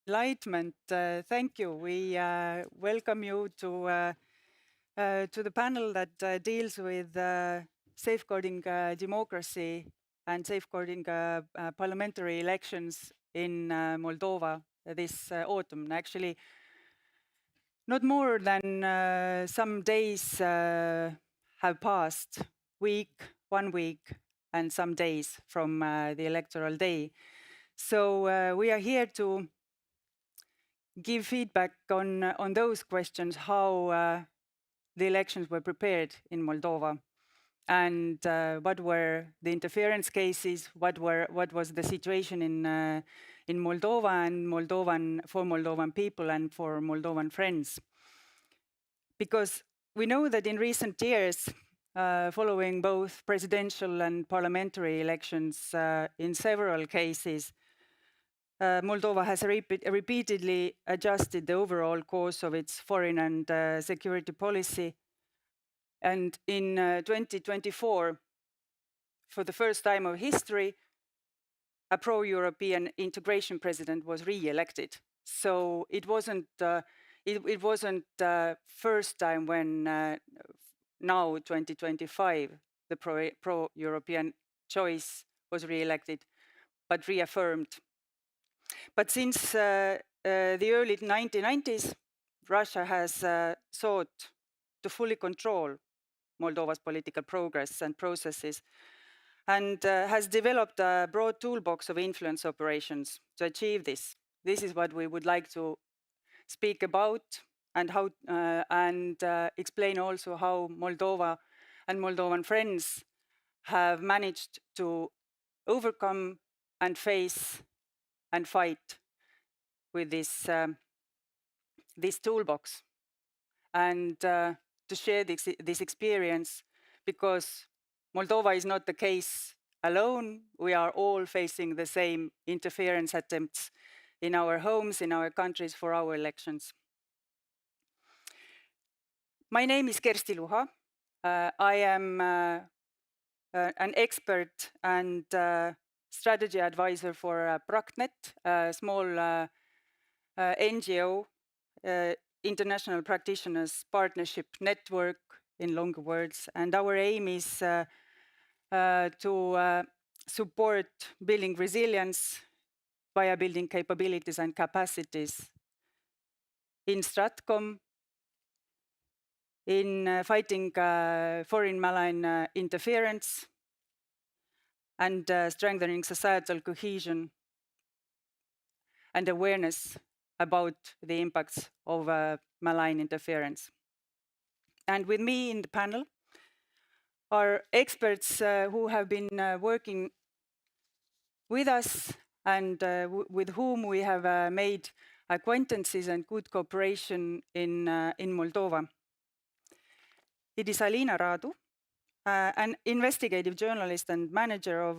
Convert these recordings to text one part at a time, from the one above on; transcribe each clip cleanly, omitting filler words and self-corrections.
enlightenment. Thank you. We welcome you to the panel that deals with safeguarding democracy and safeguarding parliamentary elections in Moldova this autumn. Actually, not more than some days have passed, one week, and some days from the electoral day. So we are here to give feedback on those questions, how the elections were prepared in Moldova, and what were the interference cases, what was the situation in Moldova and for Moldovan people and for Moldovan friends. Because we know that in recent years, following both presidential and parliamentary elections, in several cases, Moldova has repeatedly adjusted the overall course of its foreign and security policy. And in 2024, for the first time of history, a pro-European integration president was re-elected. So it wasn't first time when now 2025 the pro-European choice was re-elected, but reaffirmed. But since the early 1990s, Russia has sought to fully control Moldova's political progress and processes, and has developed a broad toolbox of influence operations to achieve this. This is what we would like to speak about, and how explain also how Moldova and Moldovan friends have managed to overcome and face and fight with this toolbox, and to share this experience, because Moldova is not the case alone. We are all facing the same interference attempts in our homes, in our countries, for our elections. My name is Kersti Luha. I am an expert and strategy advisor for Praktnet, a small NGO, International Practitioners Partnership Network, in longer words. And our aim is to support building resilience via building capabilities and capacities in Stratcom, in fighting foreign malign interference, and strengthening societal cohesion and awareness about the impacts of malign interference. And with me in the panel are experts who have been working with us, and with whom we have made acquaintances and good cooperation in Moldova. It is Alina Radu, an investigative journalist and manager of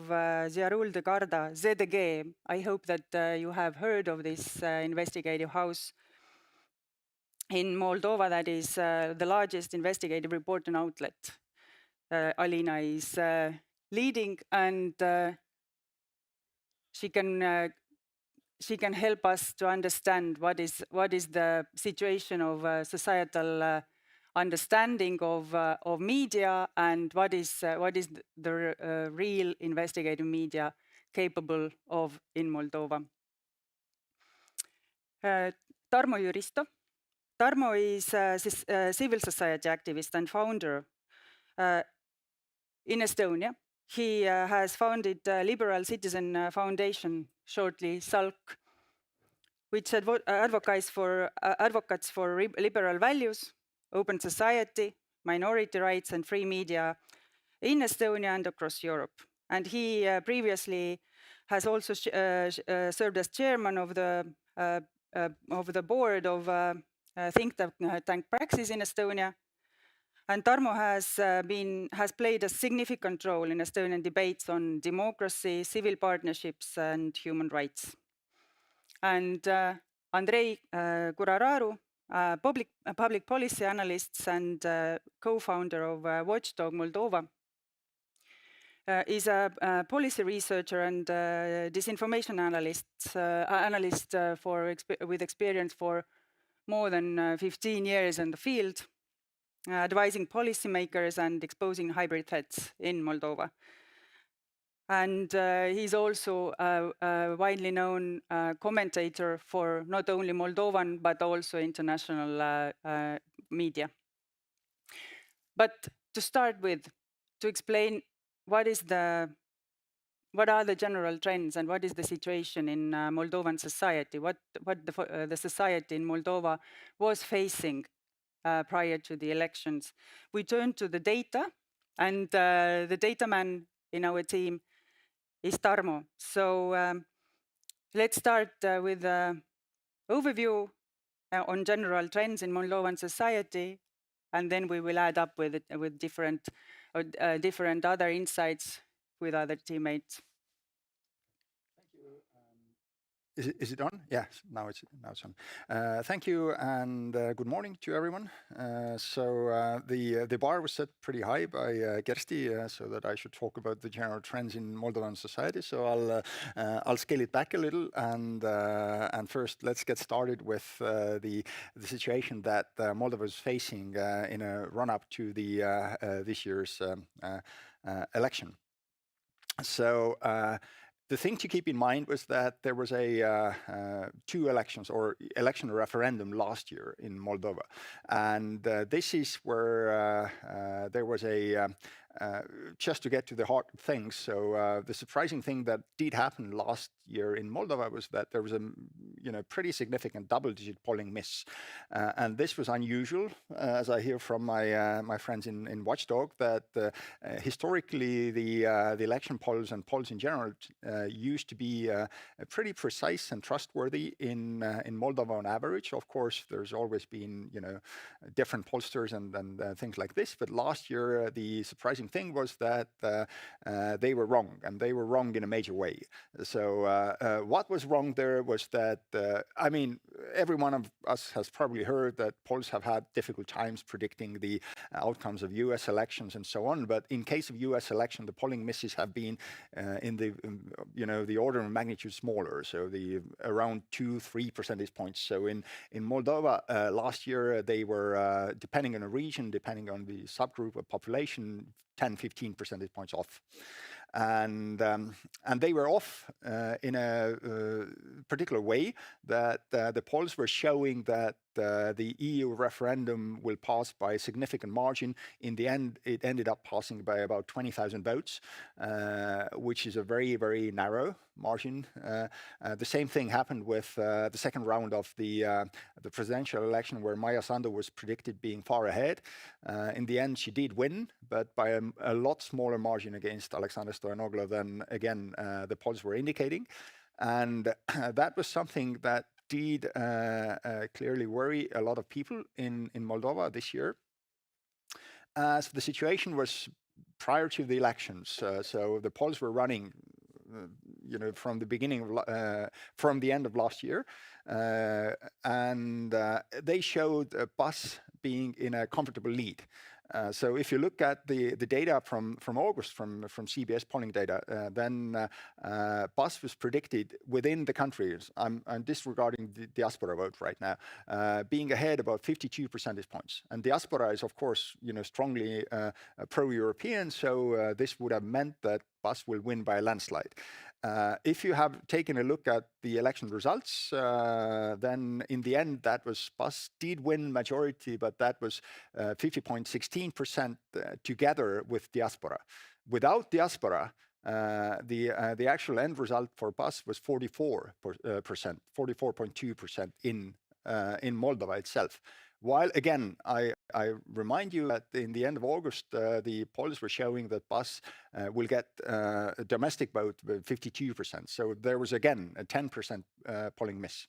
Ziarul de Garda, ZDG. I hope that you have heard of this investigative house in Moldova that is the largest investigative reporting outlet. Alina is leading, and she can help us to understand what is the situation of societal understanding of media, and what is the real investigative media capable of in Moldova. Tarmo Juristo. Tarmo is a civil society activist and founder in Estonia. He has founded Liberal Citizen Foundation, shortly SALK, which advocates for liberal values, open society, minority rights, and free media in Estonia and across Europe. And he previously has also served as chairman of the board of think tank Praxis in Estonia. And Tarmo has played a significant role in Estonian debates on democracy, civil partnerships, and human rights. And Andrei Kurararu, public policy analyst and co-founder of Watchdog Moldova, is a policy researcher and disinformation analyst with experience for more than 15 years in the field, advising policymakers and exposing hybrid threats in Moldova. And he's also a widely known commentator for not only Moldovan, but also international media. But to start with, to explain what are the general trends and what is the situation in Moldovan society, what the society in Moldova was facing prior to the elections. We turn to the data, and the data man in our team is Tarmo. So let's start with an overview on general trends in Moldovan society, and then we will add up with different other insights with other teammates. Is it on? Yeah, now it's on. Thank you and good morning to everyone. The bar was set pretty high by Kersti, so that I should talk about the general trends in Moldovan society. So I'll scale it back a little and first let's get started with the situation that Moldova is facing in a run-up to the this year's election. So. The thing to keep in mind was that there was two elections or election referendum last year in Moldova. And this is where there was just to get to the heart of things. So the surprising thing that did happen last year in Moldova was that there was a pretty significant double-digit polling miss. And this was unusual, as I hear from my friends in Watchdog, that historically the election polls and polls in general used to be pretty precise and trustworthy in Moldova on average. Of course, there's always been different pollsters and things like this. But last year, the surprising thing was that they were wrong, and they were wrong in a major way. So what was wrong there was that, I mean, every one of us has probably heard that polls have had difficult times predicting the outcomes of US elections and so on. But in case of US election, the polling misses have been in the order of magnitude smaller, so the around 2-3 percentage points. So in Moldova last year, they were, depending on a region, depending on the subgroup of population, 10-15 percentage points off. And they were off in a particular way that the polls were showing that the EU referendum will pass by a significant margin. In the end, it ended up passing by about 20,000 votes, which is a very, very narrow margin. The same thing happened with the second round of the presidential election, where Maia Sandu was predicted being far ahead. In the end, she did win, but by a lot smaller margin against Alexander Stoyanoglu than, again, the polls were indicating. And that was something that did clearly worry a lot of people in Moldova this year. As the situation was prior to the elections, so the polls were running, from the beginning of, from the end of last year, and they showed PAS being in a comfortable lead. So if you look at the data from August, from CBS polling data, then PAS was predicted within the countries. I'm disregarding the diaspora vote right now, being ahead about 52 percentage points. And diaspora is, of course, strongly pro-European, so this would have meant that PAS will win by a landslide. If you have taken a look at the election results, then in the end, that was PAS did win majority, but that was 50.16% together with diaspora. Without diaspora, the actual end result for PAS was 44%, 44.2% in Moldova itself. While, again, I remind you that in the end of August, the polls were showing that PAS will get a domestic vote with 52%. So there was, again, a 10% polling miss.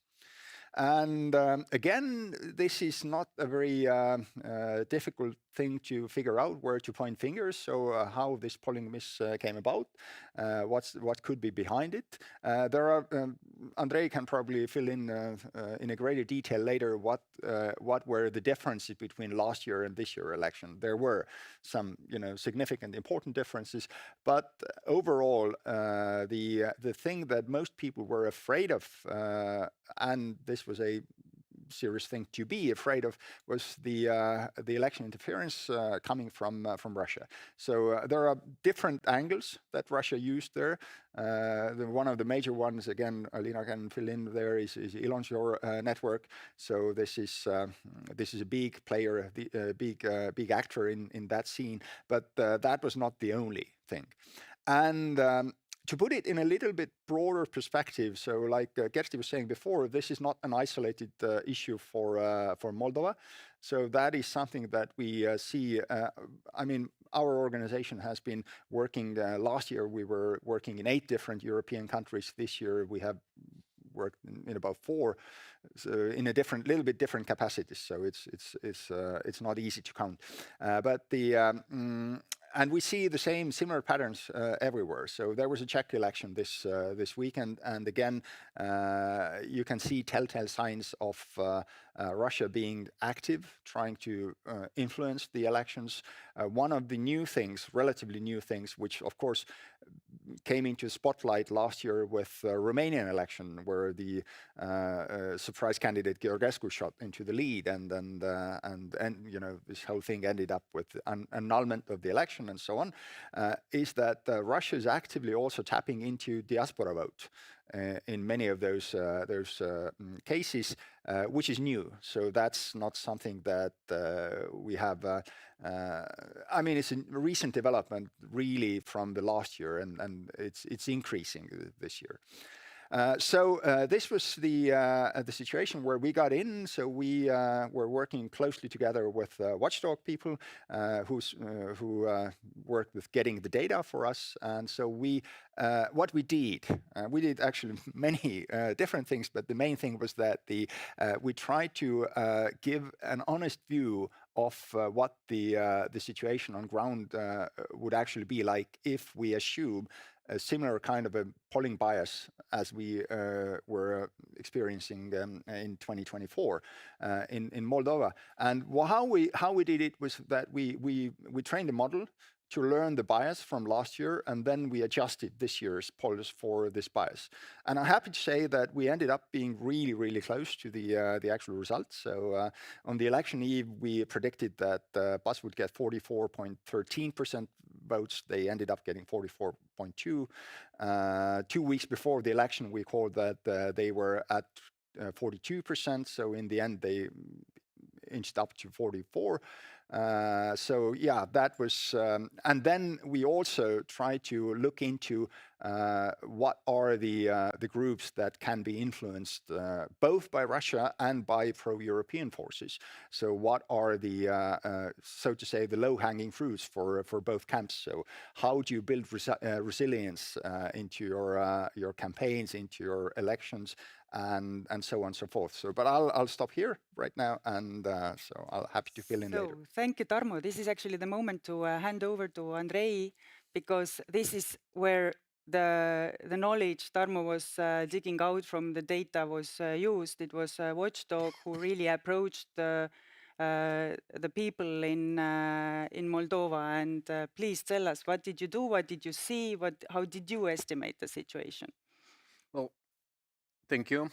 And again, this is not a very difficult thing to figure out where to point fingers. So how this polling miss came about, what could be behind it. There are Andrei can probably fill in a greater detail later what were the differences between last year and this year election. There were some significant important differences, but overall the thing that most people were afraid of, and this was a serious thing to be afraid of, was the election interference coming from Russia. So there are different angles that Russia used there. One of the major ones, again, Alina can fill in there, is Elon's network. So this is a big player, a big actor in that scene. But that was not the only thing. And to put it in a little bit broader perspective, so like Kersti was saying before, this is not an isolated issue for Moldova. So that is something that we see. I mean, our organization has been working. Last year, we were working in 8 different European countries. This year, we have worked in about 4, so in a little bit different capacities. So it's not easy to count, but and we see the similar patterns everywhere. So there was a Czech election this weekend, and again, you can see telltale signs of Russia being active, trying to influence the elections. One of the new things, relatively new things, which of course came into spotlight last year with the Romanian election, where the surprise candidate Georgescu shot into the lead, and this whole thing ended up with annulment of the election and so on, is that Russia is actively also tapping into diaspora vote in many of those cases, which is new. So that's not something that we have. I mean, it's a recent development, really, from the last year, and it's increasing this year. So this was the situation where we got in. So we were working closely together with watchdog people who worked with getting the data for us. And so what we did actually many different things, but the main thing was that we tried to give an honest view of what the situation on ground would actually be like if we assume a similar kind of a polling bias as we were experiencing in 2024 in Moldova. And how we did it was that we trained a model to learn the bias from last year, and then we adjusted this year's polls for this bias. And I'm happy to say that we ended up being really, really close to the actual results. So on the election eve, we predicted that BUS would get 44.13% votes. They ended up getting 44.2. 2 weeks before the election, we called that they were at 42%. So in the end, they inched up to 44. So yeah, that was, and then we also try to look into what are the groups that can be influenced both by Russia and by pro-European forces. So what are the, so to say, the low-hanging fruits for both camps? So how do you build resilience into your campaigns, into your elections, and so on and so forth. So, but I'll stop here right now, and so I'll happy to fill in later. Thank you, Tarmo. This is actually the moment to hand over to Andrei, because this is where the knowledge Tarmo was digging out from the data was used. It was a watchdog who really approached the people in Moldova. And please tell us, what did you do? What did you see? How did you estimate the situation? Well, thank you.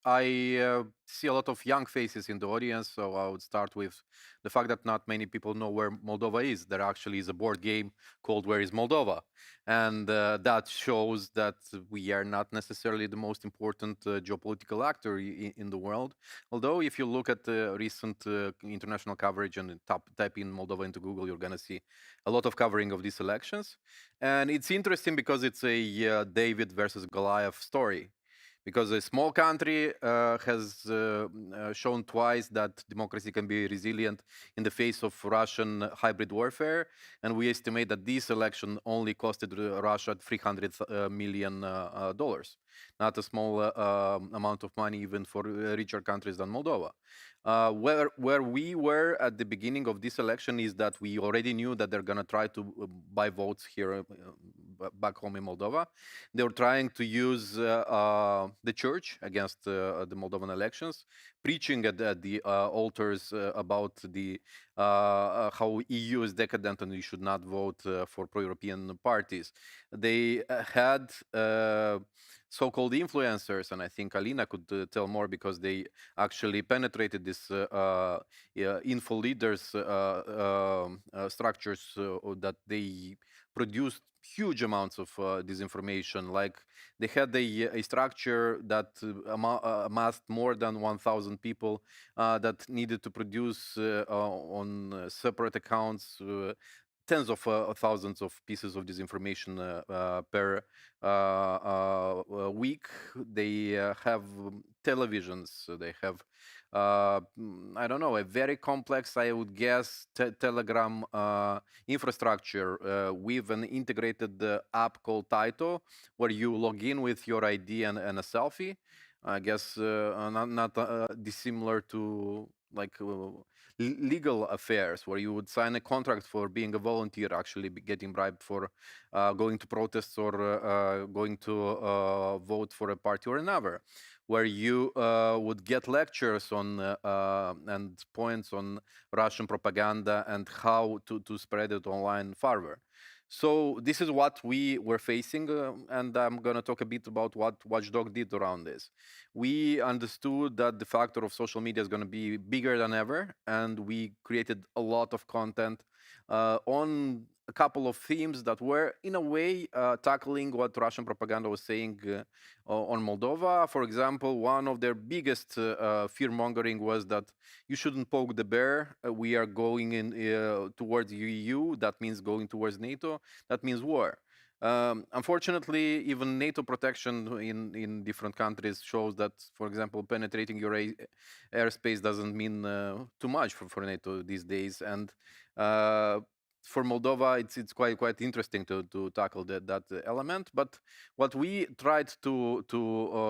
I see a lot of young faces in the audience, so I would start with the fact that not many people know where Moldova is. There actually is a board game called Where is Moldova? And that shows that we are not necessarily the most important geopolitical actor in the world. Although if you look at the recent international coverage and type in Moldova into Google, you're going to see a lot of covering of these elections. And it's interesting because it's a David versus Goliath story. because a small country has shown twice that democracy can be resilient in the face of Russian hybrid warfare, and we estimate that this election only costed Russia $300 million, not a small amount of money even for richer countries than Moldova. Where we were at the beginning of this election is that we already knew that they're going to try to buy votes here back home in Moldova. They were trying to use the church against the Moldovan elections, preaching at the altars about the how EU is decadent and we should not vote for pro-European parties. They had so-called influencers, and I think Alina could tell more because they actually penetrated this info leaders structures that they produced huge amounts of disinformation. Like they had a structure that amassed more than 1,000 people that needed to produce on separate accounts tens of thousands of pieces of disinformation per week. They have televisions. They have I don't know, a very complex, I would guess, Telegram infrastructure with an integrated app called Taito, where you log in with your ID and a selfie. I guess not dissimilar to like legal affairs, where you would sign a contract for being a volunteer, actually getting bribed for going to protests or going to vote for a party or another, where you would get lectures on and points on Russian propaganda and how to spread it online further. So this is what we were facing, and I'm going to talk a bit about what Watchdog did around this. We understood that the factor of social media is going to be bigger than ever, and we created a lot of content on a couple of themes that were, in a way, tackling what Russian propaganda was saying on Moldova. For example, one of their biggest fear-mongering was that you shouldn't poke the bear. We are going in towards the EU. That means going towards NATO. That means war. Unfortunately, even NATO protection in different countries shows that, for example, penetrating your airspace doesn't mean too much for NATO these days. And for Moldova, it's quite interesting to tackle that element. But what we tried to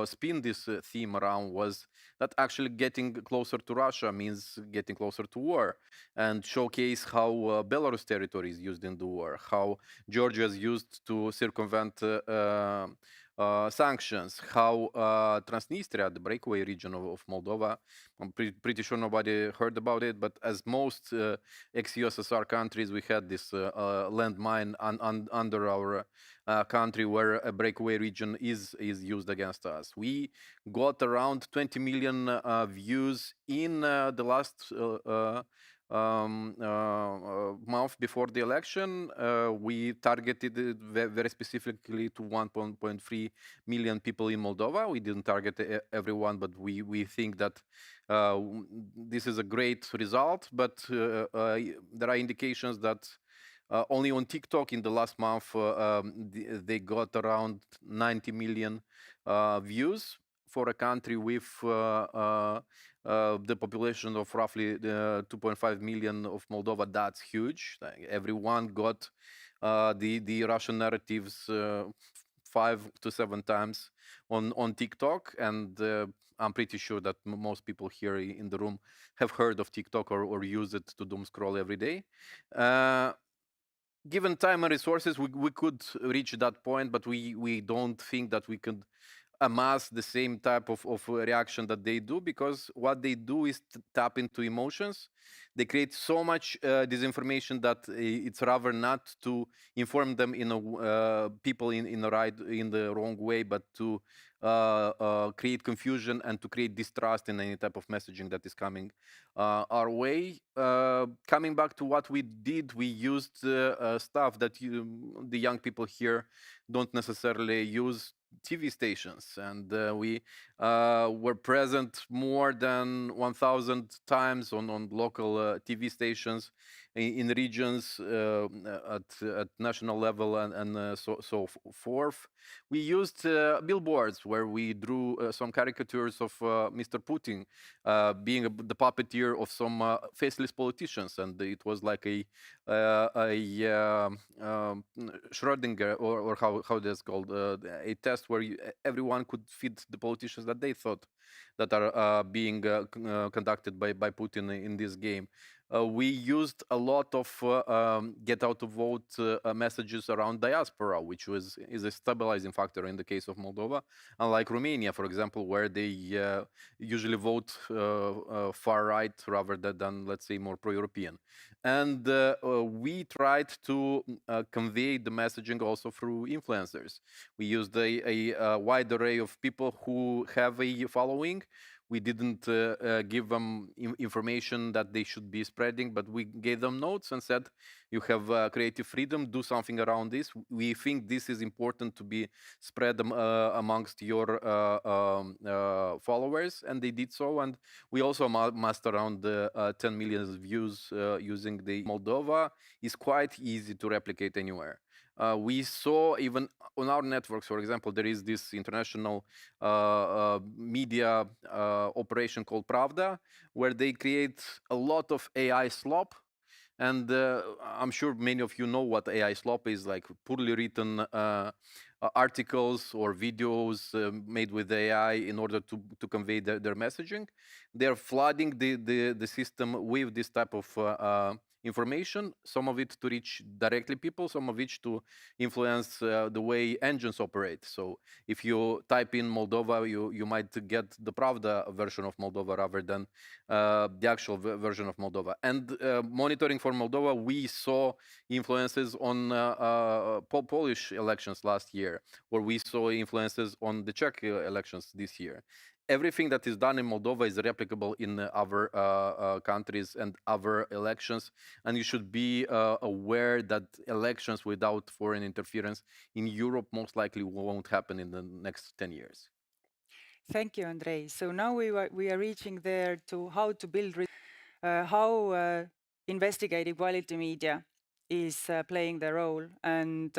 spin this theme around was that actually getting closer to Russia means getting closer to war, and showcase how Belarus territory is used in the war, how Georgia is used to circumvent sanctions, how Transnistria, the breakaway region of Moldova, I'm pretty sure nobody heard about it, but as most ex-USSR countries, we had this landmine under our country where a breakaway region is used against us. We got around 20 million views in the last month before the election. We targeted it very specifically to 1.3 million people in Moldova. We didn't target everyone, but we think that this is a great result. But there are indications that only on TikTok in the last month they got around 90 million views for a country with the population of roughly 2.5 million of Moldova. That's huge. Everyone got the Russian narratives 5 to 7 times on TikTok, and I'm pretty sure that most people here in the room have heard of TikTok or use it to doom scroll every day. Given time and resources, we could reach that point, but we don't think that we could amass the same type of reaction that they do, because what they do is tap into emotions. They create so much disinformation that it's rather not to inform them in people in the wrong way, but to create confusion and to create distrust in any type of messaging that is coming our way. Coming back to what we did, we used stuff that the young people here don't necessarily use, TV stations, and we were present more than 1,000 times on local TV stations in regions at national level and so forth. We used billboards where we drew some caricatures of Mr. Putin being the puppeteer of some faceless politicians, and it was like a Schrödinger or how that's called, a test where everyone could feed the politicians that they thought that are being conducted by Putin in this game. We used a lot of get out of vote messages around diaspora, which is a stabilizing factor in the case of Moldova, unlike Romania, for example, where they usually vote far right rather than, let's say, more pro-European. And we tried to convey the messaging also through influencers. We used a wide array of people who have a following. We didn't give them information that they should be spreading, but we gave them notes and said, you have creative freedom, do something around this. We think this is important to be spread amongst your followers, and they did so. And we also amassed around 10 million views using the Moldova. Is quite easy to replicate anywhere. We saw even on our networks, for example, there is this international media operation called Pravda, where they create a lot of AI slop. And I'm sure many of you know what AI slop is, like poorly written articles or videos made with AI in order to convey their messaging. They're flooding the system with this type of information, some of it to reach directly people, some of which to influence the way engines operate. So if you type in Moldova, you might get the Pravda version of Moldova rather than the actual version of Moldova. And monitoring for Moldova, we saw influences on Polish elections last year, or we saw influences on the Czech elections this year. Everything that is done in Moldova is replicable in other countries and other elections, and you should be aware that elections without foreign interference in Europe most likely won't happen in the next 10 years. Thank you, Andrei. So now we are reaching there to how to build, how investigative quality media is playing the role. And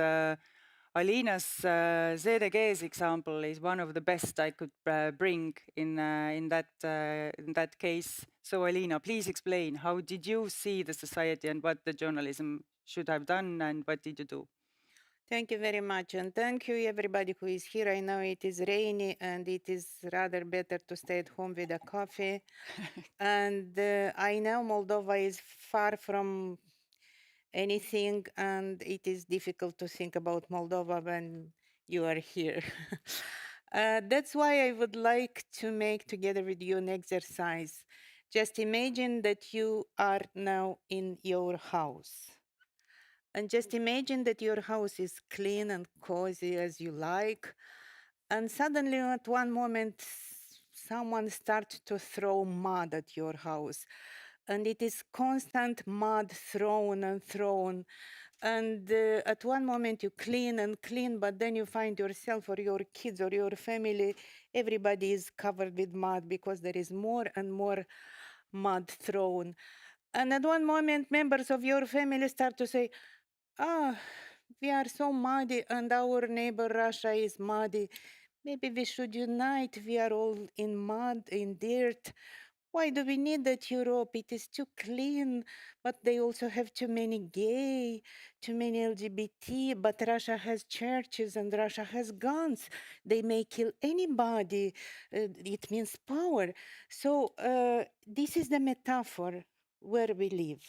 Alina's ZDG's example is one of the best I could bring in that case. So Alina, please explain, how did you see the society and what the journalism should have done, and what did you do? Thank you very much, and thank you everybody who is here. I know it is rainy and it is rather better to stay at home with a coffee. And I know Moldova is far from anything, and it is difficult to think about Moldova when you are here. That's why I would like to make together with you an exercise. Just imagine that you are now in your house. And just imagine that your house is clean and cozy as you like. And suddenly at one moment, someone starts to throw mud at your house. And it is constant mud thrown and thrown. And at one moment you clean and clean, but then you find yourself or your kids or your family, everybody is covered with mud because there is more and more mud thrown. And at one moment, members of your family start to say, we are so muddy and our neighbor Russia is muddy. Maybe we should unite. We are all in mud, in dirt. Why do we need that Europe? It is too clean, but they also have too many gay, too many LGBT, but Russia has churches and Russia has guns. They may kill anybody. It means power. So this is the metaphor where we live.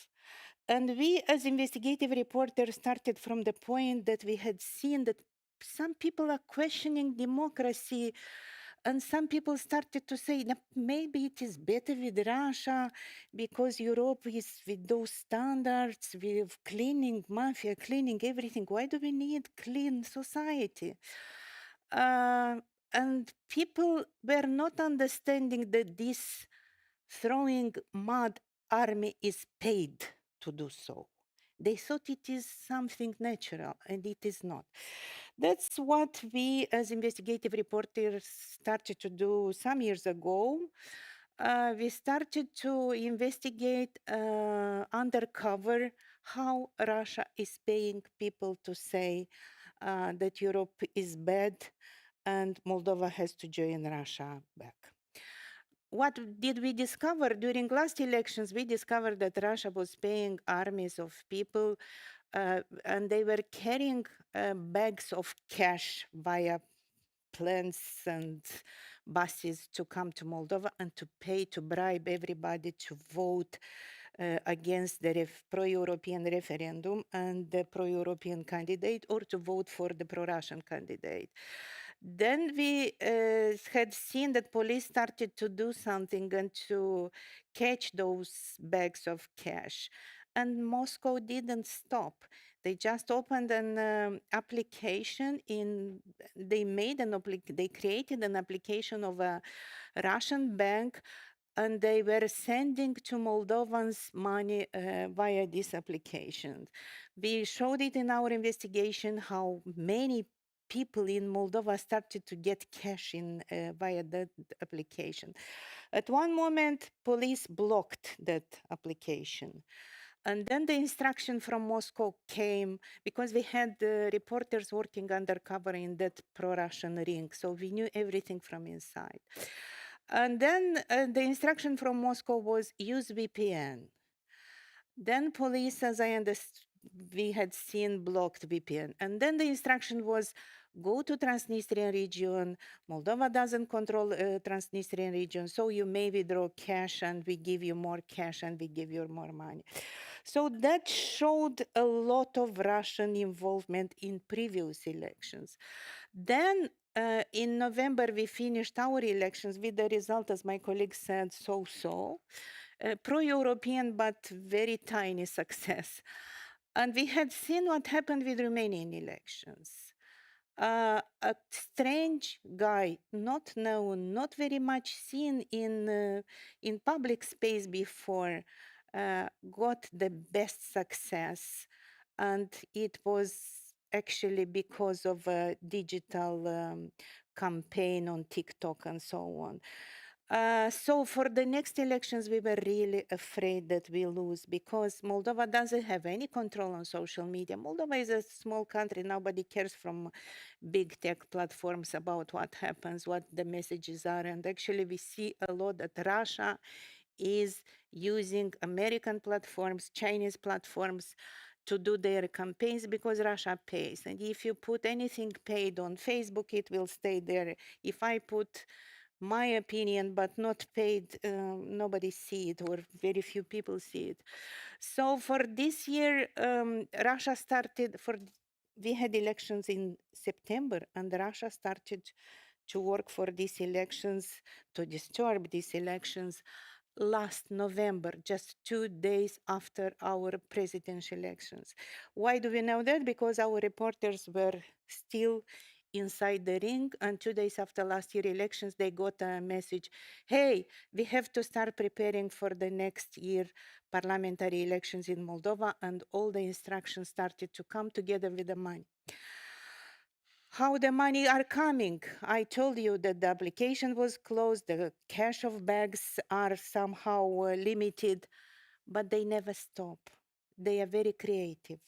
And we, as investigative reporters, started from the point that we had seen that some people are questioning democracy, and some people started to say that maybe it is better with Russia because Europe is with those standards, with cleaning mafia, cleaning everything. Why do we need clean society? And people were not understanding that this throwing mud army is paid to do so. They thought it is something natural, and it is not. That's what we as investigative reporters started to do some years ago. We started to investigate undercover how Russia is paying people to say that Europe is bad and Moldova has to join Russia back. What did we discover during last elections? We discovered that Russia was paying armies of people and they were carrying bags of cash via planes and buses to come to Moldova and to pay, to bribe everybody to vote against the pro-European referendum and the pro-European candidate, or to vote for the pro-Russian candidate. Then we had seen that police started to do something and to catch those bags of cash. And Moscow didn't stop. They just opened an application they created an application of a Russian bank, and they were sending to Moldovans money via this application. We showed it in our investigation how many people in Moldova started to get cash in via that application. At one moment, police blocked that application. And then the instruction from Moscow came because we had reporters working undercover in that pro-Russian ring, so we knew everything from inside. And then the instruction from Moscow was use VPN. Then police, as I understood, we had seen blocked VPN. And then the instruction was go to Transnistrian region. Moldova doesn't control Transnistrian region, so you may withdraw cash and we give you more cash and we give you more money. So that showed a lot of Russian involvement in previous elections. Then in November, we finished our elections with the result, as my colleague said, so-so. Pro-European, but very tiny success. And we had seen what happened with Romanian elections. A strange guy, not known, not very much seen in public space before, got the best success. And it was actually because of a digital campaign on TikTok and so on. So for the next elections, we were really afraid that we lose because Moldova doesn't have any control on social media. Moldova is a small country. Nobody cares from big tech platforms about what happens, what the messages are. And actually, we see a lot that Russia is using American platforms, Chinese platforms to do their campaigns because Russia pays. And if you put anything paid on Facebook, it will stay there. If I put my opinion, but not paid, nobody see it, or very few people see it. So for this year, Russia started, we had elections in September, and Russia started to work for these elections, to disturb these elections last November, just 2 days after our presidential elections. Why do we know that? Because our reporters were still inside the ring, and 2 days after last year elections, they got a message, hey, we have to start preparing for the next year parliamentary elections in Moldova, and all the instructions started to come together with the money. How the money are coming? I told you that the application was closed, the cash of bags are somehow limited, but they never stop. They are very creative.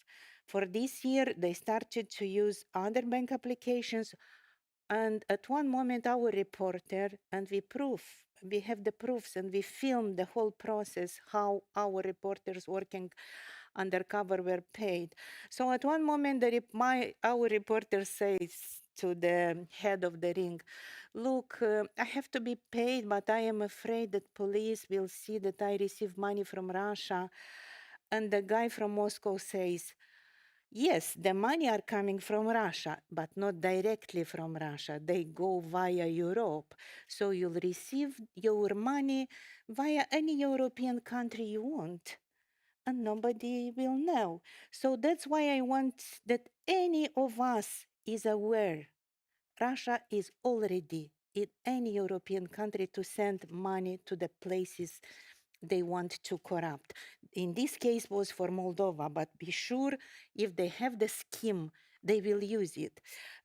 For this year, they started to use other bank applications. And at one moment, our reporter, and we have the proofs, and we filmed the whole process, how our reporters working undercover were paid. So at one moment, our reporter says to the head of the ring, look, I have to be paid, but I am afraid that police will see that I receive money from Russia. And the guy from Moscow says, yes, the money are coming from Russia, but not directly from Russia. They go via Europe. So you'll receive your money via any European country you want, and nobody will know. So that's why I want that any of us is aware. Russia is already in any European country to send money to the places they want to corrupt. In this case was for Moldova, but be sure if they have the scheme, they will use it.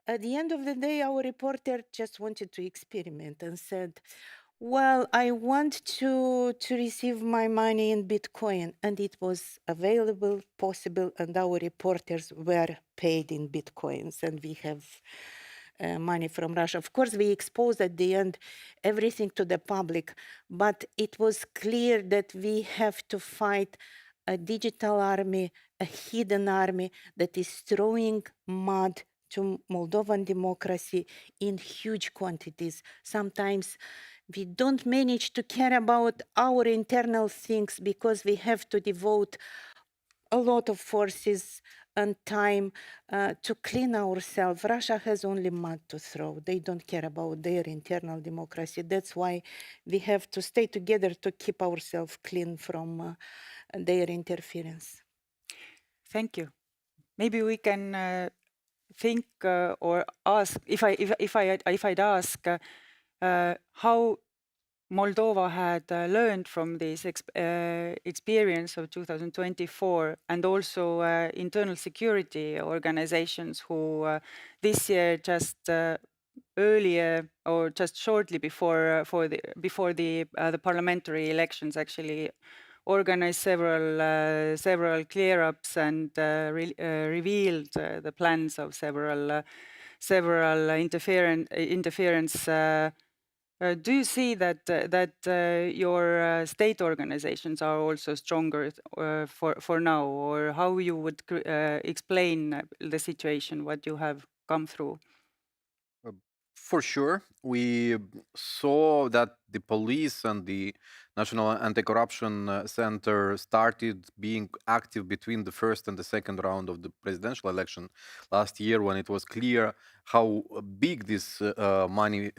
At the end of the day, our reporter just wanted to experiment and said, well, I want to receive my money in Bitcoin, and it was available, possible, and our reporters were paid in Bitcoins, and we have money from Russia. Of course, we exposed at the end everything to the public, but it was clear that we have to fight a digital army, a hidden army that is throwing mud to Moldovan democracy in huge quantities. Sometimes we don't manage to care about our internal things because we have to devote a lot of forces and time to clean ourselves. Russia has only mud to throw. They don't care about their internal democracy. That's why we have to stay together to keep ourselves clean from their interference. Thank you. Maybe we can think or ask, if I'd ask how Moldova had learned from this experience of 2024, and also internal security organizations who this year just earlier or just shortly before the parliamentary elections actually organized several clear-ups and revealed the plans of several interference. Do you see that your state organizations are also stronger for now, or how you would explain the situation, what you have come through? For sure, we saw that the police and the National Anti-Corruption Center started being active between the first and the second round of the presidential election last year, when it was clear how big this money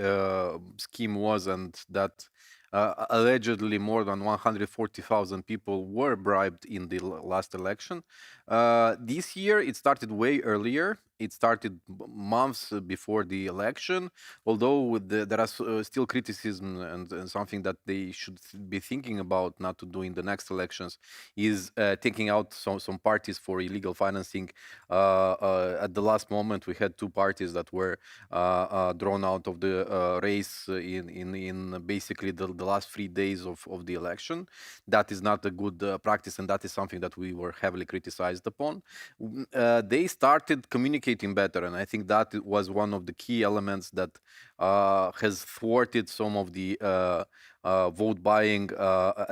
scheme was, and that allegedly more than 140,000 people were bribed in the last election. This year, it started way earlier. It started months before the election, although there are still criticism, and something that they should be thinking about not to do in the next elections is taking out some parties for illegal financing. At the last moment, we had two parties that were drawn out of the race in basically the last 3 days of the election. That is not a good practice, and that is something that we were heavily criticized upon. They started communicating better, and I think that was one of the key elements that has thwarted some of the vote buying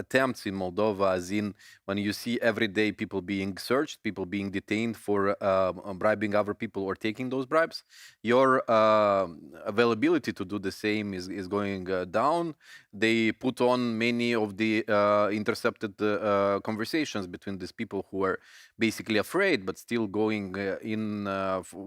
attempts in Moldova, as in when you see every day people being searched, people being detained for bribing other people or taking those bribes, your availability to do the same is going down. They put on many of the intercepted conversations between these people who are basically afraid but still going in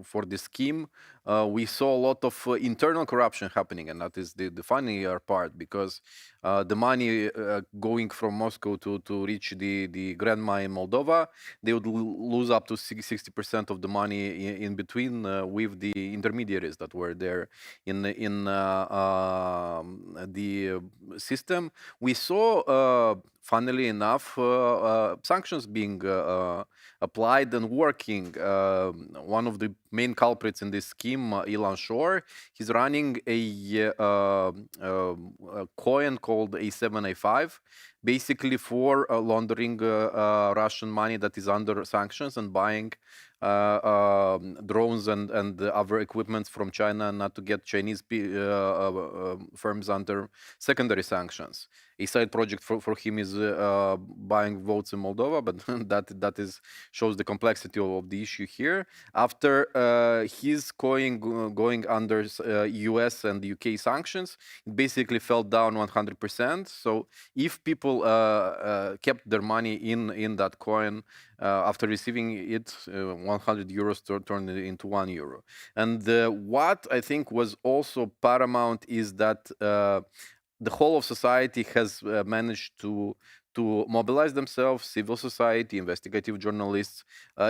for the scheme. We saw a lot of internal corruption happening, and that is the funnier part, because the money going from Moscow to reach the grandma in Moldova, they would lose up to 60% of the money in between with the intermediaries that were there in the system. We saw, funnily enough, sanctions being applied and working. One of the main culprits in this scheme, Ilan Shor, he's running a coin called A7A5, basically for laundering Russian money that is under sanctions and buying drones and other equipments from China, not to get Chinese firms under secondary sanctions. A side project for him is buying votes in Moldova, but that shows the complexity of the issue here. After his coin going under US and UK sanctions, it basically fell down 100%. So if people kept their money in that coin, after receiving it, 100 euros turned into €1. And what I think was also paramount is that the whole of society has managed to mobilize themselves, civil society, investigative journalists,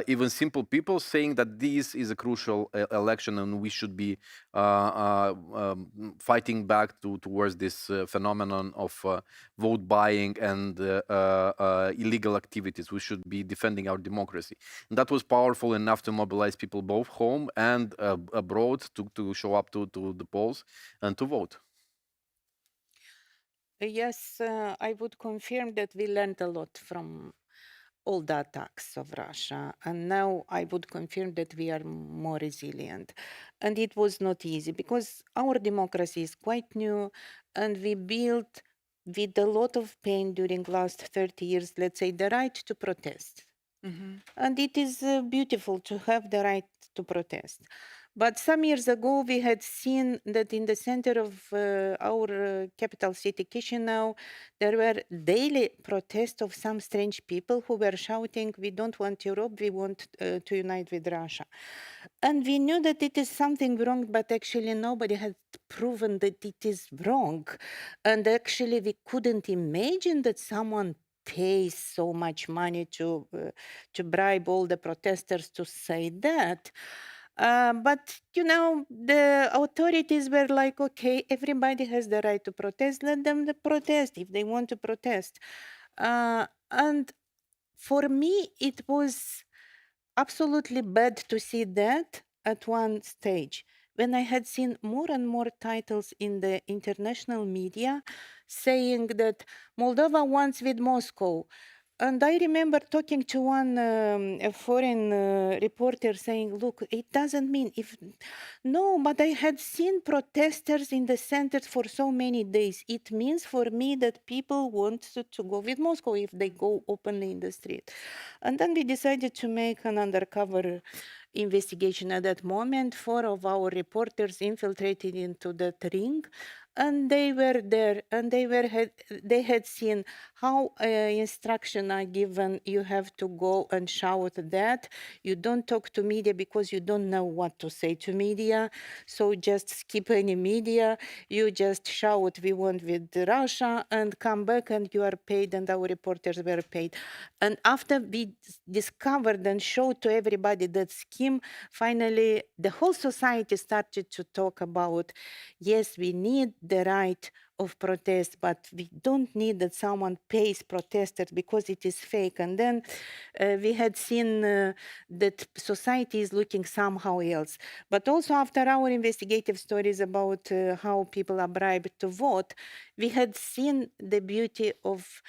even simple people, saying that this is a crucial election and we should be fighting back towards this phenomenon of vote buying and illegal activities. We should be defending our democracy. And that was powerful enough to mobilize people both home and abroad to show up to the polls and to vote. Yes, I would confirm that we learned a lot from all the attacks of Russia. And now I would confirm that we are more resilient. And it was not easy because our democracy is quite new and we built with a lot of pain during last 30 years, let's say, the right to protest. And it is beautiful to have the right to protest. But some years ago, we had seen that in the center of our capital city, Chisinau, there were daily protests of some strange people who were shouting, "We don't want Europe, we want to unite with Russia." And we knew that it is something wrong, but actually nobody had proven that it is wrong. And actually we couldn't imagine that someone pays so much money to bribe all the protesters to say that. But you know, the authorities were like, okay, everybody has the right to protest. Let them protest if they want to protest. And for me, it was absolutely bad to see that at one stage when I had seen more and more titles in the international media saying that Moldova wants with Moscow. And I remember talking to one a foreign reporter saying, look, it doesn't mean if... No, but I had seen protesters in the centers for so many days. It means for me that people want to go with Moscow if they go openly in the street. And then we decided to make an undercover investigation at that moment. 4 of our reporters infiltrated into that ring, and they were there, and they had seen how instructions are given. You have to go and shout that. You don't talk to media because you don't know what to say to media. So just skip any media. You just shout, we want with Russia, and come back and you are paid, and our reporters were paid. And after we discovered and showed to everybody that scheme, finally the whole society started to talk about, yes, we need the right of protest, but we don't need that someone pays protesters because it is fake. And then we had seen that society is looking somehow else. But also after our investigative stories about how people are bribed to vote, we had seen the beauty of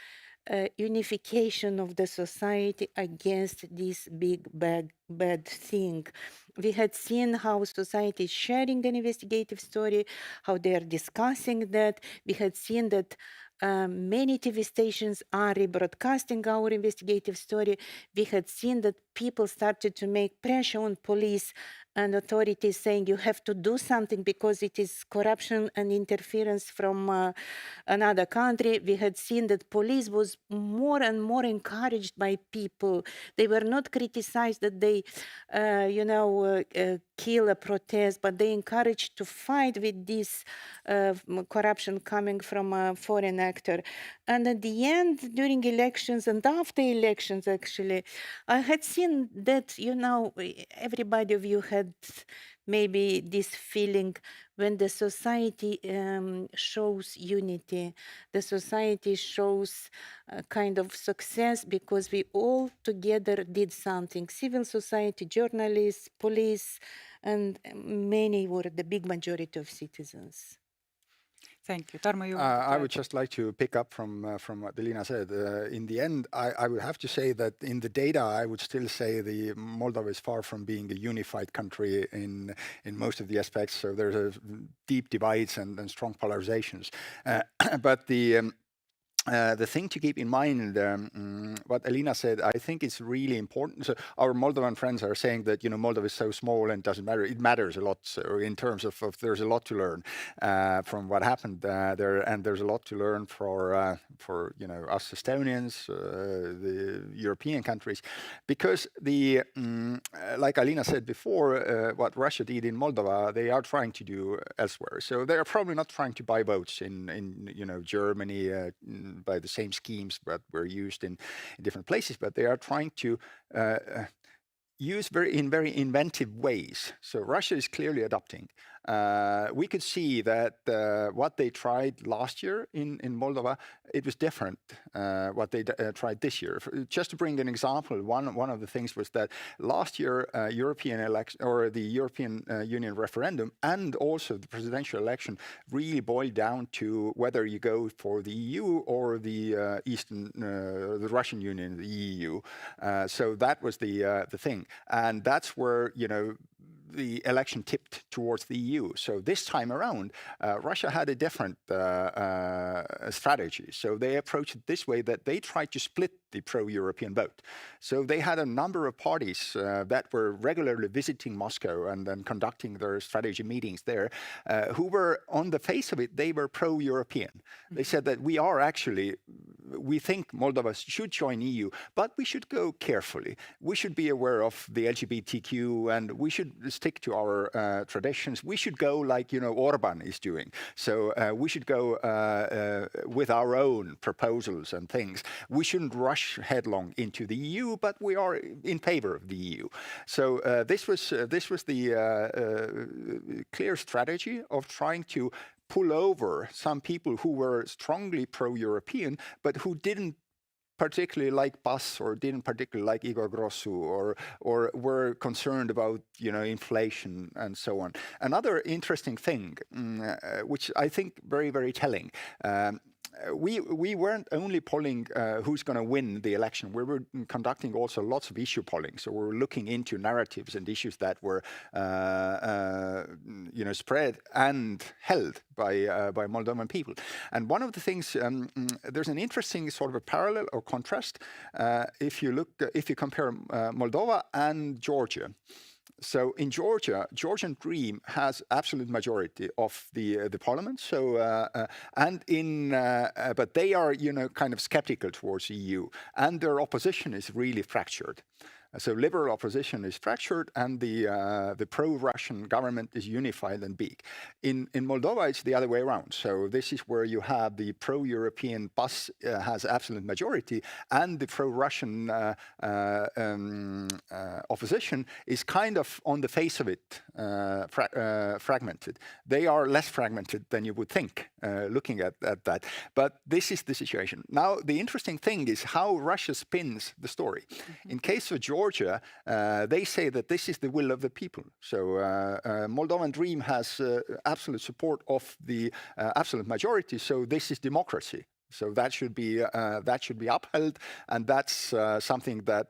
unification of the society against this big bad thing. We had seen how society is sharing an investigative story, how they are discussing that. We had seen that many TV stations are rebroadcasting our investigative story. We had seen that people started to make pressure on police and authorities saying you have to do something because it is corruption and interference from another country. We had seen that police was more and more encouraged by people. They were not criticized that they, kill a protest, but they encouraged to fight with this corruption coming from a foreign actor. And at the end, during elections and after elections, actually, I had seen that, everybody of you had maybe this feeling when the society shows unity, the society shows a kind of success because we all together did something. Civil society, journalists, police, and many were the big majority of citizens. Thank you. Tarmo, you I would just like to pick up from what Elina said. In the end, I would have to say that in the data, I would still say the Moldova is far from being a unified country in most of the aspects. So there's a deep divides and strong polarizations. But the thing to keep in mind, what Alina said, I think it's really important. So our Moldovan friends are saying that, Moldova is so small and doesn't matter. It matters a lot. So in terms of there's a lot to learn from what happened there, and there's a lot to learn for us Estonians, the European countries, because like Alina said before, what Russia did in Moldova, they are trying to do elsewhere. So they are probably not trying to buy votes in Germany. By the same schemes that were used in different places, but they are trying to use in very inventive ways. So Russia is clearly adapting. We could see that what they tried last year in Moldova, it was different what they tried this year. Just to bring an example, one of the things was that last year European election or the European Union referendum and also the presidential election really boiled down to whether you go for the EU or the the Russian Union, the EU. So that was the thing, and that's where the election tipped towards the EU. So this time around, Russia had a different strategy. So they approached it this way, that they tried to split the pro-European vote. So they had a number of parties that were regularly visiting Moscow and then conducting their strategy meetings there, who were, on the face of it, they were pro-European. They said that we think Moldova should join EU, but we should go carefully. We should be aware of the LGBTQ, and we should stick to our traditions. We should go like, Orban is doing. So we should go with our own proposals and things. We shouldn't rush headlong into the EU, but we are in favor of the EU. So this was the clear strategy of trying to pull over some people who were strongly pro-European, but who didn't particularly like PAS or didn't particularly like Igor Grossu or were concerned about inflation and so on. Another interesting thing, which I think very, very telling. We weren't only polling who's going to win the election. We were conducting also lots of issue polling. So we were looking into narratives and issues that were, spread and held by Moldovan people. And one of the things, there's an interesting sort of a parallel or contrast if you compare Moldova and Georgia. So in Georgia, Georgian Dream has absolute majority of the parliament. So but they are kind of skeptical towards EU, and their opposition is really fractured. So liberal opposition is fractured, and the pro-Russian government is unified and big. In Moldova, it's the other way around. So this is where you have the pro-European PAS has absolute majority, and the pro-Russian opposition is kind of, on the face of it, fragmented. They are less fragmented than you would think, looking at that. But this is the situation. Now, the interesting thing is how Russia spins the story. In case of Georgia, they say that this is the will of the people. So Moldovan Dream has absolute support of the absolute majority. So this is democracy. So that should be upheld, and that's something that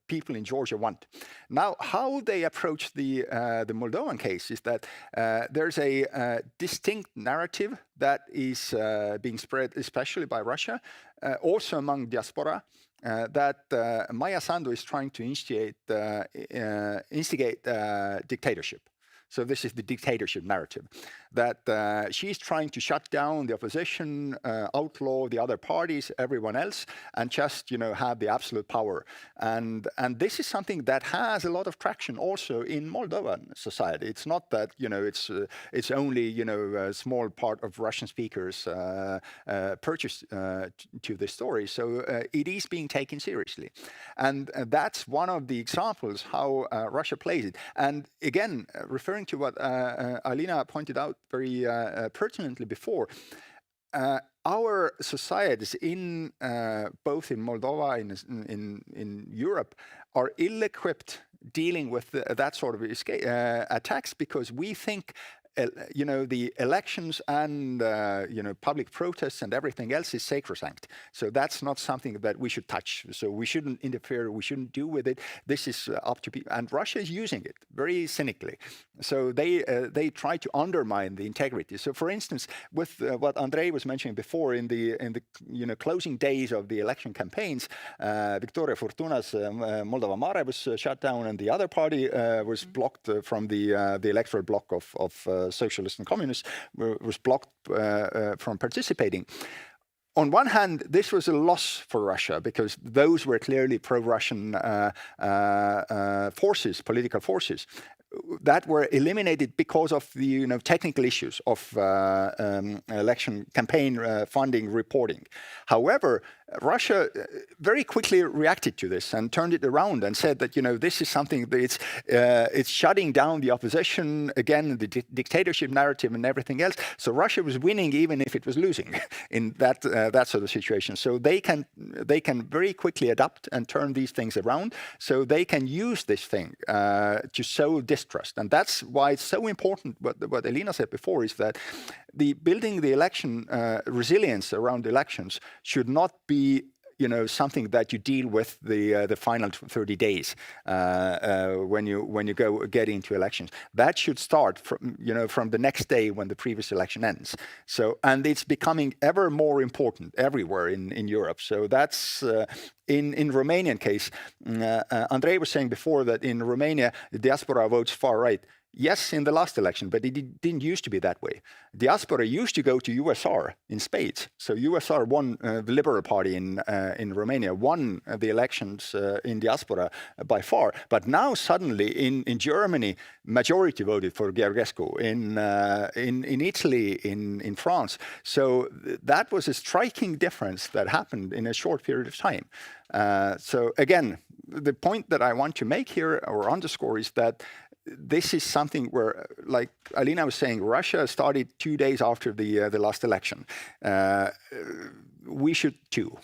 people in Georgia want. Now, how they approach the Moldovan case is that there's a distinct narrative that is being spread, especially by Russia, also among diaspora. That Maia Sandu is trying to instigate dictatorship. So this is the dictatorship narrative, that she's trying to shut down the opposition, outlaw the other parties, everyone else, and just have the absolute power. And this is something that has a lot of traction also in Moldovan society. It's not that it's only a small part of Russian speakers purchased to this story. So it is being taken seriously, and that's one of the examples how Russia plays it. And again, referring to what Alina pointed out very pertinently before, our societies in both in Moldova and in Europe are ill-equipped dealing with that sort of attacks, because we think the elections and public protests and everything else is sacrosanct. So that's not something that we should touch. So we shouldn't interfere. We shouldn't do with it. This is up to people, and Russia is using it very cynically. So they try to undermine the integrity. So, for instance, with what Andrei was mentioning before, in the closing days of the election campaigns, Victoria Fortuna's Moldova Mare was shut down, and the other party was blocked from the electoral bloc of socialists and communists was blocked from participating. On one hand, this was a loss for Russia because those were clearly pro-Russian forces, political forces, that were eliminated because of the technical issues of election campaign funding reporting. However, Russia very quickly reacted to this and turned it around and said that this is something that it's shutting down the opposition, again the dictatorship narrative and everything else. So Russia was winning even if it was losing in that sort of situation. So they can very quickly adapt and turn these things around. So they can use this thing to sow distrust, and that's why it's so important. What Elina said before is that building the election resilience around elections should not be something that you deal with the final 30 days when you get into elections. That should start from the next day when the previous election ends. So, and it's becoming ever more important everywhere in Europe. So that's in Romanian case. Andrei was saying before that in Romania the diaspora votes far right. Yes, in the last election, but it didn't used to be that way. Diaspora used to go to USR in spades. So USR won, the Liberal Party in Romania won the elections in diaspora by far. But now suddenly in Germany, majority voted for Georgescu. In Italy, in France. So that was a striking difference that happened in a short period of time. So again, the point that I want to make here or underscore is that this is something where, like Alina was saying, Russia started 2 days after the last election. We should too.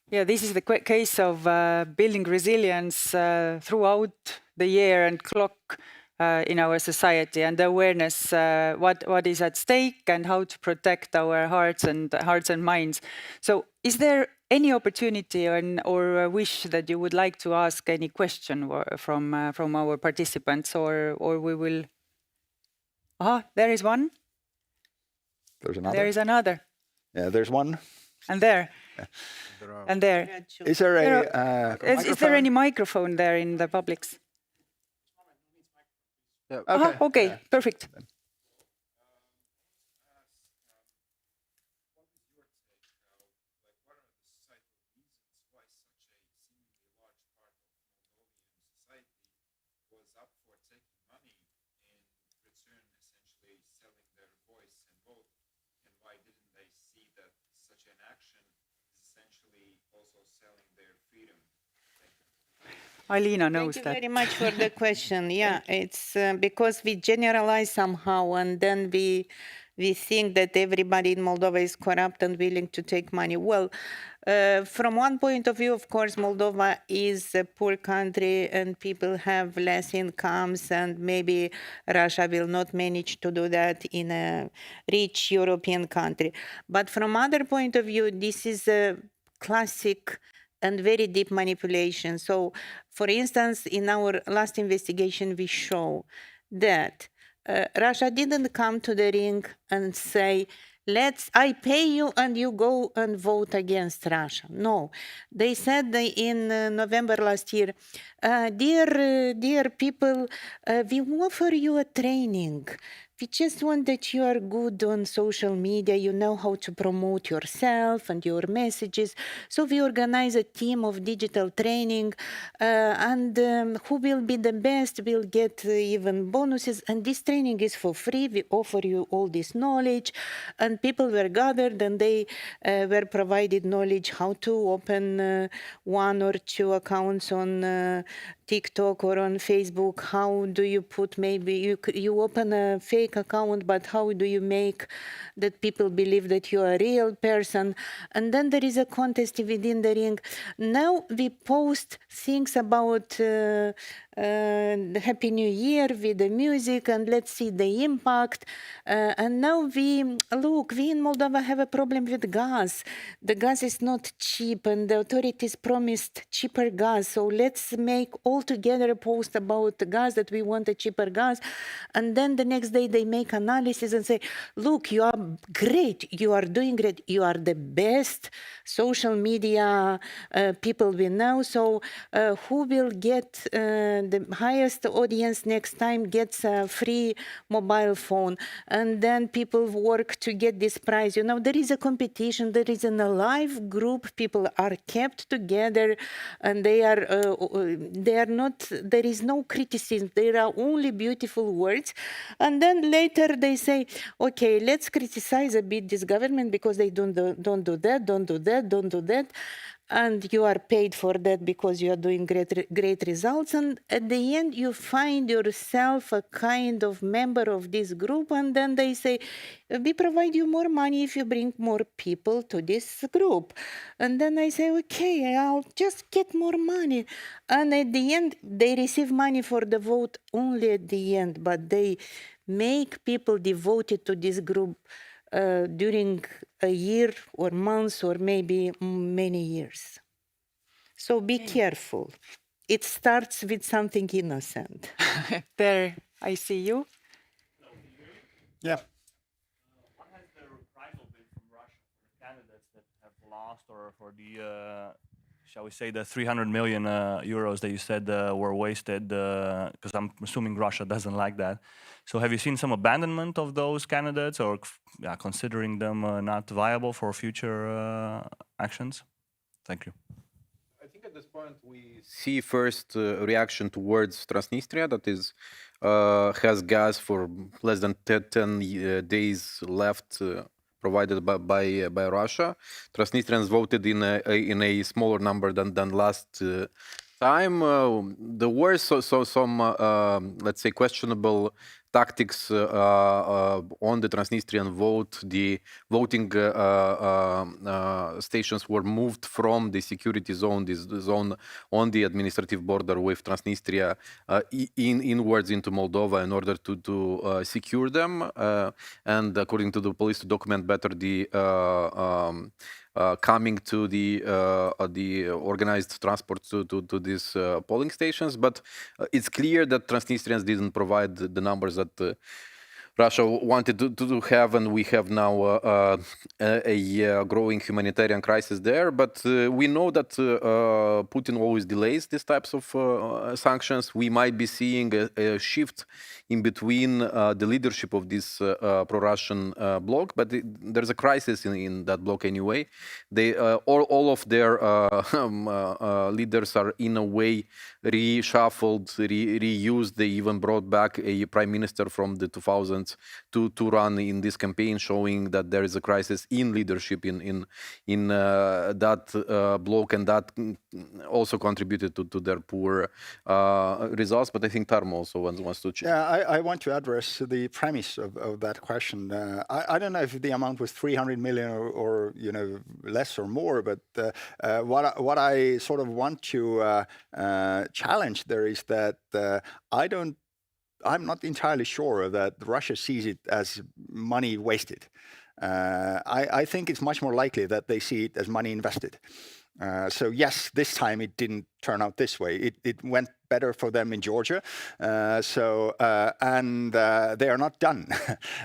Yeah, this is the case of building resilience throughout the year and clock in our society, and the awareness what is at stake and how to protect our hearts and minds. So, is there any opportunity or a wish that you would like to ask any question from our participants, or we will? There is one. There's another. There is another. Yeah, there's one. And there. Yeah. And there. Is there is there any microphone there in the publics? Yeah. Okay, Yeah. Perfect. Alina knows that. Thank you very much for the question. Yeah, it's because we generalize somehow, and then we think that everybody in Moldova is corrupt and willing to take money. Well, from one point of view, of course, Moldova is a poor country and people have less incomes, and maybe Russia will not manage to do that in a rich European country. But from other point of view, this is a classic and very deep manipulation. So, for instance, in our last investigation, we show that Russia didn't come to the ring and say, I pay you and you go and vote against Russia. No, they said in November last year, dear people, we offer you a training. We just want that you are good on social media, you know how to promote yourself and your messages. So we organize a team of digital training, and who will be the best will get even bonuses. And this training is for free. We offer you all this knowledge. And people were gathered and they were provided knowledge how to open 1 or 2 accounts on TikTok or on Facebook. How do you put, maybe you open a fake account, but how do you make that people believe that you are a real person? And then there is a contest within the ring. Now we post things about Happy New Year with the music, and let's see the impact. And now we in Moldova have a problem with gas. The gas is not cheap, and the authorities promised cheaper gas. So let's make all together a post about the gas, that we want a cheaper gas. And then the next day they make analysis and say, look, you are great, you are doing great, you are the best social media people we know. So who will get the highest audience next time gets a free mobile phone, and then people work to get this prize. You know, there is a competition, there is an alive group, people are kept together, and they are not, there is no criticism, there are only beautiful words. And then later they say, okay, let's criticize a bit this government because they don't do that. And you are paid for that because you are doing great results. And at the end, you find yourself a kind of member of this group. And then they say, we provide you more money if you bring more people to this group. And then I say, okay, I'll just get more money. And at the end, they receive money for the vote only at the end, but they make people devoted to this group during a year or months or maybe many years. So be careful. It starts with something innocent. There, I see you. Yeah. What has the reprisal been from Russia for the candidates that have lost, or for the, shall we say, the 300 million euros that you said were wasted? Because I'm assuming Russia doesn't like that. So have you seen some abandonment of those candidates, or considering them not viable for future actions? Thank you. I think at this point we see first reaction towards Transnistria, that is has gas for less than 10 days left, provided by Russia. Transnistrians voted in a smaller number than last time. There were some let's say questionable tactics on the Transnistrian vote. The voting stations were moved from the security zone, this zone on the administrative border with Transnistria, inwards into Moldova in order to secure them. And according to the police, to document better the coming to the organized transport to these polling stations. But it's clear that Transnistrians didn't provide the numbers that Russia wanted to have, and we have now a growing humanitarian crisis there. But we know that Putin always delays these types of sanctions. We might be seeing a shift in between the leadership of this pro-Russian bloc, but there's a crisis in that bloc anyway. They all of their leaders are in a way reshuffled, reused. They even brought back a prime minister from the 2000s to run in this campaign, showing that there is a crisis in leadership in that bloc, and that also contributed to their poor results. But I think Tarmo also wants to check. Yeah, I want to address the premise of that question. I don't know if the amount was 300 million or you know, less or more, but what I sort of want to challenge there is that I'm not entirely sure that Russia sees it as money wasted. I think it's much more likely that they see it as money invested. So yes, this time it didn't turn out this way. It went better for them in Georgia. And they are not done.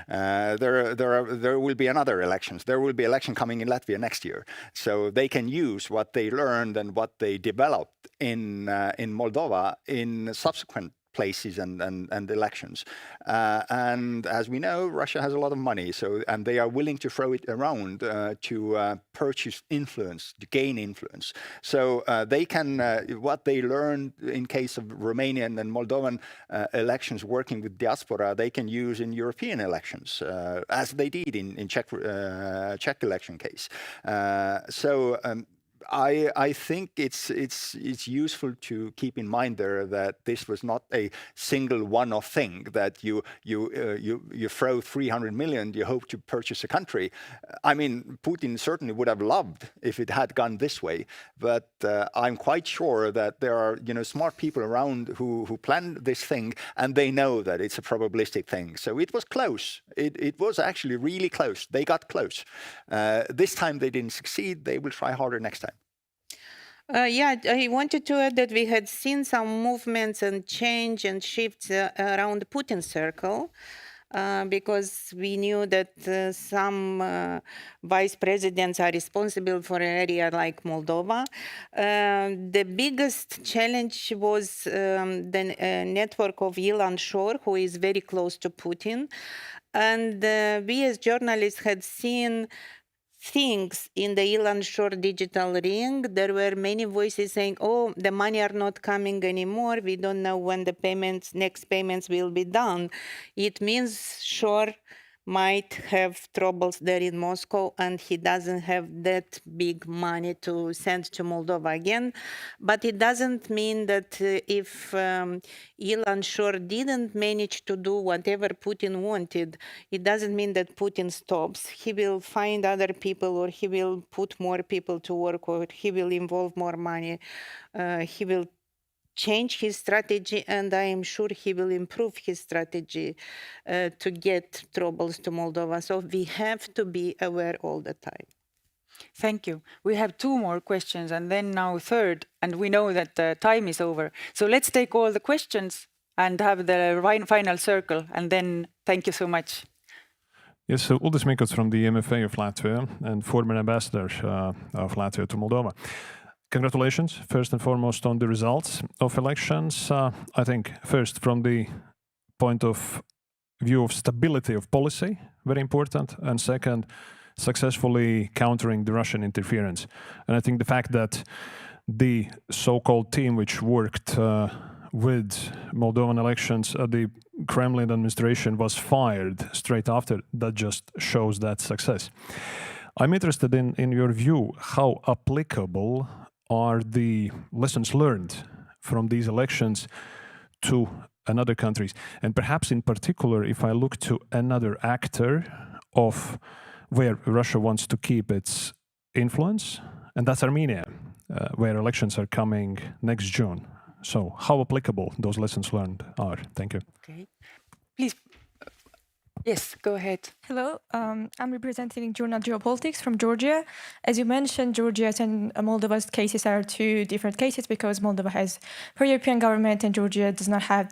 There will be another elections. There will be election coming in Latvia next year. So they can use what they learned and what they developed in Moldova in subsequent places and elections. And as we know, Russia has a lot of money, and they are willing to throw it around to purchase influence, to gain influence. So they can, what they learned in case of Romanian and Moldovan elections working with diaspora, they can use in European elections, as they did in Czech election case. I think it's useful to keep in mind there that this was not a single one-off thing that you throw 300 million, you hope to purchase a country. I mean, Putin certainly would have loved if it had gone this way, but I'm quite sure that there are smart people around who planned this thing, and they know that it's a probabilistic thing. So it was close. It was actually really close. They got close. This time they didn't succeed. They will try harder next time. Yeah, I wanted to add that we had seen some movements and change and shifts around the Putin circle. Because we knew that some vice presidents are responsible for an area like Moldova. The biggest challenge was the network of Ilan Shor, who is very close to Putin. And we as journalists had seen things in the Ilan Shor digital ring. There were many voices saying, oh, the money are not coming anymore. We don't know when the next payments will be done. It means Shor might have troubles there in Moscow, and he doesn't have that big money to send to Moldova again. But it doesn't mean that if Ilan Shor didn't manage to do whatever Putin wanted, it doesn't mean that Putin stops. He will find other people, or he will put more people to work, or he will involve more money. He will change his strategy, and I am sure he will improve his strategy to get troubles to Moldova. So we have to be aware all the time. Thank you. We have two more questions and then now third, and we know that the time is over. So let's take all the questions and have the final circle, and then thank you so much. Yes, so Uldis Mikots from the MFA of Latvia and former ambassador of Latvia to Moldova. Congratulations, first and foremost, on the results of elections. I think first from the point of view of stability of policy, very important, and second, successfully countering the Russian interference. And I think the fact that the so-called team which worked with Moldovan elections at the Kremlin administration was fired straight after, that just shows that success. I'm interested in your view, how applicable are the lessons learned from these elections to another countries? And perhaps in particular, if I look to another actor of where Russia wants to keep its influence, and that's Armenia, where elections are coming next June. So how applicable those lessons learned are? Thank you. Okay, please. Yes, go ahead. Hello, I'm representing Journal Geopolitics from Georgia. As you mentioned, Georgia's and Moldova's cases are two different cases because Moldova has pro-European government and Georgia does not have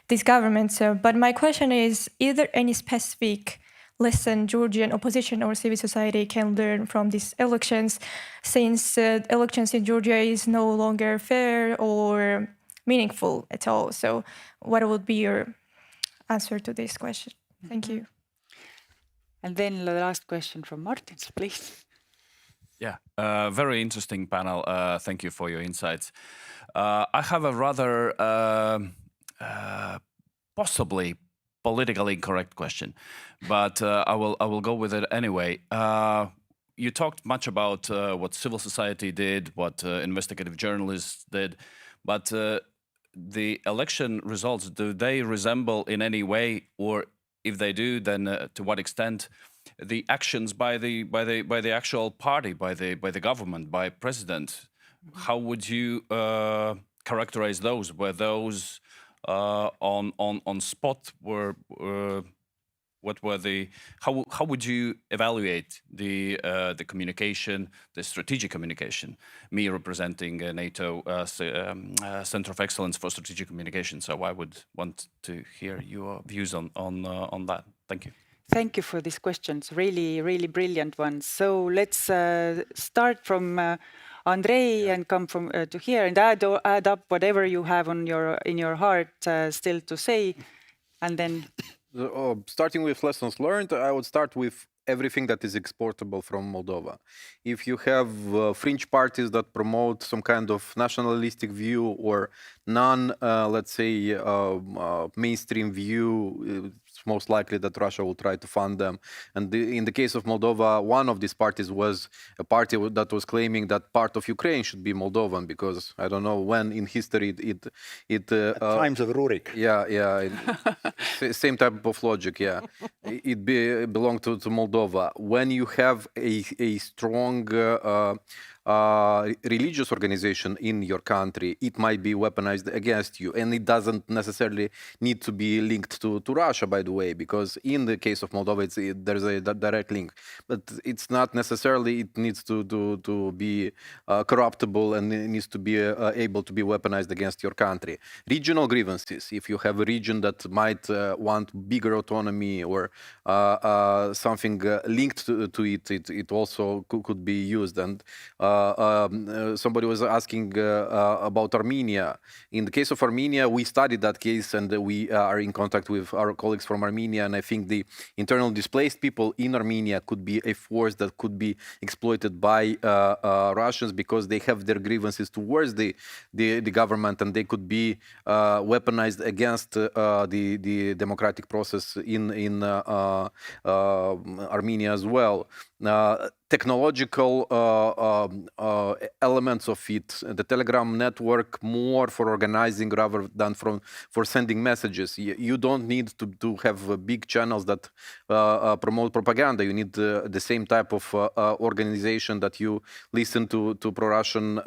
these governments. But my question is there any specific lesson Georgian opposition or civil society can learn from these elections, since elections in Georgia is no longer fair or meaningful at all? So what would be your answer to this question? Thank you. And then the last question from Martins, please. Yeah, very interesting panel. Thank you for your insights. I have a rather possibly politically incorrect question, but I will go with it anyway. You talked much about what civil society did, what investigative journalists did, but the election results, do they resemble in any way, or if they do, then to what extent the actions by the actual party, by the government, by president? How would you characterize those? Were those on spot? What were the? How would you evaluate the communication, the strategic communication? Me representing NATO Center of Excellence for Strategic Communication, so I would want to hear your views on that. Thank you. Thank you for these questions. Really, really brilliant ones. So let's start from Andrei and come from to here and add up whatever you have on in your heart still to say, and then. Starting with lessons learned, I would start with everything that is exportable from Moldova. If you have fringe parties that promote some kind of nationalistic view or let's say, mainstream view, most likely that Russia will try to fund them. And in the case of Moldova, one of these parties was a party that was claiming that part of Ukraine should be Moldovan, because I don't know when in history it At times of Rūrik. yeah, same type of logic. Yeah, it belonged to Moldova. When you have a strong religious organization in your country, it might be weaponized against you, and it doesn't necessarily need to be linked to Russia, by the way, because in the case of Moldova, there's a direct link, but it's not necessarily. It needs to be corruptible, and it needs to be able to be weaponized against your country. Regional grievances, if you have a region that might want bigger autonomy or something linked to it, it also could be used. And somebody was asking about Armenia. In the case of Armenia, we studied that case, and we are in contact with our colleagues from Armenia. And I think the internal displaced people in Armenia could be a force that could be exploited by Russians, because they have their grievances towards the government, and they could be weaponized against the democratic process in Armenia as well. Technological elements of it, the Telegram network, more for organizing rather than for sending messages. You don't need to have big channels that promote propaganda. You need the same type of organization that you listen to pro-Russian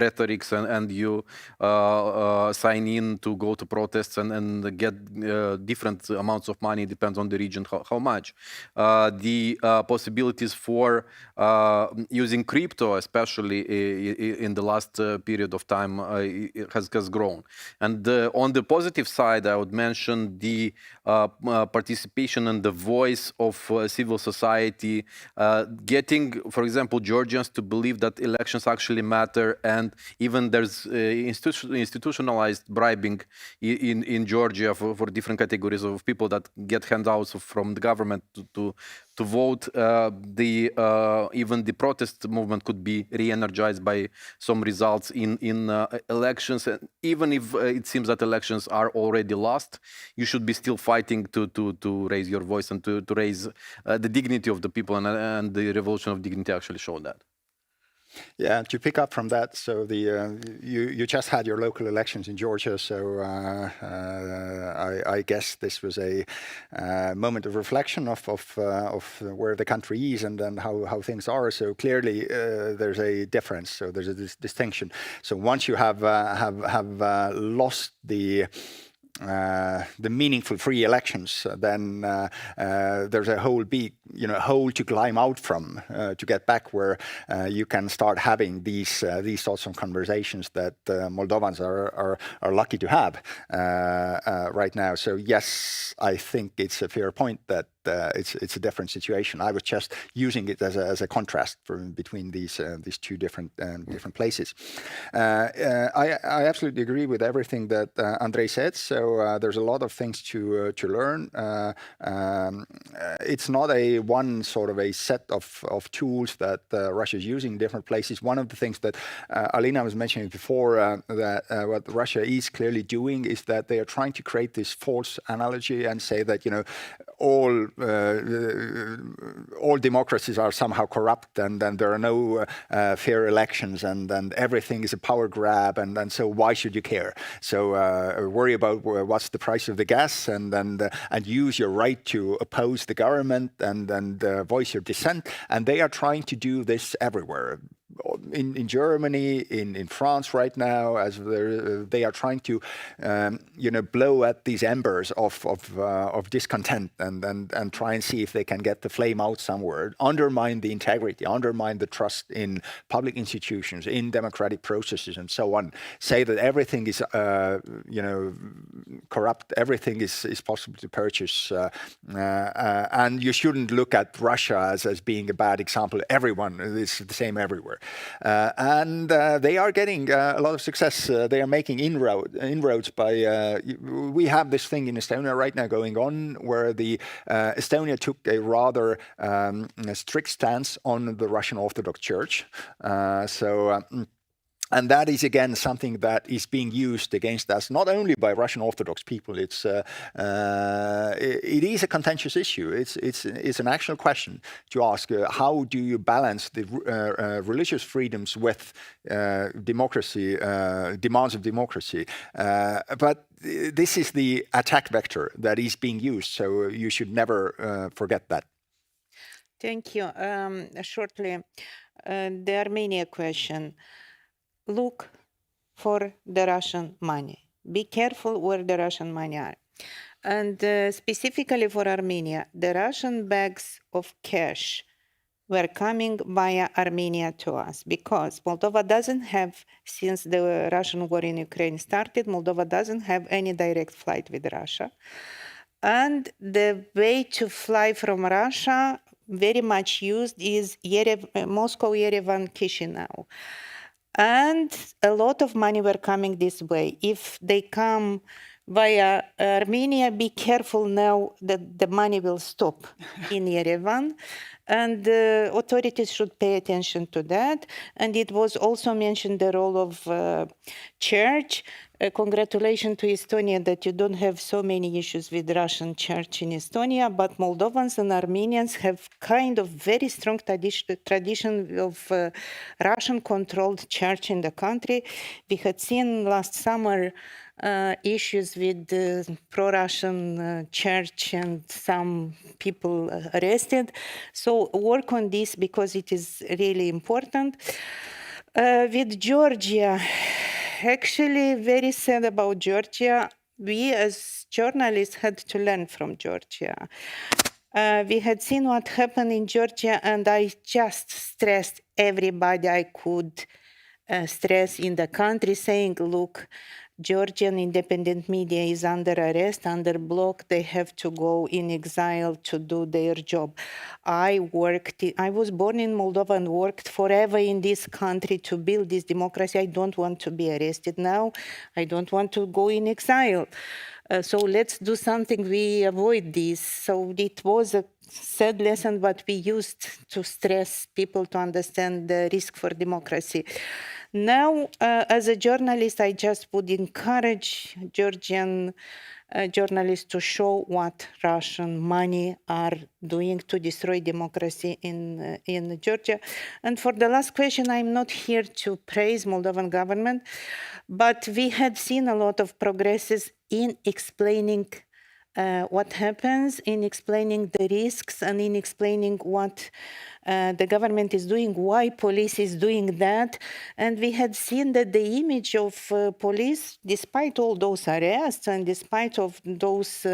rhetorics, and you sign in to go to protests and get different amounts of money, depends on the region how much. The possibilities for using crypto, especially in the last period of time, has grown. And on the positive side, I would mention the participation and the voice of civil society, getting, for example, Georgians to believe that elections actually matter, and even there's institutionalized bribing in Georgia for different categories of people that get handouts from the government to vote. Even the protest movement could be re-energized by some results in elections. And even if it seems that elections are already lost, you should be still fighting to raise your voice and to raise the dignity of the people, and the revolution of dignity actually showed that. Yeah, to pick up from that, so you just had your local elections in Georgia, so I guess this was a moment of reflection of where the country is and then how things are. So clearly there's a difference. So there's a distinction. So once you have lost the meaningful free elections, then there's a whole big hole to climb out from to get back where you can start having these sorts of conversations that Moldovans are lucky to have right now. So yes, I think it's a fair point that it's a different situation. I was just using it as a contrast between these two different places. I absolutely agree with everything that Andrei said. So there's a lot of things to learn. It's not a one sort of a set of tools that Russia is using in different places. One of the things that Alina was mentioning before, that what Russia is clearly doing is that they are trying to create this false analogy and say that all democracies are somehow corrupt, and there are no fair elections, and everything is a power grab, and so why should you care? So worry about what's the price of the gas, and use your right to oppose the government and voice your dissent. And they are trying to do this everywhere. In Germany, in France right now, as they are trying to blow at these embers of discontent and try and see if they can get the flame out somewhere, undermine the integrity, undermine the trust in public institutions, in democratic processes, and so on. Say that everything is corrupt, everything is possible to purchase, and you shouldn't look at Russia as being a bad example. Everyone is the same everywhere. And they are getting a lot of success. They are making inroads by... we have this thing in Estonia right now going on where Estonia took a rather strict stance on the Russian Orthodox Church. And that is, again, something that is being used against us, not only by Russian Orthodox people. It is a contentious issue. It's an actual question to ask, how do you balance the religious freedoms with democracy, demands of democracy? But this is the attack vector that is being used, so you should never forget that. Thank you. Shortly, the Armenia question. Look for the Russian money. Be careful where the Russian money are. And specifically for Armenia, the Russian bags of cash were coming via Armenia to us because Moldova doesn't have, since the Russian war in Ukraine started, Moldova doesn't have any direct flight with Russia. And the way to fly from Russia, very much used, is Moscow, Yerevan, Chisinau. And a lot of money were coming this way. If they come via Armenia, be careful now that the money will stop in Yerevan. And the authorities should pay attention to that. And it was also mentioned the role of church. Congratulations to Estonia that you don't have so many issues with Russian church in Estonia, but Moldovans and Armenians have kind of very strong tradition of Russian-controlled church in the country. We had seen last summer issues with the pro-Russian church and some people arrested. So work on this because it is really important. With Georgia, actually very sad about Georgia. We as journalists had to learn from Georgia. We had seen what happened in Georgia, and I just stressed everybody I could stress in the country, saying, look, Georgian independent media is under arrest, under block. They have to go in exile to do their job. I was born in Moldova and worked forever in this country to build this democracy. I don't want to be arrested now. I don't want to go in exile. So let's do something, we avoid this. So it was a sad lesson, but we used to stress people to understand the risk for democracy. Now, as a journalist, I just would encourage Georgian journalists to show what Russian money are doing to destroy democracy in Georgia. And for the last question, I'm not here to praise Moldovan government, but we had seen a lot of progresses in explaining what happens, in explaining the risks, and in explaining what the government is doing, why police is doing that. And we had seen that the image of police, despite all those arrests and despite of those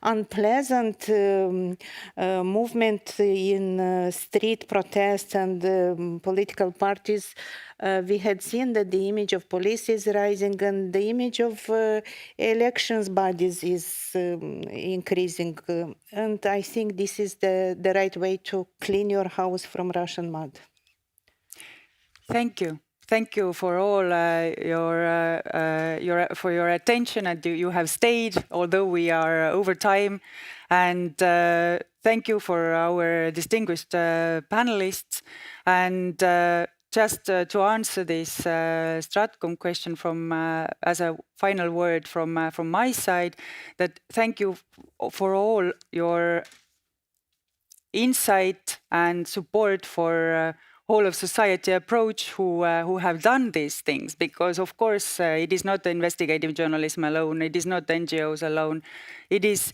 unpleasant movement in street protests and political parties, we had seen that the image of police is rising and the image of elections bodies is increasing. And I think this is the right way to clean your house from Russian mud. Thank you. Thank you for all your attention, and you have stayed, although we are over time. And thank you for our distinguished panelists. And just to answer this Stratcom question from as a final word from my side, that thank you for all your insight and support for whole of society approach who have done these things, because of course it is not the investigative journalism alone, it is not NGOs alone, it is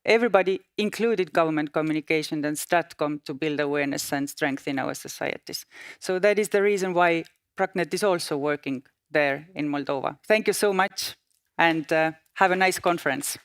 everybody, included government communication and Stratcom, to build awareness and strengthen our societies. So that is the reason why PRACnet is also working there in Moldova. Thank you so much, and have a nice conference.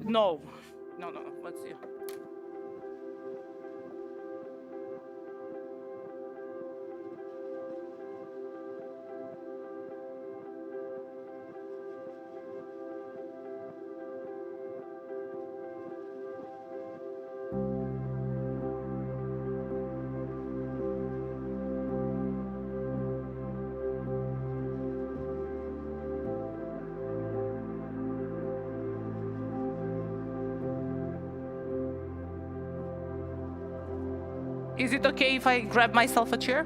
No. Let's see. Is it okay if I grab myself a chair?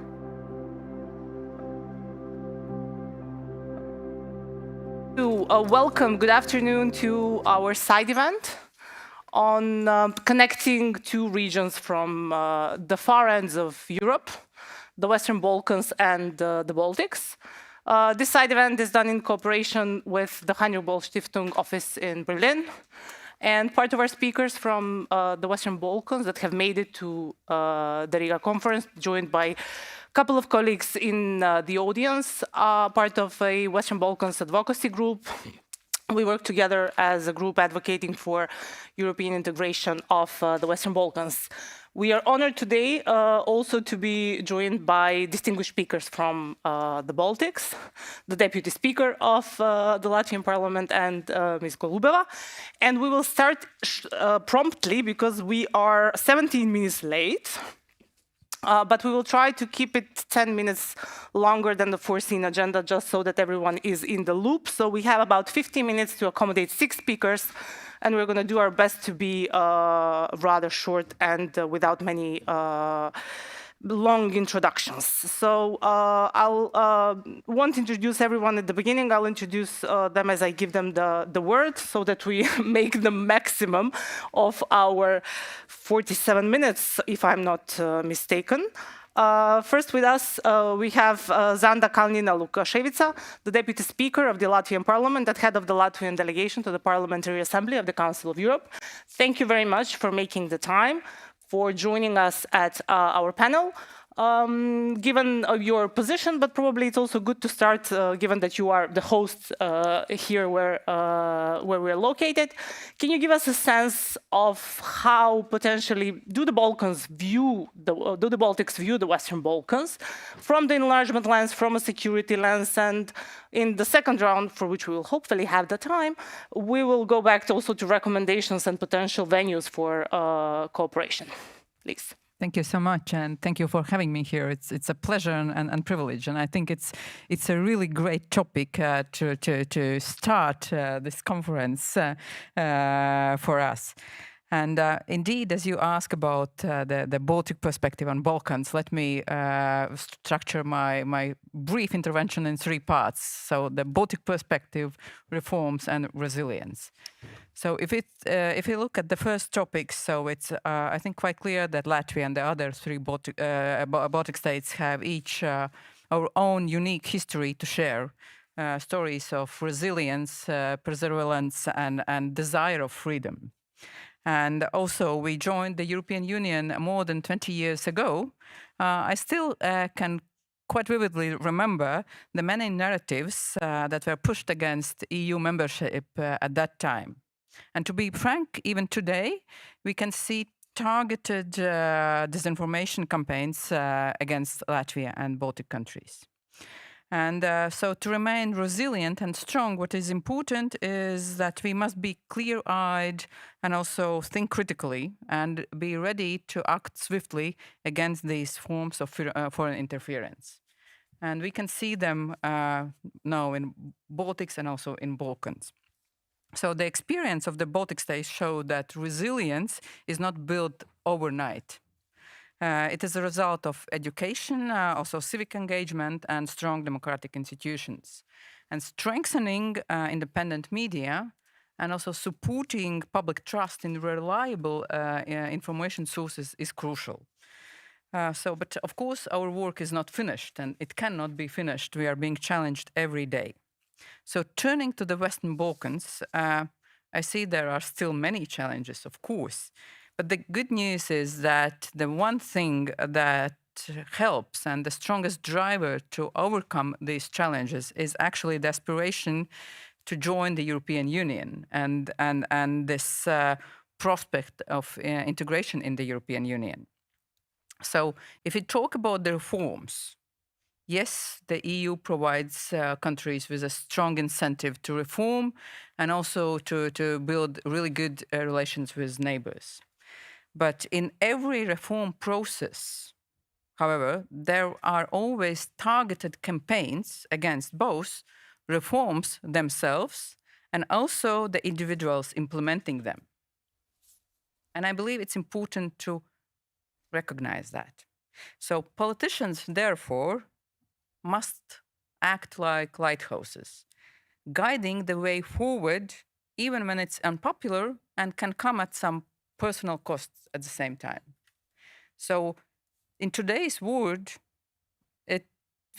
Welcome, good afternoon to our side event on connecting two regions from the far ends of Europe, the Western Balkans and the Baltics. This side event is done in cooperation with the Heinrich Böll Stiftung office in Berlin. And part of our speakers from the Western Balkans that have made it to the Riga conference, joined by a couple of colleagues in the audience, are part of a Western Balkans advocacy group. We work together as a group advocating for European integration of the Western Balkans. We are honored today also to be joined by distinguished speakers from the Baltics, the Deputy Speaker of the Latvian Parliament and Ms. Golubeva. And we will start promptly because we are 17 minutes late. But we will try to keep it 10 minutes longer than the foreseen agenda, just so that everyone is in the loop. So we have about 50 minutes to accommodate 6 speakers, and we're going to do our best to be rather short and without many long introductions. So I'll won't introduce everyone at the beginning. I'll introduce them as I give them the word so that we make the maximum of our 47 minutes, if I'm not mistaken. First with us, we have Zanda Kalnina Lukaševica, the Deputy Speaker of the Latvian Parliament and head of the Latvian delegation to the Parliamentary Assembly of the Council of Europe. Thank you very much for making the time, for joining us at our panel. Given your position, but probably it's also good to start, given that you are the host here where we're located. Can you give us a sense of how potentially do the Baltics view the Western Balkans from the enlargement lens, from a security lens, and in the second round, for which we will hopefully have the time, we will go back also to recommendations and potential venues for cooperation. Please. Thank you so much, and thank you for having me here. It's a pleasure and privilege, and I think it's a really great topic to start this conference for us. And indeed, as you ask about the Baltic perspective on Balkans, let me structure my brief intervention in 3 parts. So the Baltic perspective, reforms, and resilience. So if you look at the first topic, so it's I think quite clear that Latvia and the other 3 Baltic states have each our own unique history to share, stories of resilience, perseverance, and desire of freedom. And also, we joined the European Union more than 20 years ago. I still can quite vividly remember the many narratives that were pushed against EU membership at that time. And to be frank, even today, we can see targeted disinformation campaigns against Latvia and Baltic countries. And so to remain resilient and strong, what is important is that we must be clear-eyed and also think critically and be ready to act swiftly against these forms of foreign interference. And we can see them now in Baltics and also in Balkans. So the experience of the Baltic states showed that resilience is not built overnight. It is a result of education, also civic engagement, and strong democratic institutions. And strengthening independent media and also supporting public trust in reliable information sources is crucial. But of course, our work is not finished, and it cannot be finished. We are being challenged every day. So turning to the Western Balkans, I see there are still many challenges, of course. But the good news is that the one thing that helps and the strongest driver to overcome these challenges is actually the aspiration to join the European Union and this prospect of integration in the European Union. So if we talk about the reforms, yes, the EU provides countries with a strong incentive to reform and also to build really good relations with neighbors. But in every reform process, however, there are always targeted campaigns against both reforms themselves and also the individuals implementing them. And I believe it's important to recognize that. So politicians, therefore, must act like lighthouses, guiding the way forward even when it's unpopular and can come at some personal costs at the same time. So in today's world,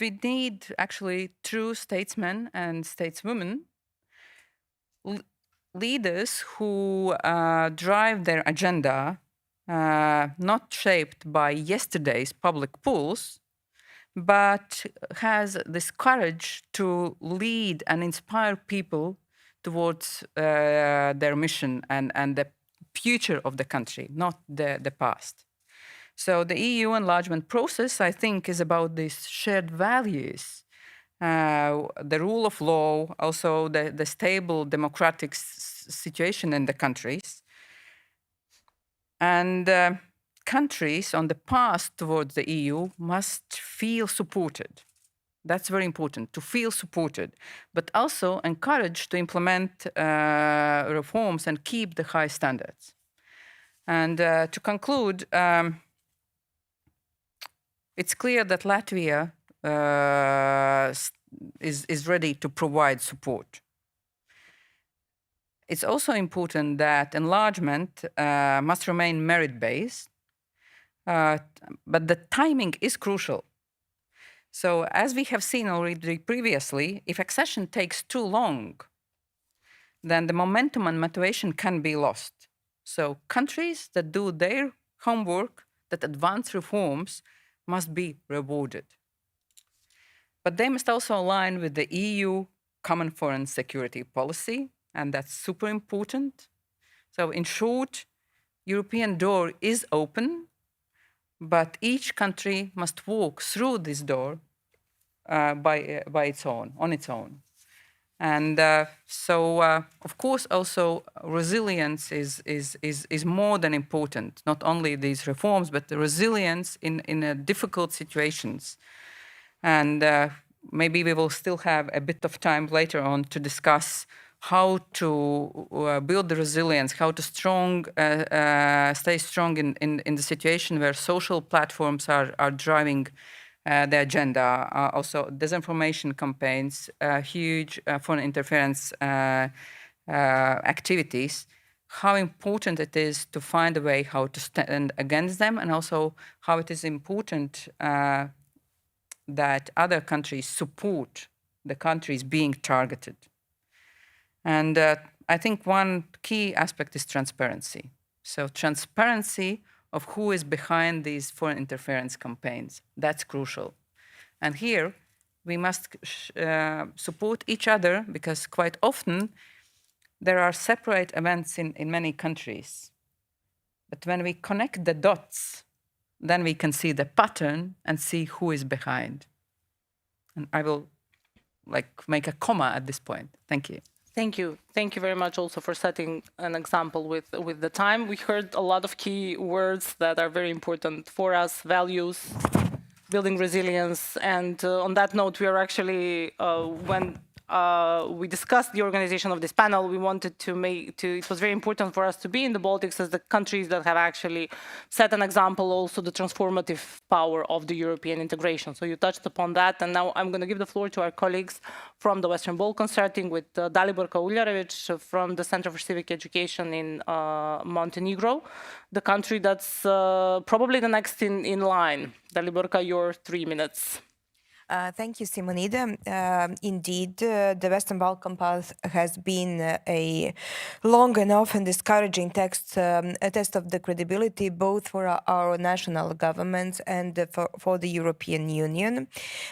we need actually true statesmen and stateswomen, leaders who drive their agenda, not shaped by yesterday's public pools, but has this courage to lead and inspire people towards their mission and the future of the country, not the past. So the EU enlargement process, I think, is about these shared values, the rule of law, also the stable democratic situation in the countries. And countries on the path towards the EU must feel supported. That's very important, to feel supported, but also encouraged to implement reforms and keep the high standards. And to conclude, it's clear that Latvia is ready to provide support. It's also important that enlargement must remain merit-based, but the timing is crucial. So as we have seen already previously, if accession takes too long, then the momentum and motivation can be lost. So countries that do their homework, that advance reforms, must be rewarded. But they must also align with the EU common foreign security policy, and that's super important. So in short, European door is open, but each country must walk through this door by its own, on its own. And of course, also resilience is more than important. Not only these reforms, but the resilience in difficult situations. And maybe we will still have a bit of time later on to discuss how to build the resilience, how to stay strong in the situation where social platforms are driving the agenda. Also, disinformation campaigns, huge foreign interference activities, how important it is to find a way how to stand against them, and also how it is important that other countries support the countries being targeted. And I think one key aspect is transparency. So transparency of who is behind these foreign interference campaigns, that's crucial. And here, we must support each other, because quite often there are separate events in many countries. But when we connect the dots, then we can see the pattern and see who is behind. And I will make a comma at this point. Thank you. Thank you. Thank you very much also for setting an example with the time. We heard a lot of key words that are very important for us: values, building resilience. And on that note, we are actually, when we discussed the organization of this panel, we wanted it was very important for us to be in the Baltics as the countries that have actually set an example, also the transformative power of the European integration. So you touched upon that, and now I'm going to give the floor to our colleagues from the Western Balkans, starting with Daliborka Uljarevic from the Center for Civic Education in Montenegro, the country that's probably the next in line. Daliborka, your 3 minutes. Thank you, Simonida. Indeed, the Western Balkan path has been a long and often discouraging a test of the credibility both for our national governments and for the European Union,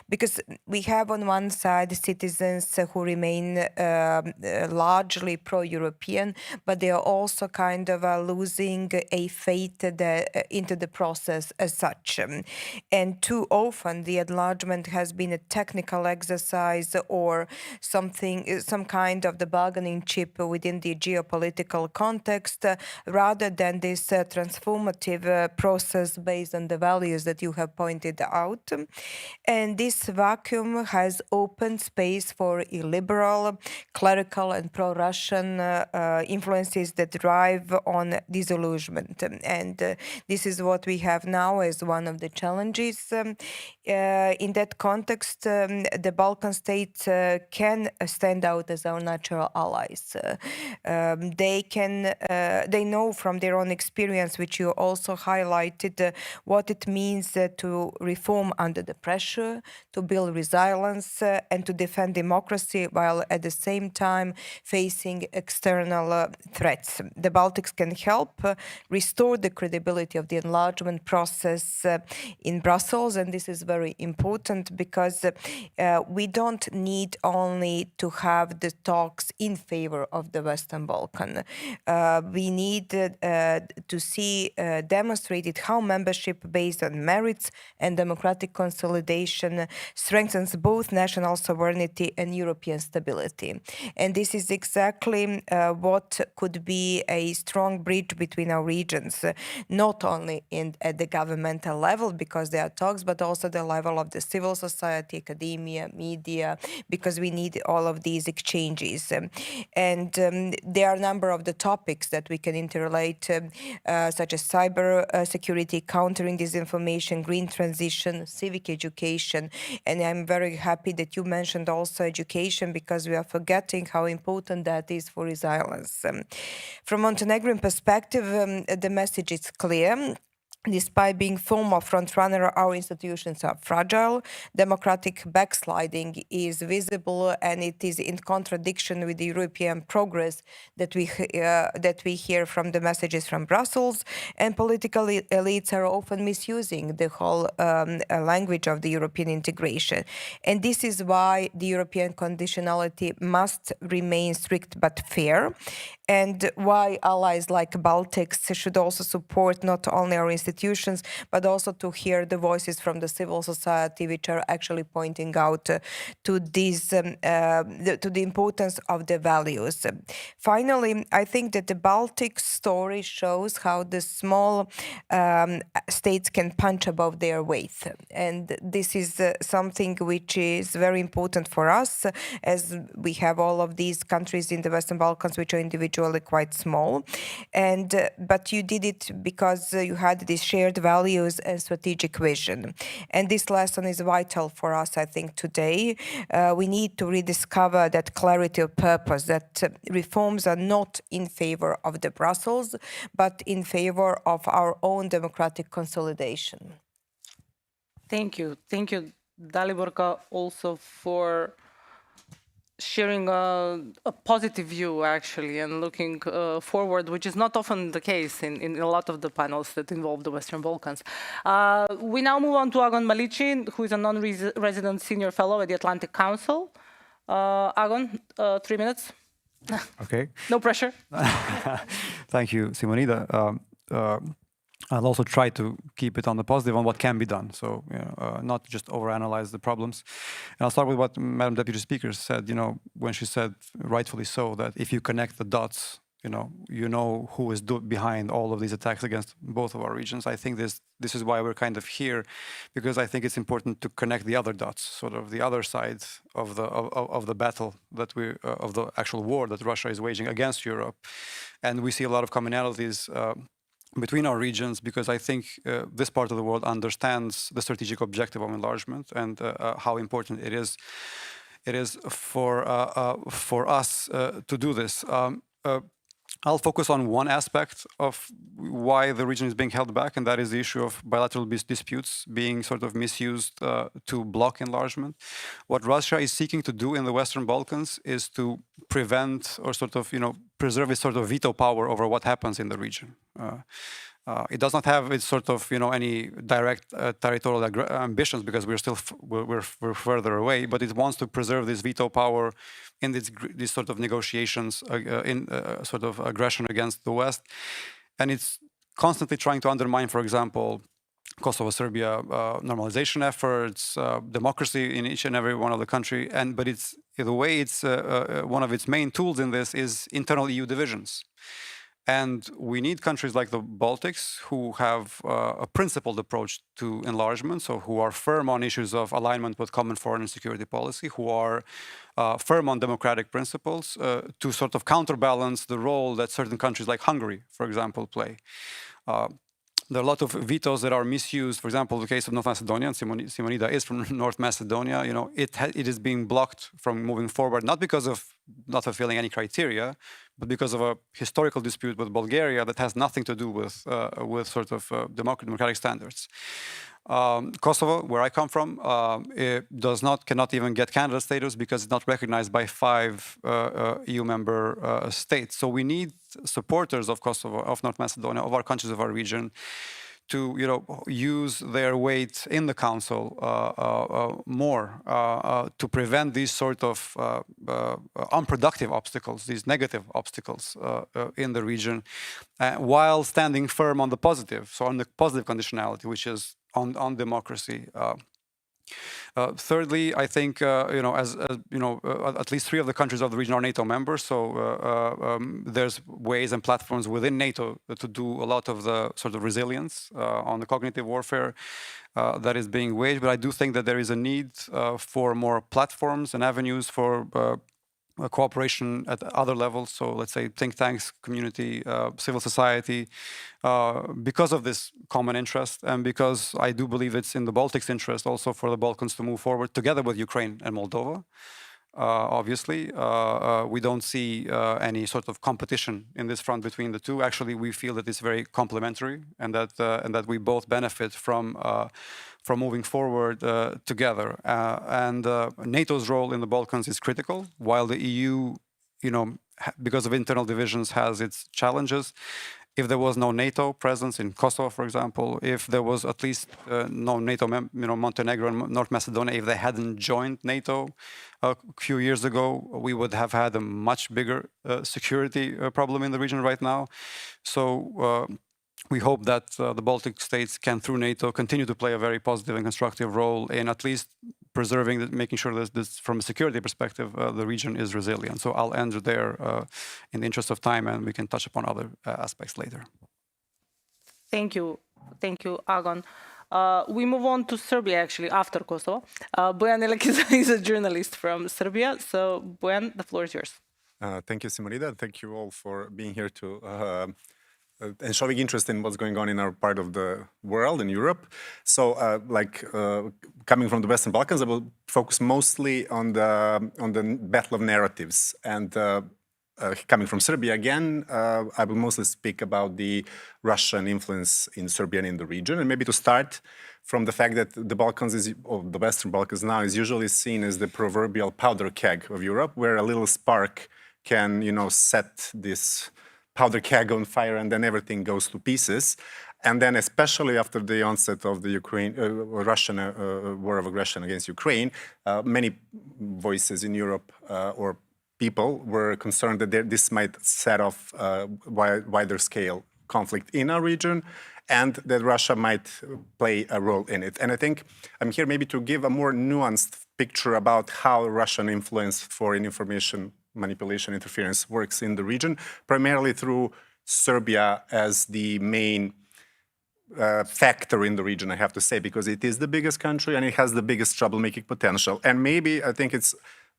because we have on one side citizens who remain largely pro-European, but they are also kind of losing a faith into the process as such. And too often the enlargement has been a technical exercise or some kind of the bargaining chip within the geopolitical context, rather than this transformative process based on the values that you have pointed out. And this vacuum has opened space for illiberal, clerical and pro-Russian influences that drive on disillusionment. And this is what we have now as one of the challenges. In that context, the Balkan states can stand out as our natural allies. They know from their own experience, which you also highlighted, what it means to reform under the pressure, to build resilience, and to defend democracy while at the same time facing external threats. The Baltics can help restore the credibility of the enlargement process in Brussels, and this is very important because we don't need only to have the talks in favor of the Western Balkan. We need to see demonstrated how membership based on merits and democratic consolidation strengthens both national sovereignty and European stability. And this is exactly what could be a strong bridge between our regions, not only at the governmental level, because there are talks, but also the level of the civil society, academia, media, because we need all of these exchanges. And there are a number of the topics that we can interrelate, such as cyber security, countering disinformation, green transition, civic education. And I'm very happy that you mentioned also education, because we are forgetting how important that is for resilience. From Montenegrin perspective, the message is clear. Despite being former frontrunner, our institutions are fragile. Democratic backsliding is visible, and it is in contradiction with the European progress that we hear from the messages from Brussels. And political elites are often misusing the whole language of the European integration. And this is why the European conditionality must remain strict but fair, and why allies like Baltics should also support not only our institutions, but also to hear the voices from the civil society, which are actually pointing out to the importance of the values. Finally, I think that the Baltic story shows how the small states can punch above their weight. And this is something which is very important for us, as we have all of these countries in the Western Balkans which are individually quite small. But you did it because you had these shared values and strategic vision. And this lesson is vital for us, I think, today. We need to rediscover that clarity of purpose, that reforms are not in favor of the Brussels, but in favor of our own democratic consolidation. Thank you. Thank you, Daliborka, also for sharing a positive view, actually, and looking forward, which is not often the case in a lot of the panels that involve the Western Balkans. We now move on to Agon Malicin, who is a non-resident senior fellow at the Atlantic Council. Agon, 3 minutes. Okay. No pressure. Thank you, Simonida. I'll also try to keep it on the positive on what can be done. So, not just overanalyze the problems. And I'll start with what Madam Deputy Speaker said, when she said, rightfully so, that if you connect the dots, you know who is behind all of these attacks against both of our regions. I think this is why we're kind of here, because I think it's important to connect the other dots, sort of the other side of the battle that of the actual war that Russia is waging against Europe. And we see a lot of commonalities between our regions, because I think this part of the world understands the strategic objective of enlargement and how important it is for us to do this. I'll focus on one aspect of why the region is being held back, and that is the issue of bilateral disputes being sort of misused to block enlargement. What Russia is seeking to do in the Western Balkans is to prevent or sort of, preserve its sort of veto power over what happens in the region. It does not have its sort of, any direct territorial ambitions because we're still we're further away. But it wants to preserve this veto power in these sort of negotiations, in sort of aggression against the West, and it's constantly trying to undermine, for example, Kosovo-Serbia normalization efforts, democracy in each and every one of the country, but it's the way it's one of its main tools in this is internal EU divisions. And we need countries like the Baltics who have a principled approach to enlargement, so who are firm on issues of alignment with common foreign and security policy, who are firm on democratic principles, to sort of counterbalance the role that certain countries like Hungary, for example, play. There are a lot of vetoes that are misused. For example, the case of North Macedonia, and Simonida is from North Macedonia. It is being blocked from moving forward, not because of not fulfilling any criteria, but because of a historical dispute with Bulgaria that has nothing to do with sort of democratic standards. Kosovo, where I come from, it cannot even get candidate status because it's not recognized by 5 EU member states. So we need supporters of Kosovo, of North Macedonia, of our countries of our region, to use their weight in the council more to prevent these sort of unproductive obstacles, these negative obstacles in the region, while standing firm on the positive, so on the positive conditionality, which is on democracy. Thirdly, I think at least 3 of the countries of the region are NATO members, so there's ways and platforms within NATO to do a lot of the sort of resilience on the cognitive warfare that is being waged. But I do think that there is a need for more platforms and avenues for cooperation at other levels, so let's say think tanks, community, civil society, because of this common interest, and because I do believe it's in the Baltics' interest also for the Balkans to move forward together with Ukraine and Moldova. Obviously, we don't see any sort of competition in this front between the two. Actually, we feel that it's very complementary, and that we both benefit from moving forward together. And NATO's role in the Balkans is critical, while the EU, because of internal divisions, has its challenges. If there was no NATO presence in Kosovo, for example, if there was at least no NATO, Montenegro and North Macedonia, if they hadn't joined NATO a few years ago, we would have had a much bigger security problem in the region right now. So we hope that the Baltic states can, through NATO, continue to play a very positive and constructive role in at least preserving, making sure that this, from a security perspective, the region is resilient. So I'll end there in the interest of time, and we can touch upon other aspects later. Thank you, Agon. We move on to Serbia, actually, after Kosovo. Bojan Ilić is a journalist from Serbia. So, Bojan, the floor is yours. Thank you, Simonida. Thank you all for being here and showing interest in what's going on in our part of the world, in Europe. So, coming from the Western Balkans, I will focus mostly on the battle of narratives. And coming from Serbia again, I will mostly speak about the Russian influence in Serbia and in the region. And maybe to start from the fact that the Balkans or the Western Balkans now is usually seen as the proverbial powder keg of Europe, where a little spark can, set this powder keg on fire, and then everything goes to pieces. And then, especially after the onset of the Russian war of aggression against Ukraine, many voices in Europe or people were concerned that this might set off wider scale conflict in our region, and that Russia might play a role in it. And I think I'm here maybe to give a more nuanced picture about how Russian influence, foreign information manipulation, interference works in the region, primarily through Serbia as the main factor in the region, I have to say, because it is the biggest country and it has the biggest troublemaking potential. And maybe I think it's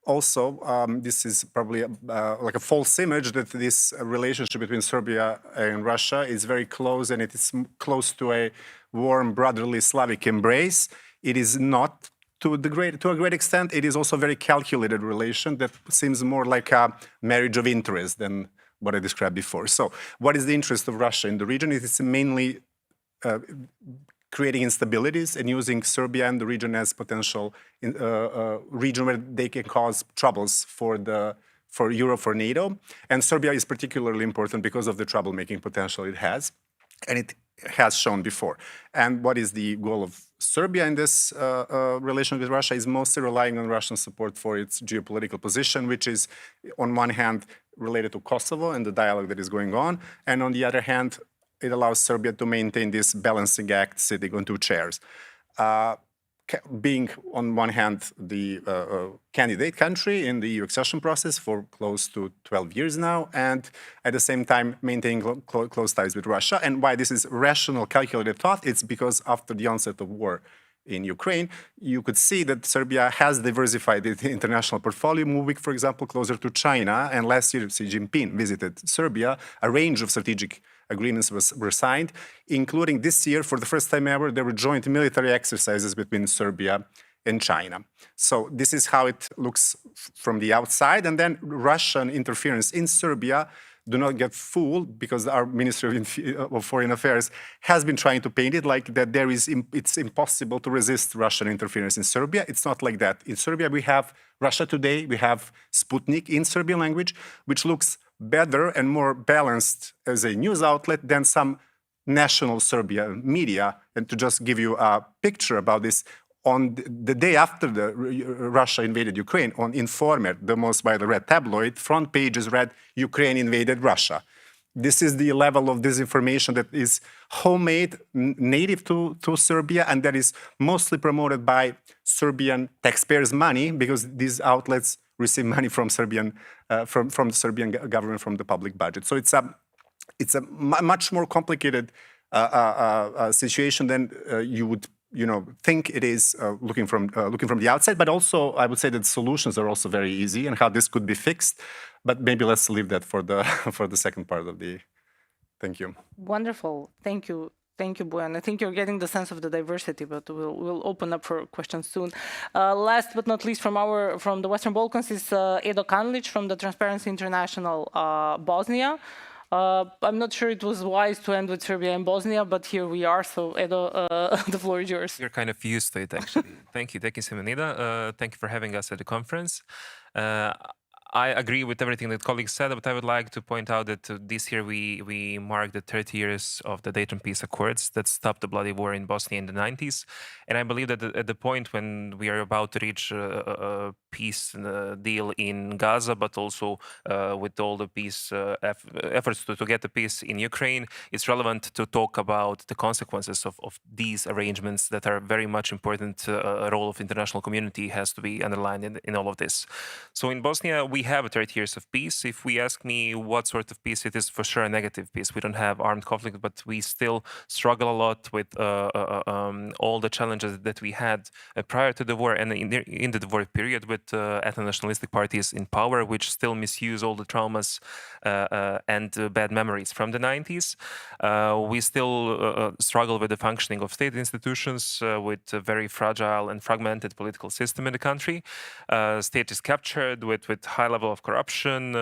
also, this is probably like a false image that this relationship between Serbia and Russia is very close, and it is close to a warm, brotherly Slavic embrace. It is not. To a great extent, it is also a very calculated relation that seems more like a marriage of interest than what I described before. So what is the interest of Russia in the region? It is mainly creating instabilities and using Serbia and the region as potential region where they can cause troubles for Europe, for NATO. And Serbia is particularly important because of the troublemaking potential it has, and it has shown before. And what is the goal of Serbia in this relation with Russia is mostly relying on Russian support for its geopolitical position, which is on one hand related to Kosovo and the dialogue that is going on, and on the other hand, it allows Serbia to maintain this balancing act sitting on two chairs. Being on one hand the candidate country in the EU accession process for close to 12 years now, and at the same time maintaining close ties with Russia. And why this is rational, calculated thought, it's because after the onset of war in Ukraine, you could see that Serbia has diversified its international portfolio, moving, for example, closer to China. And last year, Xi Jinping visited Serbia. A range of strategic agreements were signed, including this year, for the first time ever, there were joint military exercises between Serbia and China. So this is how it looks from the outside. And then Russian interference in Serbia, do not get fooled, because our Ministry of Foreign Affairs has been trying to paint it like that it's impossible to resist Russian interference in Serbia. It's not like that. In Serbia, we have Russia Today, we have Sputnik in Serbian language, which looks better and more balanced as a news outlet than some national Serbian media. And to just give you a picture about this, on the day after Russia invaded Ukraine, on Informer, the most widely read tabloid, front pages read, "Ukraine invaded Russia." This is the level of disinformation that is homemade, native to Serbia, and that is mostly promoted by Serbian taxpayers' money, because these outlets receive money from from the Serbian government, from the public budget. So it's a much more complicated situation than you would think it is looking from the outside. But also, I would say that solutions are also very easy, and how this could be fixed. But maybe let's leave that for the second part of the. Thank you. Wonderful. Thank you. Thank you, Bojan. I think you're getting the sense of the diversity, but we'll open up for questions soon. Last but not least, from the Western Balkans is Edo Kanlic from the Transparency International Bosnia. I'm not sure it was wise to end with Serbia and Bosnia, but here we are. So Edo, the floor is yours. You're kind of used to it, actually. Thank you, Simonida. Thank you for having us at the conference. I agree with everything that colleagues said, but I would like to point out that this year we mark the 30 years of the Dayton Peace Accords that stopped the bloody war in Bosnia in the 90s. And I believe that at the point when we are about to reach a peace deal in Gaza, but also with all the peace efforts to get the peace in Ukraine, it's relevant to talk about the consequences of these arrangements that are very much important. A role of international community has to be underlined in all of this. So in Bosnia, we have 30 years of peace. If we ask me what sort of peace, it is for sure a negative peace. We don't have armed conflict, but we still struggle a lot with all the challenges that we had prior to the war and in the war period, with ethno-nationalistic parties in power, which still misuse all the traumas and bad memories from the 90s. We still struggle with the functioning of state institutions, with a very fragile and fragmented political system in the country. State is captured with high level of corruption,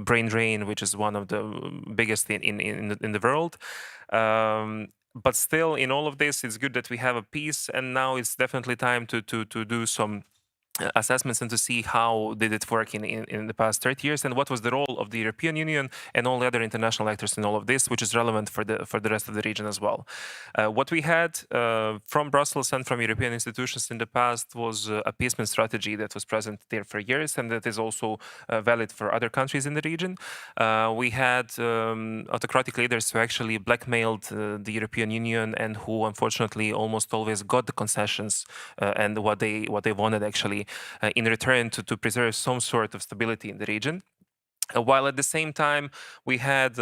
brain drain, which is one of the biggest in the world. But still, in all of this, it's good that we have a peace, and now it's definitely time to do some assessments and to see how did it work in the past 30 years, and what was the role of the European Union and all the other international actors in all of this, which is relevant for the rest of the region as well. What we had from Brussels and from European institutions in the past was a appeasement strategy that was present there for years, and that is also valid for other countries in the region. We had autocratic leaders who actually blackmailed the European Union, and who unfortunately almost always got the concessions and what they wanted actually in return to preserve some sort of stability in the region. While at the same time, we had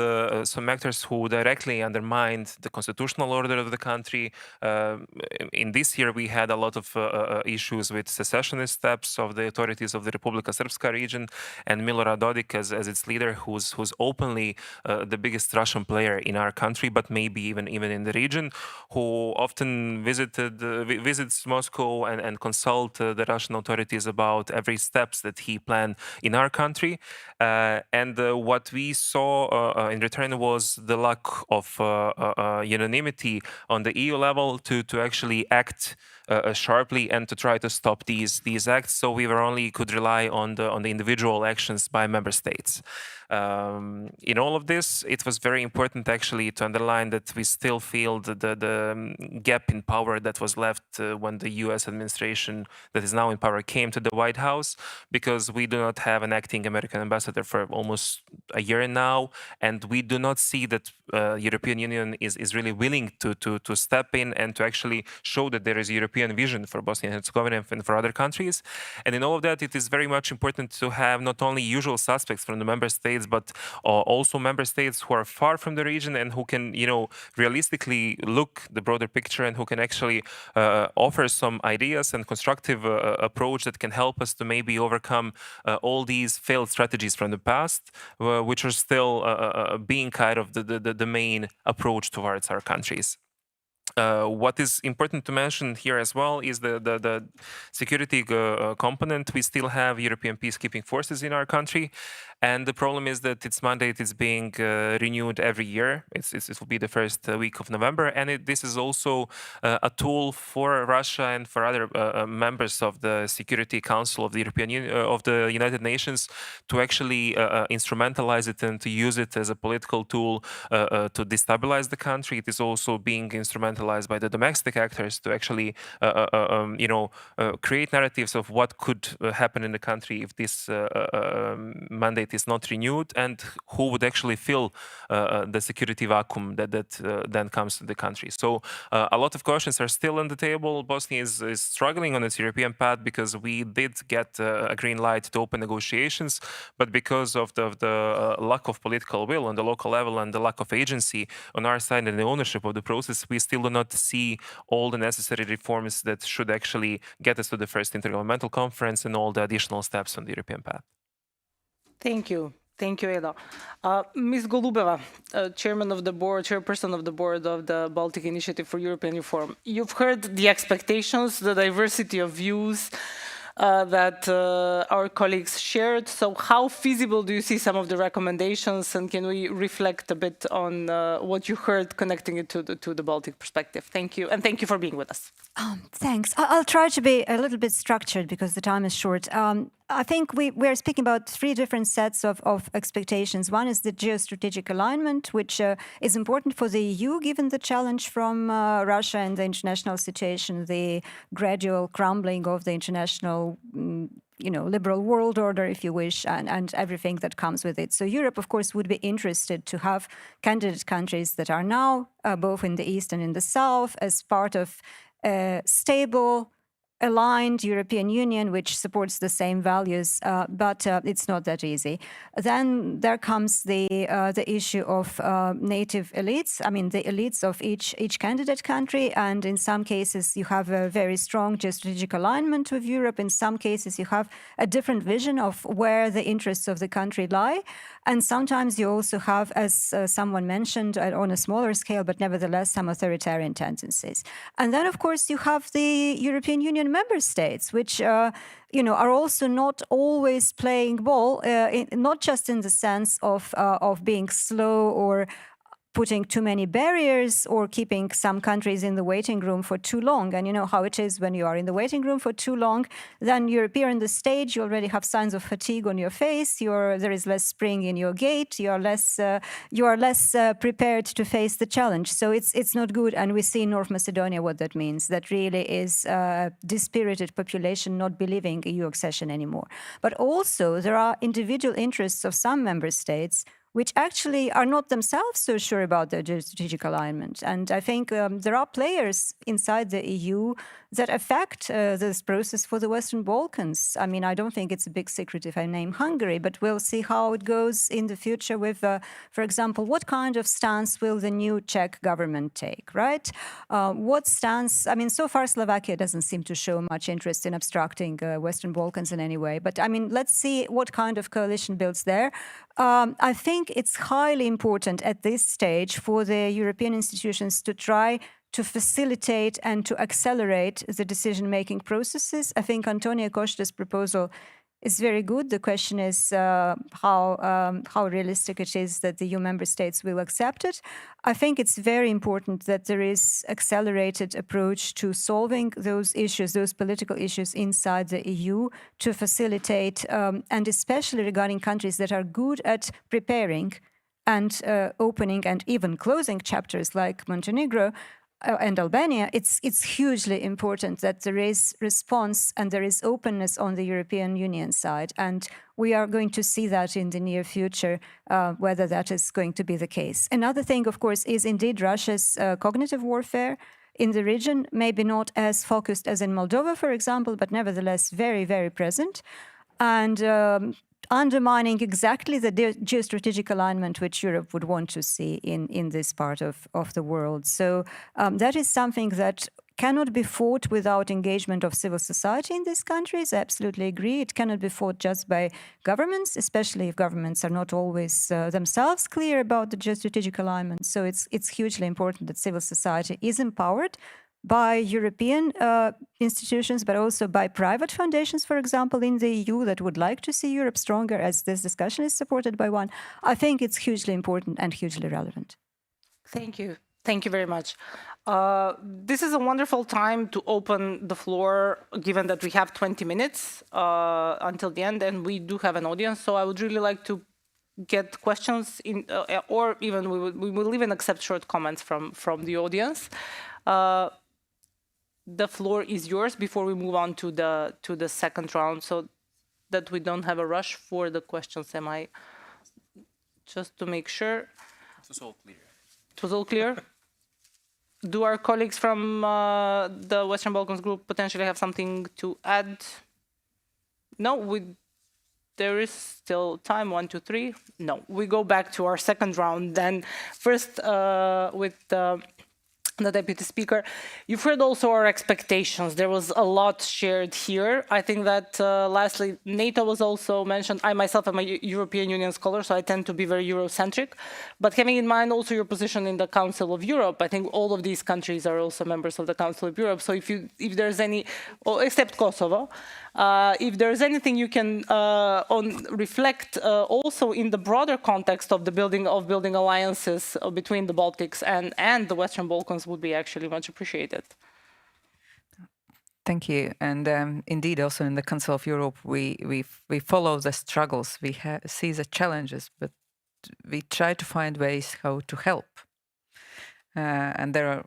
some actors who directly undermined the constitutional order of the country. In this year, we had a lot of issues with secessionist steps of the authorities of the Republika Srpska region, and Milorad Dodik as its leader, who's openly the biggest Russian player in our country, but maybe even in the region, who often visits Moscow and consult the Russian authorities about every steps that he planned in our country. And what we saw in return was the lack of unanimity on the EU level to actually act sharply and to try to stop these acts. So we could rely on the individual actions by member states. In all of this, it was very important actually to underline that we still feel the gap in power that was left when the US administration that is now in power came to the White House, because we do not have an acting American ambassador for almost a year now, and we do not see that European Union is really willing to step in and to actually show that there is a European vision for Bosnia and Herzegovina and for other countries. And in all of that, it is very much important to have not only usual suspects from the member states, but also member states who are far from the region and who can, realistically look the broader picture and who can actually offer some ideas and constructive approach that can help us to maybe overcome all these failed strategies from the past, which are still being kind of the main approach towards our countries. What is important to mention here as well is the security component. We still have European peacekeeping forces in our country, and the problem is that its mandate is being renewed every year. It will be the first week of November, and this is also a tool for Russia and for other members of the Security Council of the European Union, of the United Nations, to actually instrumentalize it and to use it as a political tool to destabilize the country. It is also being instrumentalized by the domestic actors to actually, create narratives of what could happen in the country if this mandate is not renewed, and who would actually fill the security vacuum that then comes to the country. So a lot of questions are still on the table. Bosnia is struggling on its European path because we did get a green light to open negotiations, but because of the lack of political will on the local level and the lack of agency on our side and the ownership of the process, we still do not see all the necessary reforms that should actually get us to the first intergovernmental conference and all the additional steps on the European path. Thank you. Thank you, Eda. Ms. Golubeva, chairperson of the board of the Baltic Initiative for European Reform. You've heard the expectations, the diversity of views that our colleagues shared. So how feasible do you see some of the recommendations, and can we reflect a bit on what you heard, connecting it to the Baltic perspective? Thank you, and thank you for being with us. Thanks. I'll try to be a little bit structured because the time is short. I think we're speaking about three different sets of expectations. One is the geostrategic alignment, which is important for the EU, given the challenge from Russia and the international situation, the gradual crumbling of the international liberal world order, if you wish, and everything that comes with it. So Europe, of course, would be interested to have candidate countries that are now both in the east and in the south as part of a stable, aligned European Union, which supports the same values, but it's not that easy. Then there comes the issue of native elites. I mean, the elites of each candidate country, and in some cases you have a very strong geostrategic alignment with Europe. In some cases you have a different vision of where the interests of the country lie. And sometimes you also have, as someone mentioned, on a smaller scale, but nevertheless, some authoritarian tendencies. And then, of course, you have the European Union member states, which are also not always playing ball, not just in the sense of being slow or putting too many barriers or keeping some countries in the waiting room for too long. And you know how it is when you are in the waiting room for too long, then you appear on the stage, you already have signs of fatigue on your face, there is less spring in your gait, you are less prepared to face the challenge. So it's not good. And we see in North Macedonia what that means. That really is a dispirited population not believing EU accession anymore. But also there are individual interests of some member states which actually are not themselves so sure about their strategic alignment. And I think there are players inside the EU that affect this process for the Western Balkans. I mean, I don't think it's a big secret if I name Hungary, but we'll see how it goes in the future with, for example, what kind of stance will the new Czech government take, right? What stance, I mean, so far Slovakia doesn't seem to show much interest in obstructing Western Balkans in any way. But I mean, let's see what kind of coalition builds there. I think it's highly important at this stage for the European institutions to try to facilitate and to accelerate the decision-making processes. I think Antonio Costa's proposal is very good. The question is how realistic it is that the EU member states will accept it. I think it's very important that there is accelerated approach to solving those issues, those political issues inside the EU, to facilitate, and especially regarding countries that are good at preparing and opening and even closing chapters like Montenegro and Albania. It's hugely important that there is response and there is openness on the European Union side. And we are going to see that in the near future, whether that is going to be the case. Another thing, of course, is indeed Russia's cognitive warfare in the region, maybe not as focused as in Moldova, for example, but nevertheless very, very present. And undermining exactly the geostrategic alignment which Europe would want to see in this part of the world. So that is something that cannot be fought without engagement of civil society in these countries. I absolutely agree. It cannot be fought just by governments, especially if governments are not always themselves clear about the geostrategic alignment. So it's hugely important that civil society is empowered by European institutions, but also by private foundations, for example, in the EU that would like to see Europe stronger, as this discussion is supported by one. I think it's hugely important and hugely relevant. Thank you. Thank you very much. This is a wonderful time to open the floor, given that we have 20 minutes until the end, and we do have an audience. So I would really like to get questions in, or even we will even accept short comments from the audience. The floor is yours before we move on to the second round, so that we don't have a rush for the questions. Am I just to make sure? It was all clear. It was all clear. Do our colleagues from the Western Balkans group potentially have something to add? No, there is still time. 1, 2, 3. No, we go back to our second round. Then first with the Deputy Speaker. You've heard also our expectations. There was a lot shared here. I think that lastly, NATO was also mentioned. I myself am a European Union scholar, so I tend to be very Eurocentric. But having in mind also your position in the Council of Europe, I think all of these countries are also members of the Council of Europe. So if there's any, except Kosovo, if there's anything you can reflect also in the broader context of the building alliances between the Baltics and the Western Balkans would be actually much appreciated. Thank you. And indeed, also in the Council of Europe, we follow the struggles, we see the challenges, but we try to find ways how to help. And there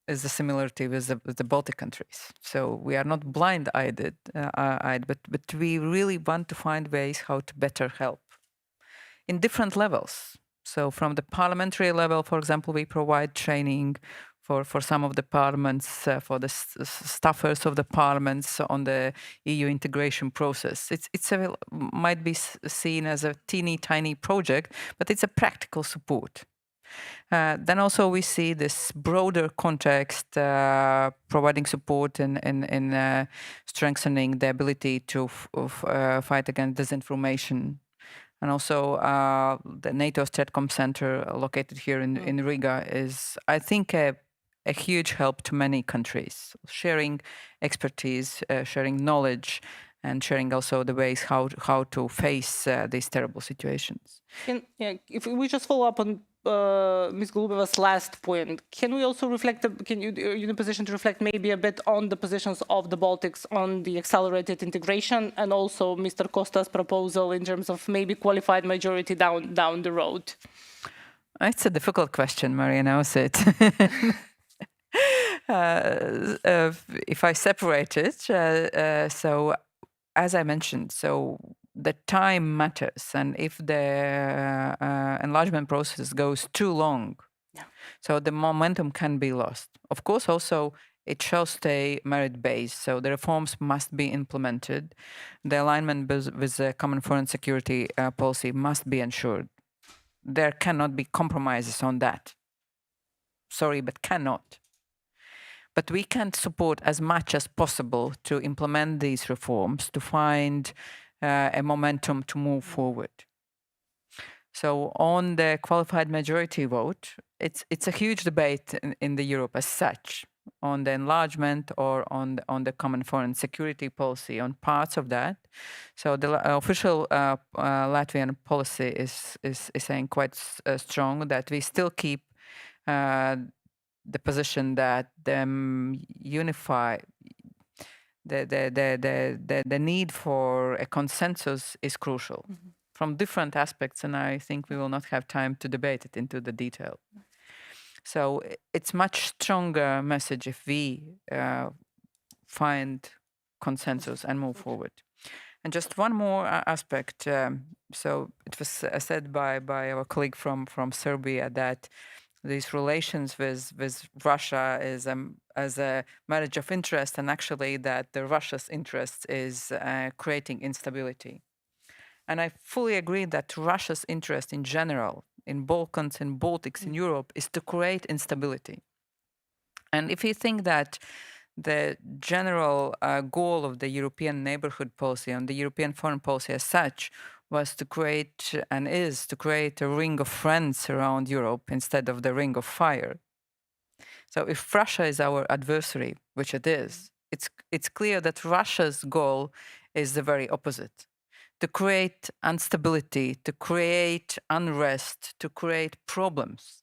is a similarity with the Baltic countries. So we are not blind-eyed, but we really want to find ways how to better help in different levels. So from the parliamentary level, for example, we provide training for some of the parliaments, for the staffers of the parliaments on the EU integration process. It's might be seen as a teeny tiny project, but it's a practical support. Then also we see this broader context, providing support in strengthening the ability to fight against disinformation. And also the NATO STRATCOM Center located here in Riga is, I think, a huge help to many countries, sharing expertise, sharing knowledge, and sharing also the ways how to face these terrible situations. If we just follow up on Ms. Golubeva's last point, can we also reflect, are you in a position to reflect maybe a bit on the positions of the Baltics on the accelerated integration, and also Mr. Costa's proposal in terms of maybe qualified majority down the road? It's a difficult question, Maria knows it. If I separate it, so as I mentioned, so the time matters, and if the enlargement process goes too long, so the momentum can be lost. Of course, also it shall stay merit-based, so the reforms must be implemented. The alignment with the common foreign security policy must be ensured. There cannot be compromises on that. Sorry, but cannot. But we can support as much as possible to implement these reforms, to find a momentum to move forward. So on the qualified majority vote, it's a huge debate in the Europe as such. on the enlargement or on the common foreign security policy, on parts of that. So the official Latvian policy is saying quite strong that we still keep the position that the need for a consensus is crucial from different aspects, and I think we will not have time to debate it into the detail. So it's much stronger message if we find consensus and move forward. And just one more aspect. So it was said by our colleague from Serbia that these relations with Russia is as a marriage of interest, and actually that the Russia's interest is creating instability. And I fully agree that Russia's interest in general, in Balkans, in Baltics, in Europe, is to create instability. And if you think that the general goal of the European neighborhood policy and the European foreign policy as such was to create and is to create a ring of friends around Europe instead of the ring of fire. So if Russia is our adversary, which it is, it's clear that Russia's goal is the very opposite. To create instability, to create unrest, to create problems.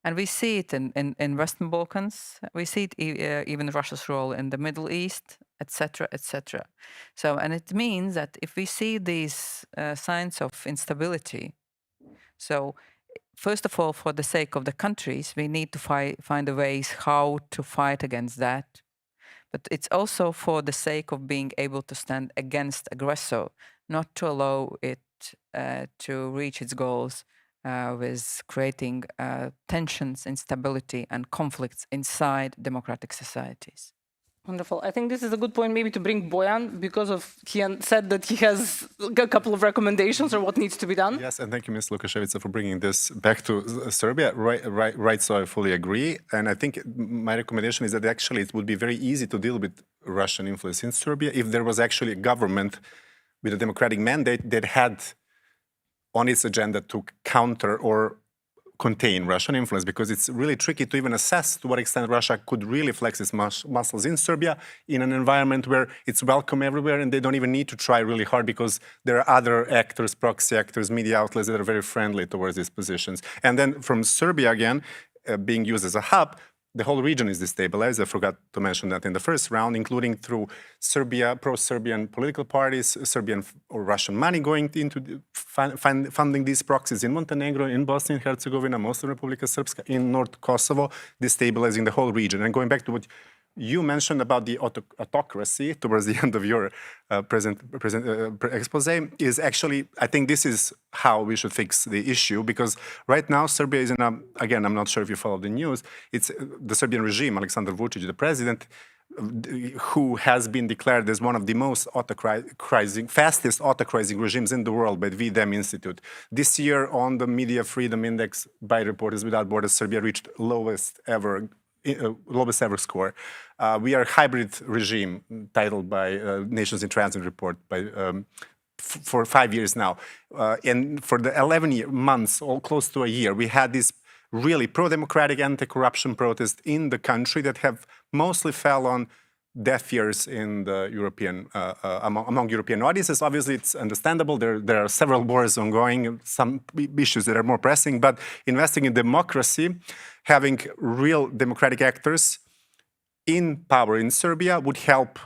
And we see it in Western Balkans. We see it even Russia's role in the Middle East, etc., etc. So, and it means that if we see these signs of instability, so first of all, for the sake of the countries, we need to find a ways how to fight against that. But it's also for the sake of being able to stand against aggressor, not to allow it to reach its goals with creating tensions, instability, and conflicts inside democratic societies. Wonderful. I think this is a good point maybe to bring Bojan, because he said that he has a couple of recommendations or what needs to be done. Yes, and thank you, Ms. Lukashevitsa, for bringing this back to Serbia. Right, so I fully agree. And I think my recommendation is that actually it would be very easy to deal with Russian influence in Serbia if there was actually a government with a democratic mandate that had on its agenda to counter or contain Russian influence, because it's really tricky to even assess to what extent Russia could really flex its muscles in Serbia in an environment where it's welcome everywhere and they don't even need to try really hard because there are other actors, proxy actors, media outlets that are very friendly towards these positions. And then from Serbia again, being used as a hub, the whole region is destabilized. I forgot to mention that in the first round, including through Serbia, pro-Serbian political parties, Serbian or Russian money going into funding these proxies in Montenegro, in Bosnia and Herzegovina, most of Republika Srpska, in North Kosovo, destabilizing the whole region. And going back to what you mentioned about the autocracy towards the end of your expose is actually, I think this is how we should fix the issue, because right now Serbia is in a, again, I'm not sure if you follow the news, it's the Serbian regime, Aleksandar Vučić, the president, who has been declared as one of the most fastest autocratic regimes in the world by the VDEM Institute. This year on the Media Freedom Index by Reporters Without Borders, Serbia reached lowest ever score. We are a hybrid regime, titled by Nations in Transit report by, for 5 years now. And for the 11 months, all close to a year, we had this really pro-democratic anti-corruption protests in the country that have mostly fell on deaf ears in the European, among European audiences. Obviously, it's understandable. There are several wars ongoing, some issues that are more pressing, but investing in democracy, having real democratic actors in power in Serbia would help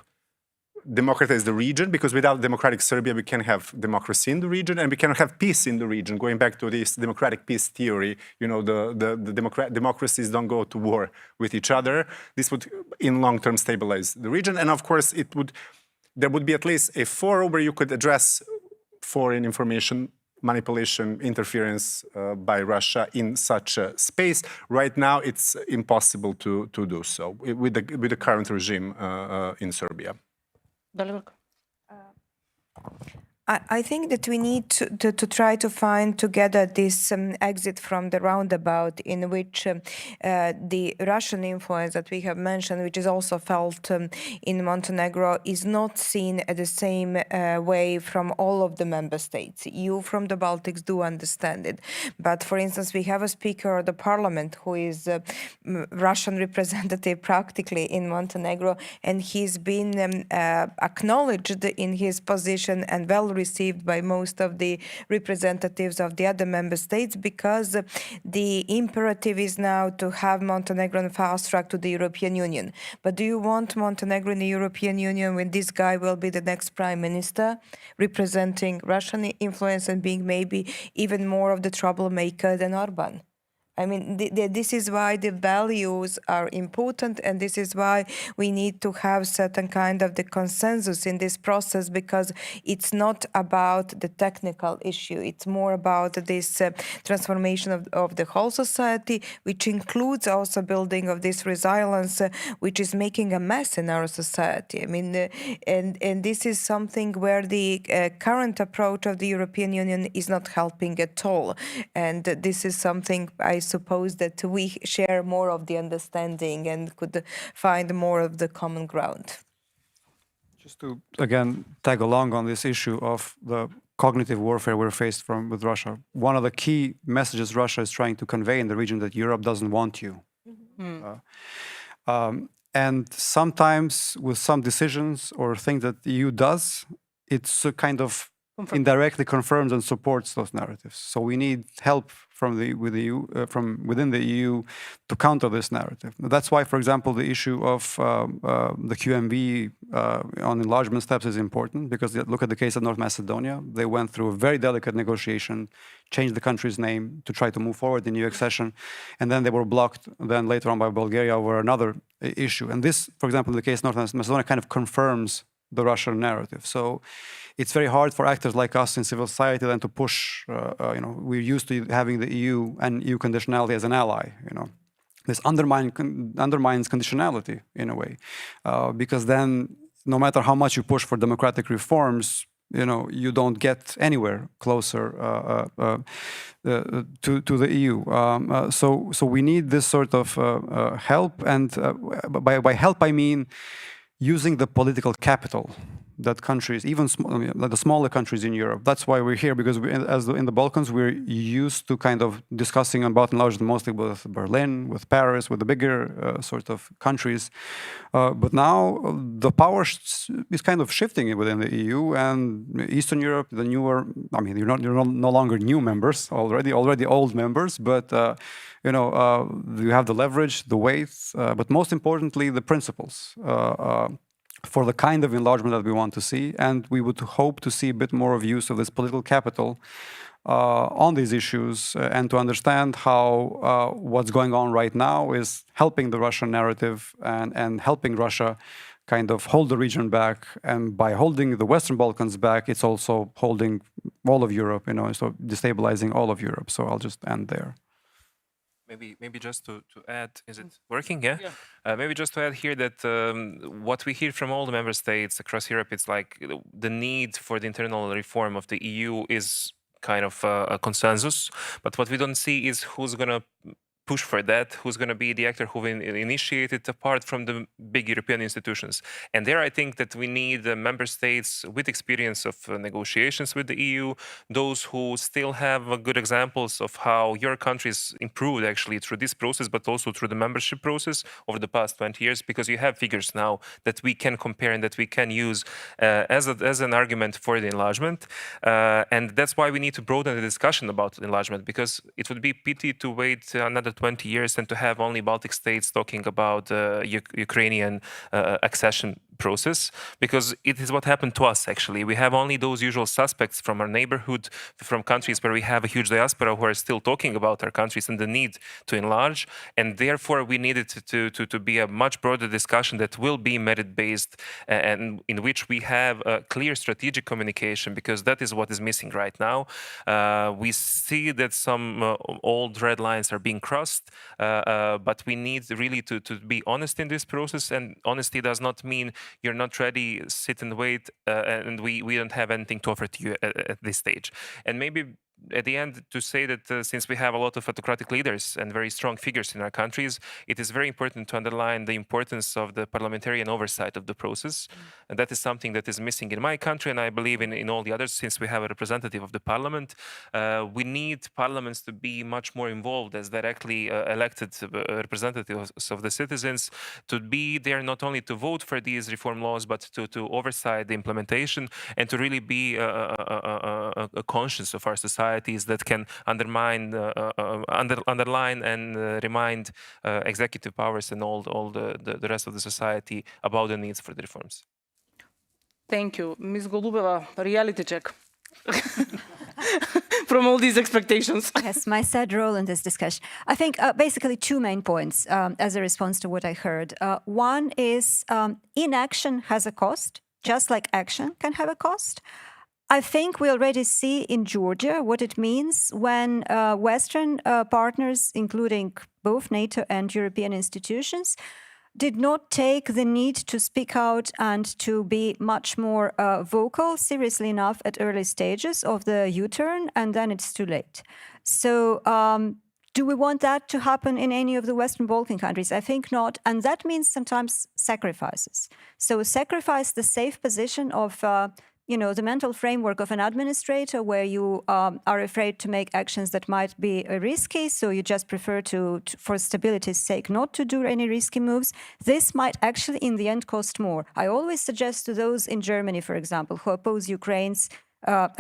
democratize the region, because without democratic Serbia, we can have democracy in the region and we cannot have peace in the region. Going back to this democratic peace theory, you know, the democracies don't go to war with each other. This would, in long term, stabilize the region. And of course, there would be at least a forum where you could address foreign information manipulation, interference by Russia in such a space. Right now, it's impossible to do so with the current regime in Serbia. I think that we need to try to find together this exit from the roundabout in which the Russian influence that we have mentioned, which is also felt in Montenegro, is not seen at the same way from all of the member states. You from the Baltics do understand it. But for instance, we have a speaker of the parliament who is a Russian representative practically in Montenegro, and he's been acknowledged in his position and well received by most of the representatives of the other member states, because the imperative is now to have Montenegro fast track to the European Union. But do you want Montenegro in the European Union when this guy will be the next prime minister, representing Russian influence and being maybe even more of the troublemaker than Orban? I mean, this is why the values are important, and this is why we need to have certain kind of the consensus in this process, because it's not about the technical issue. It's more about this transformation of the whole society, which includes also building of this resilience, which is making a mess in our society. I mean, and this is something where the current approach of the European Union is not helping at all. And this is something I suppose that we share more of the understanding and could find more of the common ground. Just to, again, tag along on this issue of the cognitive warfare we're faced with Russia. One of the key messages Russia is trying to convey in the region that Europe doesn't want you. And sometimes with some decisions or things that the EU does, it's a kind of indirectly confirms and supports those narratives. So we need help from within the EU to counter this narrative. That's why, for example, the issue of the QMV on enlargement steps is important, because look at the case of North Macedonia. They went through a very delicate negotiation, changed the country's name to try to move forward in EU accession, and then they were blocked then later on by Bulgaria over another issue. And this, for example, in the case of North Macedonia, kind of confirms the Russian narrative. So it's very hard for actors like us in civil society then to push, we're used to having the EU and EU conditionality as an ally, This undermines conditionality in a way, because then no matter how much you push for democratic reforms, you don't get anywhere closer to the EU. So we need this sort of help, and by help I mean using the political capital that countries, even the smaller countries in Europe, that's why we're here, because as in the Balkans, we're used to kind of discussing about enlargement mostly with Berlin, with Paris, with the bigger sort of countries. But now the power is kind of shifting within the EU, and Eastern Europe, the newer, you're no longer new members, already old members, but you have the leverage, the weight, but most importantly, the principles for the kind of enlargement that we want to see. And we would hope to see a bit more of use of this political capital on these issues, and to understand how what's going on right now is helping the Russian narrative and helping Russia kind of hold the region back. And by holding the Western Balkans back, it's also holding all of Europe, so destabilizing all of Europe. So I'll just end there. Maybe just to add, is it working? Yeah. Maybe just to add here that what we hear from all the member states across Europe, it's like the need for the internal reform of the EU is kind of a consensus. But what we don't see is who's going to push for that, who's going to be the actor who will initiate it apart from the big European institutions. And there I think that we need member states with experience of negotiations with the EU, those who still have good examples of how your countries improved actually through this process, but also through the membership process over the past 20 years, because you have figures now that we can compare and that we can use as an argument for the enlargement. And that's why we need to broaden the discussion about enlargement, because it would be pity to wait another 20 years and to have only Baltic states talking about Ukrainian accession process, because it is what happened to us actually. We have only those usual suspects from our neighborhood, from countries where we have a huge diaspora, who are still talking about our countries and the need to enlarge, and therefore we needed to be a much broader discussion that will be merit-based and in which we have a clear strategic communication, because that is what is missing right now. We see that some old red lines are being crossed, trust, but we need really to be honest in this process. And honesty does not mean you're not ready, sit and wait, and we don't have anything to offer to you at this stage. And maybe at the end, to say that since we have a lot of autocratic leaders and very strong figures in our countries, it is very important to underline the importance of the parliamentarian oversight of the process. And that is something that is missing in my country, and I believe in all the others, since we have a representative of the parliament. We need parliaments to be much more involved as directly elected representatives of the citizens, to be there not only to vote for these reform laws, but to oversight the implementation and to really be a conscience of our societies that can underline and remind executive powers and all the rest of the society about the needs for the reforms. Thank you. Ms. Golubeva, reality check. From all these expectations. Yes, my sad role in this discussion. I think basically two main points as a response to what I heard. One is inaction has a cost, just like action can have a cost. I think we already see in Georgia what it means when Western partners, including both NATO and European institutions, did not take the need to speak out and to be much more vocal seriously enough at early stages of the U-turn, and then it's too late. So do we want that to happen in any of the Western Balkan countries? I think not. And that means sometimes sacrifices. So sacrifice the safe position of the mental framework of an administrator where you are afraid to make actions that might be risky, so you just prefer to, for stability's sake, not to do any risky moves. This might actually, in the end, cost more. I always suggest to those in Germany, for example, who oppose Ukraine's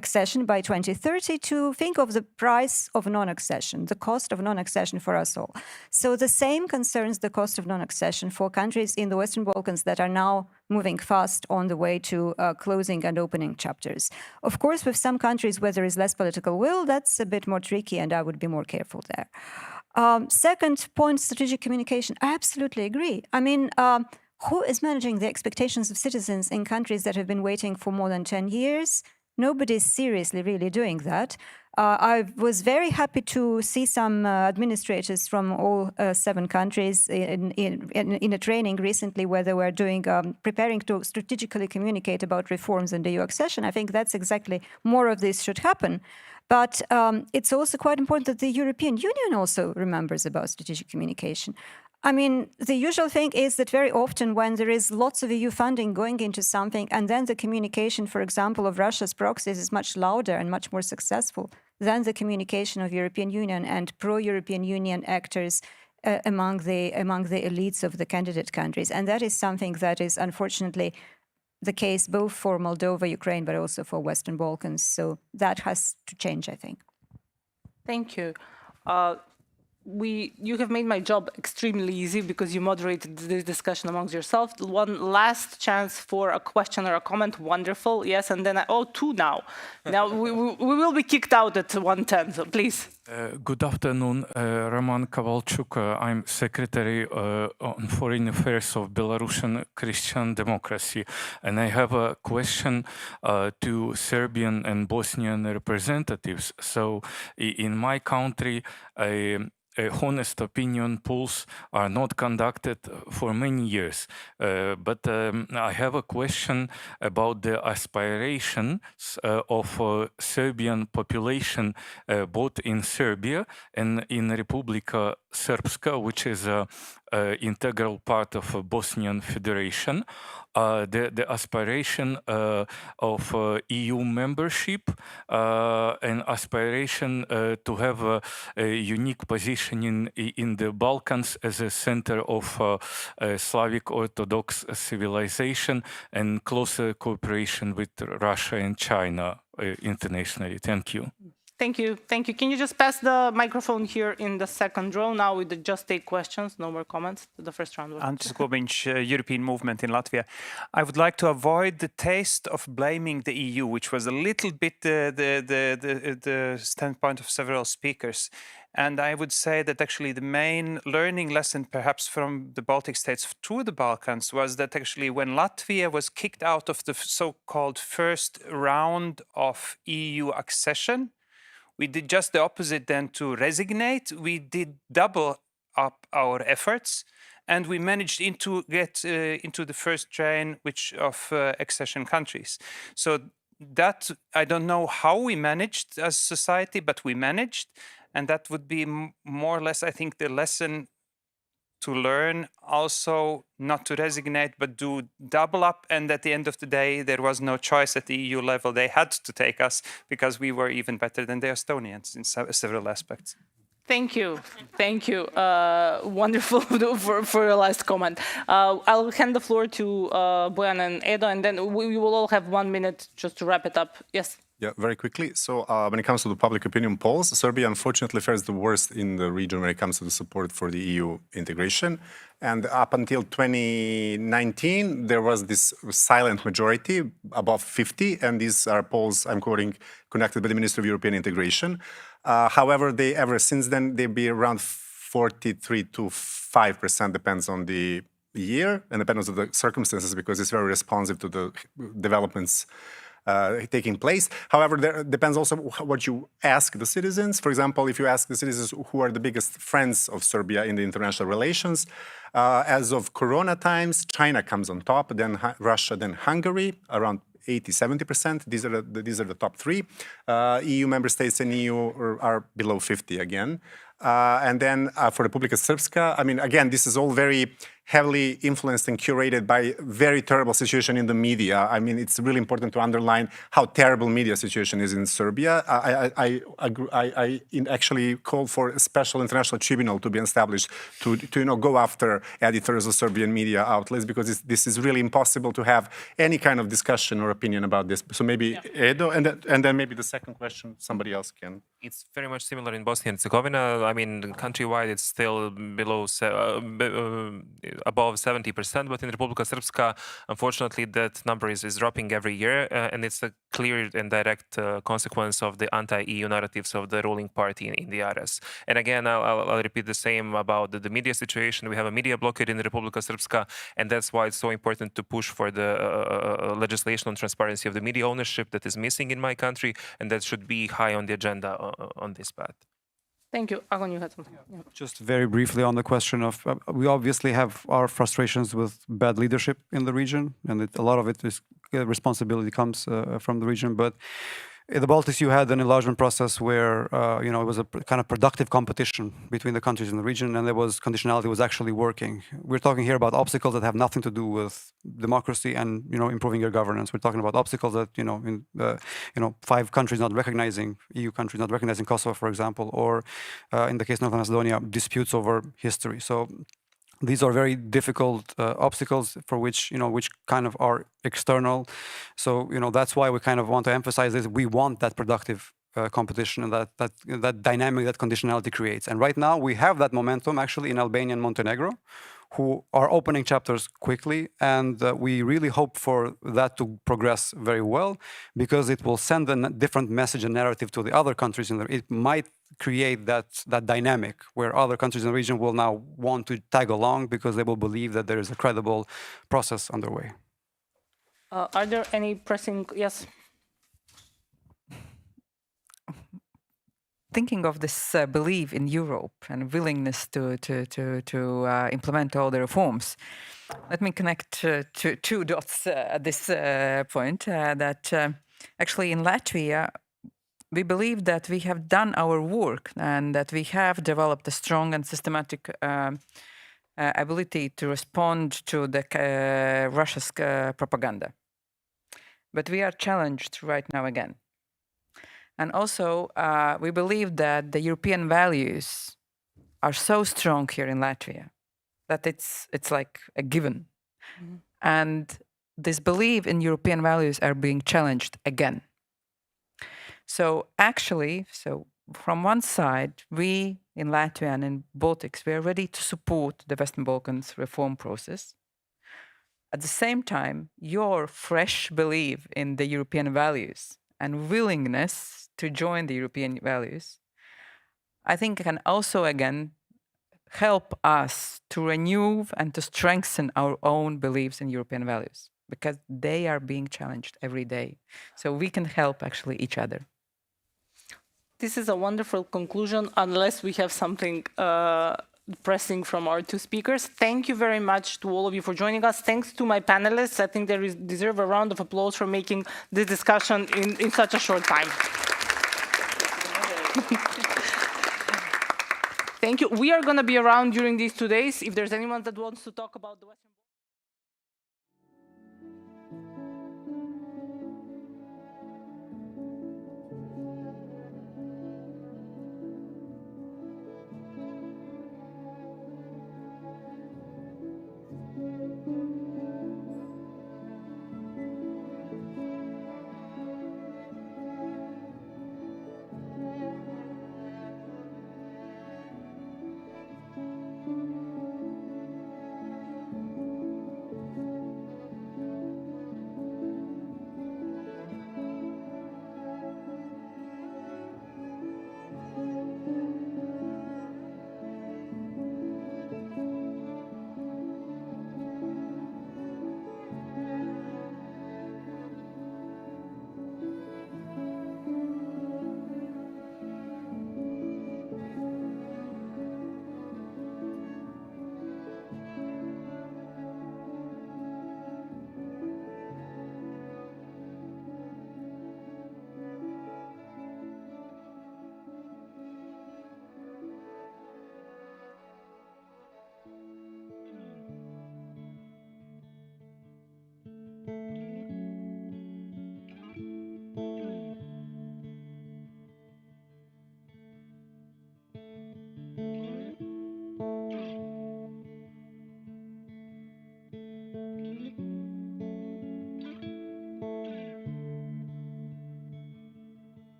accession by 2030 to think of the price of non-accession, the cost of non-accession for us all. So the same concerns the cost of non-accession for countries in the Western Balkans that are now moving fast on the way to closing and opening chapters. Of course, with some countries where there is less political will, that's a bit more tricky, and I would be more careful there. Second point, strategic communication. I absolutely agree. I mean, who is managing the expectations of citizens in countries that have been waiting for more than 10 years? Nobody's seriously really doing that. I was very happy to see some administrators from all 7 countries in a training recently where they were preparing to strategically communicate about reforms in the EU accession. I think that's exactly more of this should happen. But it's also quite important that the European Union also remembers about strategic communication. I mean, the usual thing is that very often when there is lots of EU funding going into something and then the communication, for example, of Russia's proxies is much louder and much more successful than the communication of European Union and pro-European Union actors among the elites of the candidate countries. And that is something that is unfortunately the case both for Moldova, Ukraine, but also for Western Balkans. So that has to change, I think. Thank you. You have made my job extremely easy because you moderated this discussion amongst yourself. One last chance for a question or a comment. Wonderful. Yes, and then 2 now. Now we will be kicked out at 1:10. So please. Good afternoon, Roman Kovalchuk. I'm Secretary on Foreign Affairs of Belarusian Christian Democracy, and I have a question to Serbian and Bosnian representatives. So, in my country, honest opinion polls are not conducted for many years. But I have a question about the aspirations of Serbian population, both in Serbia and in Republika Srpska, which is an integral part of Bosnian Federation. The aspiration of EU membership and aspiration to have a unique position in the Balkans as a center of Slavic Orthodox civilization and closer cooperation with Russia and China internationally. Thank you. Thank you. Thank you. Can you just pass the microphone here in the second row? Now we just take questions, no more comments. The first round. Antis Gobiņš, European Movement in Latvia. I would like to avoid the taste of blaming the EU, which was a little bit the standpoint of several speakers. And I would say that actually the main learning lesson perhaps from the Baltic states through the Balkans was that actually when Latvia was kicked out of the so-called first round of EU accession, we did just the opposite than to resignate. We did double up our efforts, and we managed to get into the first train of accession countries. So that, I don't know how we managed as society, but we managed, and that would be more or less, I think, the lesson to learn. Also, not to resignate, but do double up. And at the end of the day, there was no choice at the EU level. They had to take us because we were even better than the Estonians in several aspects. Thank you. Thank you. Wonderful for your last comment. I'll hand the floor to Bojan and Edo, and then we will all have 1 minute just to wrap it up. Yes. Yeah, very quickly. So when it comes to the public opinion polls, Serbia unfortunately fares the worst in the region when it comes to the support for the EU integration. And up until 2019, there was this silent majority above 50. And these are polls, I'm quoting, conducted by the Ministry of European Integration. However, ever since then, they'll be around 43 to 5%, depends on the year and depends on the circumstances, because it's very responsive to the developments taking place. However, there depends also what you ask the citizens. For example, if you ask the citizens who are the biggest friends of Serbia in the international relations, as of Corona times, China comes on top, then Russia, then Hungary, around 80–70%. These are the top three. EU member states and EU are below 50 again. And then for Republika Srpska, I mean, again, this is all very heavily influenced and curated by very terrible situation in the media. I mean, it's really important to underline how terrible media situation is in Serbia. I actually call for a special international tribunal to be established to go after editors of Serbian media outlets, because this is really impossible to have any kind of discussion or opinion about this. So maybe Edo, and then maybe the second question somebody else can. It's very much similar in Bosnia and Herzegovina. I mean, countrywide, it's still below above 70%, but in Republika Srpska, unfortunately, that number is dropping every year, and it's a clear and direct consequence of the anti-EU narratives of the ruling party in the RS. And again, I'll repeat the same about the media situation. We have a media blockade in the Republika Srpska, and that's why it's so important to push for the legislation on transparency of the media ownership that is missing in my country, and that should be high on the agenda on this path. Thank you. Agon, you had something. Yeah. Just very briefly on the question of, we obviously have our frustrations with bad leadership in the region, and a lot of it is responsibility comes from the region. But in the Baltics, you had an enlargement process where it was a kind of productive competition between the countries in the region, and there was conditionality was actually working. We're talking here about obstacles that have nothing to do with democracy and improving your governance. We're talking about obstacles that in 5 countries not recognizing EU countries not recognizing Kosovo, for example, or in the case of North Macedonia, disputes over history. So these are very difficult obstacles for which kind of are external. So that's why we kind of want to emphasize this. We want that productive competition and that dynamic that conditionality creates. And right now we have that momentum actually in Albania and Montenegro, who are opening chapters quickly, and we really hope for that to progress very well, because it will send a different message and narrative to the other countries in the region. It might create that dynamic where other countries in the region will now want to tag along because they will believe that there is a credible process underway. Are there any pressing? Yes. Thinking of this belief in Europe and willingness to implement all the reforms, let me connect two dots at this point. That actually in Latvia, we believe that we have done our work and that we have developed a strong and systematic ability to respond to the Russia's propaganda. But we are challenged right now again. And also, we believe that the European values are so strong here in Latvia that it's like a given. Mm-hmm. And this belief in European values are being challenged again. So actually, from one side, we in Latvia and in Baltics, we are ready to support the Western Balkans reform process. At the same time, your fresh belief in the European values and willingness to join the European values, I think can also again help us to renew and to strengthen our own beliefs in European values, because they are being challenged every day. So we can help actually each other. this is a wonderful conclusion, unless we have something pressing from our two speakers. Thank you very much to all of you for joining us. Thanks to my panelists. I think they deserve a round of applause for making this discussion in such a short time. Thank you. We are going to be around during these 2 days. If there's anyone that wants to talk about the Western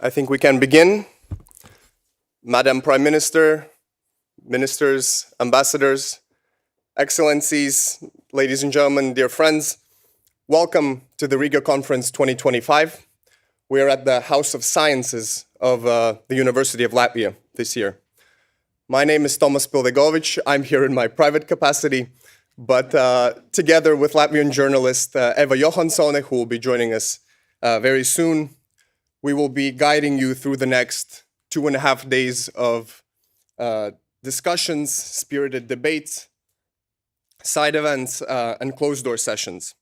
I think we can begin. Madam Prime Minister, ministers, ambassadors, excellencies, ladies and gentlemen, dear friends, welcome to the Riga Conference 2025. We are at the House of Sciences of the University of Latvia this year. My name is Tomas Pildegovic. I'm here in my private capacity, but together with Latvian journalist Eva Johansone, who will be joining us very soon, we will be guiding you through the next 2.5 days of discussions, spirited debates, side events, and closed-door sessions.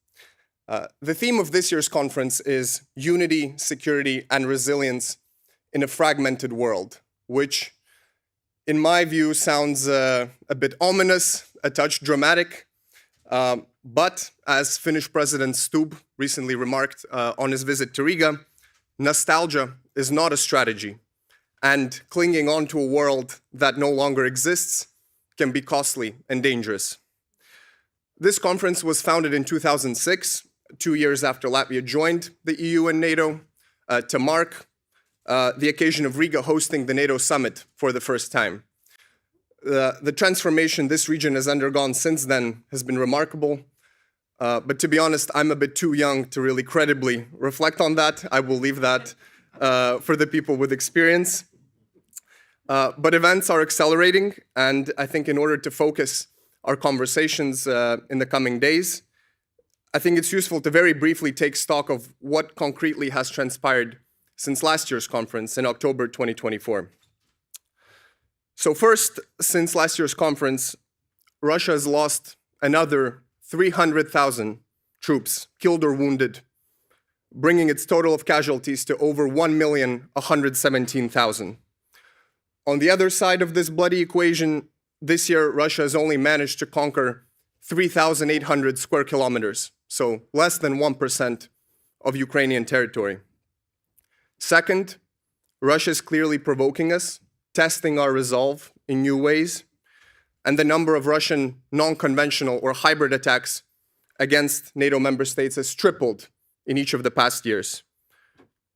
The theme of this year's conference is Unity, Security, and Resilience in a Fragmented World, which, in my view, sounds a bit ominous, a touch dramatic, but as Finnish President Stubb recently remarked on his visit to Riga, nostalgia is not a strategy, and clinging on to a world that no longer exists can be costly and dangerous. This conference was founded in 2006, 2 years after Latvia joined the EU and NATO, to mark the occasion of Riga hosting the NATO summit for the first time. The transformation this region has undergone since then has been remarkable. But to be honest, I'm a bit too young to really credibly reflect on that. I will leave that for the people with experience. But events are accelerating, and I think in order to focus our conversations in the coming days, I think it's useful to very briefly take stock of what concretely has transpired since last year's conference in October 2024. So first, since last year's conference, Russia has lost another 300,000 troops killed or wounded, bringing its total of casualties to over 1,117,000. On the other side of this bloody equation, this year Russia has only managed to conquer 3,800 square kilometers, so less than 1% of Ukrainian territory. Second, Russia is clearly provoking us, testing our resolve in new ways, and the number of Russian non-conventional or hybrid attacks against NATO member states has tripled in each of the past years.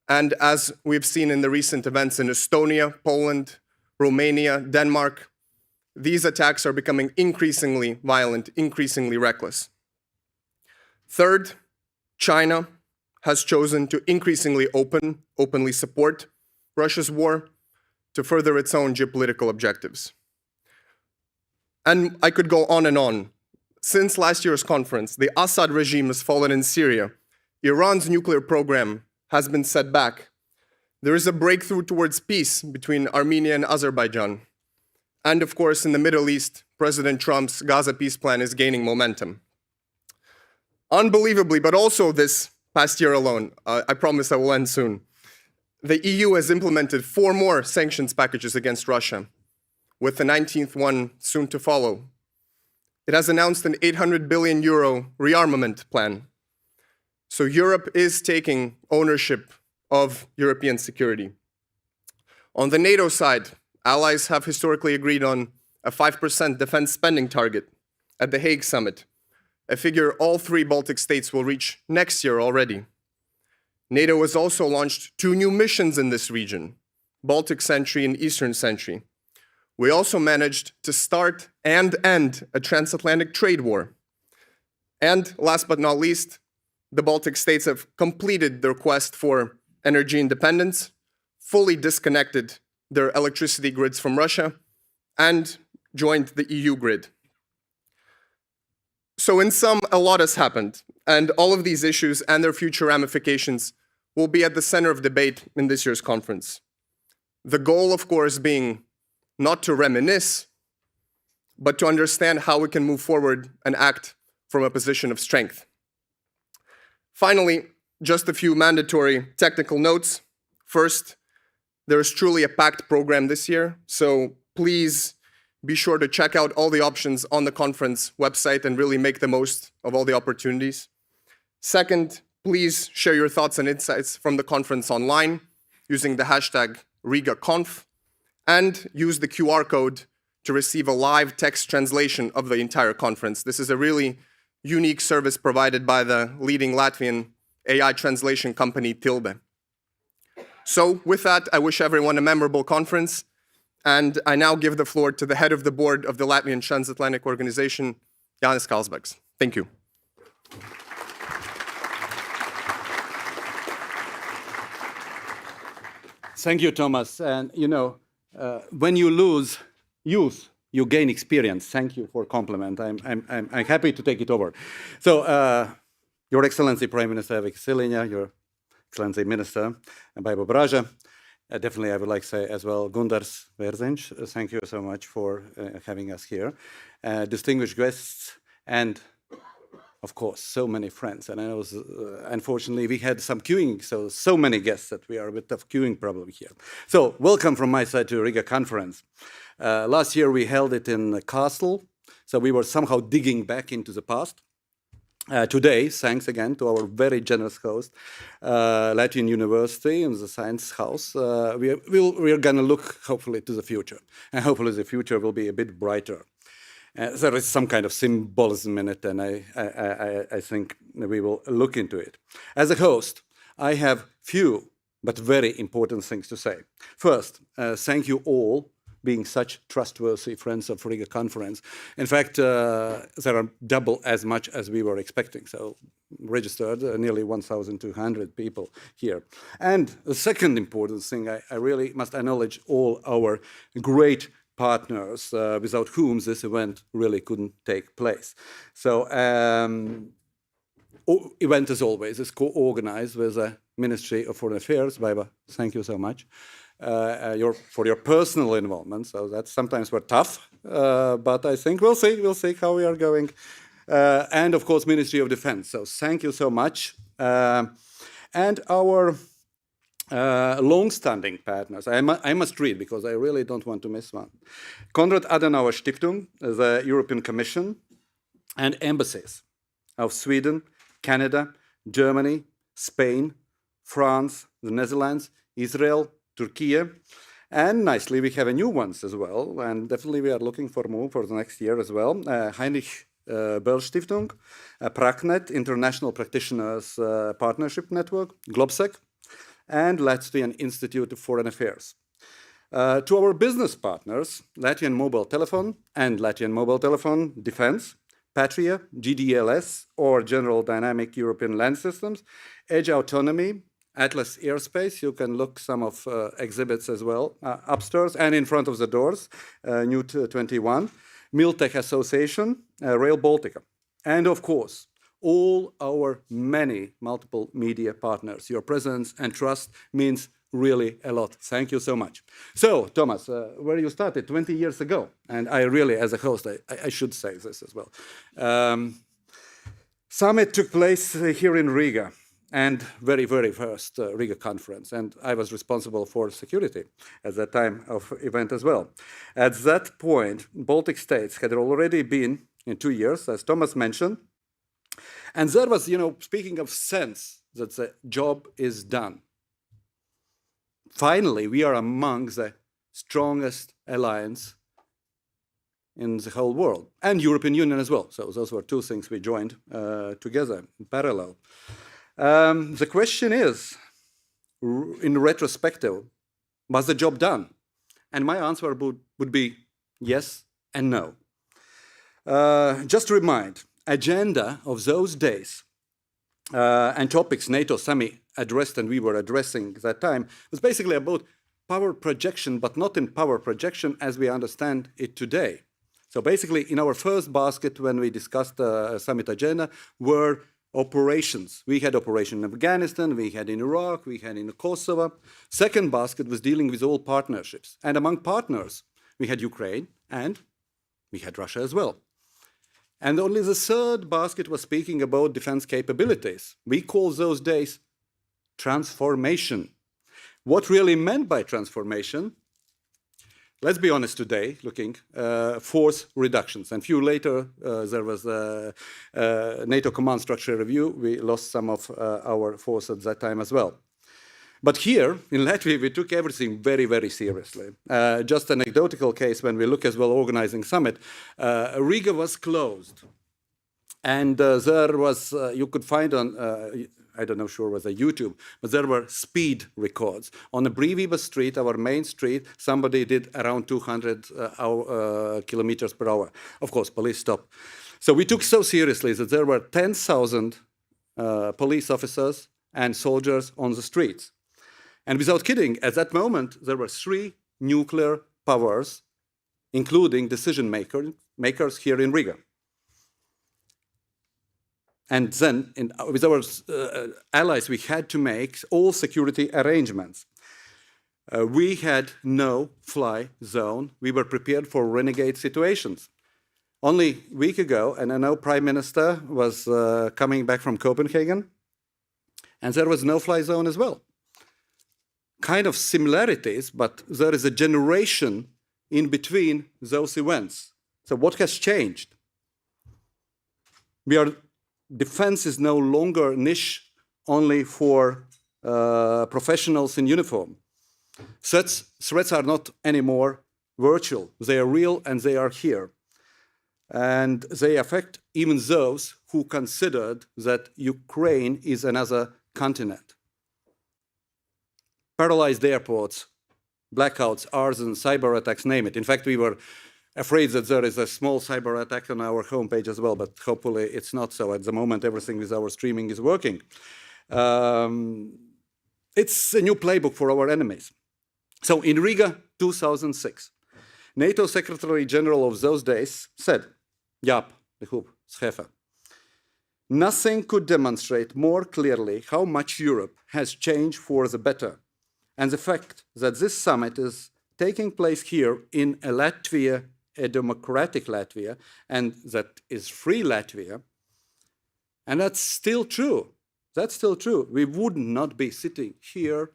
And as we've seen in the recent events in Estonia, Poland, Romania, Denmark, these attacks are becoming increasingly violent, increasingly reckless. Third, China has chosen to increasingly openly support Russia's war to further its own geopolitical objectives. And I could go on and on. Since last year's conference, the Assad regime has fallen in Syria. Iran's nuclear program has been set back. There is a breakthrough towards peace between Armenia and Azerbaijan. And of course, in the Middle East, President Trump's Gaza peace plan is gaining momentum. Unbelievably, but also this past year alone, I promise I will end soon, the EU has implemented 4 more sanctions packages against Russia, with the 19th one soon to follow. It has announced an 800 billion euro rearmament plan. So Europe is taking ownership of European security. On the NATO side, allies have historically agreed on a 5% defense spending target at the Hague summit, a figure all 3 Baltic states will reach next year already. NATO has also launched 2 new missions in this region, Baltic Sentry and Eastern Sentry. We also managed to start and end a transatlantic trade war. And last but not least, the Baltic states have completed their quest for energy independence, fully disconnected their electricity grids from Russia, and joined the EU grid. So in sum, a lot has happened, and all of these issues and their future ramifications will be at the center of debate in this year's conference. The goal, of course, being not to reminisce, but to understand how we can move forward and act from a position of strength. Finally, just a few mandatory technical notes. First, there is truly a packed program this year, so please be sure to check out all the options on the conference website and really make the most of all the opportunities. Second, please share your thoughts and insights from the conference online using the hashtag RigaConf, and use the QR code to receive a live text translation of the entire conference. This is a really unique service provided by the leading Latvian AI translation company, Tilde. So with that, I wish everyone a memorable conference. And I now give the floor to the head of the board of the Latvian Transatlantic Organization, Jānis Kalsbergs. Thank you. Thank you, Thomas. And you know, when you lose youth, you gain experience. Thank you for compliment. I'm happy to take it over. So, Your Excellency Prime Minister Evika Siliņa, Your Excellency Minister Baiba Braža, definitely I would like to say as well Gundars Verziņš, thank you so much for having us here. Distinguished guests and of course, so many friends. And I was, unfortunately, we had some queuing, so many guests that we are a bit of queuing problem here. So, welcome from my side to Riga conference. Last year we held it in a castle, so we were somehow digging back into the past. Today, thanks again to our very generous host, Latvian University in the Science House, we are going to look, hopefully, to the future. And hopefully the future will be a bit brighter. There is some kind of symbolism in it, and I think we will look into it. As a host, I have few but very important things to say. First, thank you all being such trustworthy friends of Riga conference. In fact, there are double as much as we were expecting, so registered nearly 1,200 people here. And the second important thing, I really must acknowledge all our great partners without whom this event really couldn't take place. So event as always is co-organized with the Ministry of Foreign Affairs. Baiba, thank you so much for your personal involvement. So that's sometimes we're tough, but I think we'll see how we are going. And of course, Ministry of Defense. So thank you so much. And our long-standing partners. I must read because I really don't want to miss one. Konrad Adenauer Stiftung, the European Commission, and embassies of Sweden, Canada, Germany, Spain, France, the Netherlands, Israel, Turkey, and nicely we have a new ones as well, and definitely we are looking for more for the next year as well. Heinrich Böll Stiftung, Pracnet, International Practitioners Partnership Network, GlobSec, and Latvian Institute of Foreign Affairs. To our business partners, Latvian Mobile Telephone and Latvian Mobile Telephone Defense, Patria, GDLS, or General Dynamic European Land Systems, Edge Autonomy, Atlas Airspace, you can look some of exhibits as well, upstairs and in front of the doors, New 21, Miltech Association, Rail Baltica, and of course, all our many multiple media partners. Your presence and trust means really a lot. Thank you so much. So, Thomas, where you started 20 years ago, and I really, as a host, I should say this as well. Summit took place here in Riga, and very, very first Riga conference, and I was responsible for security at that time of event as well. At that point, Baltic states had already been in 2 years, as Thomas mentioned, and there was, speaking of sense, that the job is done. Finally, we are among the strongest alliance in the whole world, and European Union as well. So those were two things we joined together in parallel. The question is, in retrospective, was the job done? And my answer would be yes and no. Just to remind, agenda of those days and topics NATO summit addressed and we were addressing at that time was basically about power projection, but not in power projection as we understand it today. So basically, in our first basket, when we discussed the summit agenda, were operations. We had operation in Afghanistan, we had in Iraq, we had in Kosovo. Second basket was dealing with all partnerships. And among partners, we had Ukraine and we had Russia as well. And only the third basket was speaking about defense capabilities. We call those days transformation. What really meant by transformation? Let's be honest today, looking, force reductions. And few later, there was a NATO command structure review. We lost some of our force at that time as well. But here, in Latvia, we took everything very, very seriously. Just an anecdotal case, when we look as well organizing summit, Riga was closed. And there was, you could find on I don't know sure was a YouTube, but there were speed records. On the Brīvības street, our main street, somebody did around 200 kilometers per hour. Of course, police stopped. So we took so seriously that there were 10,000 police officers and soldiers on the streets. And without kidding, at that moment, there were 3 nuclear powers, including decision makers here in Riga. And then, with our allies, we had to make all security arrangements. We had no fly zone. We were prepared for renegade situations. Only a week ago, and I know Prime Minister was coming back from Copenhagen, and there was no fly zone as well. Kind of similarities, but there is a generation in between those events. So what has changed? Defense is no longer niche only for professionals in uniform. Threats are not anymore virtual. They are real and they are here. And they affect even those who considered that Ukraine is another continent. Paralyzed airports, blackouts, arson, cyber attacks, name it. In fact, we were afraid that there is a small cyber attack on our homepage as well, but hopefully it's not so. At the moment, everything with our streaming is working. It's a new playbook for our enemies. So in Riga, 2006, NATO Secretary General of those days said, Jaap de Hoop, Schefe, nothing could demonstrate more clearly how much Europe has changed for the better. And the fact that this summit is taking place here in Latvia, a democratic Latvia, and that is free Latvia, and that's still true. That's still true. We would not be sitting here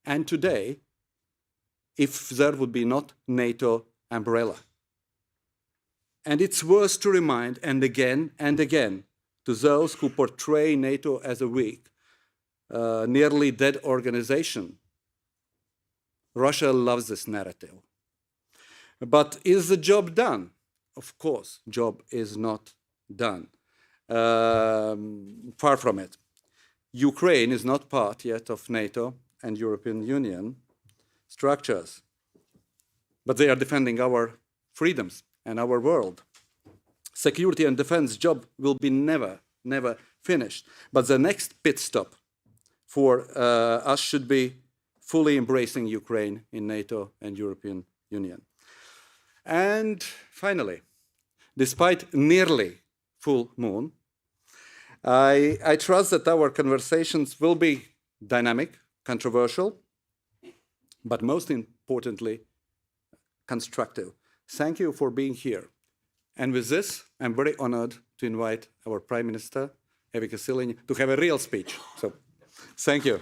and today if there would be not NATO umbrella. And it's worth to remind, and again, to those who portray NATO as a weak, nearly dead organization. Russia loves this narrative. But is the job done? Of course, job is not done. Far from it. Ukraine is not part yet of NATO and European Union structures, but they are defending our freedoms and our world. Security and defense job will be never finished. But the next pit stop for us should be fully embracing Ukraine in NATO and European Union. And finally, despite nearly full moon, I trust that our conversations will be dynamic, controversial, but most importantly, constructive. Thank you for being here. And with this, I'm very honored to invite our Prime Minister, Evi Kasilin, to have a real speech. So, thank you.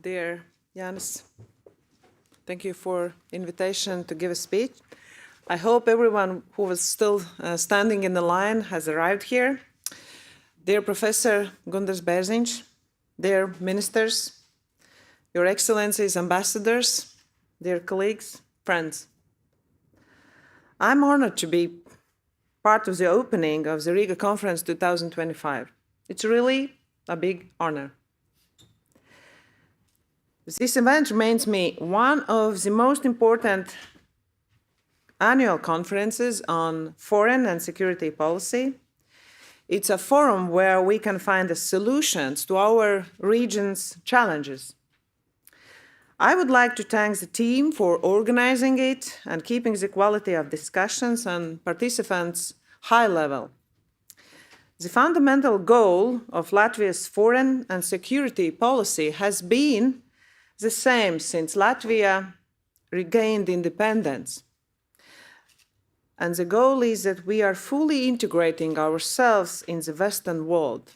Dear Jānis, thank you for invitation to give a speech. I hope everyone who was still standing in the line has arrived here. Dear Professor Gunārs Bērziņš, dear ministers, Your Excellencies, ambassadors, dear colleagues, friends. I'm honored to be part of the opening of the Riga Conference 2025. It's really a big honor. This event remains me one of the most important annual conferences on foreign and security policy. It's a forum where we can find the solutions to our region's challenges. I would like to thank the team for organizing it and keeping the quality of discussions and participants high level. The fundamental goal of Latvia's foreign and security policy has been the same since Latvia regained independence. And the goal is that we are fully integrating ourselves in the Western world.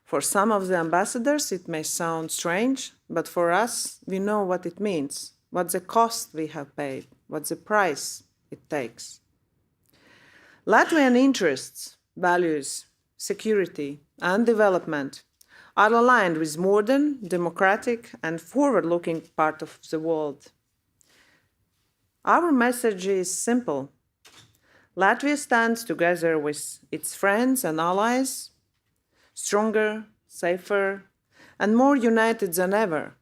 For some of the ambassadors, it may sound strange, but for us, we know what it means, what the cost we have paid, what the price it takes. Latvian interests, values, security, and development are aligned with modern, democratic, and forward-looking part of the world. Our message is simple. Latvia stands together with its friends and allies, stronger, safer, and more united than ever.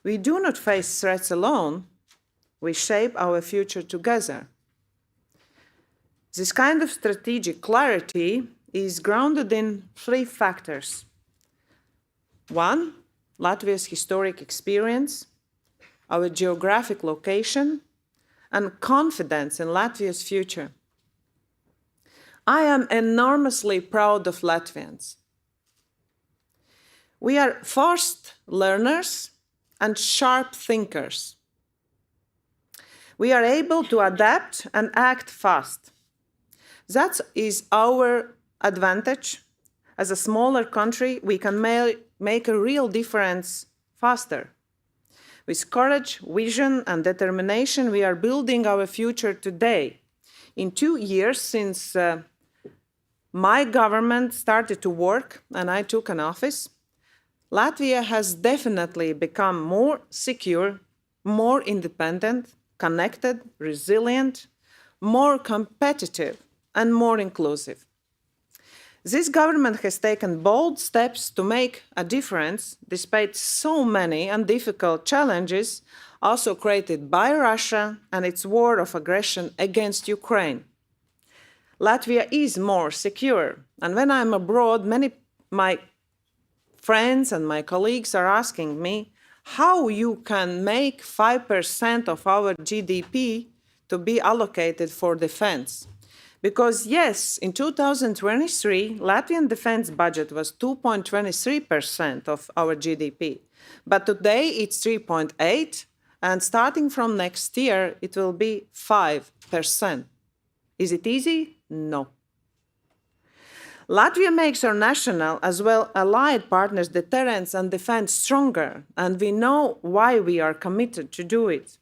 We do not face threats alone, we shape our future together. This kind of strategic clarity is grounded in 3 factors. 1, Latvia's historic experience, our geographic location, and confidence in Latvia's future. I am enormously proud of Latvians. We are fast learners and sharp thinkers. We are able to adapt and act fast. That is our advantage. As a smaller country, we can make a real difference faster. With courage, vision, and determination, we are building our future today. In 2 years since my government started to work and I took an office, Latvia has definitely become more secure, more independent, connected, resilient, more competitive, and more inclusive. This government has taken bold steps to make a difference despite so many and difficult challenges also created by Russia and its war of aggression against Ukraine. Latvia is more secure, and when I'm abroad, many my friends and my colleagues are asking me how you can make 5% of our GDP to be allocated for defense. Because yes, in 2023, Latvian defense budget was 2.23% of our GDP. But today it's 3.8, and starting from next year, it will be 5%. Is it easy? No. Latvia makes our national as well allied partners' deterrence and defense stronger, and we know why we are committed to do it.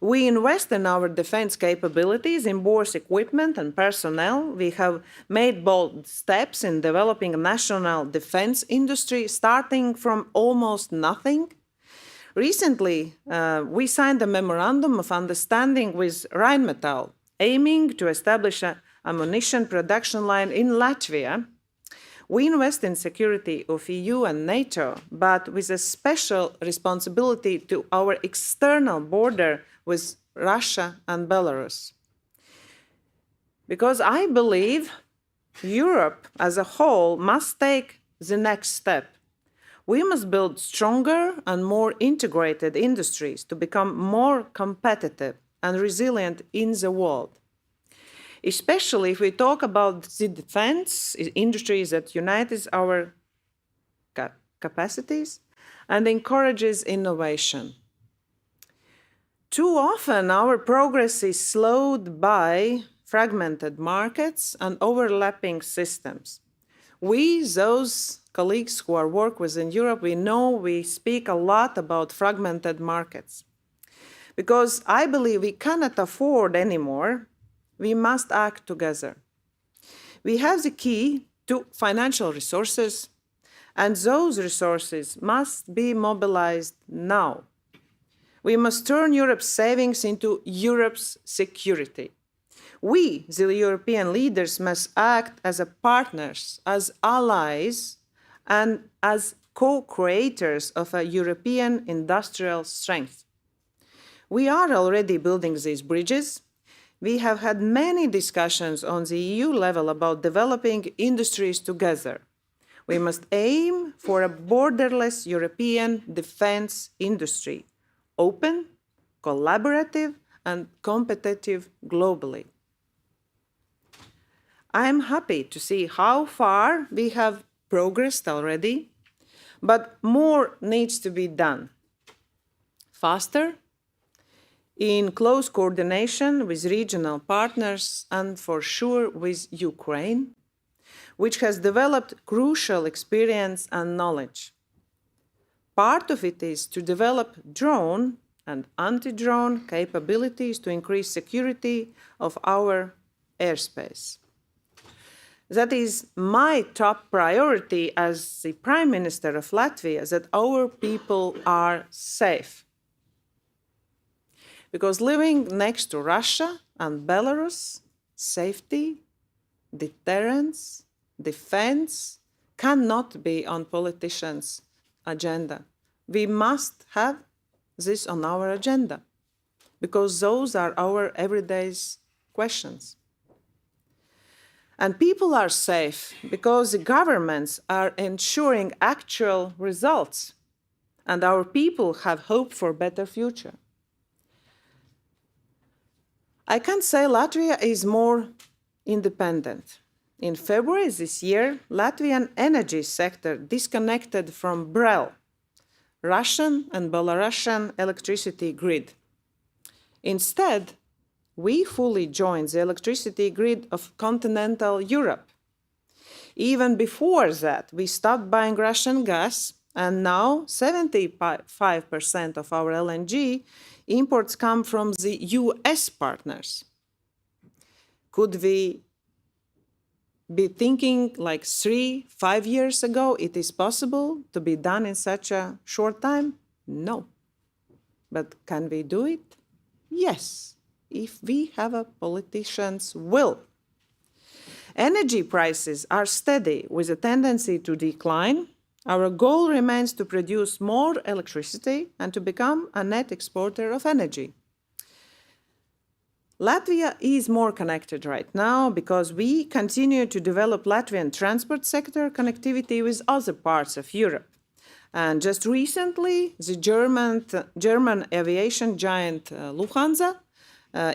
We invest in our defense capabilities in both equipment and personnel. We have made bold steps in developing a national defense industry, starting from almost nothing. Recently, we signed a memorandum of understanding with Rheinmetall, aiming to establish an ammunition production line in Latvia. We invest in security of EU and NATO, but with a special responsibility to our external border with Russia and Belarus. Because I believe Europe as a whole must take the next step. We must build stronger and more integrated industries to become more competitive and resilient in the world. Especially if we talk about the defense industries that unites our capacities and encourages innovation. Too often, our progress is slowed by fragmented markets and overlapping systems. We, those colleagues who are work within Europe, we know we speak a lot about fragmented markets. Because I believe we cannot afford anymore, we must act together. We have the key to financial resources, and those resources must be mobilized now. We must turn Europe's savings into Europe's security. We, the European leaders, must act as partners, as allies, and as co-creators of a European industrial strength. We are already building these bridges. We have had many discussions on the EU level about developing industries together. We must aim for a borderless European defense industry, open, collaborative, and competitive globally. I am happy to see how far we have progressed already, but more needs to be done. Faster, in close coordination with regional partners and for sure with Ukraine, which has developed crucial experience and knowledge. Part of it is to develop drone and anti-drone capabilities to increase security of our airspace. That is my top priority as the Prime Minister of Latvia, that our people are safe. Because living next to Russia and Belarus, safety, deterrence, defense cannot be on politicians' agenda. We must have this on our agenda because those are our everyday questions. And people are safe because the governments are ensuring actual results and our people have hope for a better future. I can say Latvia is more independent. In February this year, Latvian energy sector disconnected from BREL, Russian and Belarusian electricity grid. Instead, we fully joined the electricity grid of continental Europe. Even before that, we stopped buying Russian gas, and now 75% of our LNG imports come from the US partners. Could we be thinking like 3-5 years ago it is possible to be done in such a short time? No. But can we do it? Yes, if we have a politician's will. Energy prices are steady with a tendency to decline. Our goal remains to produce more electricity and to become a net exporter of energy. Latvia is more connected right now because we continue to develop Latvian transport sector connectivity with other parts of Europe. And just recently, the German aviation giant Lufthansa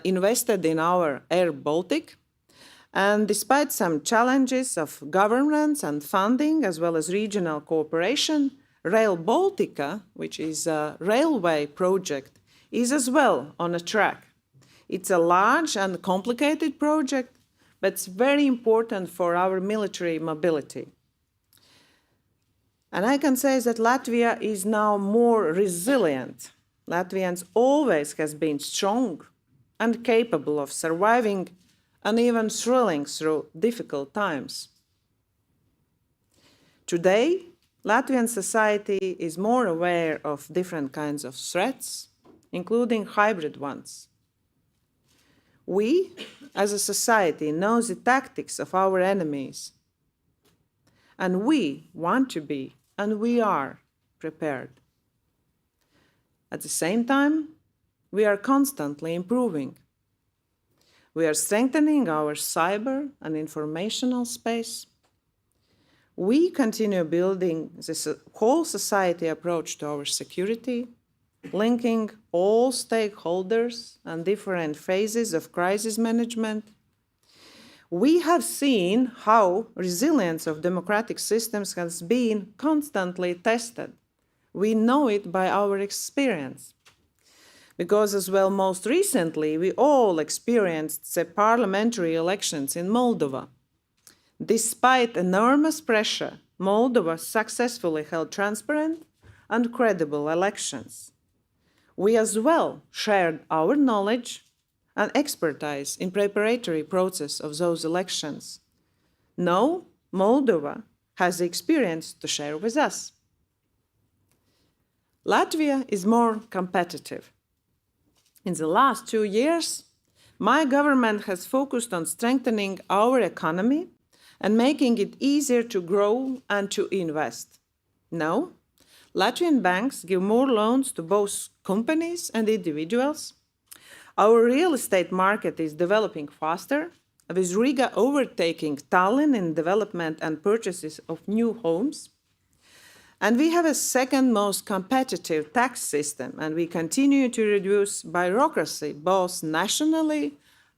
invested in our Air Baltic. And despite some challenges of governance and funding, as well as regional cooperation, Rail Baltica, which is a railway project, is as well on a track. It's a large and complicated project, but it's very important for our military mobility. And I can say that Latvia is now more resilient. Latvians always has been strong and capable of surviving and even thrilling through difficult times. Today, Latvian society is more aware of different kinds of threats, including hybrid ones. We, as a society, know the tactics of our enemies, and we want to be, and we are prepared. At the same time, we are constantly improving. We are strengthening our cyber and informational space. We continue building this whole society approach to our security, linking all stakeholders and different phases of crisis management. We have seen how resilience of democratic systems has been constantly tested. We know it by our experience. Because as well, most recently, we all experienced the parliamentary elections in Moldova. Despite enormous pressure, Moldova successfully held transparent and credible elections. We as well shared our knowledge and expertise in preparatory process of those elections. Now, Moldova has the experience to share with us. Latvia is more competitive. In the last 2 years, my government has focused on strengthening our economy and making it easier to grow and to invest. Now, Latvian banks give more loans to both companies and individuals. Our real estate market is developing faster, with Riga overtaking Tallinn in development and purchases of new homes. And we have a second most competitive tax system, and we continue to reduce bureaucracy both nationally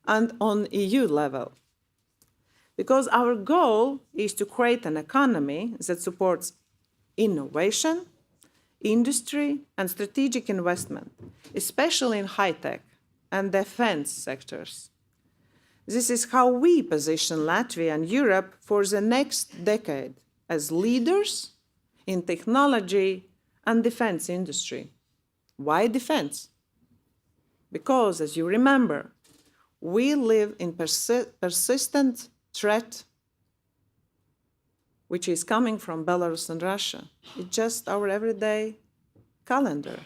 and on EU level. Because our goal is to create an economy that supports innovation, industry, and strategic investment, especially in high-tech and defense sectors. This is how we position Latvia and Europe for the next decade as leaders in technology and defense industry. Why defense? Because, as you remember, we live in persistent threat which is coming from Belarus and Russia. It's just our everyday calendar.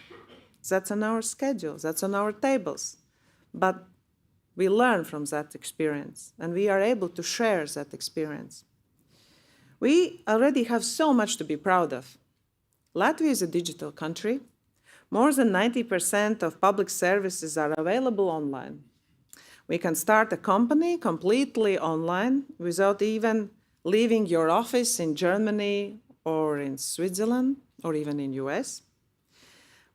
That's on our schedules, that's on our tables. But we learn from that experience, and we are able to share that experience. We already have so much to be proud of. Latvia is a digital country. More than 90% of public services are available online. We can start a company completely online without even leaving your office in Germany or in Switzerland or even in US.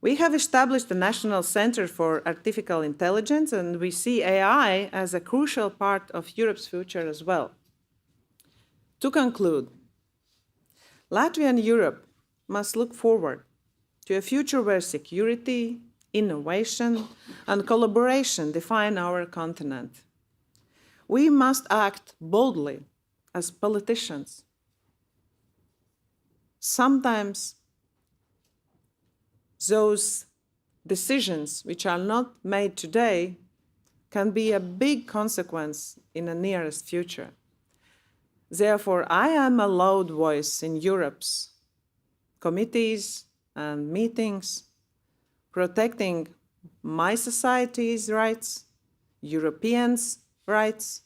We have established a National Center for Artificial Intelligence, and we see AI as a crucial part of Europe's future as well. To conclude, Latvia and Europe must look forward to a future where security, innovation, and collaboration define our continent. We must act boldly as politicians. Sometimes those decisions which are not made today can be a big consequence in the nearest future. Therefore, I am a loud voice in Europe's committees and meetings, protecting my society's rights, Europeans' rights,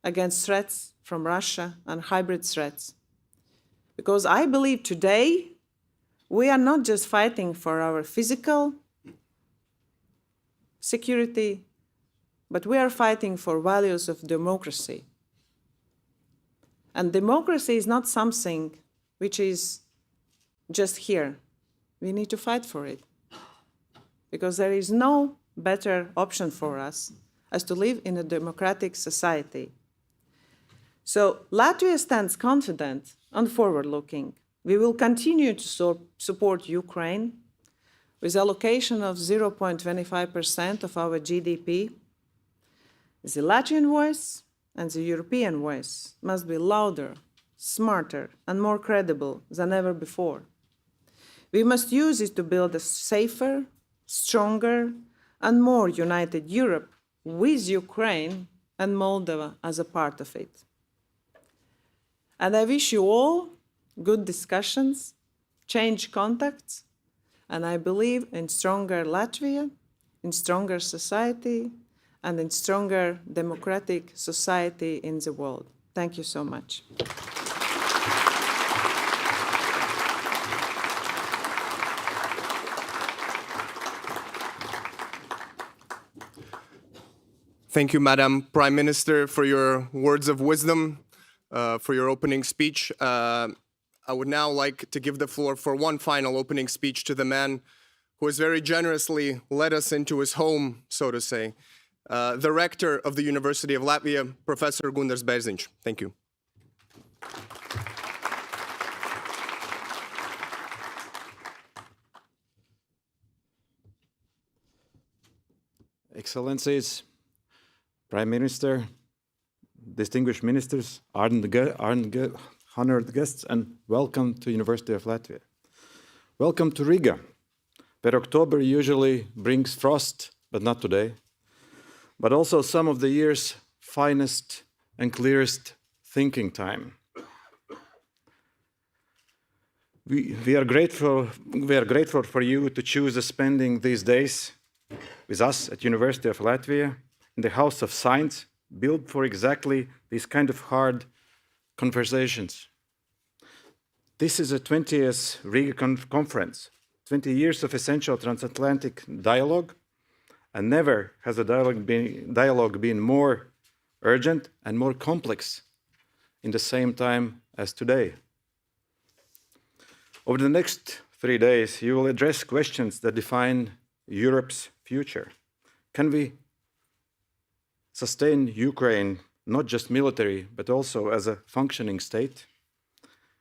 against threats from Russia and hybrid threats. Because I believe today, we are not just fighting for our physical security, but we are fighting for values of democracy. And democracy is not something which is just here. We need to fight for it. Because there is no better option for us as to live in a democratic society. So Latvia stands confident and forward-looking. We will continue to support Ukraine with allocation of 0.25% of our GDP. The Latvian voice and the European voice must be louder, smarter, and more credible than ever before. We must use it to build a safer, stronger, and more united Europe with Ukraine and Moldova as a part of it. And I wish you all good discussions, change contacts, and I believe in stronger Latvia, in stronger society, and in stronger democratic society in the world. Thank you so much. Thank you, Madam Prime Minister, for your words of wisdom, for your opening speech. I would now like to give the floor for one final opening speech to the man who has very generously led us into his home, so to say, the rector of the University of Latvia, Professor Gundars Bērziņš. Thank you. Excellencies, Prime Minister, distinguished ministers, honored guests, and welcome to University of Latvia. Welcome to Riga, where October usually brings frost, but not today, but also some of the year's finest and clearest thinking time. We are grateful for you to choose spending these days with us at University of Latvia in the House of Science, built for exactly these kind of hard conversations. This is a 20th Riga conference, 20 years of essential transatlantic dialogue, and never has a dialogue been more urgent and more complex in the same time as today. Over the next 3 days, you will address questions that define Europe's future. Can we sustain Ukraine, not just military, but also as a functioning state?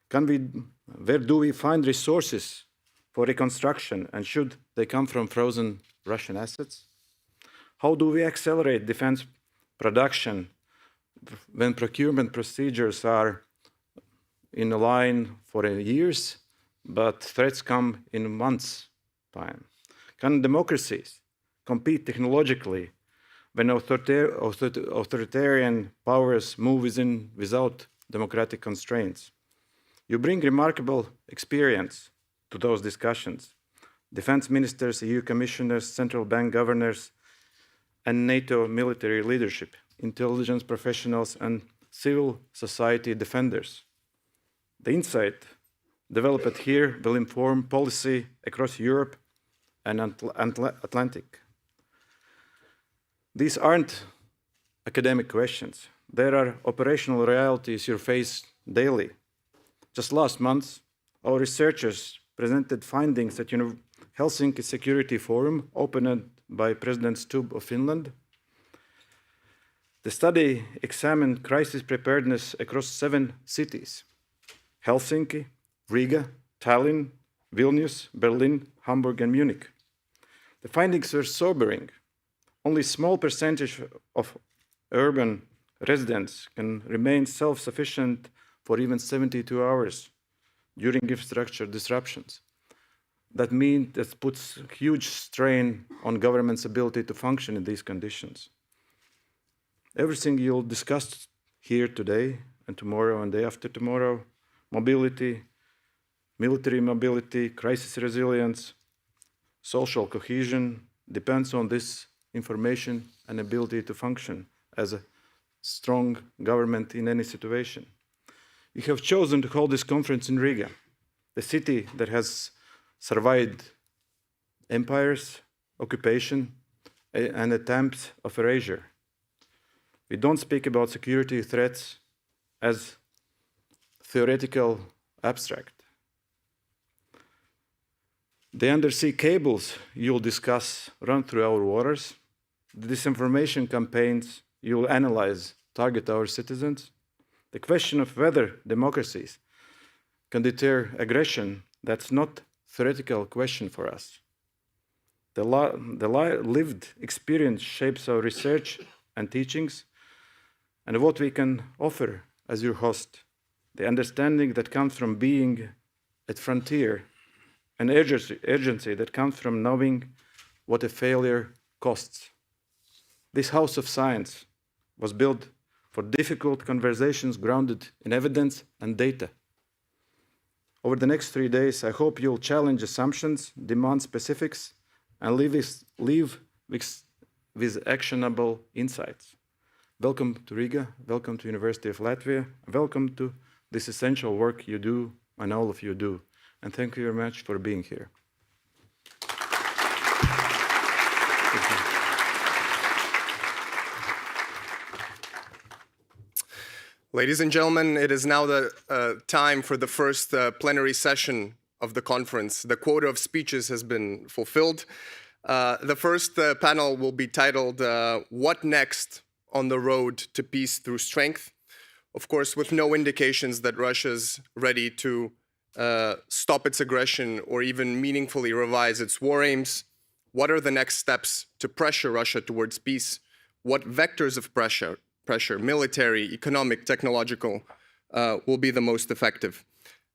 Where do we find resources for reconstruction, and should they come from frozen Russian assets? How do we accelerate defense production when procurement procedures are in a line for years, but threats come in months' time? Can democracies compete technologically when authoritarian powers move without democratic constraints. You bring remarkable experience to those discussions. Defense ministers, EU commissioners, central bank governors, and NATO military leadership, intelligence professionals, and civil society defenders. The insight developed here will inform policy across Europe and Atlantic. These aren't academic questions. There are operational realities you face daily. Just last month, our researchers presented findings at Helsinki Security Forum, opened by President Stubb of Finland. The study examined crisis preparedness across 7 cities: Helsinki, Riga, Tallinn, Vilnius, Berlin, Hamburg, and Munich. The findings were sobering. Only a small percentage of urban residents can remain self-sufficient for even 72 hours during infrastructure disruptions. That means that puts huge strain on government's ability to function in these conditions. Everything you'll discuss here today and tomorrow and day after tomorrow, mobility, military mobility, crisis resilience, social cohesion, depends on this information and ability to function as a strong government in any situation. We have chosen to hold this conference in Riga, the city that has survived empires, occupation, and attempts of erasure. We don't speak about security threats as theoretical abstract. The undersea cables you'll discuss run through our waters. The disinformation campaigns you'll analyze target our citizens. The question of whether democracies can deter aggression, that's not a theoretical question for us. The lived experience shapes our research and teachings, and what we can offer as your host, the understanding that comes from being at frontier, an urgency that comes from knowing what a failure costs. This house of science was built for difficult conversations grounded in evidence and data. Over the next 3 days, I hope you'll challenge assumptions, demand specifics, and leave with actionable insights. Welcome to Riga, welcome to University of Latvia, welcome to this essential work you do and all of you do. And thank you very much for being here. Ladies and gentlemen, it is now the time for the first plenary session of the conference. The quota of speeches has been fulfilled. The first panel will be titled, What Next on the Road to Peace Through Strength? Of course, with no indications that Russia's ready to stop its aggression or even meaningfully revise its war aims. What are the next steps to pressure Russia towards peace? What vectors of pressure, military, economic, technological, will be the most effective?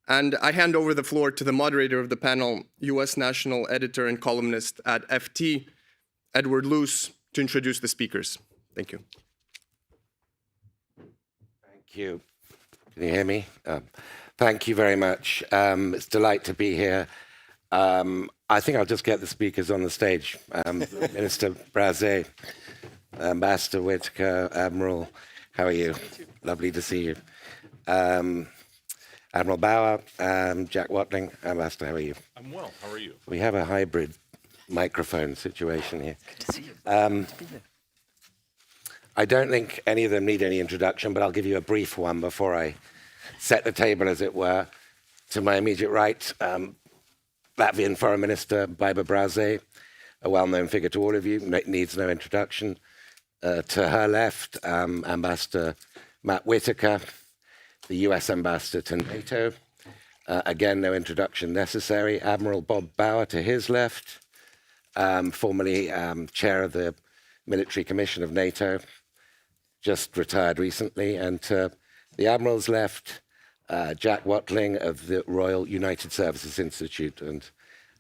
And I hand over the floor to the moderator of the panel, US national editor and columnist at FT, Edward Luce, to introduce the speakers. Thank you. Thank you. Can you hear me? Thank you very much. It's a delight to be here. I think I'll just get the speakers on the stage. Minister Brazé, Ambassador Whitaker, Admiral, how are you? Lovely to see you. Admiral Bauer, Jack Watling, Ambassador, how are you? I'm well, how are you? We have a hybrid microphone situation here. Good to see you. I don't think any of them need any introduction, but I'll give you a brief one before I set the table, as it were. To my immediate right, Latvian Foreign Minister Baiba Brazē, a well-known figure to all of you, needs no introduction. To her left, Ambassador Matt Whitaker, the US Ambassador to NATO. Again, no introduction necessary. Admiral Bob Bauer to his left, formerly chair of the Military Commission of NATO, just retired recently. And to the Admiral's left, Jack Watling of the Royal United Services Institute and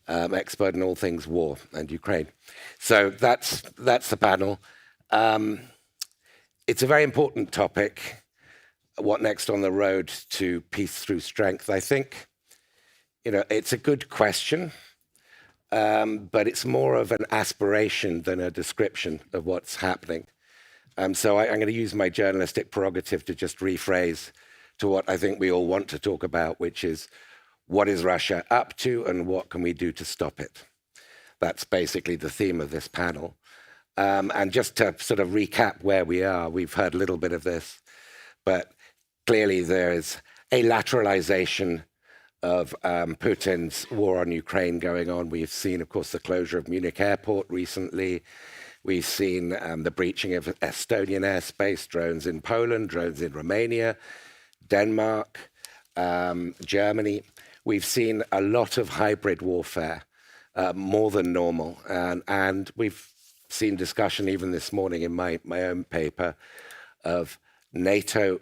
expert in all things war and Ukraine. So that's the panel. It's a very important topic. What next on the road to peace through strength? I think, it's a good question, but it's more of an aspiration than a description of what's happening. So I'm going to use my journalistic prerogative to just rephrase to what I think we all want to talk about, which is what is Russia up to and what can we do to stop it? That's basically the theme of this panel. And just to sort of recap where we are, we've heard a little bit of this, but clearly there is a lateralization of Putin's war on Ukraine going on. We've seen, of course, the closure of Munich airport recently. We've seen the breaching of Estonian airspace, drones in Poland, drones in Romania, Denmark, Germany. We've seen a lot of hybrid warfare, more than normal. And we've seen discussion even this morning in my own paper of NATO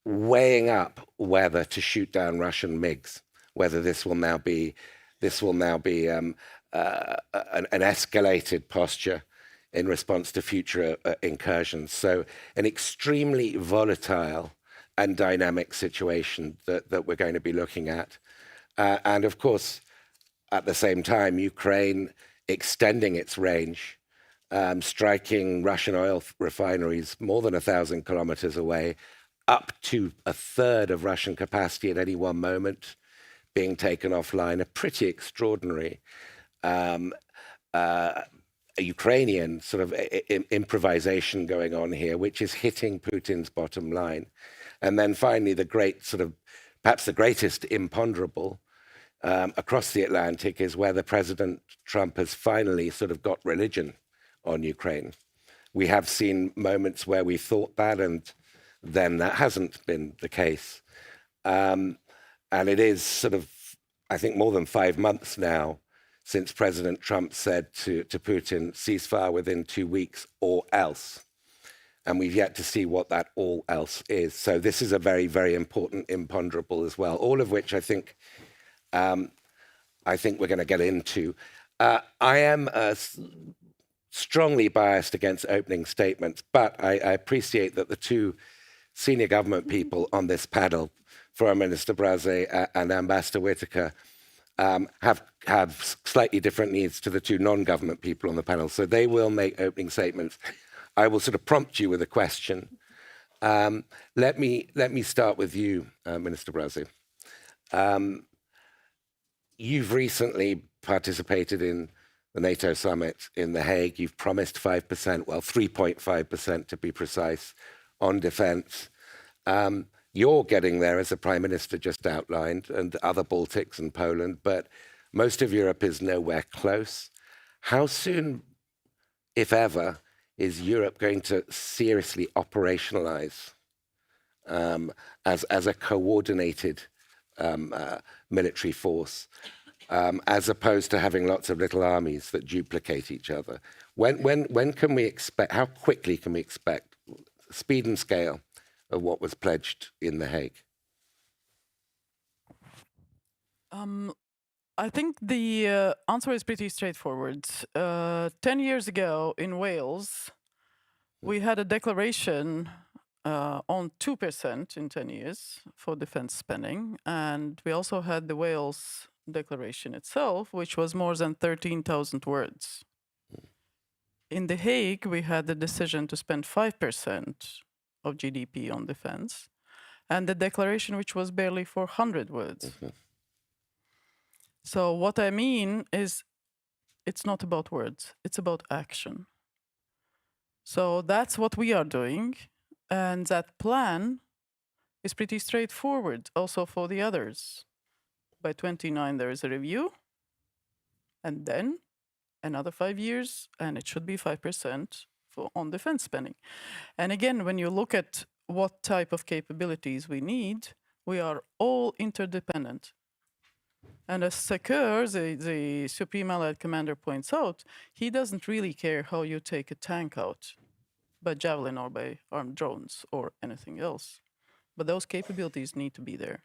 weighing up whether to shoot down Russian MiGs, whether this will now be an escalated posture in response to future incursions. So an extremely volatile and dynamic situation that we're going to be looking at. And of course, at the same time, Ukraine extending its range, striking Russian oil refineries more than 1,000 kilometers away, up to a third of Russian capacity at any one moment being taken offline, a pretty extraordinary Ukrainian sort of improvisation going on here, which is hitting Putin's bottom line. And then finally, the great sort of, perhaps the greatest imponderable across the Atlantic is whether President Trump has finally sort of got religion on Ukraine. We have seen moments where we thought that, and then that hasn't been the case. And it is sort of, I think, more than 5 months now since President Trump said to Putin, ceasefire within 2 weeks or else. And we've yet to see what that all else is. So this is a very, very important imponderable as well, all of which I think we're going to get into. I am strongly biased against opening statements, but I appreciate that the two senior government people on this panel, Foreign Minister Braze and Ambassador Whitaker, have slightly different needs to the two non-government people on the panel. So they will make opening statements. I will sort of prompt you with a question. Let me start with you, Minister Braze. You've recently participated in the NATO summit in The Hague. You've promised 5%, well, 3.5% to be precise, on defense. You're getting there, as the Prime Minister just outlined, and other Baltics and Poland, but most of Europe is nowhere close. How soon, if ever, is Europe going to seriously operationalize as a coordinated military force, as opposed to having lots of little armies that duplicate each other? When can we expect, how quickly can we expect speed and scale of what was pledged in The Hague? I think the answer is pretty straightforward. 10 years ago in Wales, we had a declaration on 2% in 10 years for defense spending. And we also had the Wales declaration itself, which was more than 13,000 words. In The Hague, we had the decision to spend 5% of GDP on defense, and the declaration, which was barely 400 words. So what I mean is, it's not about words, it's about action. So that's what we are doing, and that plan is pretty straightforward also for the others. By 29, there is a review, and then another 5 years, and it should be 5% on defense spending. And again, when you look at what type of capabilities we need, we are all interdependent. And as Sekur, the Supreme Allied Commander, points out, he doesn't really care how you take a tank out by javelin or by armed drones or anything else. But those capabilities need to be there.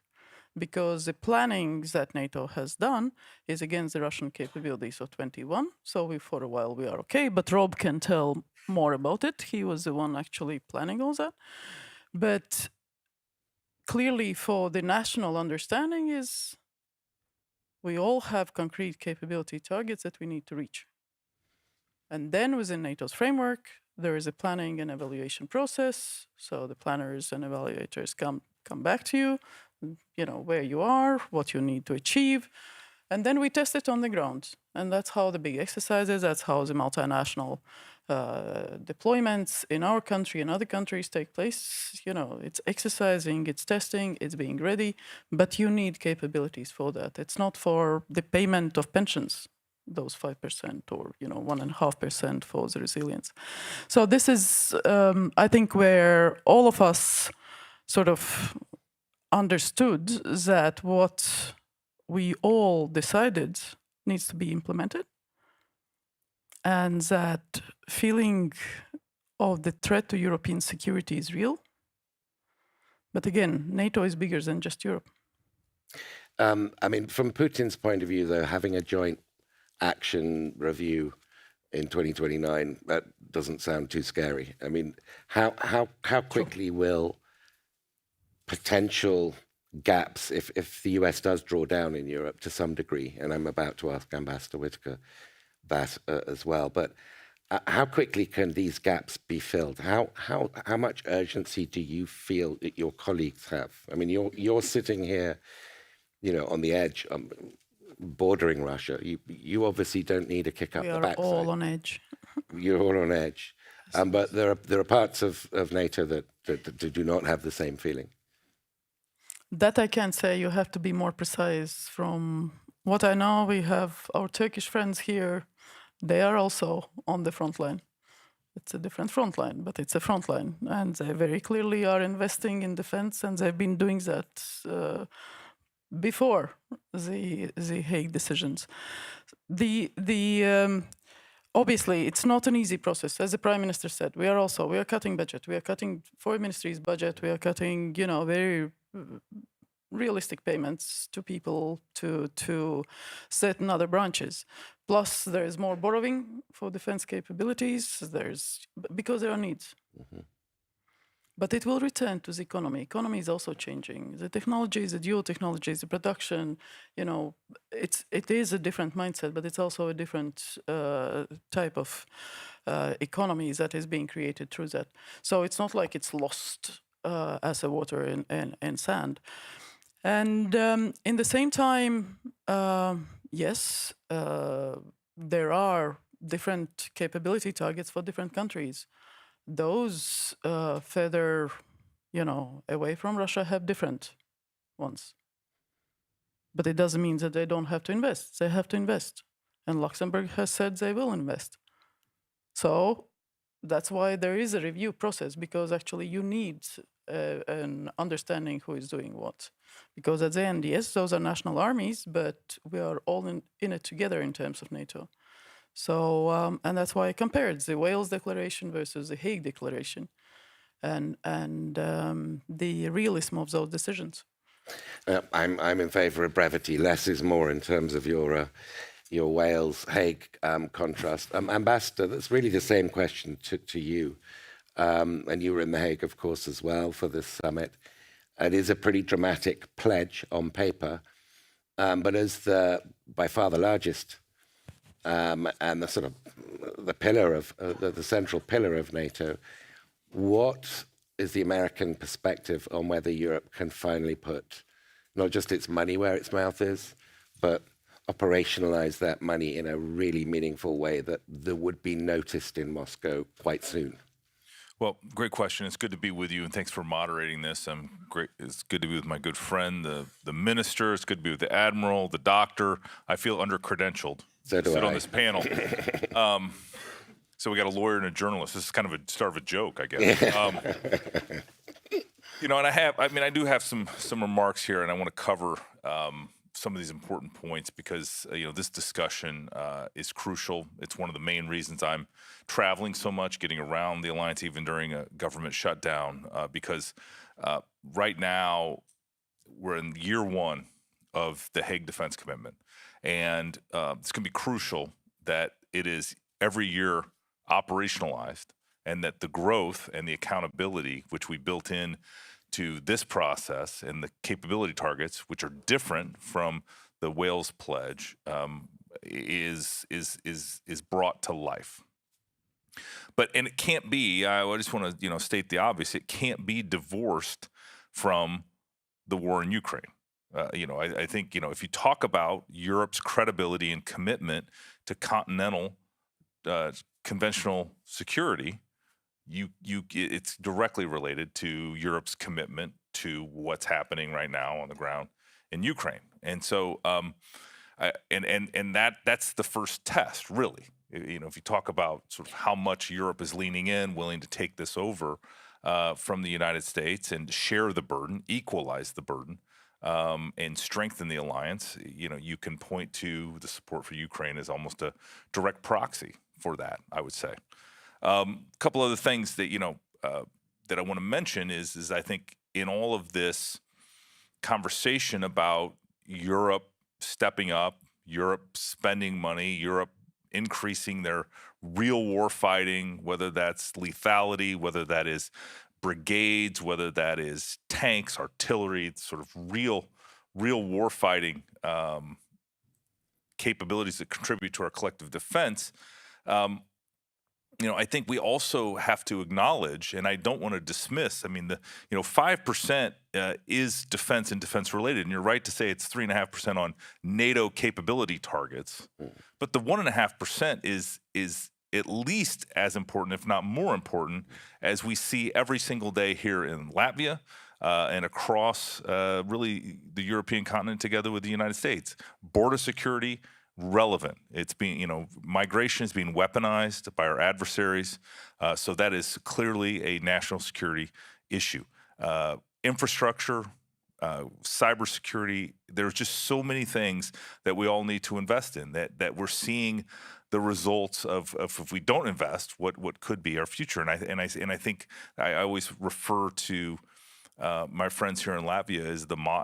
because the planning that NATO has done is against the Russian capabilities of 21. So for a while we are okay, but Rob can tell more about it. He was the one actually planning all that. But clearly for the national understanding is we all have concrete capability targets that we need to reach. And then within NATO's framework, there is a planning and evaluation process. So the planners and evaluators come back to you, where you are, what you need to achieve. And then we test it on the ground. And that's how the big exercises, that's how the multinational deployments in our country and other countries take place. It's exercising, it's testing, it's being ready, but you need capabilities for that. It's not for the payment of pensions, those 5% or 1.5% for the resilience. So this is, I think, where all of us sort of understood that what we all decided needs to be implemented, and that feeling of the threat to European security is real. But again, NATO is bigger than just Europe. I mean, from Putin's point of view, though, having a joint action review in 2029, that doesn't sound too scary. I mean, how quickly will potential gaps, if the US does draw down in Europe to some degree, and I'm about to ask Ambassador Whitaker that as well, but how quickly can these gaps be filled? How much urgency do you feel that your colleagues have? I mean, you're sitting here, on the edge, bordering Russia. You obviously don't need a kick up the backside. We are all on edge. You're all on edge, but there are parts of NATO that do not have the same feeling. That I can't say. You have to be more precise. From what I know, we have our Turkish friends here. They are also on the front line. It's a different front line, but it's a front line. And they very clearly are investing in defense, and they've been doing that before the Hague decisions. Obviously, it's not an easy process. As the Prime Minister said, we are cutting budget. We are cutting foreign ministry's budget. We are cutting, very realistic payments to people to certain other branches. Plus, there is more borrowing for defense capabilities. Because there are needs. Mm-hmm. But it will return to the economy. Economy is also changing. The technologies, the dual technologies, the production, it is a different mindset, but it's also a different type of economy that is being created through that. So it's not like it's lost as a water and sand. And in the same time, yes, there are different capability targets for different countries. Those further, away from Russia have different ones. But it doesn't mean that they don't have to invest. They have to invest. And Luxembourg has said they will invest. So that's why there is a review process, because actually you need an understanding who is doing what. Because at the end, yes, those are national armies, but we are all in it together in terms of NATO. So, and that's why I compared the Wales Declaration versus the Hague Declaration, and the realism of those decisions. I'm in favour of brevity. Less is more in terms of your Wales-Hague contrast. Ambassador, that's really the same question to you. And you were in The Hague, of course, as well for this summit. It is a pretty dramatic pledge on paper, but as by far the largest and the sort of the pillar of the central pillar of NATO, what is the American perspective on whether Europe can finally put not just its money where its mouth is, but operationalize that money in a really meaningful way that would be noticed in Moscow quite soon? Well, great question. It's good to be with you, and thanks for moderating this. It's good to be with my good friend, the minister. It's good to be with the admiral, the doctor. I feel under-credentialed to sit on this panel. So we got a lawyer and a journalist. This is kind of a start of a joke, I guess. And I do have some remarks here, and I want to cover some of these important points because this discussion is crucial. It's one of the main reasons I'm traveling so much, getting around the alliance even during a government shutdown, because right now we're in year one of the Hague Defense Commitment, and it's going to be crucial that it is every year operationalized, and that the growth and the accountability which we built in to this process and the capability targets, which are different from the Wales Pledge, is brought to life. And it can't be. I just want to state the obvious. It can't be divorced from the war in Ukraine. I think if you talk about Europe's credibility and commitment to continental conventional security, it's directly related to Europe's commitment to what's happening right now on the ground in Ukraine. And so, that's the first test, really. If you talk about sort of how much Europe is leaning in, willing to take this over from the United States and share the burden, equalize the burden, and strengthen the alliance, you can point to the support for Ukraine as almost a direct proxy for that, I would say. A couple other things that that I want to mention is I think in all of this conversation about Europe stepping up, Europe spending money, Europe increasing their real war fighting, whether that's lethality, whether that is brigades, whether that is tanks, artillery, sort of real war fighting capabilities that contribute to our collective defense. I think we also have to acknowledge, and I don't want to dismiss, 5% is defense and defense related. And you're right to say it's 3.5% on NATO capability targets. But the 1.5% is at least as important, if not more important, as we see every single day here in Latvia and across really the European continent together with the United States. Border security, relevant. It's being, migration is being weaponized by our adversaries. So that is clearly a national security issue. Infrastructure, cybersecurity, there's just so many things that we all need to invest in that we're seeing the results of if we don't invest, what could be our future. And I think I always refer to my friends here in Latvia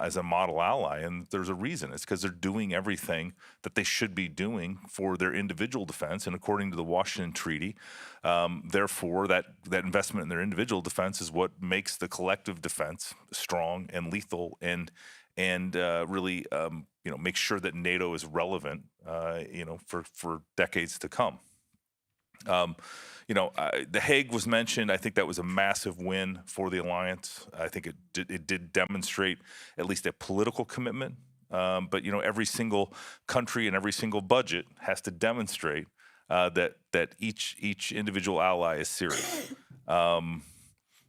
as a model ally, and there's a reason. It's because they're doing everything that they should be doing for their individual defense, and according to the Washington Treaty, therefore that investment in their individual defense is what makes the collective defense strong and lethal, and really make sure that NATO is relevant, for decades to come. The Hague was mentioned. I think that was a massive win for the alliance. I think it did demonstrate at least a political commitment. But every single country and every single budget has to demonstrate that each individual ally is serious. One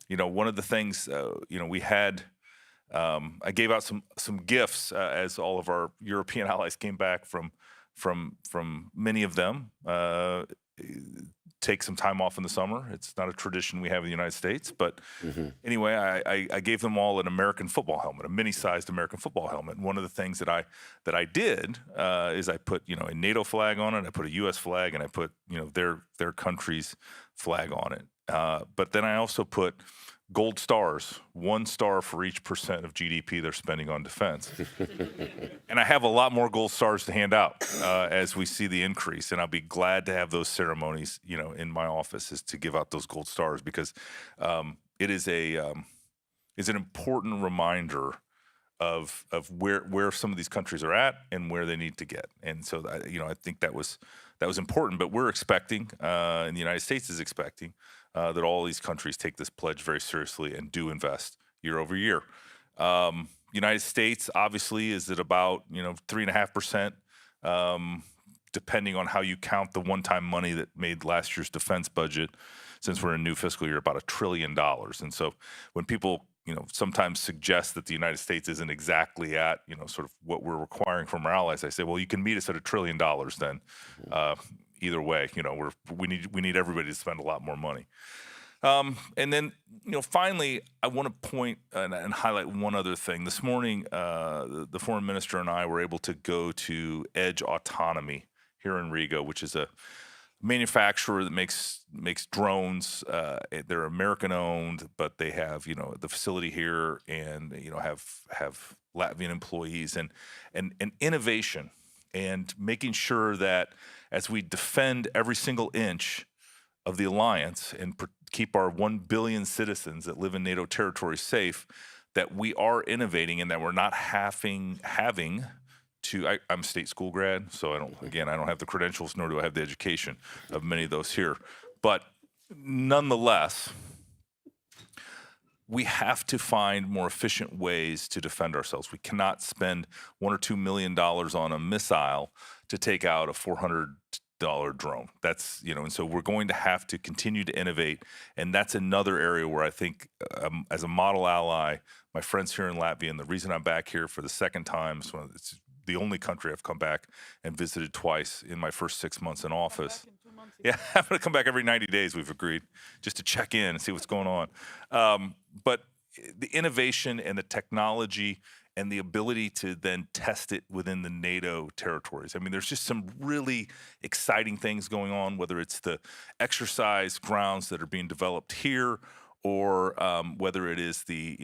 of the things we had. I gave out some gifts as all of our European allies came back from many of them. Take some time off in the summer. It's not a tradition we have in the United States, but anyway, I gave them all an American football helmet, a mini-sized American football helmet. And one of the things that I did is I put a NATO flag on it, I put a U.S. flag, and I put their country's flag on it. But then I also put gold stars, 1 star for each % of GDP they're spending on defense. And I have a lot more gold stars to hand out as we see the increase. And I'll be glad to have those ceremonies, in my office, is to give out those gold stars, because it is an important reminder of where some of these countries are at and where they need to get. And so, I think that was important. But we're expecting, and the United States is expecting, that all these countries take this pledge very seriously and do invest year over year. United States, obviously, is at about 3.5%, depending on how you count the one-time money that made last year's defense budget. Since we're in a new fiscal year, about $1 trillion. And so when people sometimes suggest that the United States isn't exactly at sort of what we're requiring from our allies, I say, well, you can meet us at $1 trillion then. Either way, we need everybody to spend a lot more money. And then, finally, I want to point and highlight one other thing. This morning, the foreign minister and I were able to go to Edge Autonomy here in Riga, which is a manufacturer that makes drones. They're American owned, but they have the facility here, and have Latvian employees, and innovation, and making sure that as we defend every single inch of the alliance and keep our 1 billion citizens that live in NATO territory safe, that we are innovating, and that we're not having to. I'm a state school grad, so I don't have the credentials, nor do I have the education of many of those here. But nonetheless, we have to find more efficient ways to defend ourselves. We cannot spend $1 or $2 million on a missile to take out a $400 drone. That's, and so we're going to have to continue to innovate. And that's another area where I think, as a model ally, my friends here in Latvia, and the reason I'm back here for the second time, so it's the only country I've come back and visited twice in my first 6 months in office. Yeah, I'm going to come back every 90 days, we've agreed, just to check in and see what's going on. But the innovation and the technology and the ability to then test it within the NATO territories. I mean, there's just some really exciting things going on, whether it's the exercise grounds that are being developed here, or whether it is the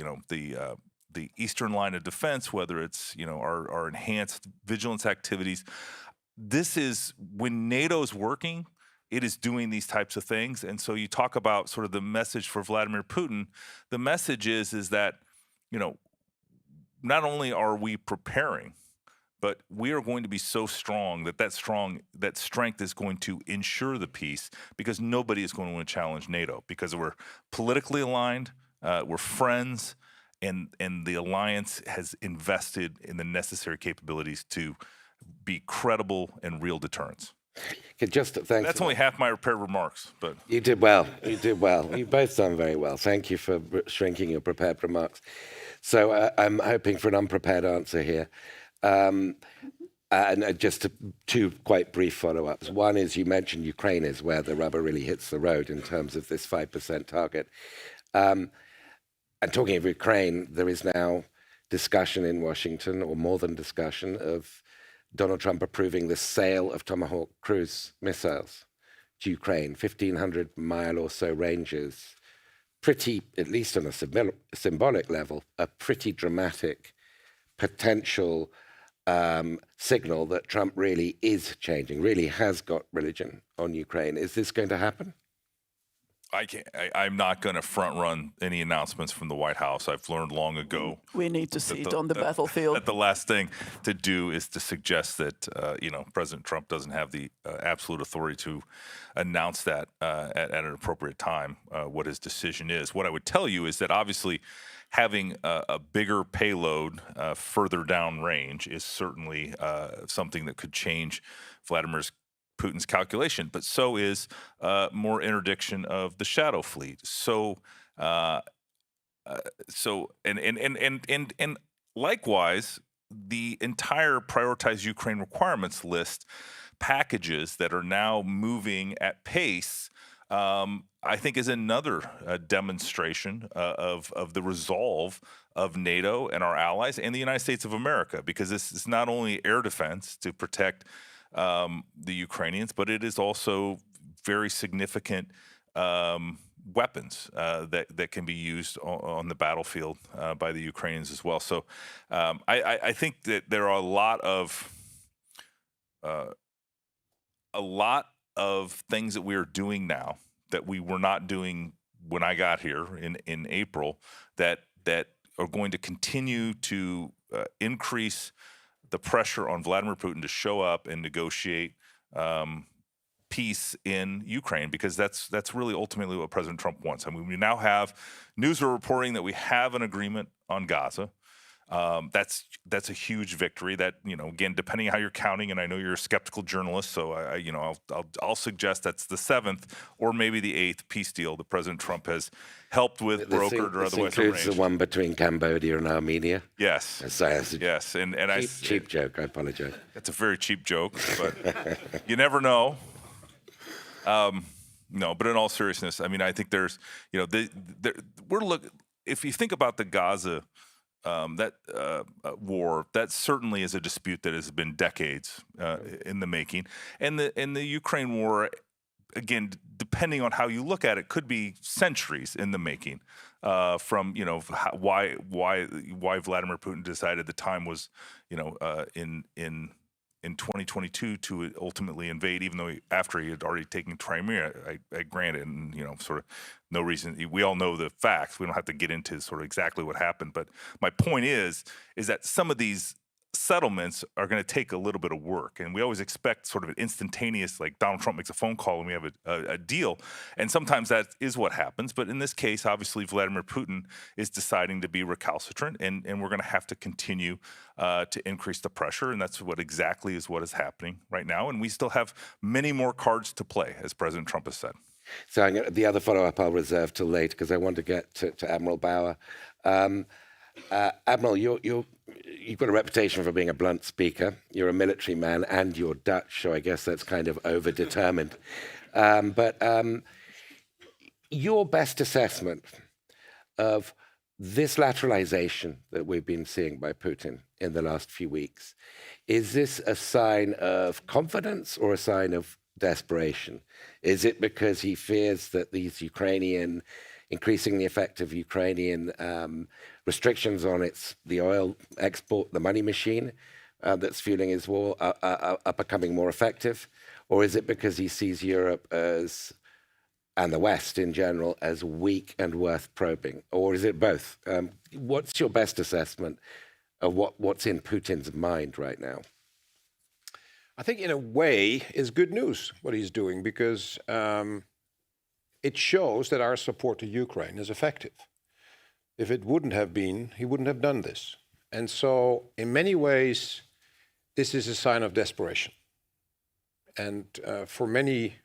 eastern line of defense, whether it's our enhanced vigilance activities. This is when NATO's working, it is doing these types of things. And so you talk about sort of the message for Vladimir Putin. The message is that, not only are we preparing, but we are going to be so strong that strength is going to ensure the peace, because nobody is going to want to challenge NATO, because we're politically aligned, we're friends, and the alliance has invested in the necessary capabilities to be credible and real deterrents. That's only half my prepared remarks, but you did well. You did well. You've both done very well. Thank you for shrinking your prepared remarks. So I'm hoping for an unprepared answer here. And just two quite brief follow-ups. One is, you mentioned Ukraine is where the rubber really hits the road in terms of this 5% target. And talking of Ukraine, there is now discussion in Washington, or more than discussion, of Donald Trump approving the sale of Tomahawk cruise missiles to Ukraine, 1,500-mile or so ranges. Pretty, at least on a symbolic level, a pretty dramatic potential signal that Trump really is changing, really has got religion on Ukraine. Is this going to happen? I'm not going to front run any announcements from the White House. I've learned long ago. We need to see it on the battlefield. That the last thing to do is to suggest that President Trump doesn't have the absolute authority to announce that at an appropriate time, what his decision is. What I would tell you is that obviously having a bigger payload further down range is certainly something that could change Putin's calculation, but so is more interdiction of the shadow fleet. So likewise, the entire prioritized Ukraine requirements list packages that are now moving at pace, I think, is another demonstration of the resolve of NATO and our allies and the United States of America, because this is not only air defense to protect the Ukrainians, but it is also very significant weapons that can be used on the battlefield by the Ukrainians as well. So I think that there are a lot of things that we are doing now that we were not doing when I got here in April that are going to continue to increase the pressure on Vladimir Putin to show up and negotiate peace in Ukraine, because that's really ultimately what President Trump wants. I mean, we now have news are reporting that we have an agreement on Gaza. That's a huge victory. That, again, depending on how you're counting, and I know you're a skeptical journalist, so I'll suggest that's the 7th or maybe the 8th peace deal that President Trump has helped with, brokered, or otherwise arranged. The one between Cambodia and Armenia. Yes. Yes, and cheap joke. I apologize. That's a very cheap joke, but you never know. No, but in all seriousness, I mean, I think there's, if you think about the Gaza war, that certainly is a dispute that has been decades in the making, and the Ukraine war again, depending on how you look at it, could be centuries in the making. From why Vladimir Putin decided the time was in 2022 to ultimately invade, even though after he had already taken Crimea, I granted, and sort of no reason. We all know the facts. We don't have to get into sort of exactly what happened. But my point is that some of these settlements are going to take a little bit of work, and we always expect sort of an instantaneous, like Donald Trump makes a phone call and we have a deal, and sometimes that is what happens. But in this case, obviously Vladimir Putin is deciding to be recalcitrant, and we're going to have to continue to increase the pressure, and that's what is happening right now. And we still have many more cards to play, as President Trump has said. So the other follow-up I'll reserve till late, because I want to get to Admiral Bauer. Admiral, you've got a reputation for being a blunt speaker. You're a military man, and you're Dutch, so I guess that's kind of over-determined. But your best assessment of this lateralization that we've been seeing by Putin in the last few weeks, is this a sign of confidence or a sign of desperation? Is it because he fears that these increasingly effective Ukrainian restrictions on the oil export, the money machine that's fueling his war, are becoming more effective? Or is it because he sees Europe and the West in general as weak and worth probing? Or is it both? What's your best assessment of what's in Putin's mind right now? I think in a way it's good news what he's doing, because it shows that our support to Ukraine is effective. If it wouldn't have been, he wouldn't have done this. And so in many ways, this is a sign of desperation. And for many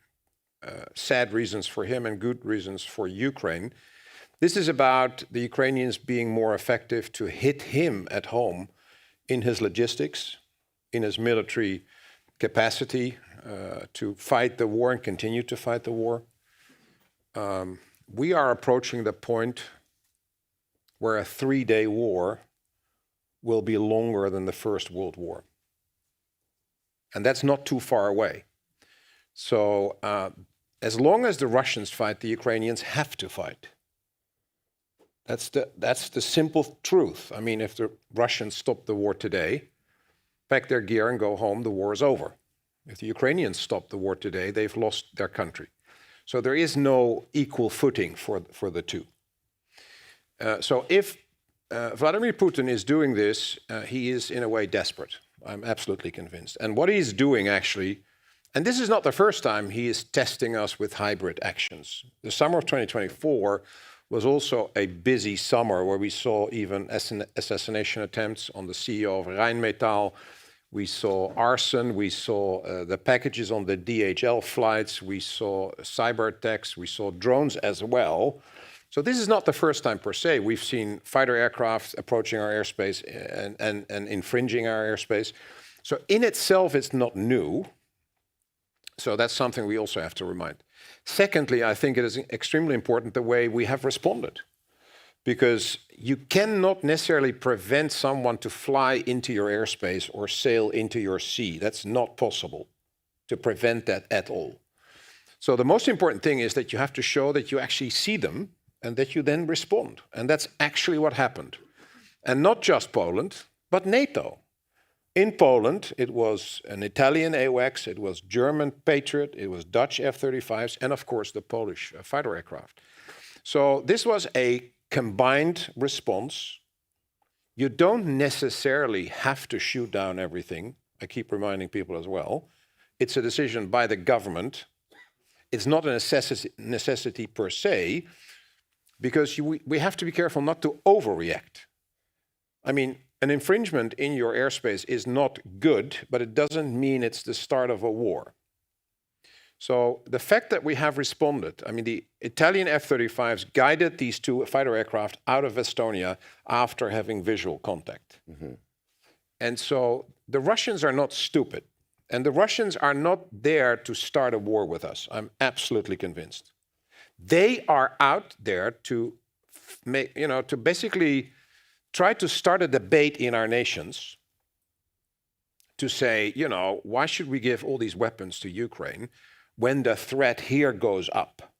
sad reasons for him and good reasons for Ukraine, this is about the Ukrainians being more effective to hit him at home in his logistics, in his military capacity to fight the war and continue to fight the war. We are approaching the point where a 3-day war will be longer than the First World War. And that's not too far away. So as long as the Russians fight, the Ukrainians have to fight. That's the simple truth. I mean, if the Russians stop the war today, pack their gear and go home, the war is over. If the Ukrainians stop the war today, they've lost their country. So there is no equal footing for the two. So if Vladimir Putin is doing this, he is in a way desperate. I'm absolutely convinced. And what he's doing actually, and this is not the first time he is testing us with hybrid actions. The summer of 2024 was also a busy summer where we saw even assassination attempts on the CEO of Rheinmetall. We saw arson, we saw the packages on the DHL flights, we saw cyber attacks, we saw drones as well. So this is not the first time per se. We've seen fighter aircraft approaching our airspace and infringing our airspace. So in itself, it's not new. So that's something we also have to remind. Secondly, I think it is extremely important the way we have responded, because you cannot necessarily prevent someone to fly into your airspace or sail into your sea. That's not possible to prevent that at all. So the most important thing is that you have to show that you actually see them and that you then respond. And that's actually what happened. And not just Poland, but NATO. In Poland, it was an Italian AWACS, it was German Patriot, it was Dutch F-35s, and of course the Polish fighter aircraft. So this was a combined response. You don't necessarily have to shoot down everything. I keep reminding people as well. It's a decision by the government. It's not a necessity per se, because we have to be careful not to overreact. I mean, an infringement in your airspace is not good, but it doesn't mean it's the start of a war. So the fact that we have responded, I mean, the Italian F-35s guided these two fighter aircraft out of Estonia after having visual contact. Mm-hmm. And so the Russians are not stupid. And the Russians are not there to start a war with us. I'm absolutely convinced. They are out there to make, to basically try to start a debate in our nations to say, why should we give all these weapons to Ukraine when the threat here goes up.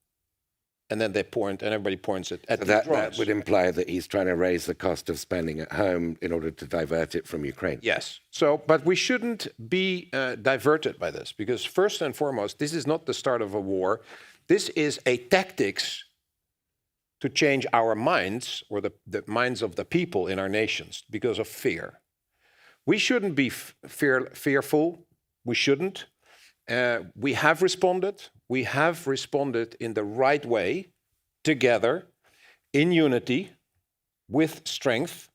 And then they point, and everybody points at the that drones. would imply that he's trying to raise the cost of spending at home in order to divert it from Ukraine. Yes. So, but we shouldn't be diverted by this, because first and foremost, this is not the start of a war. This is a tactics to change our minds, or the minds of the people in our nations, because of fear. We shouldn't be fearful. We shouldn't. We have responded. We have responded in the right way, together, in unity, with strength.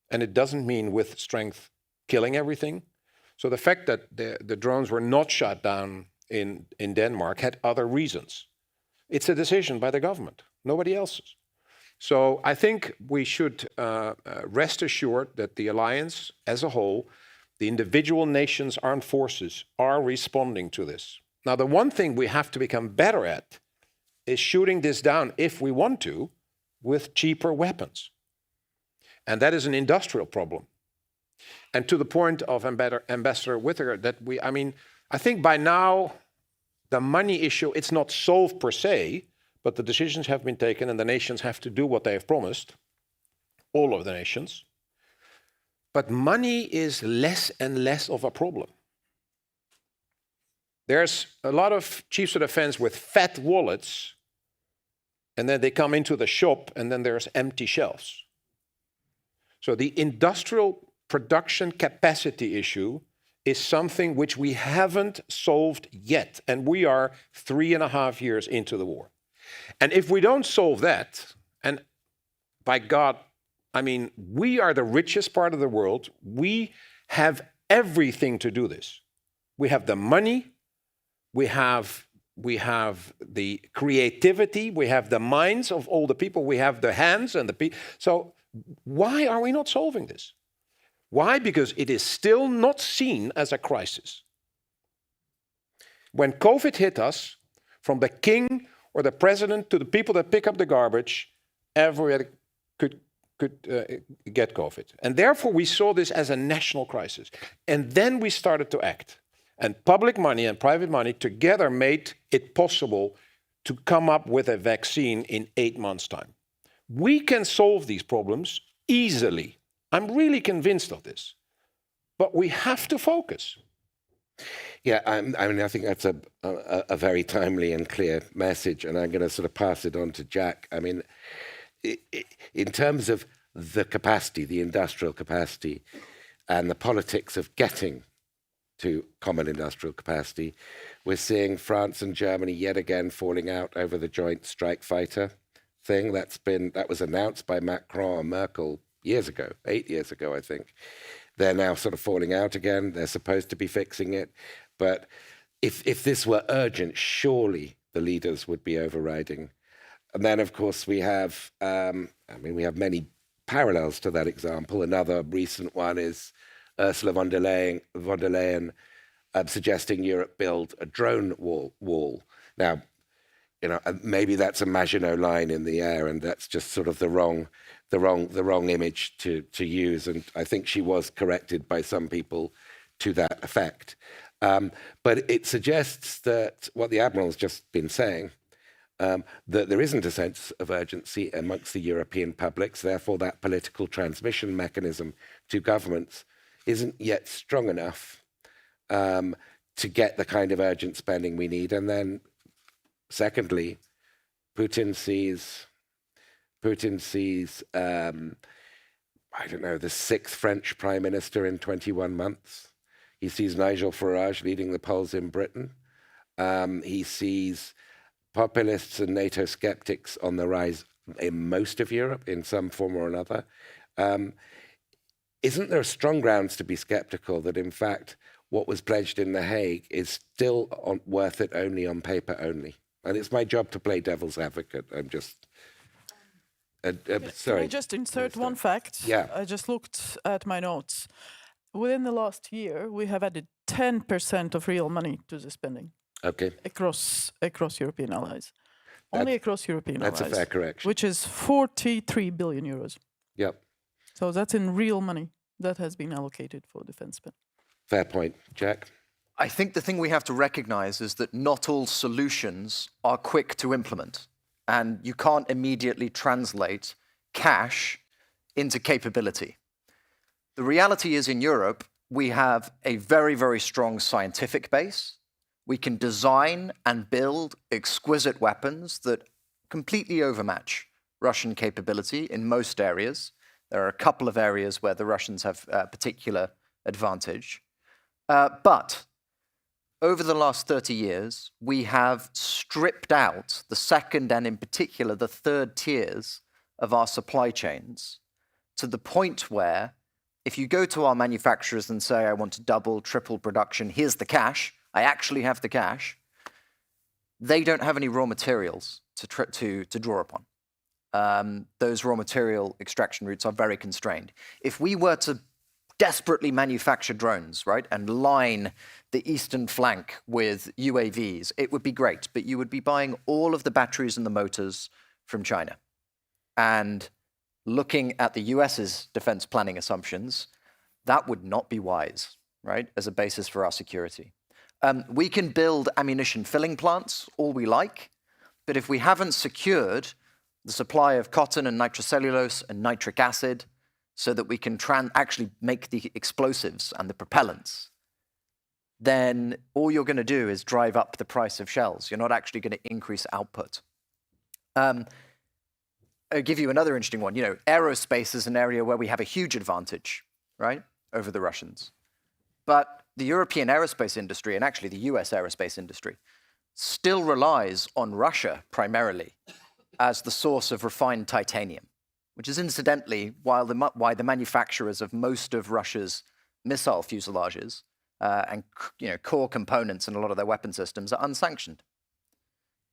And it doesn't mean with strength killing everything. So the fact that the drones were not shot down in Denmark had other reasons. It's a decision by the government, nobody else's. So I think we should rest assured that the alliance as a whole, the individual nations' armed forces are responding to this. Now, the one thing we have to become better at is shooting this down, if we want to, with cheaper weapons. And that is an industrial problem. And to the point of Ambassador Whittaker, that I think by now, the money issue, it's not solved per se, but the decisions have been taken and the nations have to do what they have promised, all of the nations. But money is less and less of a problem. There's a lot of chiefs of defense with fat wallets, and then they come into the shop and then there's empty shelves. So the industrial production capacity issue is something which we haven't solved yet. And we are 3.5 years into the war. And if we don't solve that, and by God, we are the richest part of the world. We have everything to do this. We have the money. We have the creativity. We have the minds of all the people. We have the hands and the people. So why are we not solving this? Why? Because it is still not seen as a crisis. When COVID hit us, from the king or the president to the people that pick up the garbage, everybody could get COVID. And therefore, we saw this as a national crisis. And then we started to act. And public money and private money together made it possible to come up with a vaccine in 8 months' time. We can solve these problems easily. I'm really convinced of this. But we have to focus. Yeah, I think that's a very timely and clear message, and I'm going to sort of pass it on to Jack. In terms of the capacity, the industrial capacity, and the politics of getting to common industrial capacity, we're seeing France and Germany yet again falling out over the joint strike fighter thing. That was announced by Macron and Merkel years ago, 8 years ago, I think. They're now sort of falling out again. They're supposed to be fixing it. But if this were urgent, surely the leaders would be overriding. And then, of course, we have many parallels to that example. Another recent one is Ursula von der Leyen suggesting Europe build a drone wall. Now, maybe that's a Maginot Line in the air, and that's just sort of the wrong image to use. And I think she was corrected by some people to that effect. But it suggests that what the Admiral's just been saying, that there isn't a sense of urgency amongst the European publics. Therefore, that political transmission mechanism to governments isn't yet strong enough to get the kind of urgent spending we need. And then, secondly, Putin sees the 6th French prime minister in 21 months. He sees Nigel Farage leading the polls in Britain. He sees populists and NATO skeptics on the rise in most of Europe in some form or another. Isn't there strong grounds to be skeptical that, in fact, what was pledged in The Hague is still worth it only on paper only? And it's my job to play devil's advocate. I'm just... sorry. Can I just insert one fact? Yeah. I just looked at my notes. Within the last year, we have added 10% of real money to the spending. Okay. Across European allies. Only across European allies. That's a fair correction. Which is 43 billion euros. Yep. So that's in real money that has been allocated for defense spend. Fair point. Jack? I think the thing we have to recognize is that not all solutions are quick to implement, and you can't immediately translate cash into capability. The reality is in Europe, we have a very, very strong scientific base. We can design and build exquisite weapons that completely overmatch Russian capability in most areas. There are a couple of areas where the Russians have a particular advantage. But over the last 30 years, we have stripped out the second and in particular the third tiers of our supply chains to the point where if you go to our manufacturers and say, I want to double, triple production, here's the cash, I actually have the cash, they don't have any raw materials to draw upon. Those raw material extraction routes are very constrained. If we were to desperately manufacture drones, right, and line the eastern flank with UAVs, it would be great, but you would be buying all of the batteries and the motors from China. And looking at the US's defense planning assumptions, that would not be wise, right, as a basis for our security. We can build ammunition filling plants all we like, but if we haven't secured the supply of cotton and nitrocellulose and nitric acid so that we can actually make the explosives and the propellants, then all you're going to do is drive up the price of shells. You're not actually going to increase output. I'll give you another interesting one. You know, aerospace is an area where we have a huge advantage, right, over the Russians. But the European aerospace industry, and actually the US aerospace industry, still relies on Russia primarily as the source of refined titanium, which is incidentally why the manufacturers of most of Russia's missile fuselages and core components in a lot of their weapon systems are unsanctioned.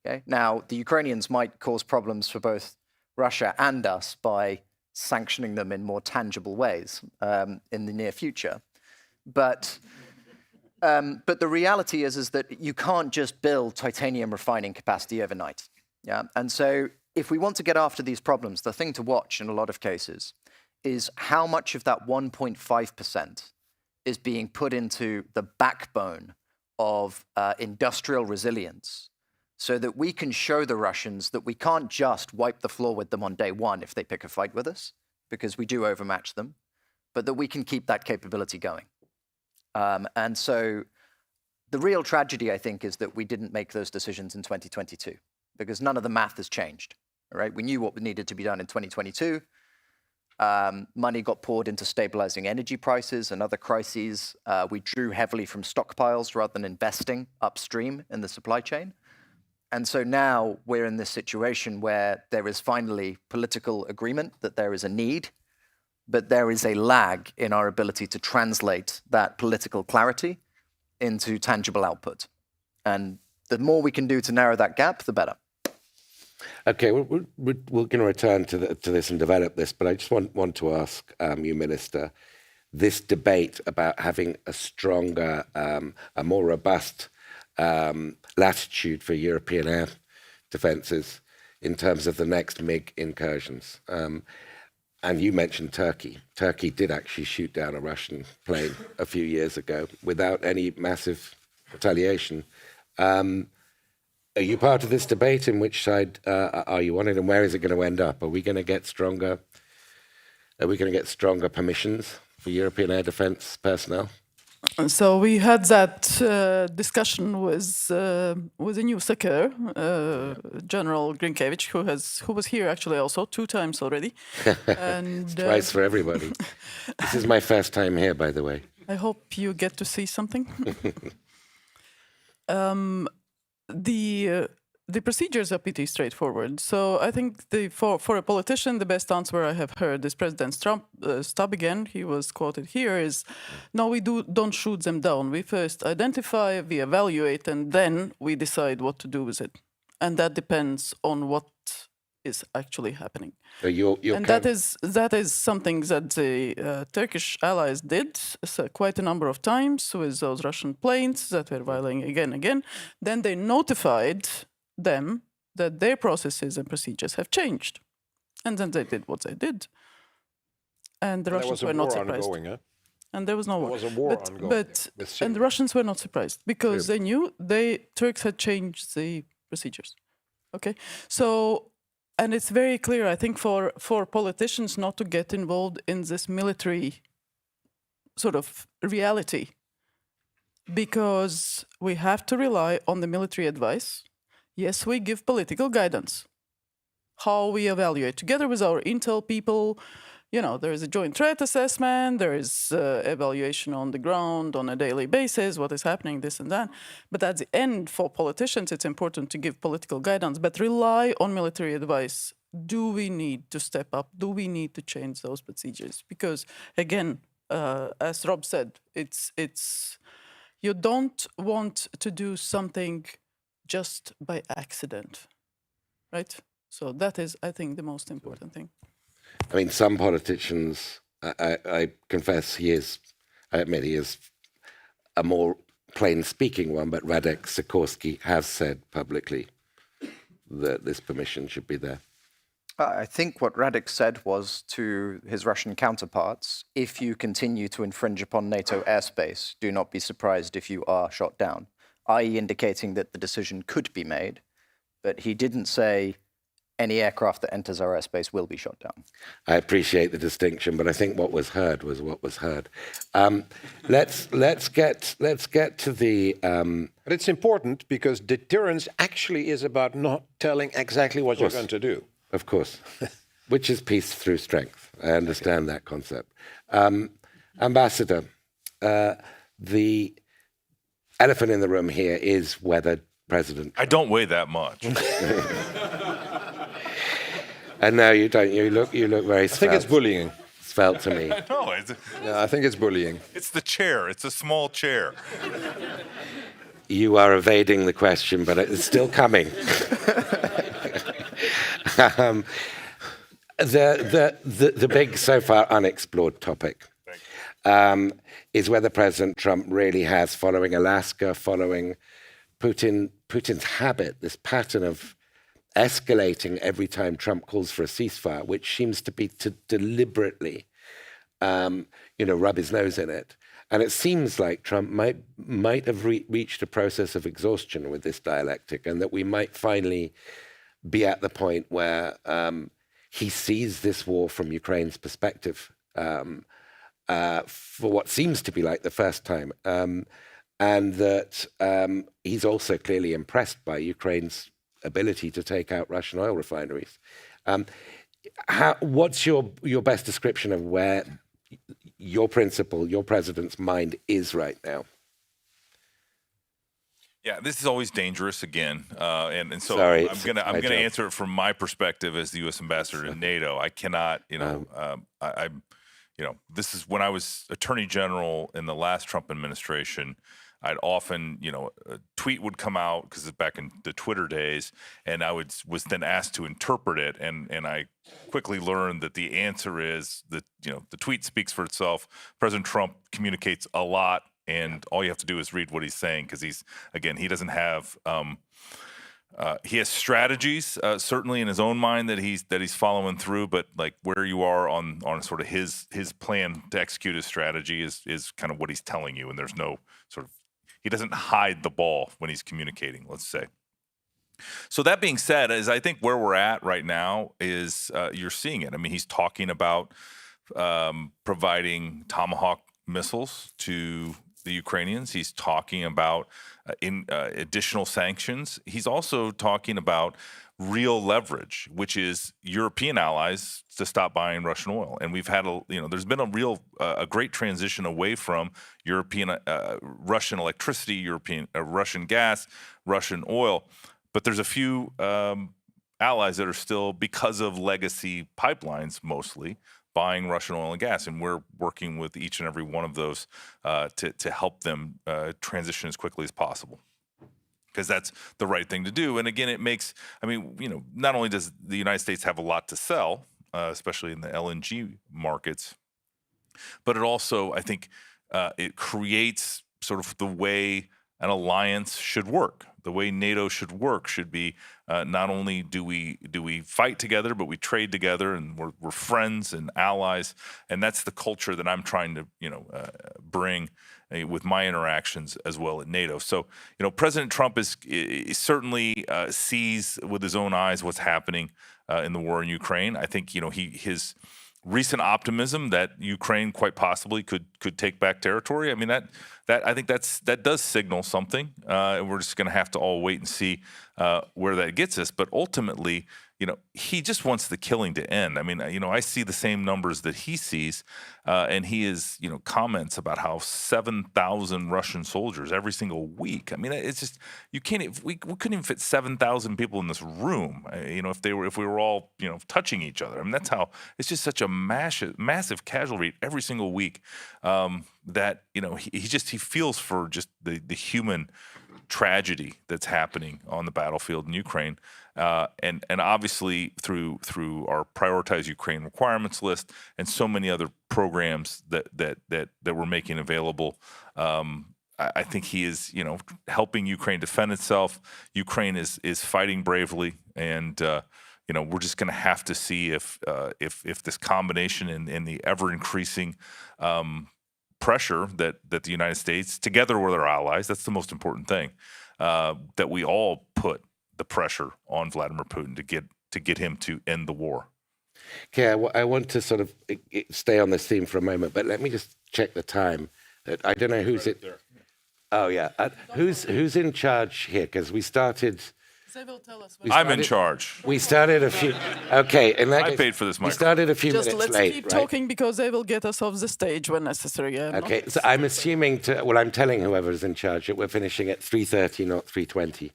Okay? Now, the Ukrainians might cause problems for both Russia and us by sanctioning them in more tangible ways in the near future. But the reality is that you can't just build titanium refining capacity overnight. Yeah? And so if we want to get after these problems, the thing to watch in a lot of cases is how much of that 1.5% is being put into the backbone of industrial resilience so that we can show the Russians that we can't just wipe the floor with them on day one if they pick a fight with us, because we do overmatch them, but that we can keep that capability going. And so the real tragedy, I think, is that we didn't make those decisions in 2022, because none of the math has changed. Right? We knew what needed to be done in 2022. Money got poured into stabilizing energy prices and other crises. We drew heavily from stockpiles rather than investing upstream in the supply chain. And so now we're in this situation where there is finally political agreement that there is a need, but there is a lag in our ability to translate that political clarity into tangible output. And the more we can do to narrow that gap, the better. Okay, we're going to return to this and develop this, but I just want to ask you, Minister, this debate about having a stronger, a more robust latitude for European air defences in terms of the next MiG incursions. And you mentioned Turkey. Turkey did actually shoot down a Russian plane a few years ago without any massive retaliation. Are you part of this debate? In which side are you on it, and where is it going to end up? Are we going to get stronger? Are we going to get stronger permissions for European air defence personnel? So we had that discussion with the new Secretary, General Grinkiewicz, who was here actually also 2 times already. And twice for everybody. This is my first time here, by the way. I hope you get to see something. The procedures are pretty straightforward. So I think for a politician, the best answer I have heard is President Trump stop again. He was quoted here is, no, we don't shoot them down. We first identify, we evaluate, and then we decide what to do with it. And that depends on what is actually happening. So and that is something that the Turkish allies did quite a number of times with those Russian planes that were violating again and again. Then they notified them that their processes and procedures have changed. And then they did what they did. And the Russians were not surprised. Ongoing, huh? and there was no war. There was a war ongoing And the Russians were not surprised because they knew Turks had changed the procedures. Okay, so and it's very clear, I think, for politicians not to get involved in this military sort of reality, because we have to rely on the military advice. Yes, we give political guidance, how we evaluate together with our intel people. You know, there is a joint threat assessment, there is evaluation on the ground on a daily basis, what is happening, this and that. But at the end, for politicians, it's important to give political guidance, but rely on military advice. Do we need to step up? Do we need to change those procedures? Because again, as Rob said, it's you don't want to do something just by accident, right? So that is, I think, the most important thing. I mean, some politicians, I confess I admit he is a more plain-speaking one, but Radek Sikorski has said publicly that this permission should be there. I think what Radek said was to his Russian counterparts, if you continue to infringe upon NATO airspace, do not be surprised if you are shot down, i.e. indicating that the decision could be made, but he didn't say any aircraft that enters our airspace will be shot down. I appreciate the distinction, but I think what was heard was what was heard. Let's get to the. But it's important because deterrence actually is about not telling exactly what you're going to do. Of course, which is peace through strength. I understand that concept. Ambassador, the elephant in the room here is whether President. I don't weigh that much. And no, you don't. You look very svelte. I think it's bullying. Svelte to me. No, I think it's bullying. It's the chair. It's a small chair. You are evading the question, but it's still coming. The big, so far unexplored topic is whether President Trump really has, following Alaska, following Putin's habit, this pattern of escalating every time Trump calls for a ceasefire, which seems to be to deliberately, rub his nose in it. And it seems like Trump might have reached a process of exhaustion with this dialectic, and that we might finally be at the point where he sees this war from Ukraine's perspective for what seems to be like the first time, and that he's also clearly impressed by Ukraine's ability to take out Russian oil refineries. What's your best description of where your president's mind is right now? Yeah, this is always dangerous again, and so Sorry, I'm gonna answer it from my perspective as the U.S. ambassador to NATO. I cannot, this is when I was Attorney General in the last Trump administration. I'd often, a tweet would come out because it's back in the Twitter days, and I was then asked to interpret it, and I quickly learned that the answer is that the tweet speaks for itself. President Trump communicates a lot, and all you have to do is read what he's saying, because he doesn't have he has strategies certainly in his own mind that he's following through, but like where you are on sort of his plan to execute his strategy is kind of what he's telling you, and there's no sort of. He doesn't hide the ball when he's communicating, let's say. So that being said, I think where we're at right now is you're seeing it. I mean, he's talking about providing Tomahawk missiles to the Ukrainians. He's talking about additional sanctions. He's also talking about real leverage, which is European allies to stop buying Russian oil. And we've had there's been a great transition away from European Russian electricity, Russian gas, Russian oil. But there's a few allies that are still, because of legacy pipelines mostly, buying Russian oil and gas, and we're working with each and every one of those to help them transition as quickly as possible, because that's the right thing to do. And again, it makes, not only does the United States have a lot to sell, especially in the LNG markets, but it also, I think, it creates sort of the way an alliance should work. The way NATO should work should be not only do we fight together, but we trade together, and we're friends and allies. And that's the culture that I'm trying to bring with my interactions as well at NATO. So President Trump is certainly sees with his own eyes what's happening in the war in Ukraine. I think his recent optimism that Ukraine quite possibly could take back territory. I mean I think that does signal something. We're just going to have to all wait and see where that gets us. But ultimately, he just wants the killing to end. I mean, I see the same numbers that he sees, and he is, comments about how 7,000 Russian soldiers every single week. I mean, it's just you can't. We couldn't even fit 7,000 people in this room. If we were all touching each other. I mean, that's how it's just such a massive casualty rate every single week. That he feels for just the human tragedy that's happening on the battlefield in Ukraine, and obviously through our Prioritize Ukraine requirements list and so many other programs that we're making available. I think he is helping Ukraine defend itself. Ukraine is fighting bravely, and we're just going to have to see if this combination in the ever increasing pressure that the United States, together with our allies, that's the most important thing, that we all put the pressure on Vladimir Putin to get him to end the war. Okay, I want to sort of stay on this theme for a moment, but let me just check the time. I don't know who's it. Oh yeah, who's in charge here? Because we started. I'm in charge. We started a few. Okay, and I paid for this microphone. We started a few Just minutes let's late. keep right? talking because they will get us off the stage when necessary. Okay, so I'm assuming I'm telling whoever's in charge that we're finishing at 3:30, not 3:20,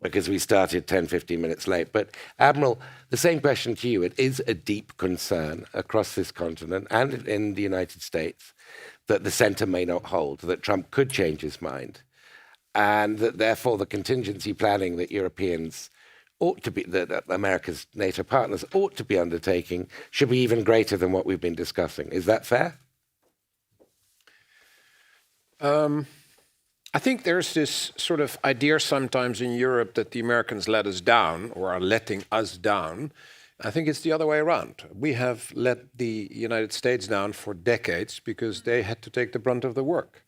because we started 10, 15 minutes late. But Admiral, the same question to you. It is a deep concern across this continent and in the United States that the center may not hold, that Trump could change his mind, and that therefore the contingency planning that Europeans ought to be, that America's NATO partners ought to be undertaking, should be even greater than what we've been discussing. Is that fair? I think there's this sort of idea sometimes in Europe that the Americans let us down or are letting us down. I think it's the other way around. We have let the United States down for decades because they had to take the brunt of the work.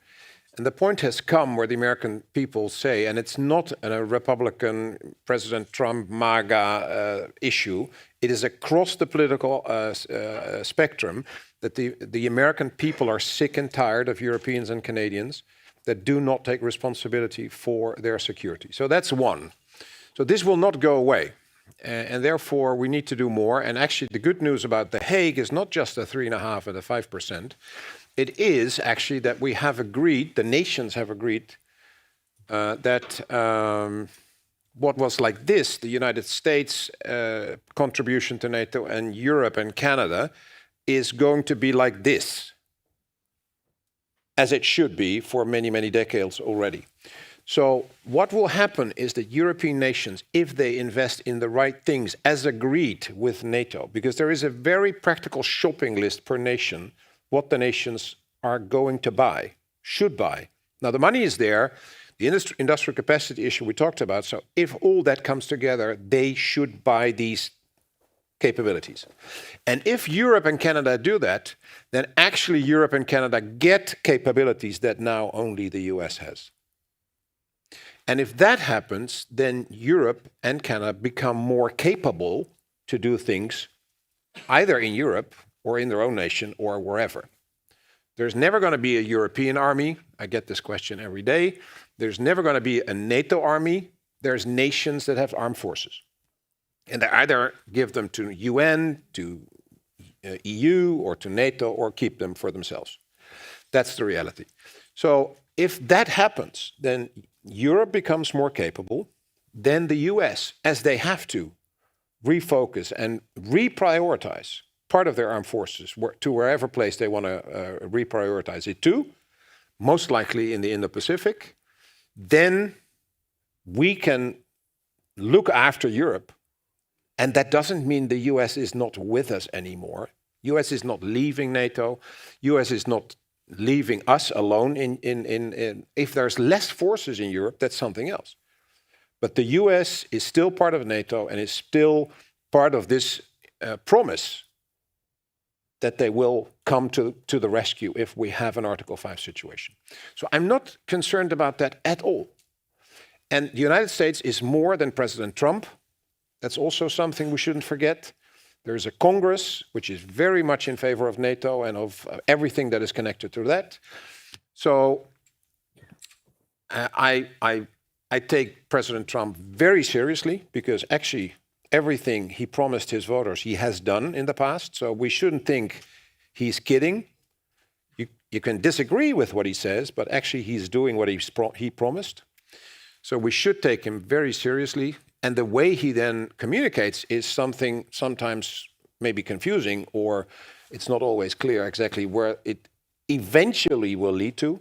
And the point has come where the American people say, and it's not a Republican President Trump MAGA issue, it is across the political spectrum that the American people are sick and tired of Europeans and Canadians that do not take responsibility for their security. So that's one. So this will not go away. And therefore, we need to do more. And actually, the good news about The Hague is not just the 3.5% and the 5%. It is actually that we have agreed, the nations have agreed, that what was like this, the United States contribution to NATO and Europe and Canada, is going to be like this, as it should be for many, many decades already. So what will happen is that European nations, if they invest in the right things as agreed with NATO, because there is a very practical shopping list per nation, what the nations are going to buy, should buy. Now the money is there, the industrial capacity issue we talked about, so if all that comes together, they should buy these capabilities. And if Europe and Canada do that, then actually Europe and Canada get capabilities that now only the US has. And if that happens, then Europe and Canada become more capable to do things either in Europe or in their own nation or wherever. There's never going to be a European army. I get this question every day. There's never going to be a NATO army. There's nations that have armed forces. And they either give them to UN, to EU, or to NATO, or keep them for themselves. That's the reality. So if that happens, then Europe becomes more capable. Then the US, as they have to, refocus and reprioritize part of their armed forces to wherever place they want to reprioritize it to, most likely in the Indo-Pacific. Then we can look after Europe. And that doesn't mean the US is not with us anymore. US is not leaving NATO. US is not leaving us alone if there's less forces in Europe, that's something else. But the US is still part of NATO and is still part of this promise that they will come to the rescue if we have an Article 5 situation. So I'm not concerned about that at all. And the United States is more than President Trump. That's also something we shouldn't forget. There's a Congress which is very much in favor of NATO and of everything that is connected to that. So I take President Trump very seriously because actually everything he promised his voters he has done in the past. So we shouldn't think he's kidding. You can disagree with what he says, but actually he's doing what he promised. So we should take him very seriously. And the way he then communicates is something sometimes maybe confusing, or it's not always clear exactly where it eventually will lead to.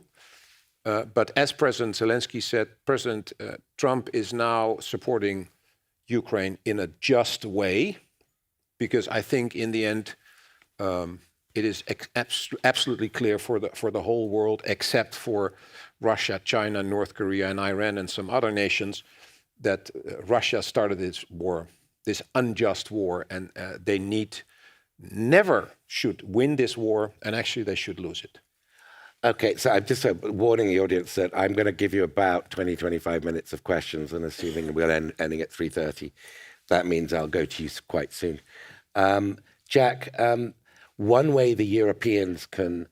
But as President Zelensky said, President Trump is now supporting Ukraine in a just way, because I think in the end it is absolutely clear for the whole world, except for Russia, China, North Korea, and Iran, and some other nations, that Russia started this war, this unjust war, and they never should win this war, and actually they should lose it. Okay, so I'm just warning the audience that I'm going to give you about 20, 25 minutes of questions, and assuming we'll ending at 3:30, that means I'll go to you quite soon. Jack, one way the Europeans can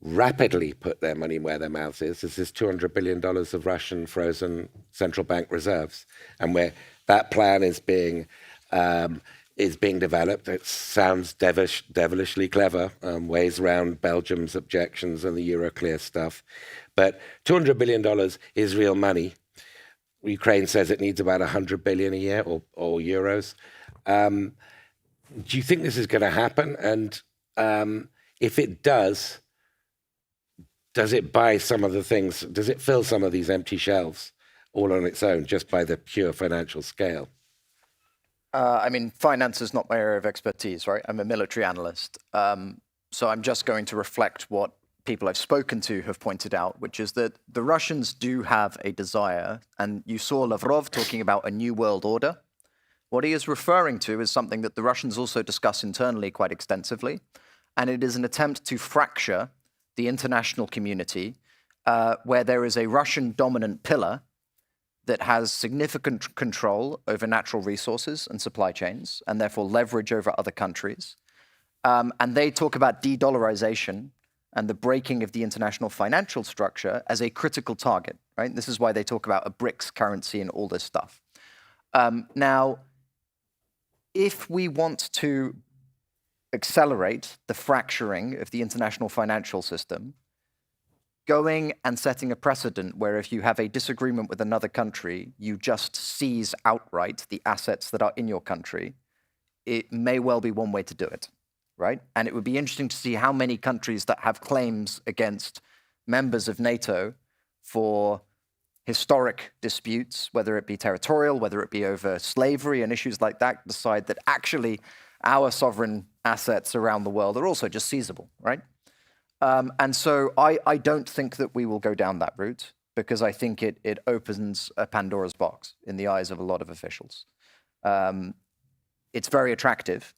rapidly put their money where their mouth is this $200 billion of Russian frozen central bank reserves, and where that plan is being developed. It sounds devilishly clever, ways around Belgium's objections and the Euroclear stuff. But $200 billion is real money. Ukraine says it needs about 100 billion a year or euros. Do you think this is going to happen? And if it does it buy some of the things? Does it fill some of these empty shelves all on its own, just by the pure financial scale? I mean, finance is not my area of expertise, right? I'm a military analyst. So I'm just going to reflect what people I've spoken to have pointed out, which is that the Russians do have a desire, and you saw Lavrov talking about a new world order. What he is referring to is something that the Russians also discuss internally quite extensively, and it is an attempt to fracture the international community, where there is a Russian dominant pillar that has significant control over natural resources and supply chains, and therefore leverage over other countries. And they talk about de-dollarization and the breaking of the international financial structure as a critical target, right? This is why they talk about a BRICS currency and all this stuff. Now, if we want to accelerate the fracturing of the international financial system, going and setting a precedent where if you have a disagreement with another country, you just seize outright the assets that are in your country, it may well be one way to do it, right? And it would be interesting to see how many countries that have claims against members of NATO for historic disputes, whether it be territorial, whether it be over slavery and issues like that, decide that actually our sovereign assets around the world are also just seizable, right? And so I don't think that we will go down that route, because I think it opens a Pandora's box in the eyes of a lot of officials. It's very attractive,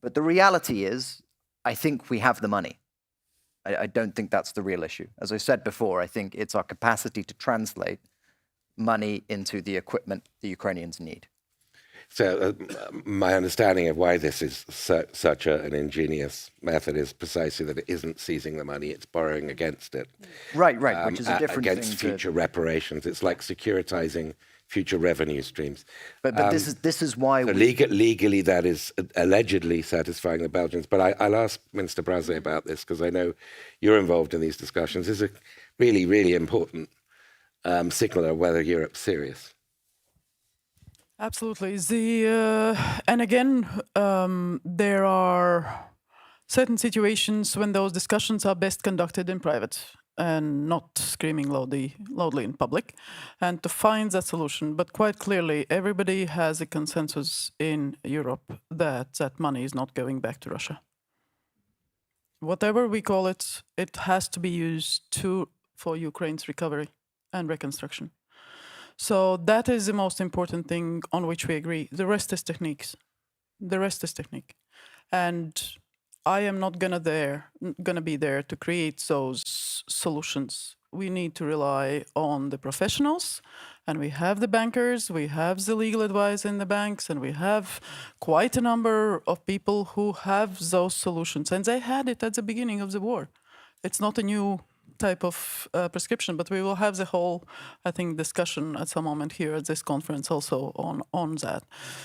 but the reality is, I think we have the money. I don't think that's the real issue. As I said before, I think it's our capacity to translate money into the equipment the Ukrainians need. So my understanding of why this is such an ingenious method is precisely that it isn't seizing the money, it's borrowing against it. Right, which is a different against thing future reparations. It's like securitizing future revenue streams. But this is why so legally that is allegedly satisfying the Belgians. But I'll ask Minister Braze about this, because I know you're involved in these discussions. This is a really, really important signal of whether Europe's serious. Absolutely. And again, there are certain situations when those discussions are best conducted in private and not screaming loudly in public, and to find that solution. But quite clearly, everybody has a consensus in Europe that that money is not going back to Russia. whatever we call it, it has to be used for Ukraine's recovery and reconstruction. So that is the most important thing on which we agree. The rest is techniques. The rest is technique. And I am not gonna be there to create those solutions. We need to rely on the professionals, and we have the bankers, we have the legal advice in the banks, and we have quite a number of people who have those solutions. And they had it at the beginning of the war. It's not a new type of prescription, but we will have the whole, I think, discussion at some moment here at this conference also on that.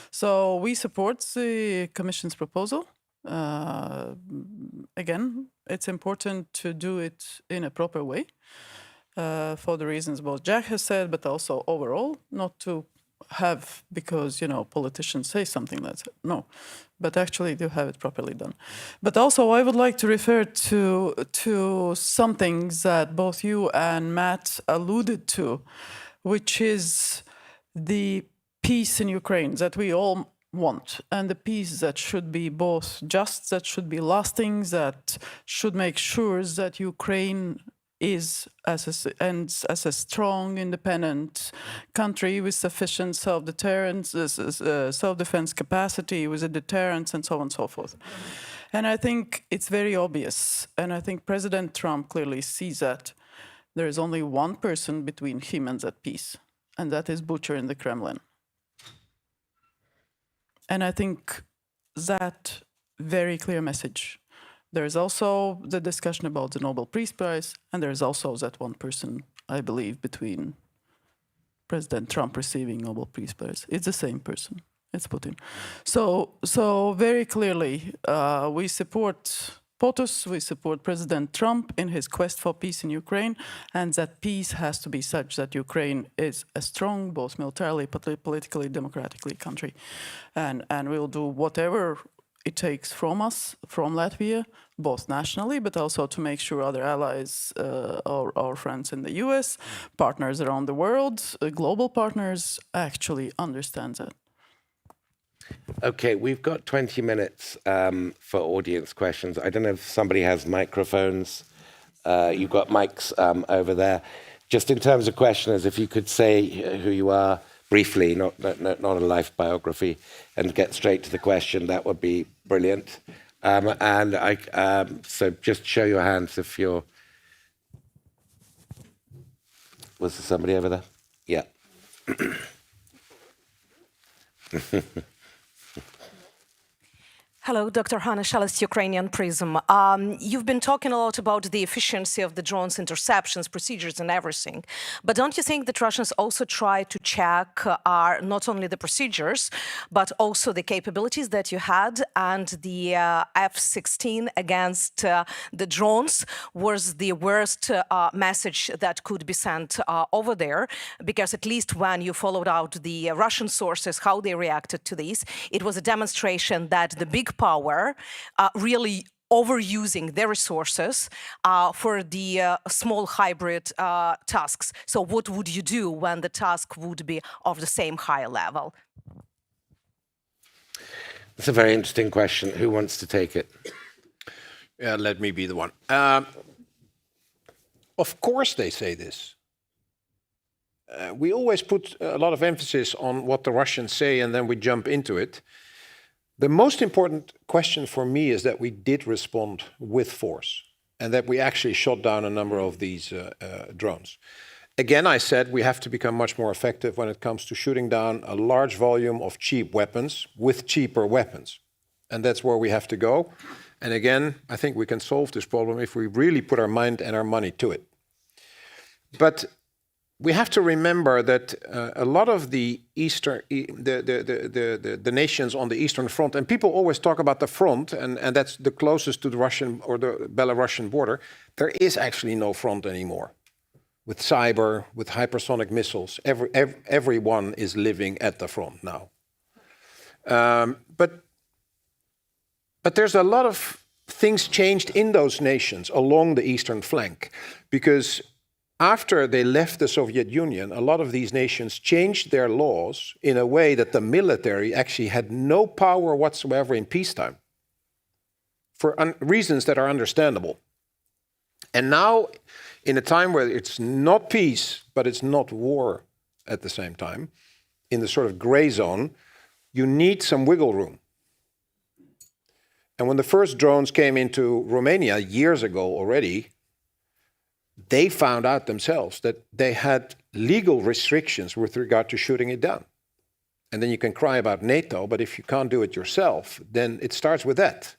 So we support the Commission's proposal. Again, it's important to do it in a proper way for the reasons both Jack has said, but also overall, not to have because, politicians say something that's no, but actually do have it properly done. But also I would like to refer to some things that both you and Matt alluded to, which is the peace in Ukraine that we all want, and the peace that should be both just, that should be lasting, that should make sure that Ukraine is as a strong, independent country with sufficient self-deterrence, self-defense capacity, with a deterrence, and so on and so forth. And I think it's very obvious, and I think President Trump clearly sees that there is only one person between him and that peace, and that is Butcher in the Kremlin. And I think that very clear message. There is also the discussion about the Nobel Peace Prize, and there is also that one person, I believe, between President Trump receiving Nobel Peace Prize. It's the same person. It's Putin. So very clearly, we support POTUS, we support President Trump in his quest for peace in Ukraine, and that peace has to be such that Ukraine is a strong, both militarily, politically, democratically country. And we'll do whatever it takes from us, from Latvia, both nationally, but also to make sure other allies, our friends in the US, partners around the world, global partners, actually understand that. Okay, we've got 20 minutes for audience questions. I don't know if somebody has microphones. You've got mics over there. Just in terms of questioners, if you could say who you are briefly, not a life biography, and get straight to the question, that would be brilliant. So just show your hands if you're... Was there somebody over there? Yeah. Hello, Dr. Hanna Shelest, Ukrainian Prism. You've been talking a lot about the efficiency of the drones' interceptions, procedures, and everything. But don't you think that Russians also try to check not only the procedures, but also the capabilities that you had, and the F-16 against the drones was the worst message that could be sent over there? Because at least when you followed out the Russian sources, how they reacted to this, it was a demonstration that the big power really overusing their resources for the small hybrid tasks. So what would you do when the task would be of the same high level? That's a very interesting question. Who wants to take it? Yeah, let me be the one. Of course they say this. We always put a lot of emphasis on what the Russians say, and then we jump into it. The most important question for me is that we did respond with force, and that we actually shot down a number of these drones. Again, I said we have to become much more effective when it comes to shooting down a large volume of cheap weapons with cheaper weapons. And that's where we have to go. And again, I think we can solve this problem if we really put our mind and our money to it. But we have to remember that a lot of the the nations on the Eastern Front, and people always talk about the front, and that's the closest to the Russian or the Belarusian border. There is actually no front anymore. With cyber, with hypersonic missiles, everyone is living at the front now. But there's a lot of things changed in those nations along the eastern flank, because after they left the Soviet Union, a lot of these nations changed their laws in a way that the military actually had no power whatsoever in peacetime. for reasons that are understandable. And now, in a time where it's not peace, but it's not war at the same time, in the sort of gray zone, you need some wiggle room. And when the first drones came into Romania years ago already, they found out themselves that they had legal restrictions with regard to shooting it down. And then you can cry about NATO, but if you can't do it yourself, then it starts with that.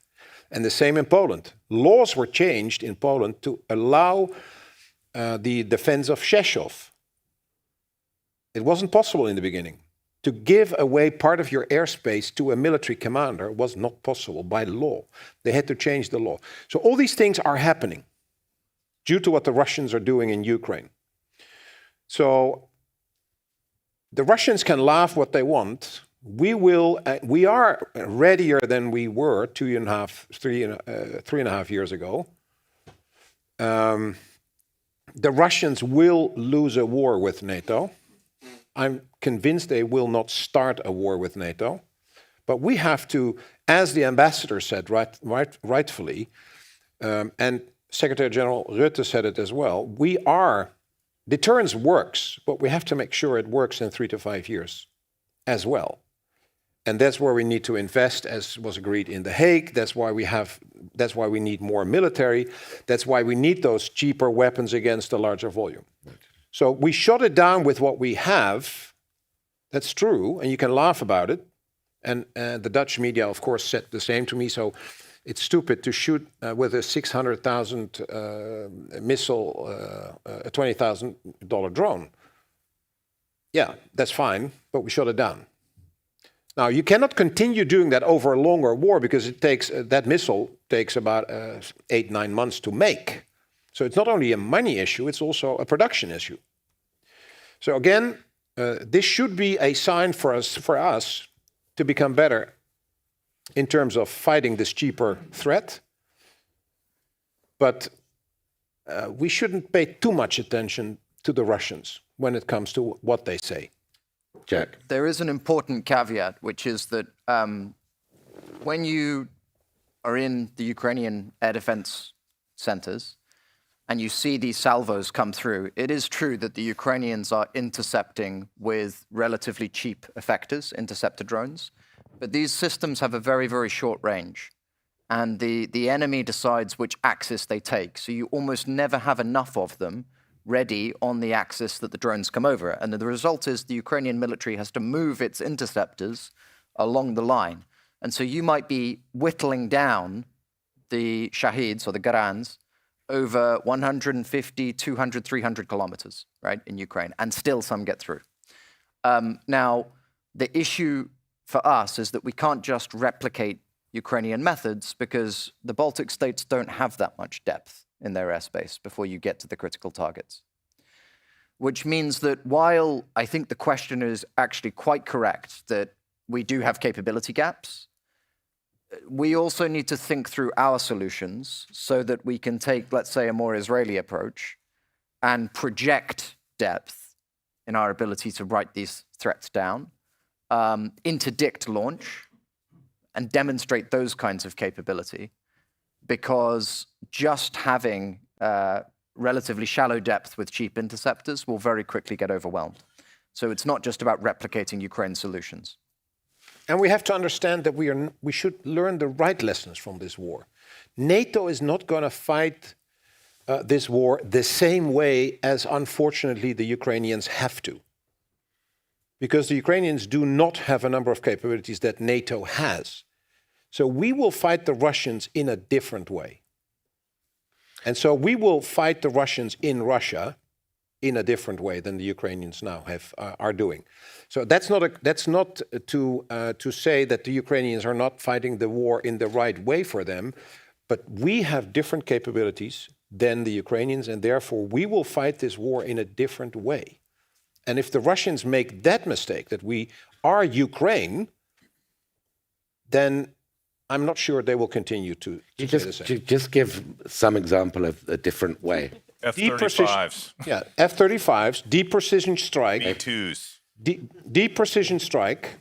And the same in Poland. Laws were changed in Poland to allow the defense of Rzeszów. It wasn't possible in the beginning. To give away part of your airspace to a military commander was not possible by law. They had to change the law. So all these things are happening due to what the Russians are doing in Ukraine. So the Russians can laugh what they want. We are readier than we were 3.5 years ago. The Russians will lose a war with NATO. I'm convinced they will not start a war with NATO. But we have to, as the ambassador said rightfully, and Secretary General Rutte said it as well, deterrence works, but we have to make sure it works in 3 to 5 years as well. And that's where we need to invest, as was agreed in The Hague. That's why we need more military. That's why we need those cheaper weapons against a larger volume. Right. So we shut it down with what we have. That's true, and you can laugh about it. And the Dutch media, of course, said the same to me. So it's stupid to shoot with a 600,000 missile, a $20,000 drone. Yeah, that's fine, but we shut it down. Now, you cannot continue doing that over a longer war because it takes that missile takes about 8-9 months to make. So it's not only a money issue, it's also a production issue. So again, this should be a sign for us to become better in terms of fighting this cheaper threat. But we shouldn't pay too much attention to the Russians when it comes to what they say. Jack. There is an important caveat, which is that when you are in the Ukrainian air defense centers and you see these salvos come through, it is true that the Ukrainians are intercepting with relatively cheap effectors, interceptor drones, but these systems have a very, very short range. And the enemy decides which axis they take. So you almost never have enough of them ready on the axis that the drones come over. And the result is the Ukrainian military has to move its interceptors along the line. And so you might be whittling down the Shahids or the Garans over 150, 200, 300 kilometers, right, in Ukraine, and still some get through. Now, the issue for us is that we can't just replicate Ukrainian methods because the Baltic states don't have that much depth in their airspace before you get to the critical targets. Which means that while I think the question is actually quite correct that we do have capability gaps, we also need to think through our solutions so that we can take, let's say, a more Israeli approach and project depth in our ability to write these threats down, interdict launch, and demonstrate those kinds of capability, because just having relatively shallow depth with cheap interceptors will very quickly get overwhelmed. So it's not just about replicating Ukraine's solutions. And we have to understand that we should learn the right lessons from this war. NATO is not going to fight this war the same way as, unfortunately, the Ukrainians have to. Because the Ukrainians do not have a number of capabilities that NATO has. So we will fight the Russians in a different way. And so we will fight the Russians in Russia in a different way than the Ukrainians now are doing. So that's not to say that the Ukrainians are not fighting the war in the right way for them, but we have different capabilities than the Ukrainians, and therefore we will fight this war in a different way. And if the Russians make that mistake, that we are Ukraine, then I'm not sure they will continue to say the same. Just give some example of a different way. F-35s. Yeah, F-35s, deep precision strike. B-2s. Deep precision strike,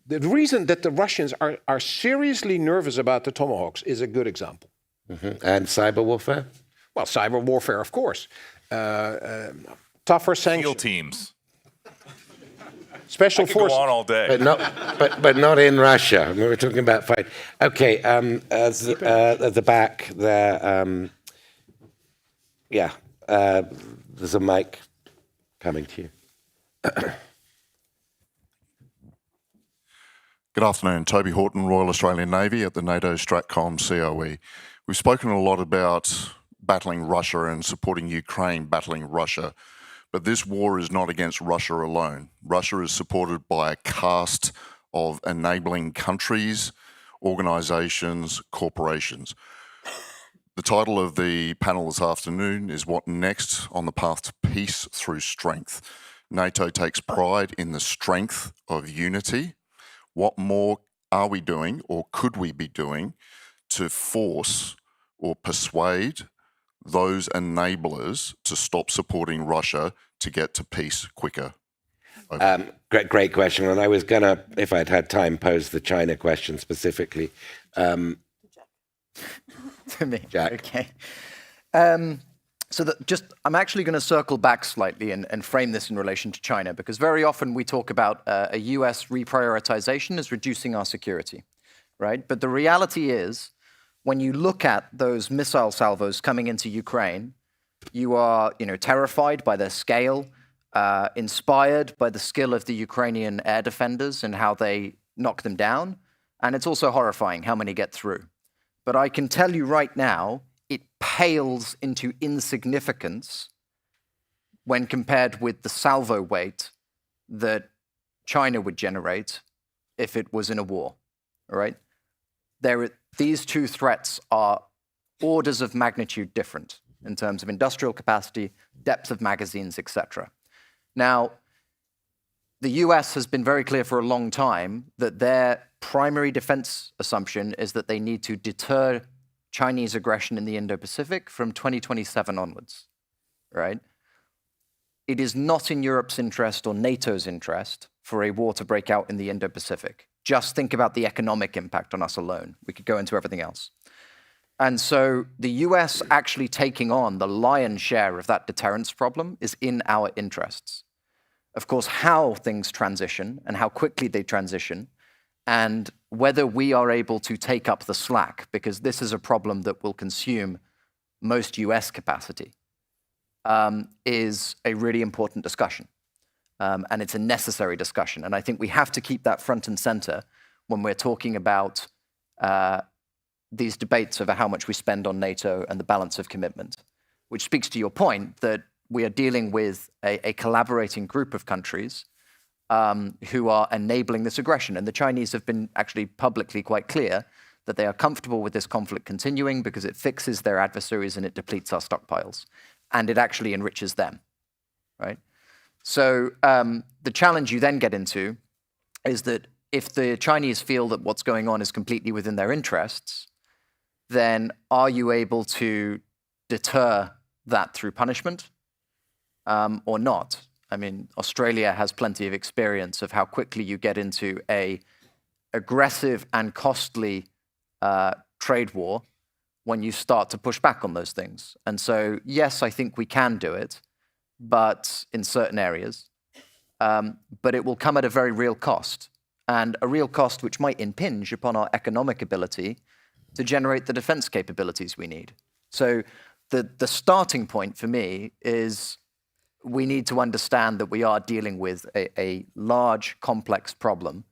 The reason that the Russians are seriously nervous about the Tomahawks is a good example. And cyber warfare? Well, cyber warfare, of course. Tougher sanctions. SEAL teams. Special I could forces. go on all day. But not in Russia. I mean, we're talking about fight. Okay, at the back there. There's a mic coming to you. Good afternoon, Toby Horton, Royal Australian Navy at the NATO Stratcom COE. We've spoken a lot about battling Russia and supporting Ukraine battling Russia, but this war is not against Russia alone. Russia is supported by a cast of enabling countries, organisations, corporations. The title of the panel this afternoon is What Next on the Path to Peace Through Strength. NATO takes pride in the strength of unity. What more are we doing or could we be doing to force or persuade those enablers to stop supporting Russia to get to peace quicker? Great question. And I was going to, if I'd had time, pose the China question specifically. To me, Jack. Okay. I'm actually going to circle back slightly and frame this in relation to China, because very often we talk about a US reprioritization as reducing our security, right? But the reality is, when you look at those missile salvos coming into Ukraine, you are, terrified by their scale, inspired by the skill of the Ukrainian air defenders and how they knock them down, and it's also horrifying how many get through. But I can tell you right now, it pales into insignificance when compared with the salvo weight that China would generate if it was in a war, all right? These two threats are orders of magnitude different in terms of industrial capacity, depth of magazines, etc. Now, the US has been very clear for a long time that their primary defense assumption is that they need to deter Chinese aggression in the Indo-Pacific from 2027 onwards, right? It is not in Europe's interest or NATO's interest for a war to break out in the Indo-Pacific. Just think about the economic impact on us alone. We could go into everything else. And so the US actually taking on the lion's share of that deterrence problem is in our interests. Of course, how things transition and how quickly they transition, and whether we are able to take up the slack, because this is a problem that will consume most US capacity, is a really important discussion. And it's a necessary discussion. And I think we have to keep that front and center when we're talking about these debates over how much we spend on NATO and the balance of commitment, which speaks to your point that we are dealing with a collaborating group of countries who are enabling this aggression. And the Chinese have been actually publicly quite clear that they are comfortable with this conflict continuing because it fixes their adversaries and it depletes our stockpiles. And it actually enriches them, right? So the challenge you then get into is that if the Chinese feel that what's going on is completely within their interests, then are you able to deter that through punishment or not? I mean, Australia has plenty of experience of how quickly you get into a aggressive and costly trade war when you start to push back on those things. And so, yes, I think we can do it, but in certain areas, but it will come at a very real cost, and a real cost which might impinge upon our economic ability to generate the defense capabilities we need. So the starting point for me is we need to understand that we are dealing with a large, complex problem,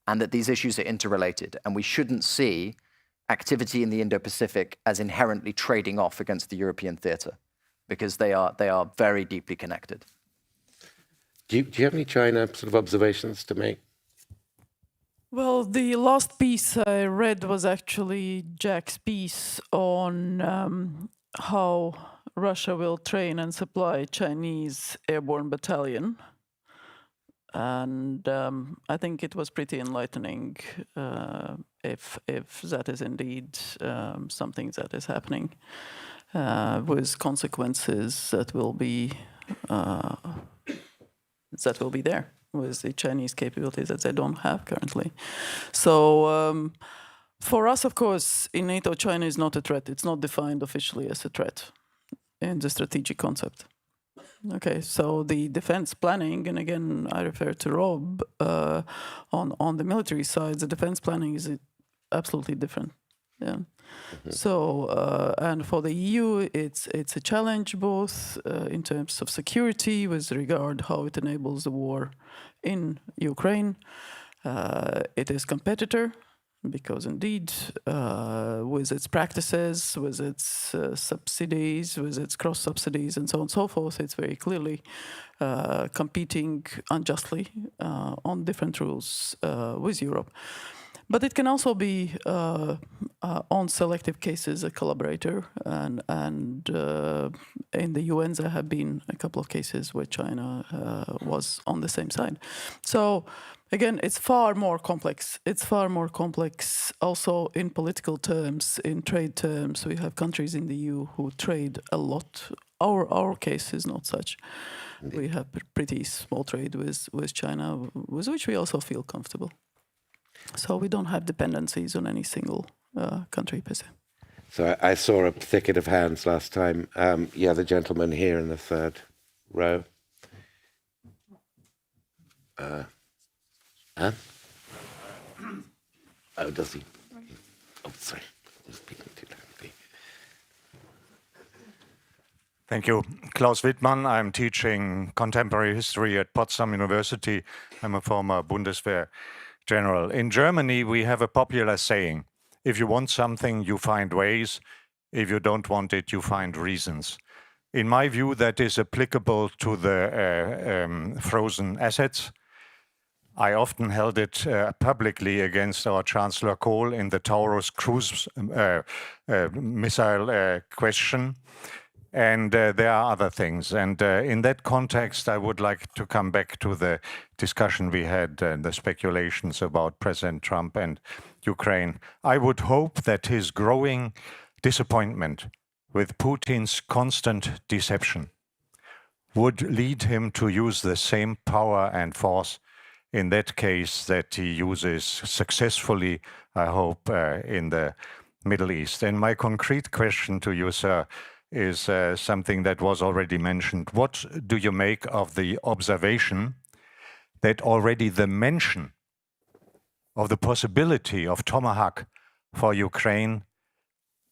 and that these issues are interrelated, and we shouldn't see activity in the Indo-Pacific as inherently trading off against the European theater, because they are very deeply connected. Do you have any China sort of observations to make? Well, the last piece I read was actually Jack's piece on how Russia will train and supply Chinese airborne battalion. And I think it was pretty enlightening if that is indeed something that is happening, with consequences that will be there with the Chinese capabilities that they don't have currently. So for us, of course, in NATO, China is not a threat. It's not defined officially as a threat in the strategic concept. Okay, so the defense planning, and again, I refer to Rob, on the military side, the defense planning is absolutely different. Yeah. So, and for the EU, it's a challenge both in terms of security with regard how it enables the war in Ukraine. It is competitor because indeed, with its practices, with its subsidies, with its cross subsidies, and so on and so forth, it's very clearly competing unjustly on different rules with Europe. But it can also be, on selective cases, a collaborator. And in the UN, there have been a couple of cases where China was on the same side. So again, it's far more complex. It's far more complex also in political terms, in trade terms. We have countries in the EU who trade a lot. Our case is not such. We have pretty small trade with China, with which we also feel comfortable. So we don't have dependencies on any single country per se. So I saw a thicket of hands last time. Yeah, the gentleman here in the third row. Huh? Oh, does he? Oh, sorry. I'm speaking too loudly. Thank you. Klaus Wittmann. I'm teaching contemporary history at Potsdam University. I'm a former Bundeswehr general. In Germany, we have a popular saying, if you want something, you find ways. If you don't want it, you find reasons. In my view, that is applicable to the frozen assets. I often held it publicly against our Chancellor Kohl in the Taurus cruise missile question. And there are other things. And in that context, I would like to come back to the discussion we had, the speculations about President Trump and Ukraine. I would hope that his growing disappointment with Putin's constant deception would lead him to use the same power and force in that case that he uses successfully, I hope, in the Middle East. And my concrete question to you, sir, is something that was already mentioned. What do you make of the observation that already the mention of the possibility of Tomahawk for Ukraine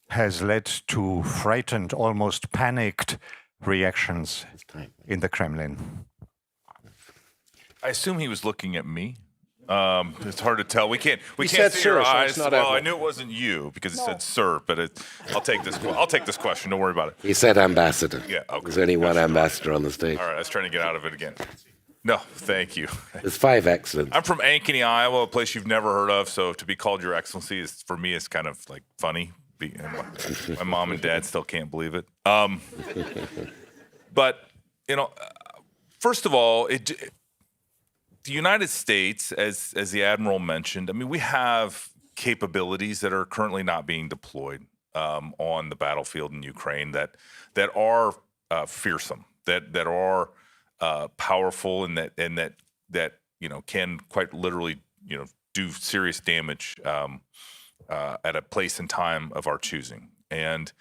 has led to frightened, almost panicked reactions in the Kremlin? I assume he was looking at me. It's hard to tell. We can't He see said your sir, so eyes. it's not Well, I Edward. knew it wasn't you because it said sir, but I'll take this. I'll take this question. Don't worry about it. He said ambassador. Yeah. Okay. There's only one ambassador on the stage. All right. I was trying to get out of it again. No, thank you. There's 5 excellent. I'm from Ankeny, Iowa, a place you've never heard of. So to be called Your Excellency is, for me, is kind of like funny. My mom and dad still can't believe it. But you know, first of all, the United States, as the Admiral mentioned, I mean, we have capabilities that are currently not being deployed on the battlefield in Ukraine that are fearsome, that are powerful, and that you know can quite literally do serious damage at a place and time of our choosing, and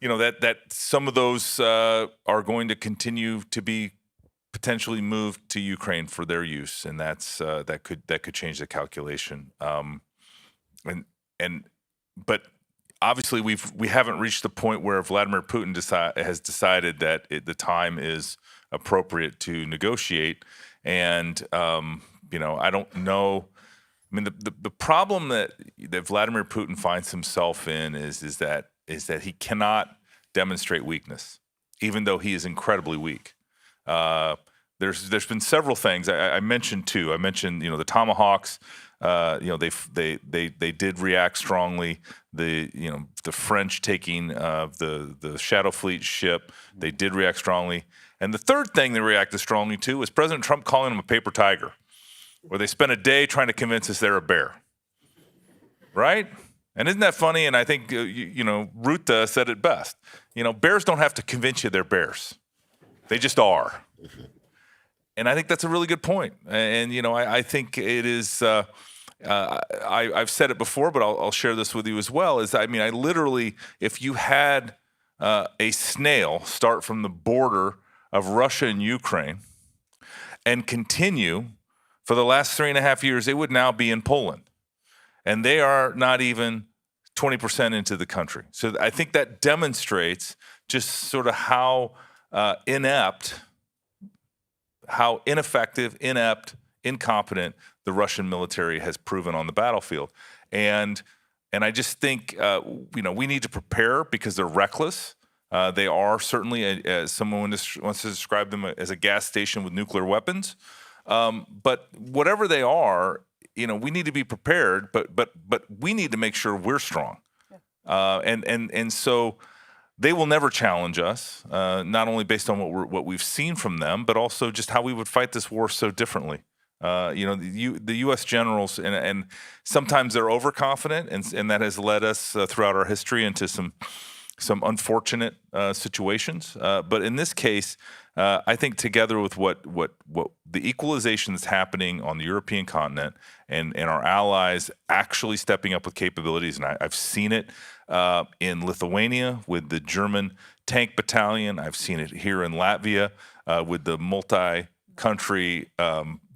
you know that some of those are going to continue to be potentially moved to Ukraine for their use, and that could change the calculation. But obviously we haven't reached the point where Vladimir Putin has decided that the time is appropriate to negotiate, and I don't know. I mean, the problem that Vladimir Putin finds himself in is that he cannot demonstrate weakness, even though he is incredibly weak. There's been several things I mentioned too. I mentioned the Tomahawks. They did react strongly. The French taking the Shadow Fleet ship, they did react strongly. And the third thing they reacted strongly to was President Trump calling him a paper tiger, where they spent a day trying to convince us they're a bear. Right? And isn't that funny? And I think Ruta said it best. Bears don't have to convince you they're bears. They just are. And I think that's a really good point. And I think it is. I've said it before, but I'll share this with you as well. I literally, if you had a snail start from the border of Russia and Ukraine and continue for the last 3.5 years, it would now be in Poland. And they are not even 20% into the country. So I think that demonstrates just sort of how inept, how ineffective, incompetent the Russian military has proven on the battlefield. And I just think, we need to prepare because they're reckless. They are certainly, as someone wants to describe them as a gas station with nuclear weapons. But whatever they are, we need to be prepared, but we need to make sure we're strong. And so they will never challenge us, not only based on what we've seen from them, but also just how we would fight this war so differently. The U.S. generals, and sometimes they're overconfident, and that has led us throughout our history into some unfortunate situations. But in this case, I think together with what the equalization that's happening on the European continent and our allies actually stepping up with capabilities, and I've seen it in Lithuania with the German tank battalion. I've seen it here in Latvia with the multi-country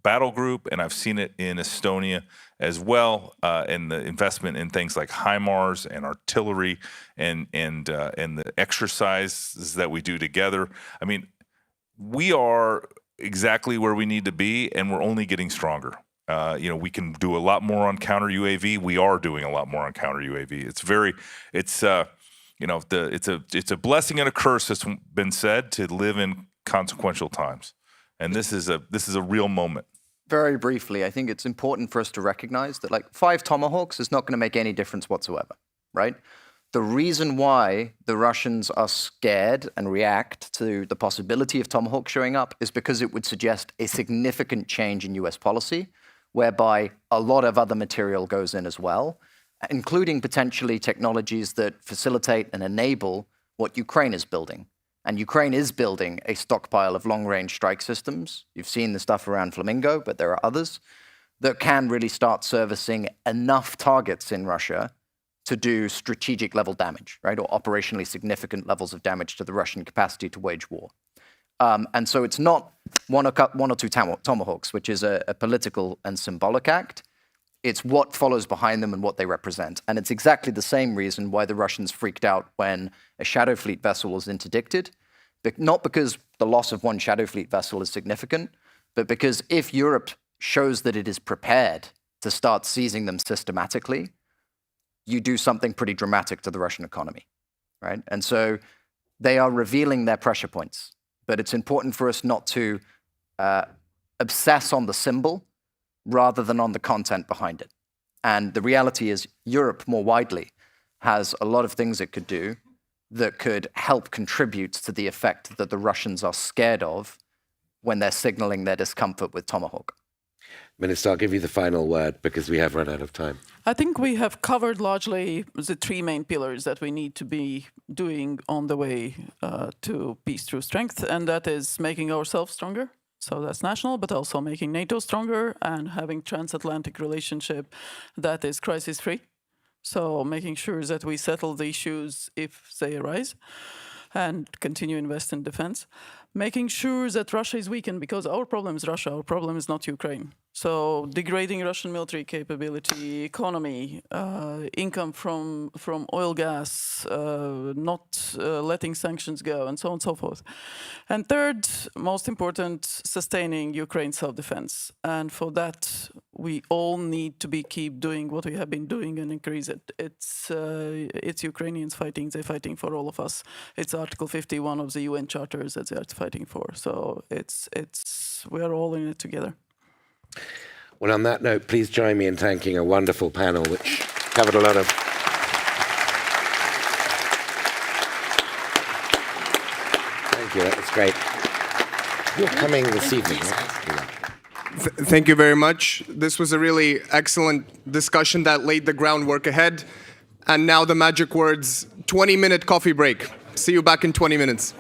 battle group, and I've seen it in Estonia as well, and the investment in things like HIMARS and artillery and the exercises that we do together. We are exactly where we need to be, and we're only getting stronger. We can do a lot more on counter UAV. We are doing a lot more on counter UAV. It's a blessing and a curse, has been said, to live in consequential times, and this is a real moment. Very briefly, I think it's important for us to recognize that 5 Tomahawks is not going to make any difference whatsoever, right? The reason why the Russians are scared and react to the possibility of Tomahawk showing up is because it would suggest a significant change in US policy, whereby a lot of other material goes in as well, including potentially technologies that facilitate and enable what Ukraine is building. And Ukraine is building a stockpile of long-range strike systems. You've seen the stuff around Flamingo, but there are others that can really start servicing enough targets in Russia to do strategic level damage, right? Or operationally significant levels of damage to the Russian capacity to wage war. And so it's not one or two Tomahawks, which is a political and symbolic act. It's what follows behind them and what they represent. And it's exactly the same reason why the Russians freaked out when a Shadow Fleet vessel was interdicted. Not because the loss of one Shadow Fleet vessel is significant, but because if Europe shows that it is prepared to start seizing them systematically, you do something pretty dramatic to the Russian economy, right? And so they are revealing their pressure points. But it's important for us not to obsess on the symbol rather than on the content behind it. And the reality is Europe more widely has a lot of things it could do that could help contribute to the effect that the Russians are scared of when they're signaling their discomfort with Tomahawk. Minister, I'll give you the final word because we have run out of time. I think we have covered largely the 3 main pillars that we need to be doing on the way to peace through strength, and that is making ourselves stronger. So that's national, but also making NATO stronger and having transatlantic relationship that is crisis-free. So making sure that we settle the issues if they arise and continue to invest in defense. Making sure that Russia is weakened, because our problem is Russia, our problem is not Ukraine. So degrading Russian military capability, economy, income from oil, gas, not letting sanctions go, and so on and so forth. And third, most important, sustaining Ukraine's self-defense. And for that, we all need to keep doing what we have been doing and increase it. It's Ukrainians fighting, they're fighting for all of us. It's Article 51 of the UN Charters that they are fighting for. So we are all in it together. Well, on that note, please join me in thanking a wonderful panel which covered a lot of... Thank you, that was great. You're coming this evening, right? Thank you very much. This was a really excellent discussion that laid the groundwork ahead. And now the magic words, 20-minute coffee break. See you back in 20 minutes.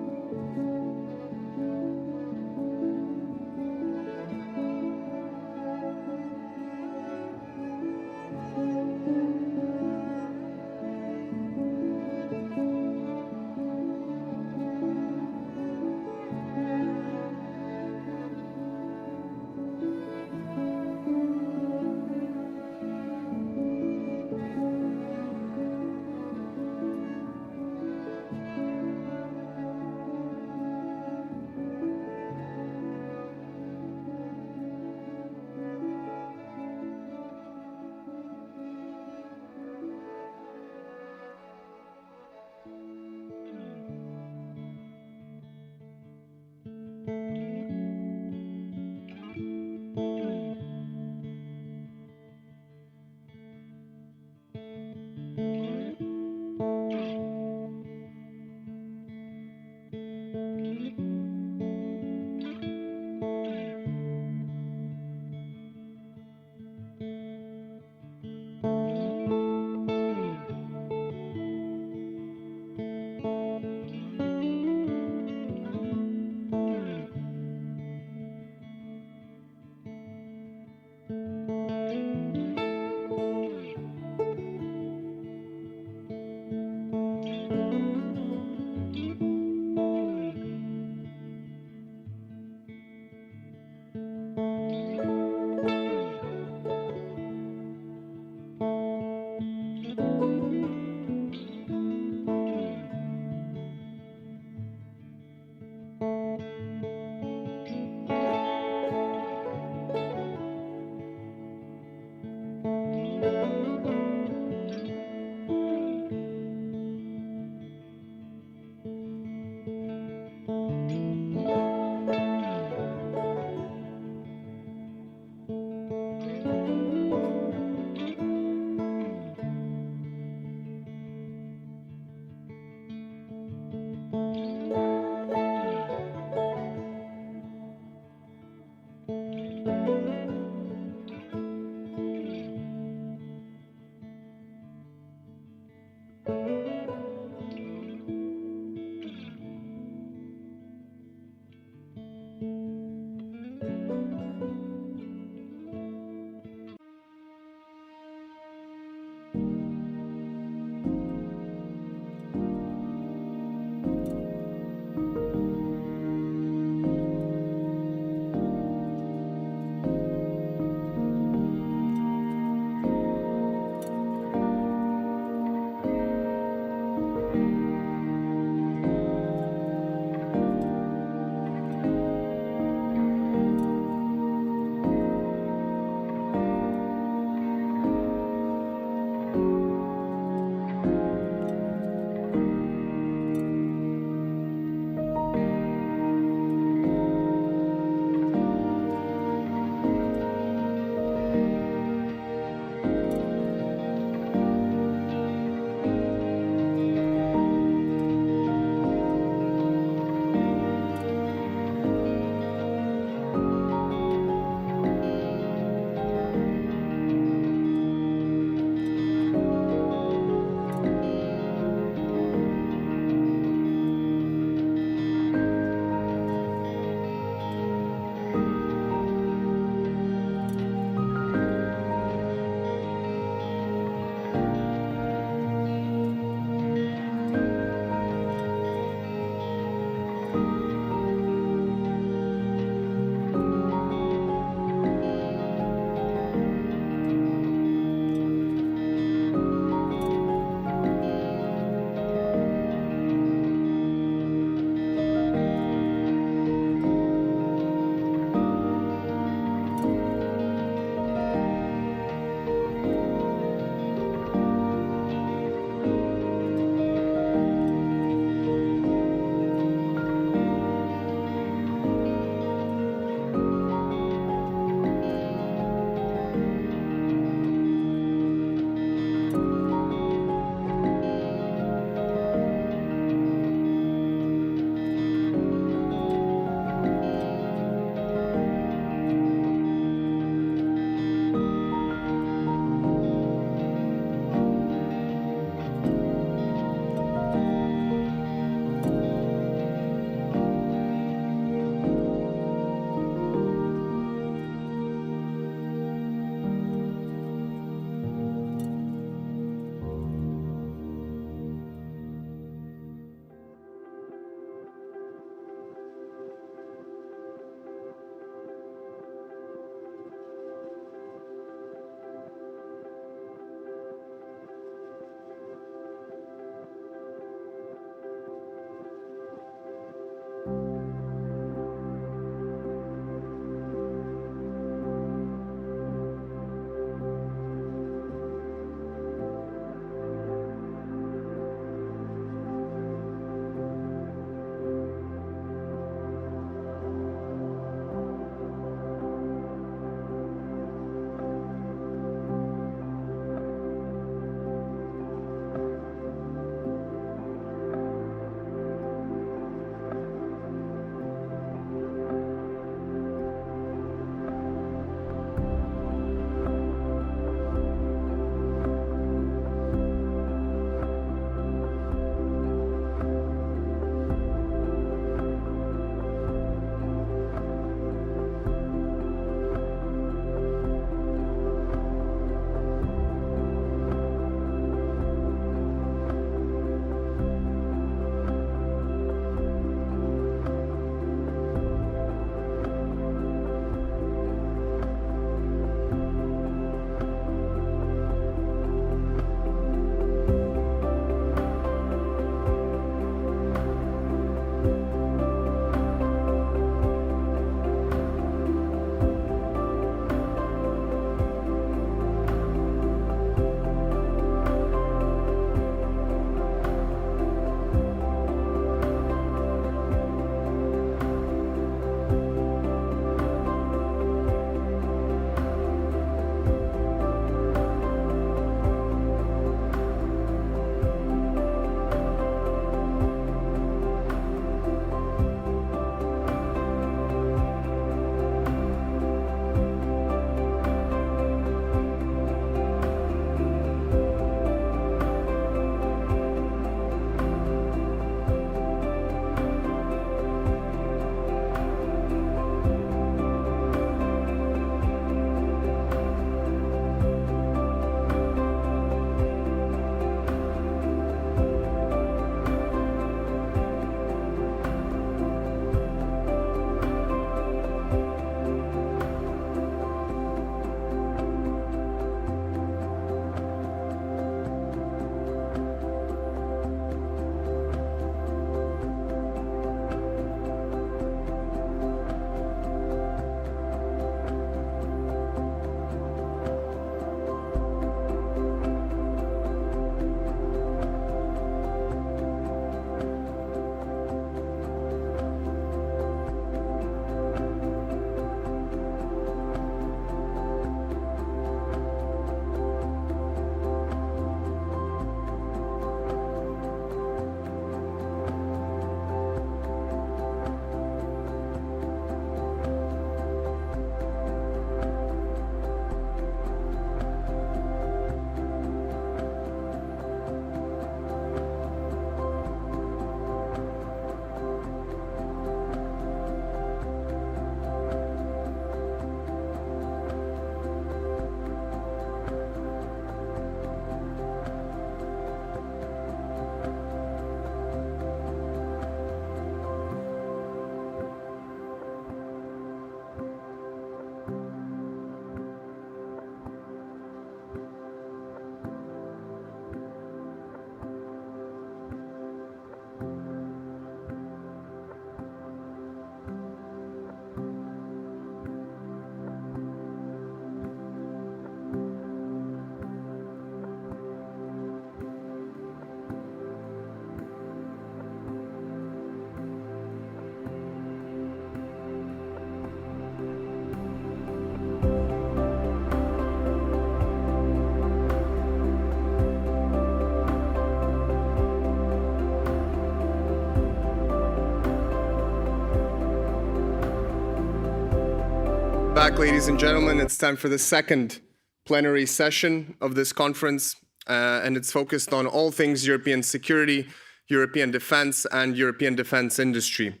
back, ladies and gentlemen. It's time for the second plenary session of this conference, and it's focused on all things European security, European defense, and European defense industry.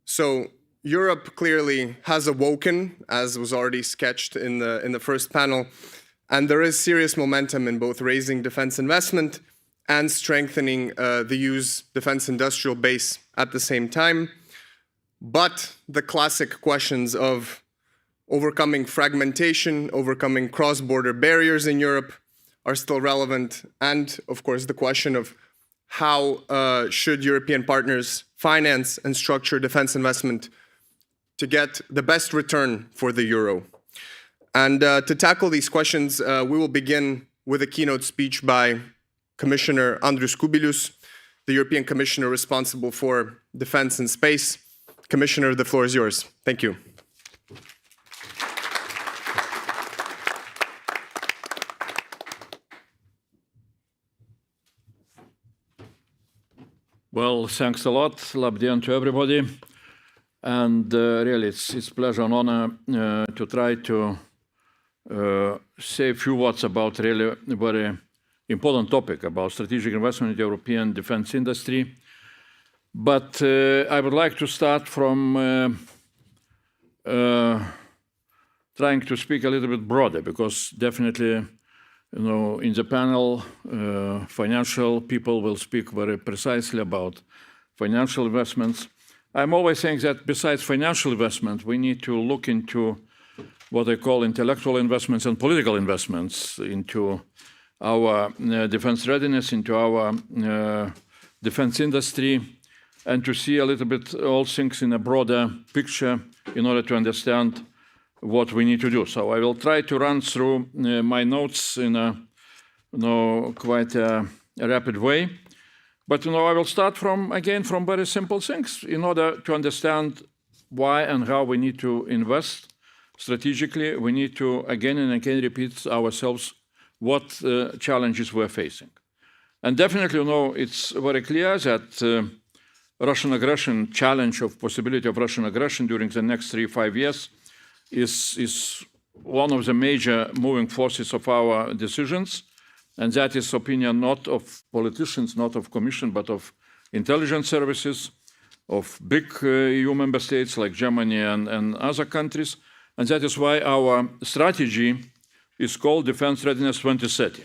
So Europe clearly has awoken, as was already sketched in the first panel, and there is serious momentum in both raising defense investment and strengthening the EU's defense industrial base at the same time. But the classic questions of overcoming fragmentation, overcoming cross-border barriers in Europe are still relevant. And of course, the question of how should European partners finance and structure defense investment to get the best return for the euro. And to tackle these questions, we will begin with a keynote speech by Commissioner Andrius Kubilius, the European Commissioner responsible for defense and space. Commissioner, the floor is yours. Thank you. Well, thanks a lot. Labdien to everybody. And really, it's pleasure and honor to try to say a few words about really a very important topic about strategic investment in the European defense industry. But I would like to start from trying to speak a little bit broader, because definitely, in the panel, financial people will speak very precisely about financial investments. I'm always saying that besides financial investment, we need to look into what I call intellectual investments and political investments into our defense readiness, into our defense industry, and to see a little bit all things in a broader picture in order to understand what we need to do. So I will try to run through my notes in a quite a rapid way. But I will start from very simple things in order to understand why and how we need to invest strategically. We need to again and again repeat ourselves what challenges we're facing. And definitely, it's very clear that Russian aggression, challenge of possibility of Russian aggression during the next 3-5 years is one of the major moving forces of our decisions. And that is opinion not of politicians, not of Commission, but of intelligence services, of big EU member states like Germany and other countries. And that is why our strategy is called Defense Readiness 2030.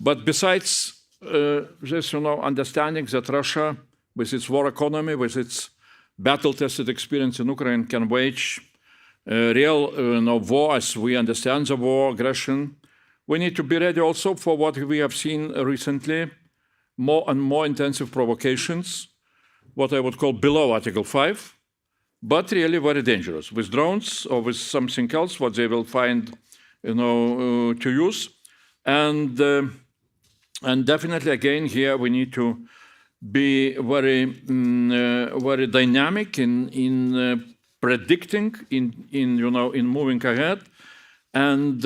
But besides this, understanding that Russia, with its war economy, with its battle-tested experience in Ukraine, can wage real war as we understand the war, aggression, we need to be ready also for what we have seen recently, more and more intensive provocations, what I would call below Article 5, but really very dangerous, with drones or with something else, what they will find to use. And definitely, again, here we need to be very dynamic in predicting, in moving ahead. And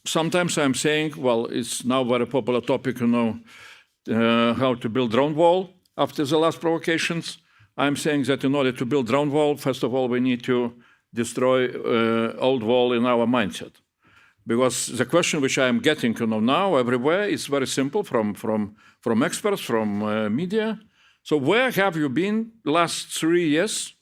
sometimes I'm saying, well, it's now a very popular topic, how to build drone wall after the last provocations. I'm saying that in order to build drone wall, first of all, we need to destroy old wall in our mindset. Because the question which I'm getting now everywhere is very simple from experts, from media. So where have you been last 3 years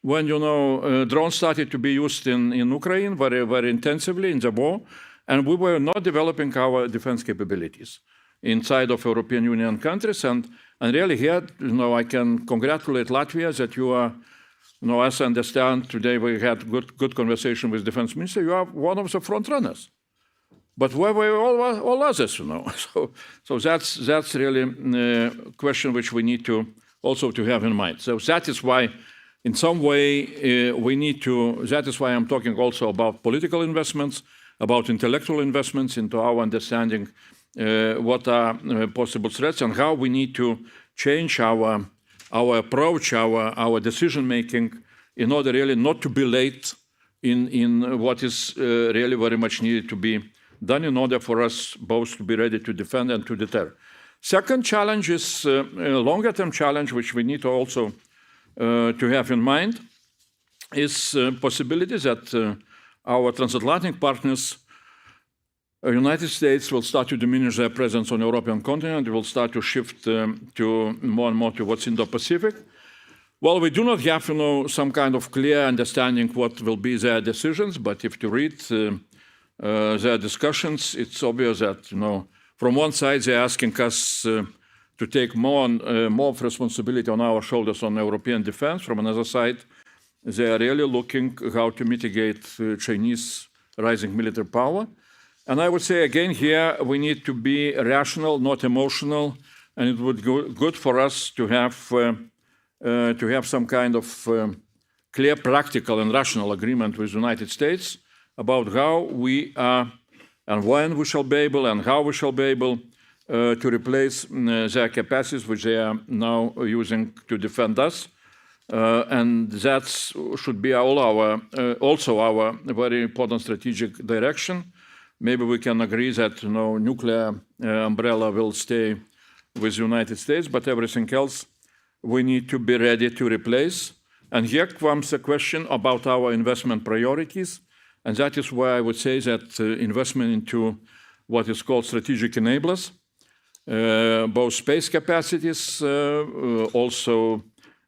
when drones started to be used in Ukraine very, very intensively in the war, and we were not developing our defense capabilities inside of European Union countries? And really here, I can congratulate Latvia that you are, as I understand, today we had good conversation with Defense Minister, you are one of the front runners. But where were all others, So that's really a question which we need to also to have in mind. So that is why, in some way, we need to, that is why I'm talking also about political investments, about intellectual investments into our understanding what are possible threats and how we need to change our approach, our decision-making in order really not to be late in what is really very much needed to be done in order for us both to be ready to defend and to deter. Second challenge is a longer-term challenge, which we need also to have in mind, is possibility that our transatlantic partners, United States will start to diminish their presence on the European continent. They will start to shift to more and more towards Indo-Pacific. Well, we do not have, some kind of clear understanding what will be their decisions, but if you read their discussions, it's obvious that, from one side they're asking us to take more of responsibility on our shoulders on European defense. From another side, they are really looking how to mitigate Chinese rising military power. And I would say again here, we need to be rational, not emotional, and it would be good for us to have some kind of clear, practical, and rational agreement with the United States about how we are and when we shall be able and how we shall be able to replace their capacities, which they are now using to defend us. And that should be also our very important strategic direction. Maybe we can agree that nuclear umbrella will stay with the United States, but everything else we need to be ready to replace. And here comes a question about our investment priorities. And that is why I would say that investment into what is called strategic enablers, both space capacities, also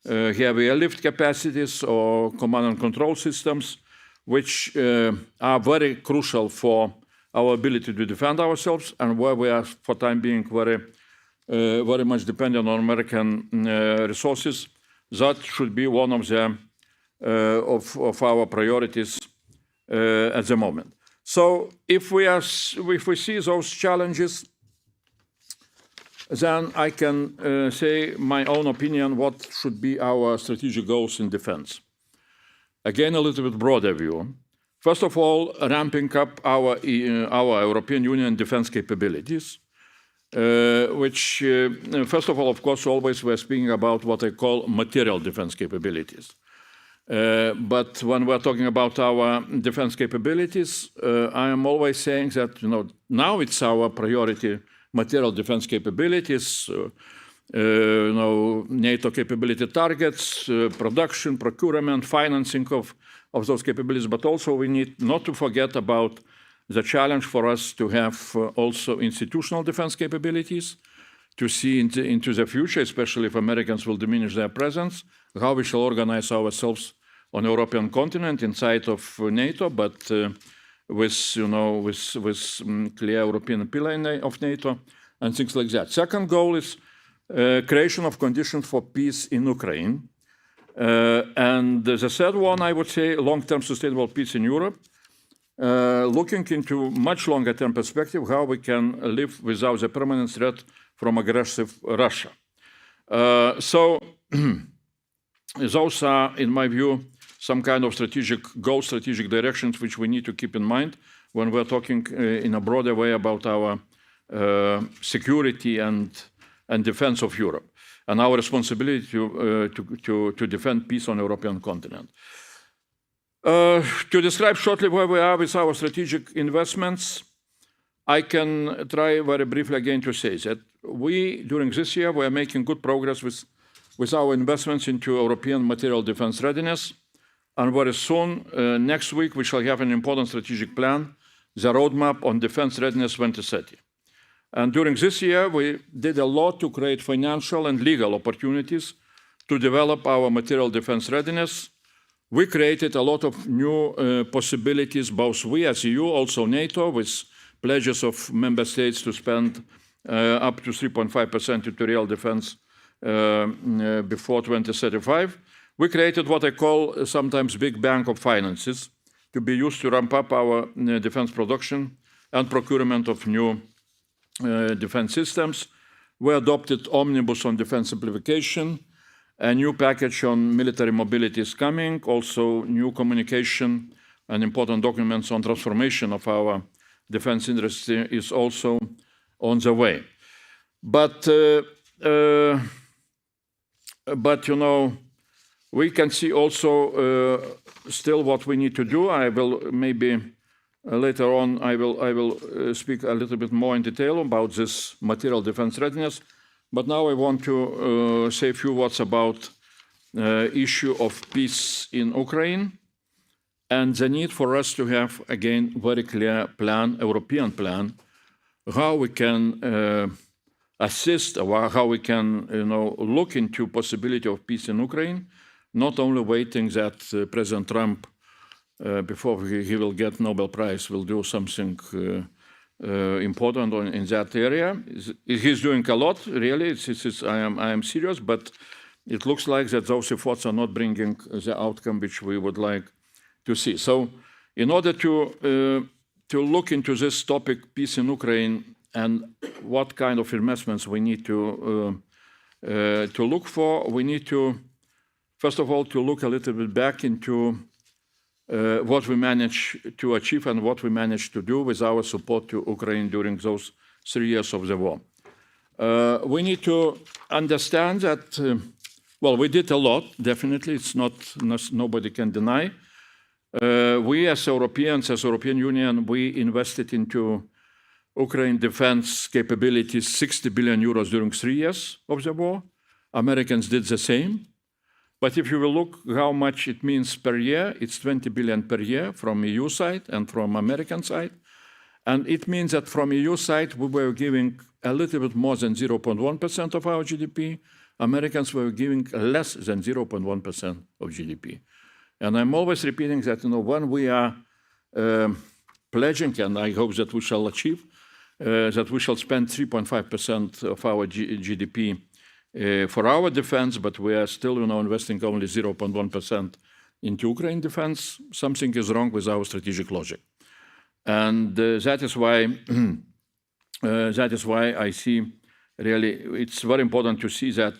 heavy airlift capacities or command and control systems, which are very crucial for our ability to defend ourselves, and where we are, for the time being, very much dependent on American resources. That should be one of of our priorities at the moment. So if we see those challenges, then I can say my own opinion what should be our strategic goals in defense. Again, a little bit broader view. First of all, ramping up our European Union defense capabilities, which, first of all, of course, always we're speaking about what I call material defense capabilities. But when we're talking about our defense capabilities, I am always saying that now it's our priority, material defense capabilities, NATO capability targets, production, procurement, financing of those capabilities. But also we need not to forget about the challenge for us to have also institutional defense capabilities, to see into the future, especially if Americans will diminish their presence, how we shall organize ourselves on the European continent inside of NATO, but with clear European pillar of NATO and things like that. Second goal is creation of conditions for peace in Ukraine. And the third one, I would say, long-term sustainable peace in Europe, looking into much longer-term perspective, how we can live without the permanent threat from aggressive Russia. So those are, in my view, some kind of strategic goals, strategic directions, which we need to keep in mind when we're talking in a broader way about our security and defense of Europe, and our responsibility to defend peace on the European continent. To describe shortly where we are with our strategic investments, I can try very briefly again to say that during this year, we are making good progress with our investments into European material defense readiness. And very soon, next week, we shall have an important strategic plan, the roadmap on defense readiness 2030. And during this year, we did a lot to create financial and legal opportunities to develop our material defense readiness. We created a lot of new possibilities, both we as EU, also NATO, with pledges of member states to spend up to 3.5% to real defense before 2035. We created what I call sometimes big bank of finances to be used to ramp up our defense production and procurement of new defense systems. We adopted omnibus on defense simplification. A new package on military mobility is coming. Also, new communication and important documents on transformation of our defense industry is also on the way. But we can see also still what we need to do. I will maybe later on, I will speak a little bit more in detail about this material defense readiness. But now I want to say a few words about issue of peace in Ukraine. and the need for us to have, again, very clear plan, European plan, how we can assist or how we can look into possibility of peace in Ukraine, not only waiting that President Trump, before he will get Nobel Prize, will do something important in that area. He's doing a lot, really. I am serious, but it looks like that those efforts are not bringing the outcome which we would like to see. So in order to look into this topic, peace in Ukraine, and what kind of investments we need to look for, we need to, first of all, to look a little bit back into what we managed to achieve and what we managed to do with our support to Ukraine during those 3 years of the war. We need to understand that, well, we did a lot, definitely. It's not, nobody can deny. We as Europeans, as European Union, we invested into Ukraine defense capabilities 60 billion euros during 3 years of the war. Americans did the same. But if you will look how much it means per year, it's 20 billion per year from EU side and from American side. And it means that from EU side, we were giving a little bit more than 0.1% of our GDP. Americans were giving less than 0.1% of GDP. And I'm always repeating that, when we are pledging, and I hope that we shall achieve, that we shall spend 3.5% of our GDP for our defense, but we are still, investing only 0.1% into Ukraine defense. Something is wrong with our strategic logic, and that is why I see really it's very important to see that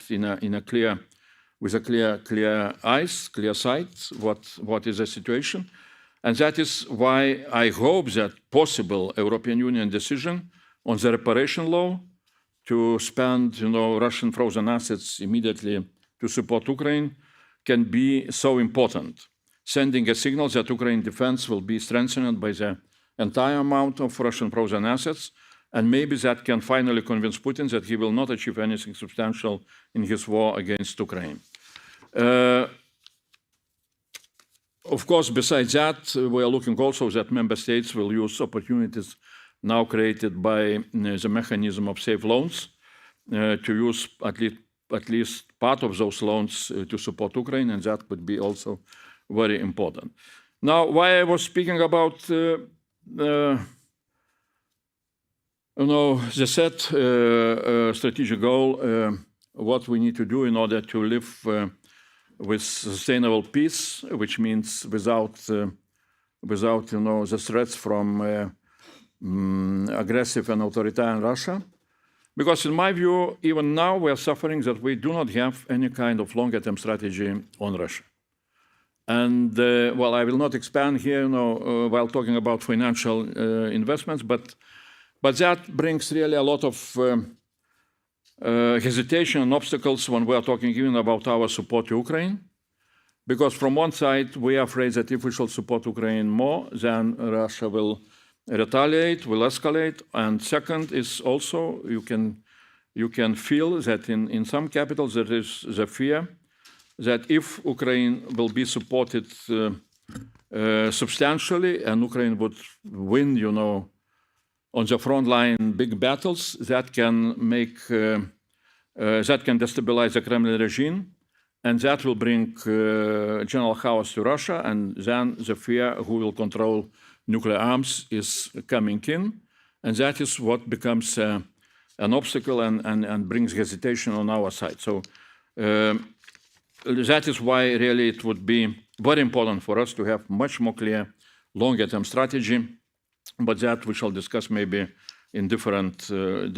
with a clear eyes, clear sight, what is the situation, and that is why I hope that possible European Union decision on the reparation law to spend, Russian frozen assets immediately to support Ukraine can be so important, sending a signal that Ukraine defense will be strengthened by the entire amount of Russian frozen assets, and maybe that can finally convince Putin that he will not achieve anything substantial in his war against Ukraine. Of course, besides that, we are looking also that member states will use opportunities now created by the mechanism of safe loans to use at least part of those loans to support Ukraine, and that could be also very important. Now, why I was speaking about the set strategic goal, what we need to do in order to live with sustainable peace, which means without the threats from aggressive and authoritarian Russia. Because in my view, even now we are suffering that we do not have any kind of longer-term strategy on Russia. And well, I will not expand here, while talking about financial investments, but that brings really a lot of hesitation and obstacles when we are talking even about our support to Ukraine. Because from one side, we are afraid that if we shall support Ukraine more, then Russia will retaliate, will escalate. And second is also, you can feel that in some capitals there is the fear that if Ukraine will be supported substantially and Ukraine would win, on the front line big battles, that can destabilize the Kremlin regime, and that will bring general chaos to Russia, and then the fear who will control nuclear arms is coming in, and that is what becomes an obstacle and brings hesitation on our side. So that is why really it would be very important for us to have much more clear longer-term strategy, but that we shall discuss maybe in different on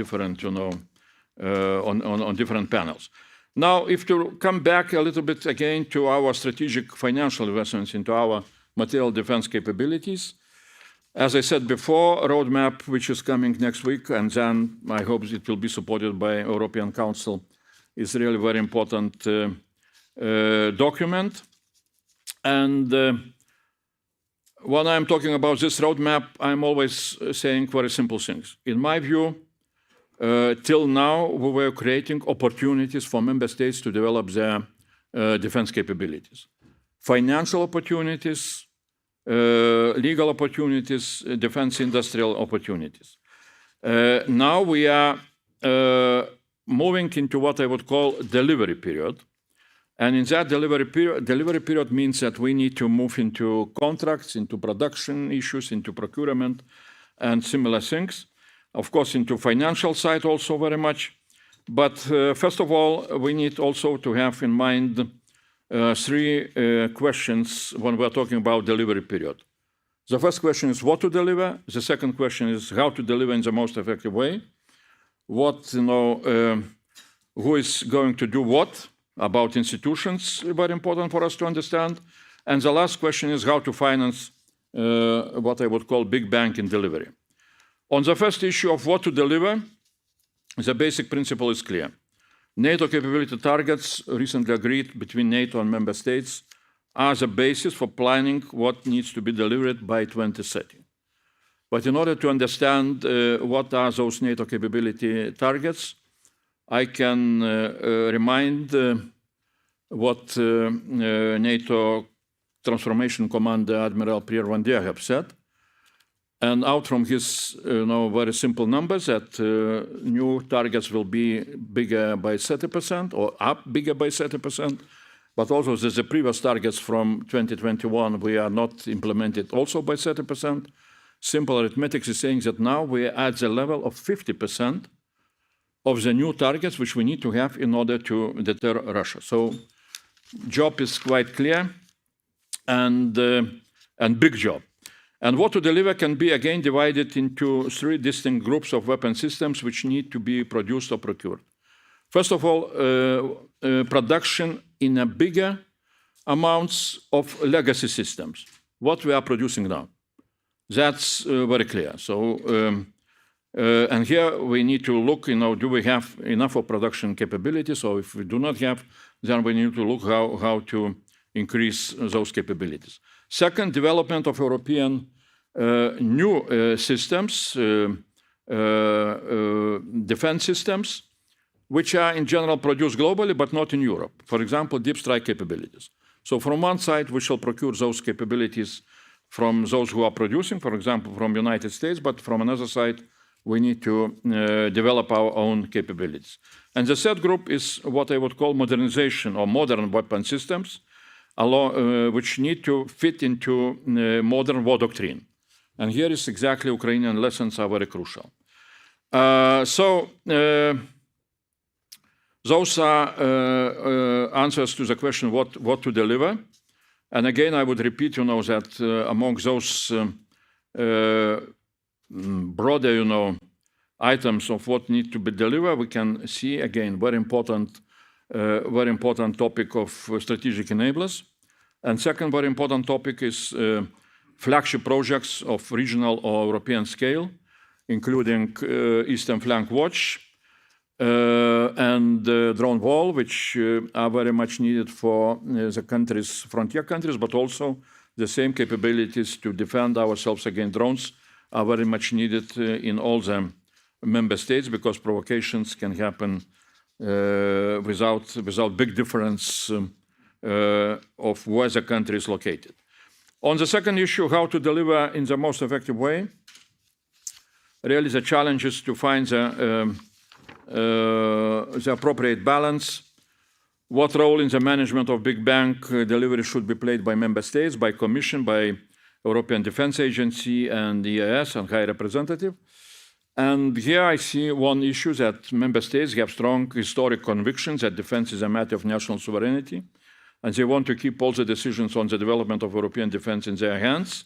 different panels. Now, if to come back a little bit again to our strategic financial investments into our material defense capabilities, as I said before, a roadmap which is coming next week, and then I hope it will be supported by European Council, is really very important document. And when I'm talking about this roadmap, I'm always saying very simple things. In my view, till now, we were creating opportunities for member states to develop their defense capabilities. Financial opportunities, legal opportunities, defense industrial opportunities. Now we are moving into what I would call delivery period. And in that delivery period means that we need to move into contracts, into production issues, into procurement, and similar things. Of course, into financial side also very much. But first of all, we need also to have in mind three questions when we're talking about delivery period. The first question is what to deliver. The second question is how to deliver in the most effective way. What, who is going to do what about institutions, very important for us to understand. And the last question is how to finance what I would call big bang in delivery. On the first issue of what to deliver, the basic principle is clear. NATO capability targets recently agreed between NATO and member states are the basis for planning what needs to be delivered by 2030. But in order to understand what are those NATO capability targets, I can remind what NATO Transformation Commander Admiral Pierre Van Der have said. And out from his very simple numbers that new targets will be bigger by 30% or up bigger by 30%. But also the previous targets from 2021, we are not implemented also by 30%. Simple arithmetic is saying that now we are at the level of 50% of the new targets which we need to have in order to deter Russia. So job is quite clear and big job. And what to deliver can be again divided into three distinct groups of weapon systems which need to be produced or procured. First of all, production in a bigger amounts of legacy systems, what we are producing now. That's very clear. So, and here we need to look, do we have enough of production capability? So if we do not have, then we need to look how to increase those capabilities. Second, development of European new systems, defense systems, which are in general produced globally, but not in Europe. For example, deep strike capabilities. So from one side, we shall procure those capabilities from those who are producing, for example, from the United States, but from another side, we need to develop our own capabilities. And the third group is what I would call modernization or modern weapon systems, which need to fit into modern war doctrine. And here is exactly Ukrainian lessons are very crucial. Those are answers to the question what to deliver. And again, I would repeat, that among those broader, items of what need to be delivered, we can see again very important topic of strategic enablers. And second very important topic is flagship projects of regional or European scale, including Eastern Flank Watch and drone wall, which are very much needed for the countries, frontier countries, but also the same capabilities to defend ourselves against drones are very much needed in all the member states, because provocations can happen without big difference of where the country is located. On the second issue, how to deliver in the most effective way, really the challenge is to find the appropriate balance. What role in the management of big bang delivery should be played by member states, by Commission, by European Defence Agency and the EAS and High Representative. And here I see one issue that member states have strong historic convictions that defense is a matter of national sovereignty, and they want to keep all the decisions on the development of European defense in their hands.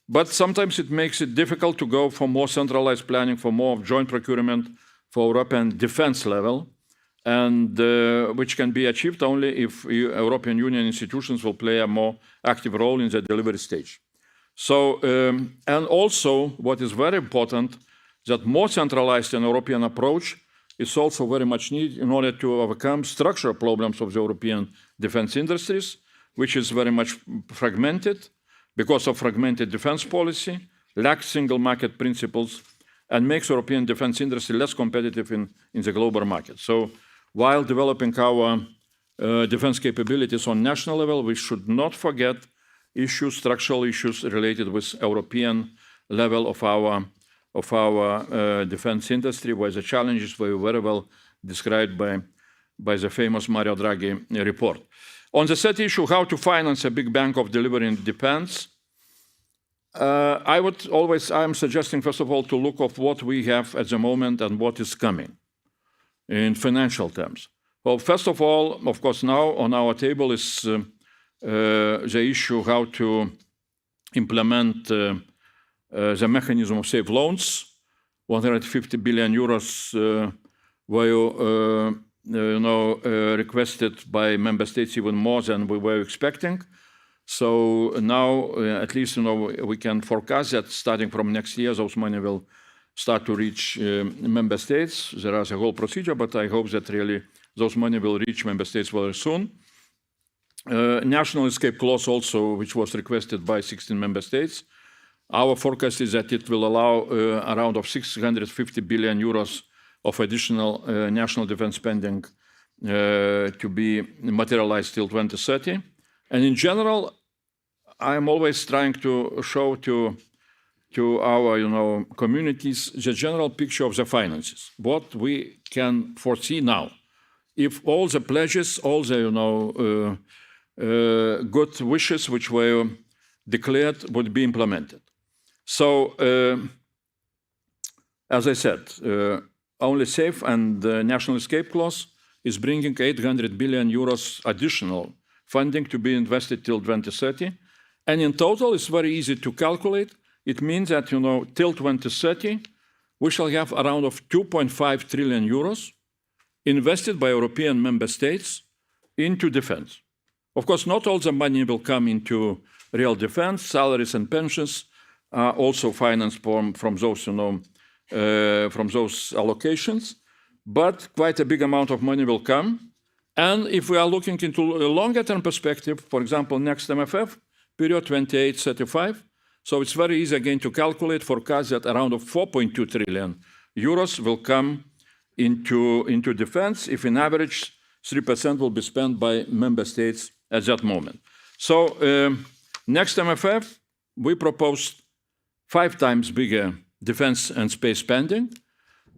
But sometimes it makes it difficult to go for more centralized planning, for more joint procurement for European defense level, and which can be achieved only if European Union institutions will play a more active role in the delivery stage. So, and also what is very important, that more centralized and European approach is also very much needed in order to overcome structural problems of the European defense industries, which is very much fragmented because of fragmented defense policy, lacks single market principles, and makes European defense industry less competitive in the global market. So while developing our defense capabilities on national level, we should not forget issues, structural issues related with European level of our defense industry, where the challenges were very well described by the famous Mario Draghi report. On the third issue, how to finance a big bank of delivering defense, I'm suggesting, first of all, to look at what we have at the moment and what is coming in financial terms. Well, first of all, of course, now on our table is the issue how to implement the mechanism of safe loans. 150 billion euros were requested by member states, even more than we were expecting. So now, at least, we can forecast that starting from next year, those money will start to reach member states. There is a whole procedure, but I hope that really those money will reach member states very soon. National escape clause also, which was requested by 16 member states. Our forecast is that it will allow around of 650 billion euros of additional national defense spending to be materialized till 2030. And in general, I'm always trying to show to our communities the general picture of the finances, what we can foresee now. If all the pledges, all the good wishes which were declared would be implemented. So, as I said, only SAFE and the National Escape Clause is bringing 800 billion euros additional funding to be invested till 2030. And in total, it's very easy to calculate. It means that, till 2030, we shall have around of 2.5 trillion euros invested by European member states into defense. Of course, not all the money will come into real defense. Salaries and pensions are also financed from those allocations, but quite a big amount of money will come. And if we are looking into a longer-term perspective, for example, next MFF period 28-35, so it's very easy again to calculate, forecast that around 4.2 trillion euros will come into defense, if in average 3% will be spent by member states at that moment. So next MFF, we proposed 5 times bigger defense and space spending.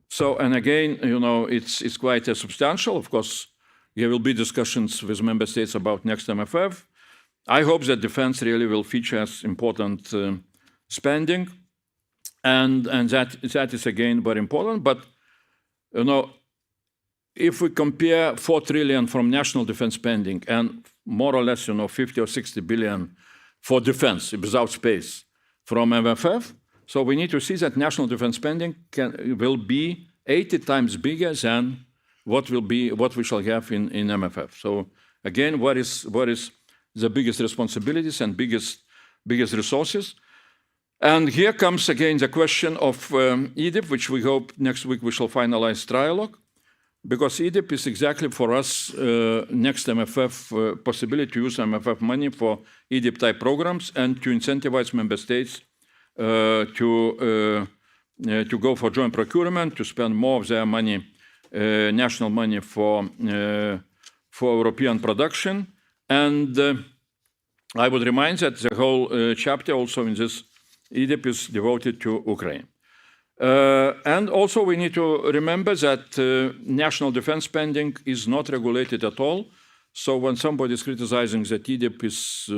So, and again, it's quite substantial. Of course, there will be discussions with member states about next MFF. I hope that defense really will feature as important spending, and that is again very important. But if we compare 4 trillion from national defense spending and more or less 50 or 60 billion for defense without space from MFF, so we need to see that national defense spending will be 80 times bigger than what we shall have in MFF. So again, what is the biggest responsibilities and biggest resources? And here comes again the question of EDIP, which we hope next week we shall finalize trialogue, because EDIP is exactly for us next MFF possibility to use MFF money for EDIP type programs and to incentivize member states to go for joint procurement, to spend more of their money, national money for European production. And I would remind that the whole chapter also in this EDIP is devoted to Ukraine. And also we need to remember that national defense spending is not regulated at all. So when somebody is criticizing that EDIP is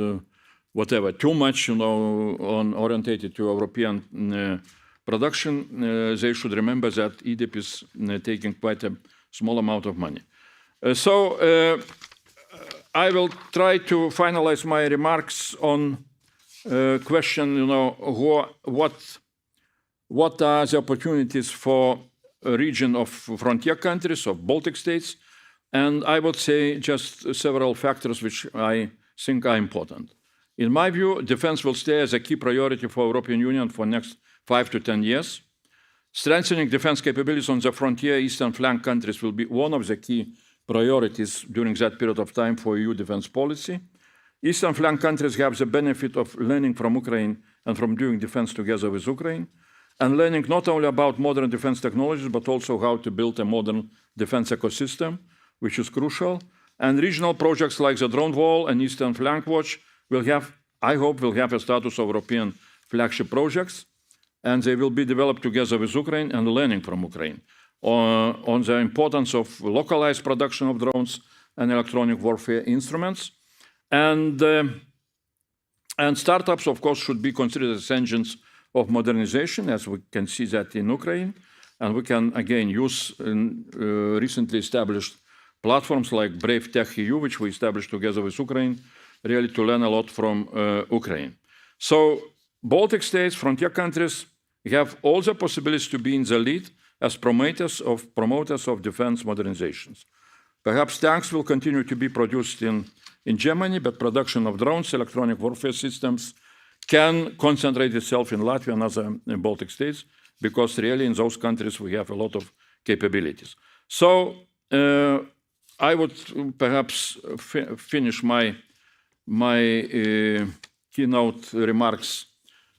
too much, orientated to European production, they should remember that EDIP is taking quite a small amount of money. I will try to finalize my remarks on question, what are the opportunities for a region of frontier countries, of Baltic states, and I would say just several factors which I think are important. In my view, defense will stay as a key priority for European Union for the next 5 to 10 years. Strengthening defense capabilities on the frontier eastern flank countries will be one of the key priorities during that period of time for EU defense policy. Eastern flank countries have the benefit of learning from Ukraine and from doing defense together with Ukraine, and learning not only about modern defense technologies, but also how to build a modern defense ecosystem, which is crucial. And regional projects like the drone wall and Eastern Flank Watch will have I hope, will have a status of European flagship projects, and they will be developed together with Ukraine and learning from Ukraine on the importance of localized production of drones and electronic warfare instruments. And startups, of course, should be considered as engines of modernization, as we can see that in Ukraine. And we can, again, use recently established platforms like Brave Tech EU, which we established together with Ukraine, really to learn a lot from Ukraine. So Baltic states, frontier countries, have all the possibilities to be in the lead as promoters of defense modernizations. Perhaps tanks will continue to be produced in Germany, but production of drones, electronic warfare systems, can concentrate itself in Latvia and other Baltic states, because really in those countries we have a lot of capabilities. So I would perhaps finish my keynote remarks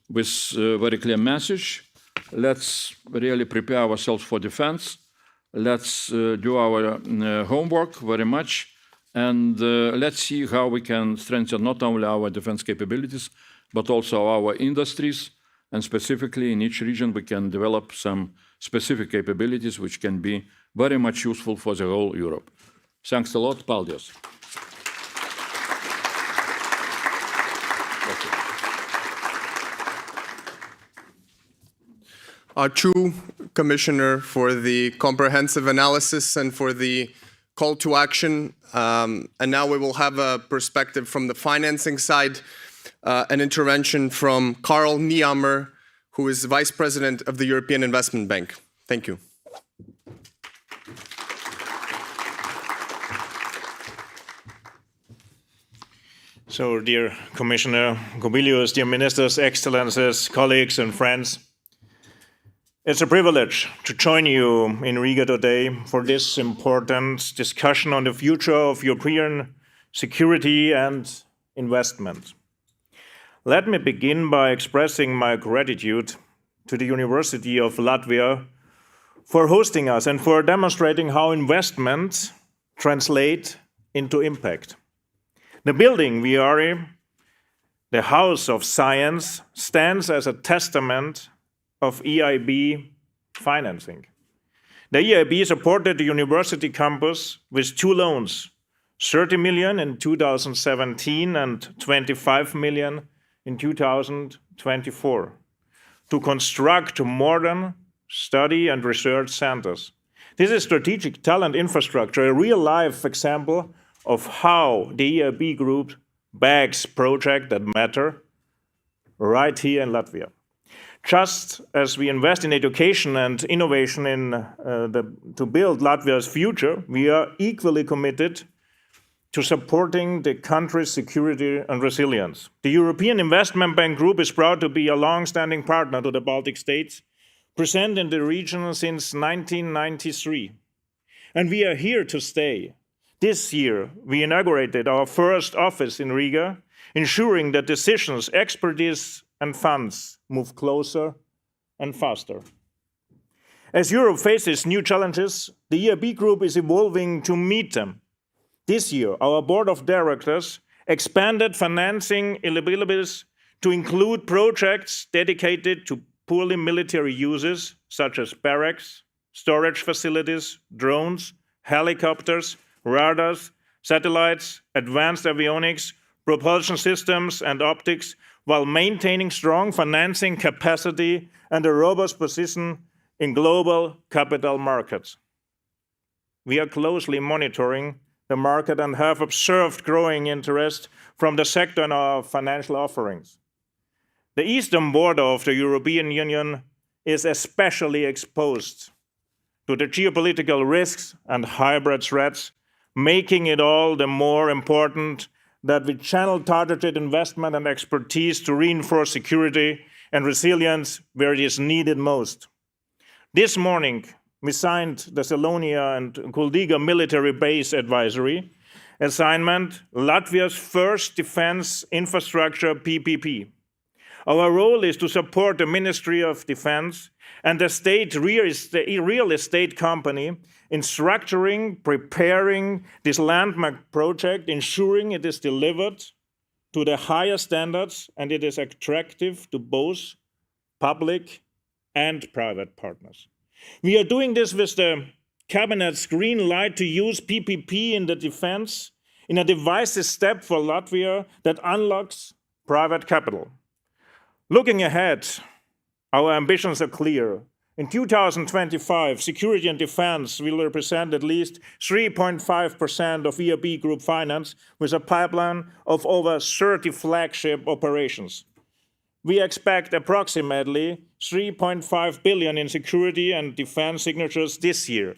with a very clear message. Let's really prepare ourselves for defense. Let's do our homework very much, and let's see how we can strengthen not only our defense capabilities, but also our industries. And specifically in each region, we can develop some specific capabilities which can be very much useful for the whole Europe. Thanks a lot. Paldies. Ačiū, Commissioner, for the comprehensive analysis and for the call to action. And now we will have a perspective from the financing side, an intervention from Karl Nehammer, who is Vice President of the European Investment Bank. Thank you. So, dear Commissioner Kubilius, dear Ministers, Excellencies, colleagues and friends, it's a privilege to join you in Riga today for this important discussion on the future of European security and investment. Let me begin by expressing my gratitude to the University of Latvia for hosting us and for demonstrating how investment translates into impact. The building we are in, the House of Science, stands as a testament of EIB financing. The EIB supported the university campus with 2 loans, 30 million in 2017 and 25 million in 2024, to construct modern study and research centers. This is strategic talent infrastructure, a real-life example of how the EIB Group backs projects that matter right here in Latvia. Just as we invest in education and innovation to build Latvia's future, we are equally committed to supporting the country's security and resilience. The European Investment Bank Group is proud to be a long-standing partner to the Baltic states, present in the region since 1993. And we are here to stay. This year, we inaugurated our first office in Riga, ensuring that decisions, expertise, and funds move closer and faster. As Europe faces new challenges, the EIB Group is evolving to meet them. This year, our board of directors expanded financing eligibilities to include projects dedicated to purely military uses, such as barracks, storage facilities, drones, helicopters, radars, satellites, advanced avionics, propulsion systems, and optics, while maintaining strong financing capacity and a robust position in global capital markets. We are closely monitoring the market and have observed growing interest from the sector in our financial offerings. The eastern border of the European Union is especially exposed to the geopolitical risks and hybrid threats, making it all the more important that we channel targeted investment and expertise to reinforce security and resilience where it is needed most. This morning, we signed the Selonia and Kuldiga military base advisory assignment, Latvia's first defense infrastructure PPP. Our role is to support the Ministry of Defense and the state real estate company in structuring, preparing this landmark project, ensuring it is delivered to the highest standards, and it is attractive to both public and private partners. We are doing this with the Cabinet's green light to use PPP in the defense in a decisive step for Latvia that unlocks private capital. Looking ahead, our ambitions are clear. In 2025, security and defense will represent at least 3.5% of EIB group finance, with a pipeline of over 30 flagship operations. We expect approximately 3.5 billion in security and defense signatures this year.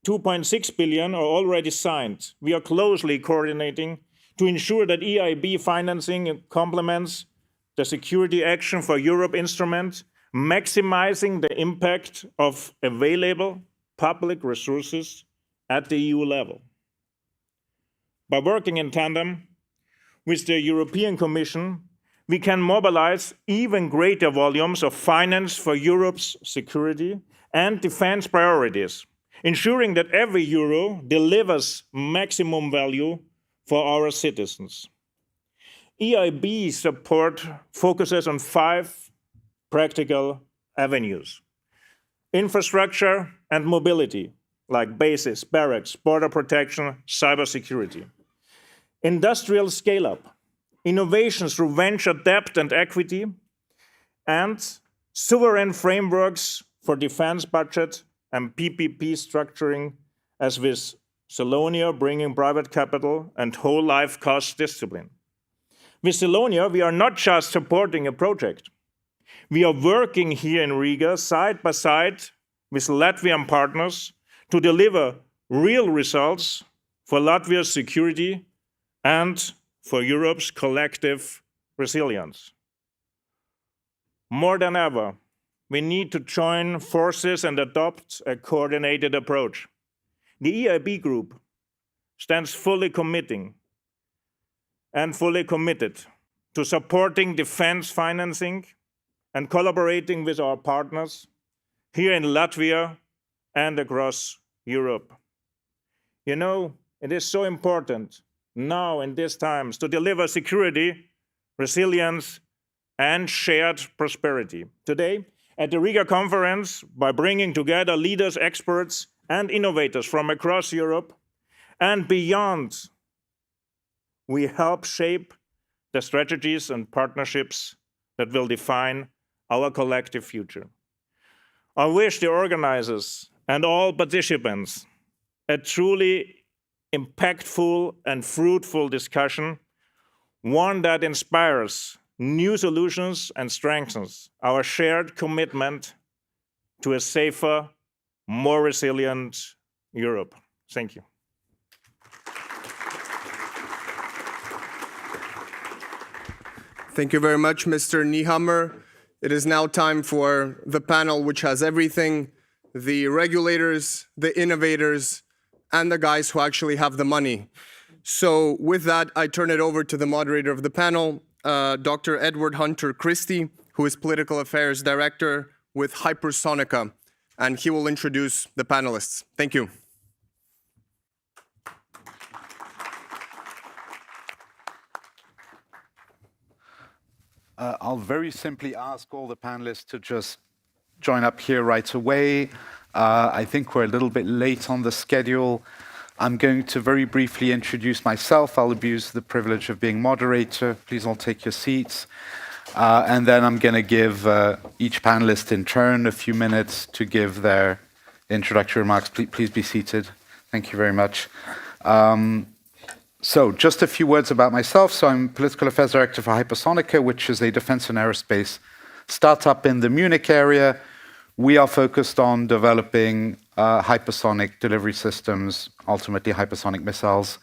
2.6 billion are already signed. We are closely coordinating to ensure that EIB financing complements the Security Action for Europe instrument, maximizing the impact of available public resources at the EU level. By working in tandem with the European Commission, we can mobilize even greater volumes of finance for Europe's security and defense priorities, ensuring that every euro delivers maximum value for our citizens. EIB support focuses on 5 practical avenues: infrastructure and mobility, like bases, barracks, border protection, cybersecurity; industrial scale-up, innovations through venture debt and equity; and sovereign frameworks for defense budget and PPP structuring, as with Selonia bringing private capital and whole life cost discipline. With Selonia, we are not just supporting a project. We are working here in Riga side by side with Latvian partners to deliver real results for Latvia's security and for Europe's collective resilience. More than ever, we need to join forces and adopt a coordinated approach. The EIB group stands fully committed to supporting defense financing and collaborating with our partners here in Latvia and across Europe. You know, it is so important now in these times to deliver security, resilience, and shared prosperity. Today, at the Riga conference, by bringing together leaders, experts, and innovators from across Europe and beyond, we help shape the strategies and partnerships that will define our collective future. I wish the organizers and all participants a truly impactful and fruitful discussion, one that inspires new solutions and strengthens our shared commitment to a safer, more resilient Europe. Thank you. Thank you very much, Mr. Niehammer. It is now time for the panel, which has everything: the regulators, the innovators, and the guys who actually have the money. So with that, I turn it over to the moderator of the panel, Dr. Edward Hunter Christie, who is Political Affairs Director with Hypersonica, and he will introduce the panelists. Thank you. I'll very simply ask all the panelists to just join up here right away. I think we're a little bit late on the schedule. I'm going to very briefly introduce myself. I'll abuse the privilege of being moderator. Please all take your seats. And then I'm going to give each panelist in turn a few minutes to give their introductory remarks. Please be seated. Thank you very much. So just a few words about myself. So I'm Political Affairs Director for Hypersonica, which is a defense and aerospace startup in the Munich area. We are focused on developing hypersonic delivery systems, ultimately hypersonic missiles.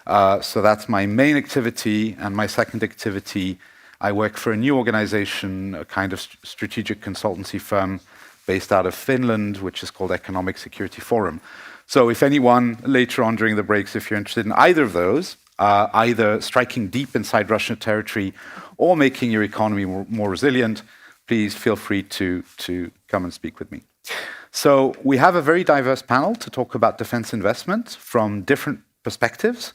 So that's my main activity. And my second activity, I work for a new organization, a kind of strategic consultancy firm based out of Finland, which is called Economic Security Forum. So if anyone later on during the breaks, if you're interested in either of those, either striking deep inside Russian territory or making your economy more resilient, please feel free to come and speak with me. So we have a very diverse panel to talk about defense investment from different perspectives.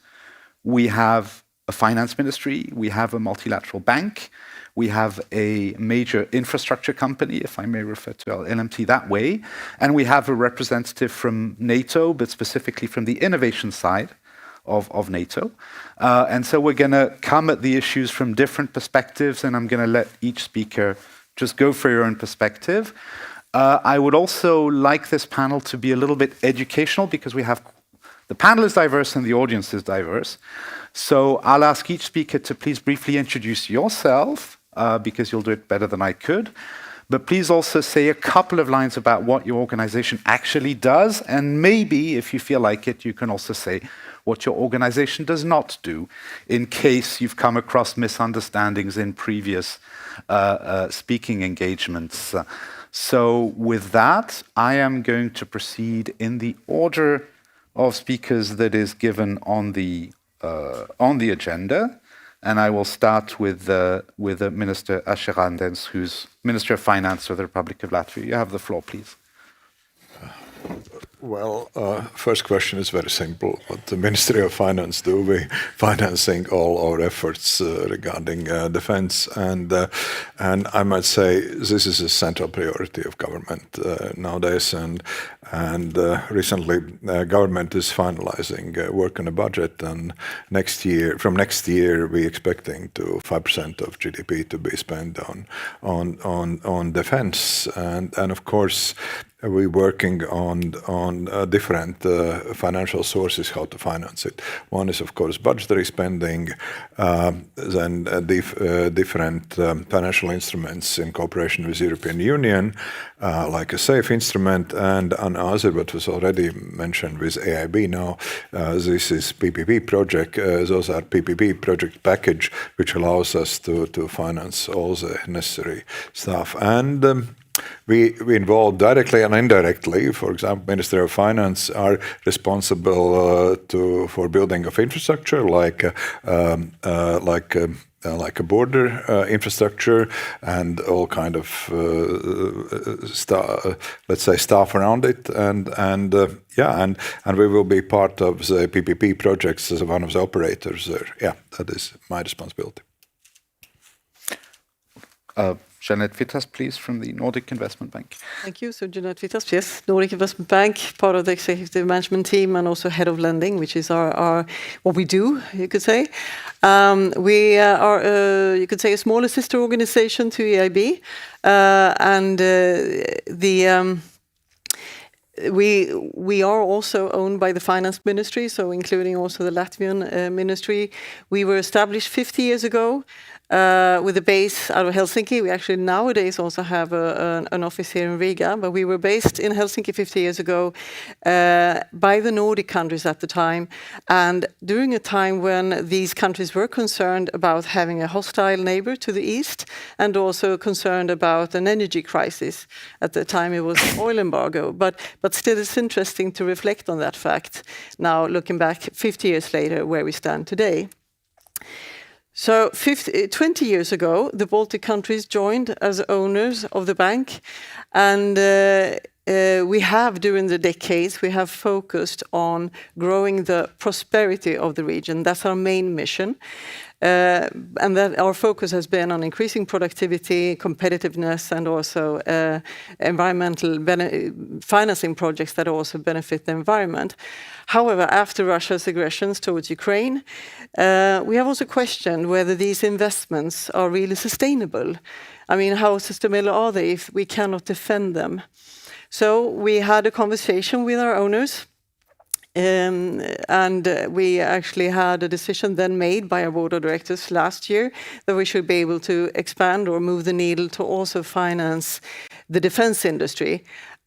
We have a finance ministry, we have a multilateral bank, we have a major infrastructure company, if I may refer to LMT that way, and we have a representative from NATO, but specifically from the innovation side of NATO. And so we're going to come at the issues from different perspectives, and I'm going to let each speaker just go for your own perspective. I would also like this panel to be a little bit educational because we have the panel is diverse and the audience is diverse. So I'll ask each speaker to please briefly introduce yourself because you'll do it better than I could. But please also say a couple of lines about what your organization actually does. And maybe, if you feel like it, you can also say what your organization does not do in case you've come across misunderstandings in previous speaking engagements. So with that, I am going to proceed in the order of speakers that is given on the agenda. And I will start with Minister Ašerandens, who's Minister of Finance of the Republic of Latvia. You have the floor, please. Well, first question is very simple. What the Ministry of Finance do? We financing all our efforts regarding defense, and I might say this is a central priority of government nowadays. And recently, government is finalizing work on a budget, and from next year, we're expecting to 5% of GDP to be spent on defense, and of course. We're working on different financial sources how to finance it. One is, of course, budgetary spending, then different financial instruments in cooperation with the European Union, like a SAFE instrument, and another, what was already mentioned with AIB now, this is PPP project. Those are PPP project package, which allows us to finance all the necessary stuff. And we involve directly and indirectly. For example, Minister of Finance are responsible for building of infrastructure, like a border infrastructure and all kind of let's say staff around it, and we will be part of the PPP projects as one of the operators there. Yeah, that is my responsibility. Jeanette Vittas, please, from the Nordic Investment Bank. Thank you. So Jeanette Vittas, yes, Nordic Investment Bank, part of the executive management team and also head of lending, which is our what we do, you could say. We are, you could say, a smaller sister organization to EIB, and we are also owned by the finance ministry, so including also the Latvian ministry. We were established 50 years ago. With a base out of Helsinki. We actually nowadays also have an office here in Riga, but we were based in Helsinki 50 years ago by the Nordic countries at the time, and during a time when these countries were concerned about having a hostile neighbor to the east and also concerned about an energy crisis. At the time it was oil embargo, but still it's interesting to reflect on that fact now looking back 50 years later where we stand today. So 20 years ago, the Baltic countries joined as owners of the bank, and we have, during the decades, we have focused on growing the prosperity of the region. That's our main mission. And that our focus has been on increasing productivity, competitiveness, and also environmental financing projects that also benefit the environment. However, after Russia's aggressions towards Ukraine, we have also questioned whether these investments are really sustainable. I mean, how sustainable are they if we cannot defend them? So we had a conversation with our owners. And we actually had a decision then made by our board of directors last year that we should be able to expand or move the needle to also finance the defense industry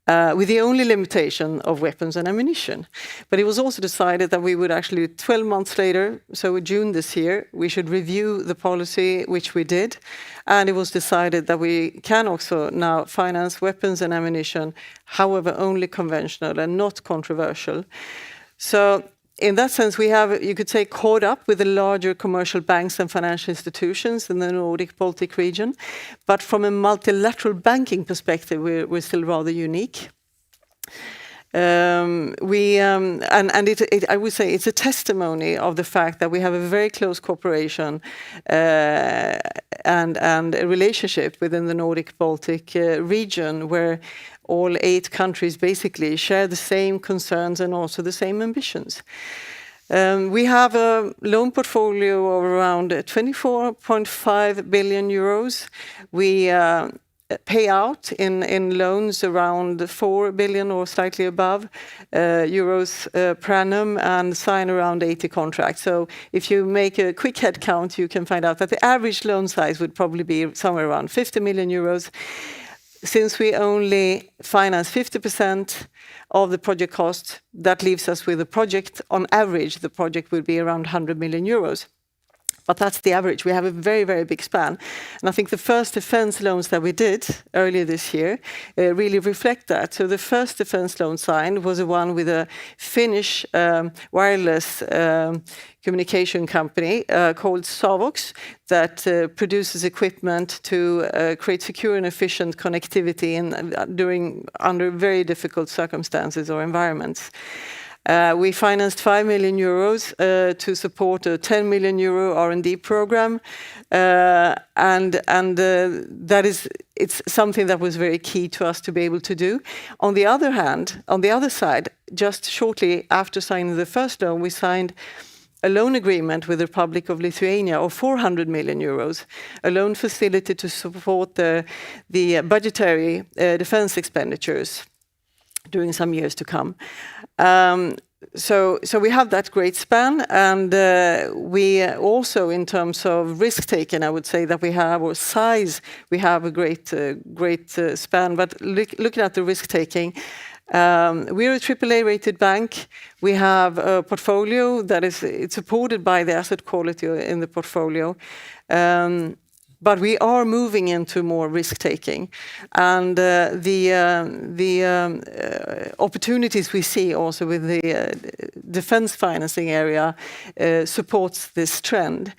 with the only limitation of weapons and ammunition. But it was also decided that we would actually, 12 months later, so in June this year, we should review the policy, which we did. And it was decided that we can also now finance weapons and ammunition, however, only conventional and not controversial. So in that sense, we have, you could say, caught up with the larger commercial banks and financial institutions in the Nordic-Baltic region. But from a multilateral banking perspective, we're still rather unique. I would say it's a testimony of the fact that we have a very close cooperation and a relationship within the Nordic-Baltic region, where all 8 countries basically share the same concerns and also the same ambitions. We have a loan portfolio of around 24.5 billion euros. We pay out in loans around 4 billion or slightly above euros per annum, and sign around 80 contracts. So if you make a quick head count, you can find out that the average loan size would probably be somewhere around 50 million euros. Since we only finance 50% of the project cost, that leaves us with a project, on average, the project will be around 100 million euros. But that's the average. We have a very, very big span. And I think the first defense loans that we did earlier this year really reflect that. So the first defense loan signed was the one with a Finnish wireless communication company called Savox that produces equipment to create secure and efficient connectivity under very difficult circumstances or environments. We financed 5 million euros to support a 10 million euro R&D program, it's something that was very key to us to be able to do. On the other hand, on the other side, just shortly after signing the first loan, we signed a loan agreement with the Republic of Lithuania of 400 million euros, a loan facility to support the budgetary defense expenditures during some years to come. So we have that great span, and we also, in terms of risk taking, I would say that we have, or size, we have a great span. But looking at the risk taking, we're a AAA rated bank. We have a portfolio that it's supported by the asset quality in the portfolio. But we are moving into more risk-taking, and the opportunities we see also with the defense financing area supports this trend.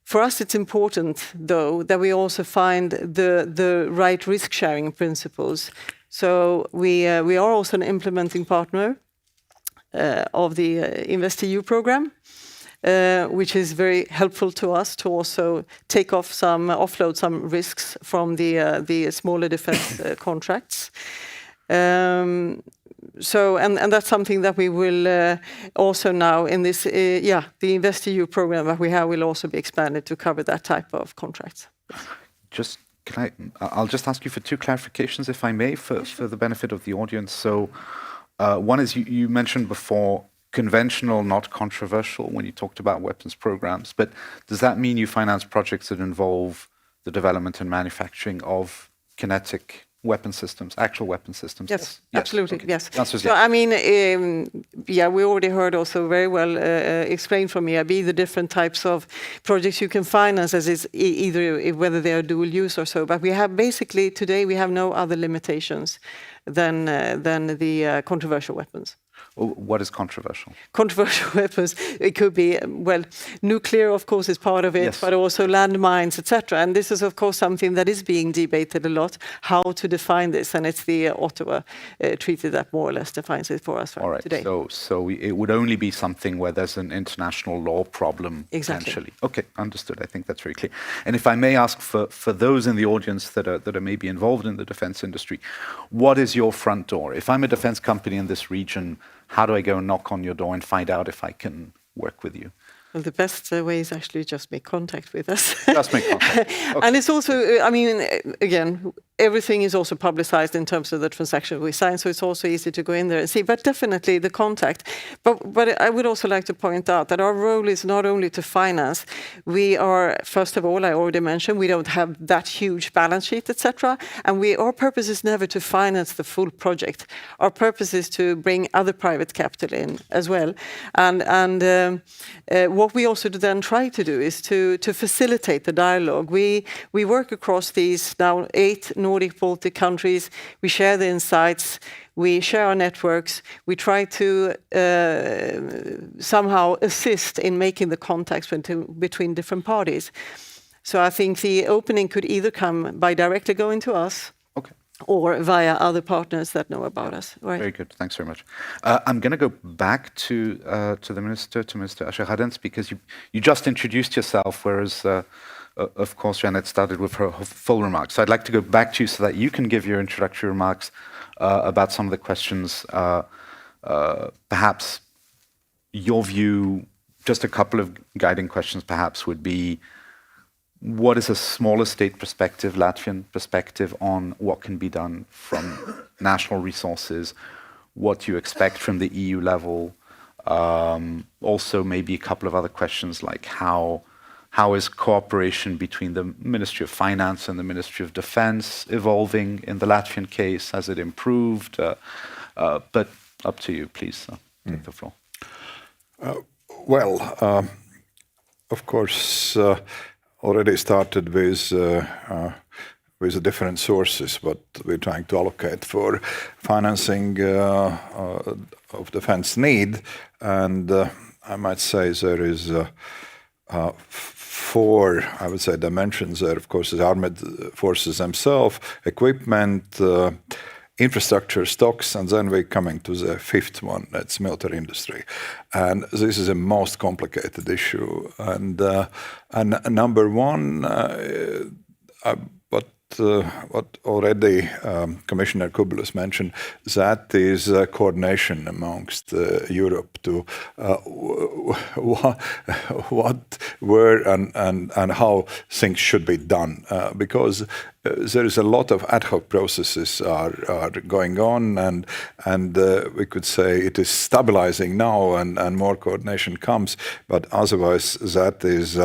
For us, it's important, though, that we also find the right risk-sharing principles. So we are also an implementing partner of the InvestEU program. Which is very helpful to us to also offload some risks from the smaller defense contracts. And that's something that we will also now in this, the InvestEU program that we have will also be expanded to cover that type of contracts. I'll just ask you for 2 clarifications, if I may, for the benefit of the audience. So one is you mentioned before conventional, not controversial, when you talked about weapons programs. But does that mean you finance projects that involve the development and manufacturing of kinetic weapon systems, actual weapon systems? Yes, absolutely, okay. Yes. Answers so, yes. I mean, we already heard also very well explained from EIB the different types of projects you can finance, as is either whether they are dual use or so. But we have basically, today, we have no other limitations than the controversial weapons. What is controversial? Controversial weapons, it could be, well, nuclear, of course, is part of it, yes. But also landmines, etc. And this is, of course, something that is being debated a lot, how to define this. And it's the Ottawa Treaty that more or less defines it for us today. So it would only be something where there's an international law problem, exactly. Potentially. Okay, understood. I think that's very clear. And if I may ask for those in the audience that are maybe involved in the defense industry, what is your front door? If I'm a defense company in this region, how do I go and knock on your door and find out if I can work with you? Well, the best way is actually just make contact with us. Just make contact. Okay. And it's also, I mean, again, everything is also publicized in terms of the transaction we sign, so it's also easy to go in there and see, but definitely the contact. But I would also like to point out that our role is not only to finance. We are, first of all, I already mentioned, we don't have that huge balance sheet, etc. And our purpose is never to finance the full project. Our purpose is to bring other private capital in as well. And what we also then try to do is to facilitate the dialogue. We work across these now 8 Nordic Baltic countries. We share the insights. We share our networks. We try to somehow assist in making the contacts between different parties. So I think the opening could either come by directly going to us. Okay. or via other partners that know about us. Right. Very good. Thanks very much. I'm going to go back to the minister, to Mr. Asher-Hadens, because you just introduced yourself, whereas, of course, Janet started with her full remarks. So I'd like to go back to you so that you can give your introductory remarks about some of the questions, perhaps your view. Just a couple of guiding questions, perhaps, would be: what is a smaller state perspective, Latvian perspective, on what can be done from national resources, what you expect from the EU level? Also, maybe a couple of other questions like how is cooperation between the Ministry of Finance and the Ministry of Defense evolving in the Latvian case? Has it improved? But up to you, please. Take the floor. Well, of course, already started with the different sources what we're trying to allocate for financing of defense need, and I might say there is 4, I would say, dimensions there. Of course, the armed forces themselves, equipment, infrastructure, stocks, and then we're coming to the 5th one, that's military industry. And this is a most complicated issue. And number one, what already Commissioner Kubilius mentioned, that is coordination amongst Europe to what, where, and how things should be done. Because there is a lot of ad hoc processes are going on, and we could say it is stabilizing now, and more coordination comes. But otherwise, that is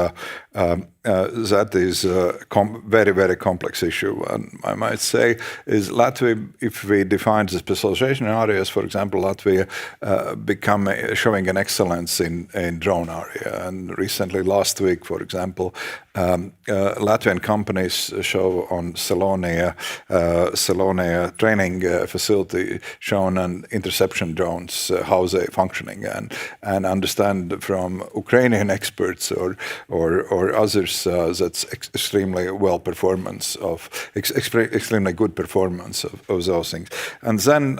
very, very complex issue. And I might say is Latvia, if we define the specialization areas, for example, Latvia showing an excellence in drone area. And recently, last week, for example, Latvian companies show on Salonia training facility shown an interception drones, how they're functioning, and understand from Ukrainian experts or others that's extremely extremely good performance of those things. And then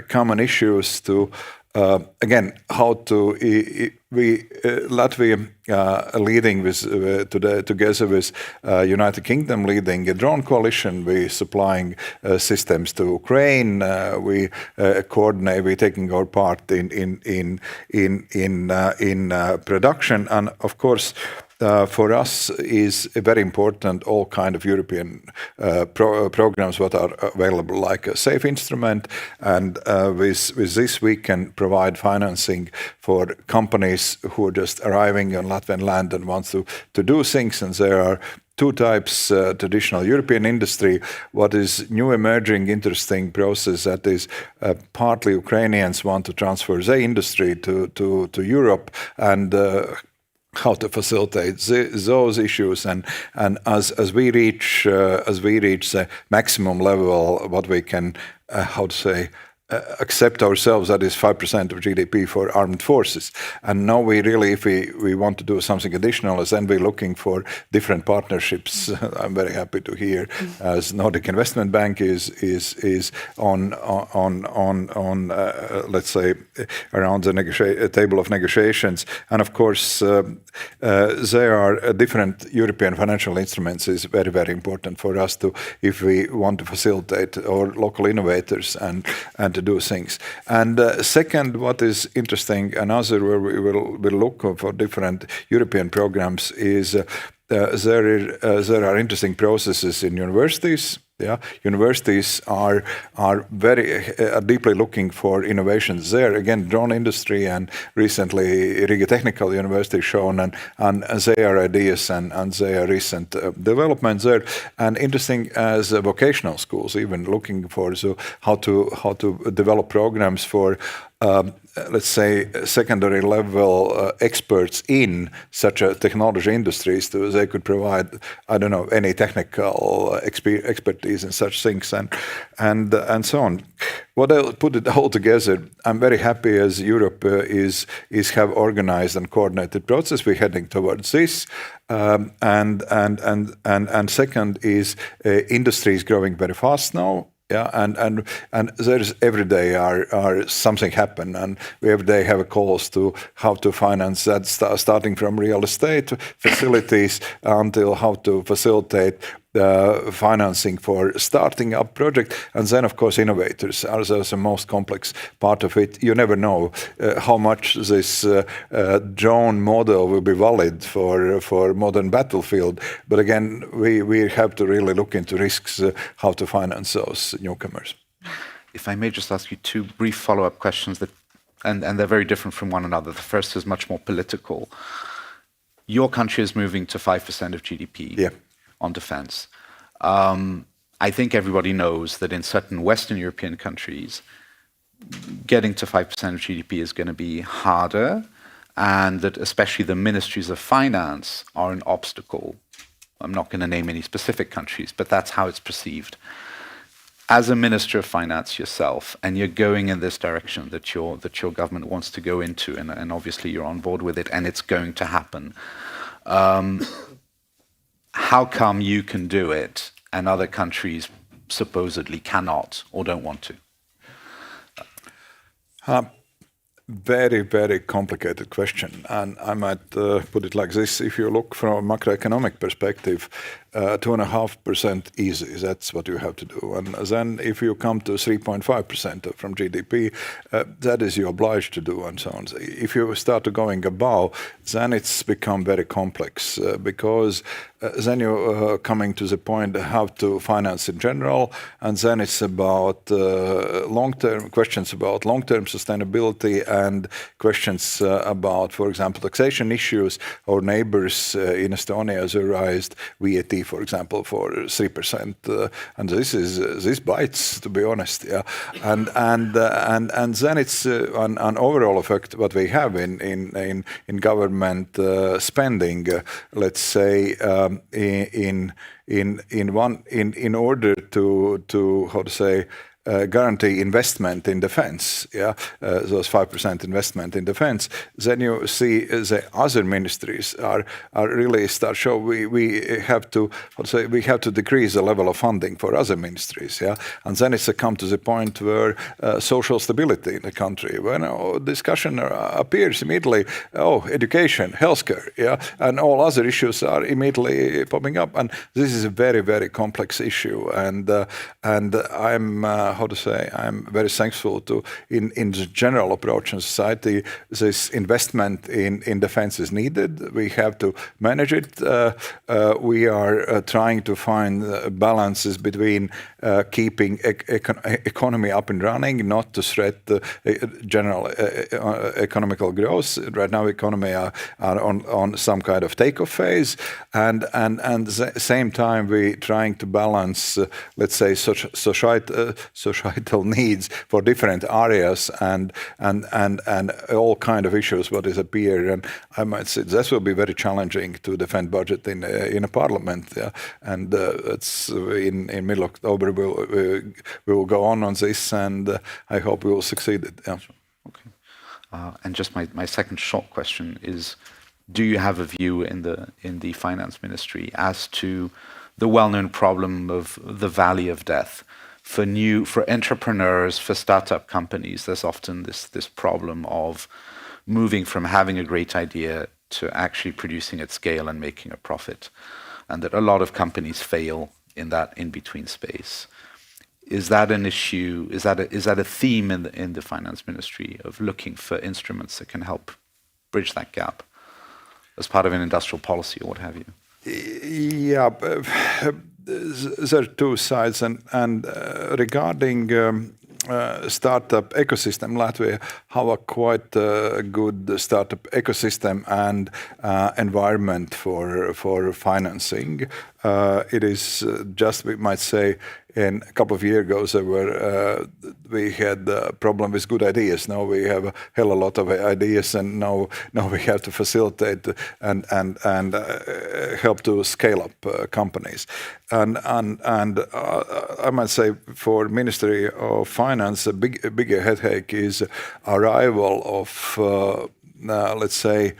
common issues to again, how to Latvia leading with together with United Kingdom leading a drone coalition. We supplying systems to Ukraine. We coordinate. We taking our part in production, and of course. For us is very important all kind of European programs that are available, like a safe instrument, and with this we can provide financing for companies who are just arriving on Latvian land and wants to do things. And there are 2 types: traditional European industry, what is new emerging interesting process that is partly Ukrainians want to transfer their industry to Europe, and how to facilitate those issues, and as we reach the maximum level, what we can accept ourselves, that is 5% of GDP for armed forces. And now we really, if we want to do something additional, then we're looking for different partnerships. I'm very happy to hear as Nordic Investment Bank is on let's say around the table of negotiations. And of course there are different European financial instruments is very, very important for us to, if we want to facilitate our local innovators and to do things. And second, what is interesting, another where we will look for different European programs is there are interesting processes in universities. Yeah, universities are very deeply looking for innovations there. Again, drone industry, and recently Riga Technical University shown and their ideas and their recent developments there. And interesting as vocational schools, even looking for how to develop programs for let's say secondary level experts in such a technology industries, so they could provide, I don't know, any technical expertise in such things and so on. What I'll put it all together, I'm very happy as Europe is have organized and coordinated process. We're heading towards this, and second is industry is growing very fast now. Yeah, and there's every day are something happen, and we every day have calls to how to finance that, starting from real estate facilities until how to facilitate financing for starting up project, and then of course innovators are the most complex part of it. You never know how much this drone model will be valid for modern battlefield. But again, we have to really look into risks, how to finance those newcomers. If I may just ask you two brief follow-up questions and they're very different from one another. The first is much more political. Your country is moving to 5% of GDP on defense. I think everybody knows that in certain Western European countries, getting to 5% of GDP is going to be harder, and that especially the ministries of finance are an obstacle. I'm not going to name any specific countries, but that's how it's perceived. As a minister of finance yourself, and you're going in this direction that your government wants to go into, and obviously you're on board with it, and it's going to happen. How come you can do it and other countries supposedly cannot or don't want to? Very, very complicated question. And I might put it like this. If you look from a macroeconomic perspective, 2.5% easy, that's what you have to do. And then if you come to 3.5% from GDP, that is you're obliged to do and so on. If you start to going above, then it's become very complex because then you're coming to the point how to finance in general, and then it's about long-term questions about long-term sustainability and questions about, for example, taxation issues. Our neighbors in Estonia has raised VAT, for example, for 3%, and this bites, to be honest. Yeah, and then it's an overall effect what we have in government spending. Let's say in order to how to say. Guarantee investment in defense, those 5% investment in defense, then you see the other ministries are really start show we have to decrease the level of funding for other ministries, and then it's come to the point where social stability in the country, when discussion appears immediately, education, healthcare, and all other issues are immediately popping up, and this is a very, very complex issue, and I'm I'm very thankful to, in the general approach in society, this investment in defense is needed. We have to manage it. We are trying to find balances between keeping economy up and running, not to threat general economical growth. Right now, economy are on some kind of takeoff phase, and at the same time, we're trying to balance, let's say, societal needs for different areas and all kind of issues what is appear. And I might say this will be very challenging to defend budget in a parliament. And it's in middle October we will go on this, and I hope we will succeed. Okay. And just my second short question is: do you have a view in the finance ministry as to the well-known problem of the valley of death? For entrepreneurs, for startup companies, there's often this problem of moving from having a great idea to actually producing at scale and making a profit, and that a lot of companies fail in that in-between space. Is that an issue? Is that a theme in the finance ministry of looking for instruments that can help bridge that gap as part of an industrial policy or what have you? Yeah, there are two sides, and regarding startup ecosystem, Latvia have a quite good startup ecosystem and environment for financing. It is just, we might say, a couple of years ago, we had a problem with good ideas. Now we have a hell of a lot of ideas, and now we have to facilitate and help to scale up companies. And I might say for Ministry of Finance, a bigger headache is arrival of let's say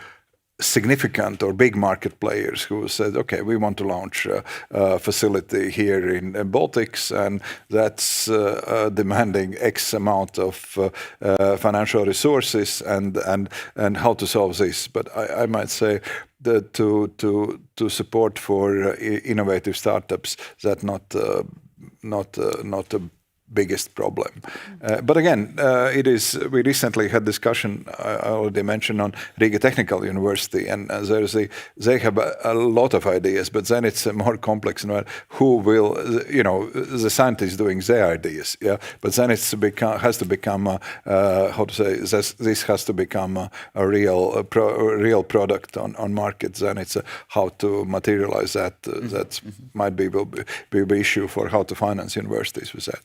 significant or big market players who said, okay, we want to launch a facility here in Baltics, and that's demanding X amount of financial resources, and how to solve this. But I might say that to support for innovative startups, that's not the biggest problem. But again, we recently had discussion, I already mentioned, on Riga Technical University, and they have a lot of ideas, but then it's more complex. Who will, the scientists doing their ideas, yeah? But then has to become how to say, this has to become a real product on markets. Then it's how to materialize that. That might be an issue for how to finance universities with that.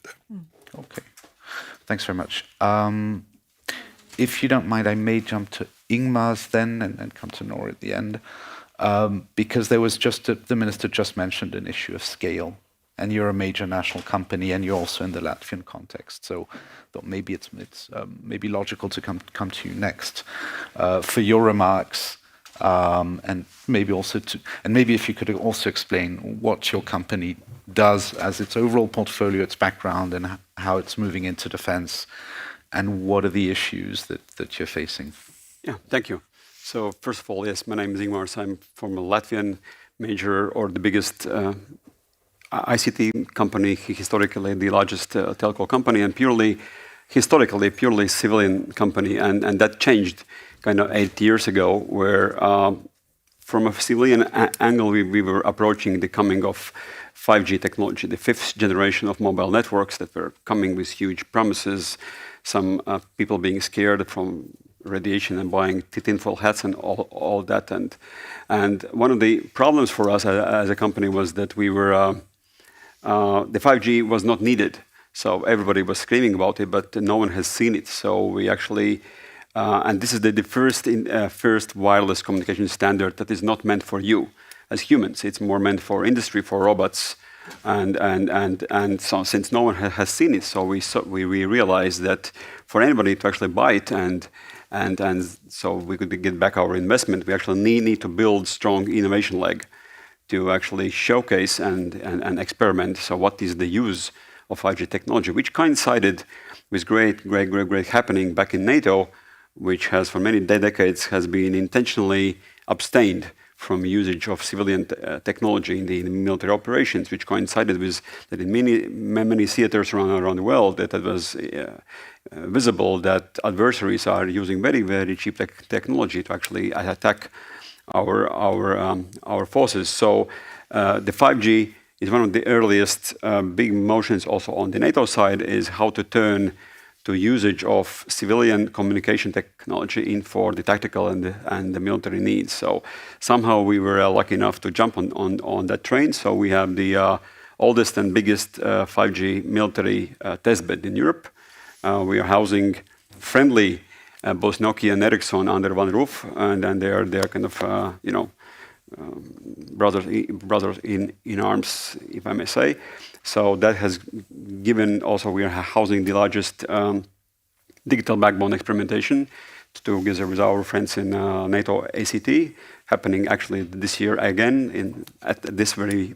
Okay, thanks very much. If you don't mind, I may jump to Ingmar's then and come to Nora at the end, because there was the minister just mentioned an issue of scale, and you're a major national company, and you're also in the Latvian context. So thought maybe it's maybe logical to come to you next for your remarks, and maybe if you could also explain what your company does as its overall portfolio, its background, and how it's moving into defense, and what are the issues that you're facing? Yeah, thank you. So first of all, yes, my name is Ingmars. I'm from a Latvian major, or the biggest ICT company, historically the largest telco company, and historically purely civilian company, and that changed kind of 8 years ago, where from a civilian angle we were approaching the coming of 5G technology, the 5th generation of mobile networks that were coming with huge promises, some people being scared from radiation and buying tinfoil hats and all that. And one of the problems for us as a company was that we were, the 5G was not needed. So everybody was screaming about it, but no one has seen it. So we actually, and this is the first wireless communication standard that is not meant for you as humans. It's more meant for industry, for robots, and so since no one has seen it, so we realized that for anybody to actually buy it and so we could get back our investment, we actually need to build strong innovation leg to actually showcase and experiment. So what is the use of 5G technology, which coincided with great happening back in NATO, which has for many decades has been intentionally abstained from usage of civilian technology in the military operations, which coincided with that in many theaters around the world that it was visible that adversaries are using very cheap technology to actually attack our forces. So the 5G is one of the earliest big motions also on the NATO side, is how to turn to usage of civilian communication technology in for the tactical and the military needs. So somehow we were lucky enough to jump on that train. So we have the oldest and biggest 5G military testbed in Europe. We are housing friendly both Nokia and Ericsson under one roof, and then they are kind of brothers in arms, if I may say. So that has given also, we are housing the largest digital backbone experimentation together with our friends in NATO ACT, happening actually this year again at this very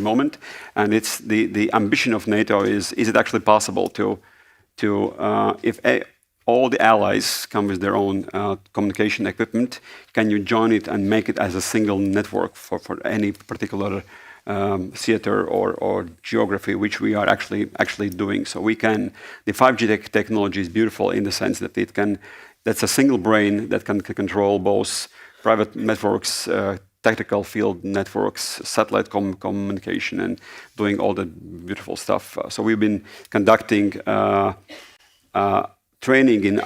moment. And it's the ambition of NATO is it actually possible to if all the allies come with their own communication equipment, can you join it and make it as a single network for any particular theater or geography, which we are actually doing. So we can, the 5G technology is beautiful in the sense that that's a single brain that can control both private networks, tactical field networks, satellite communication, and doing all the beautiful stuff. So we've been conducting training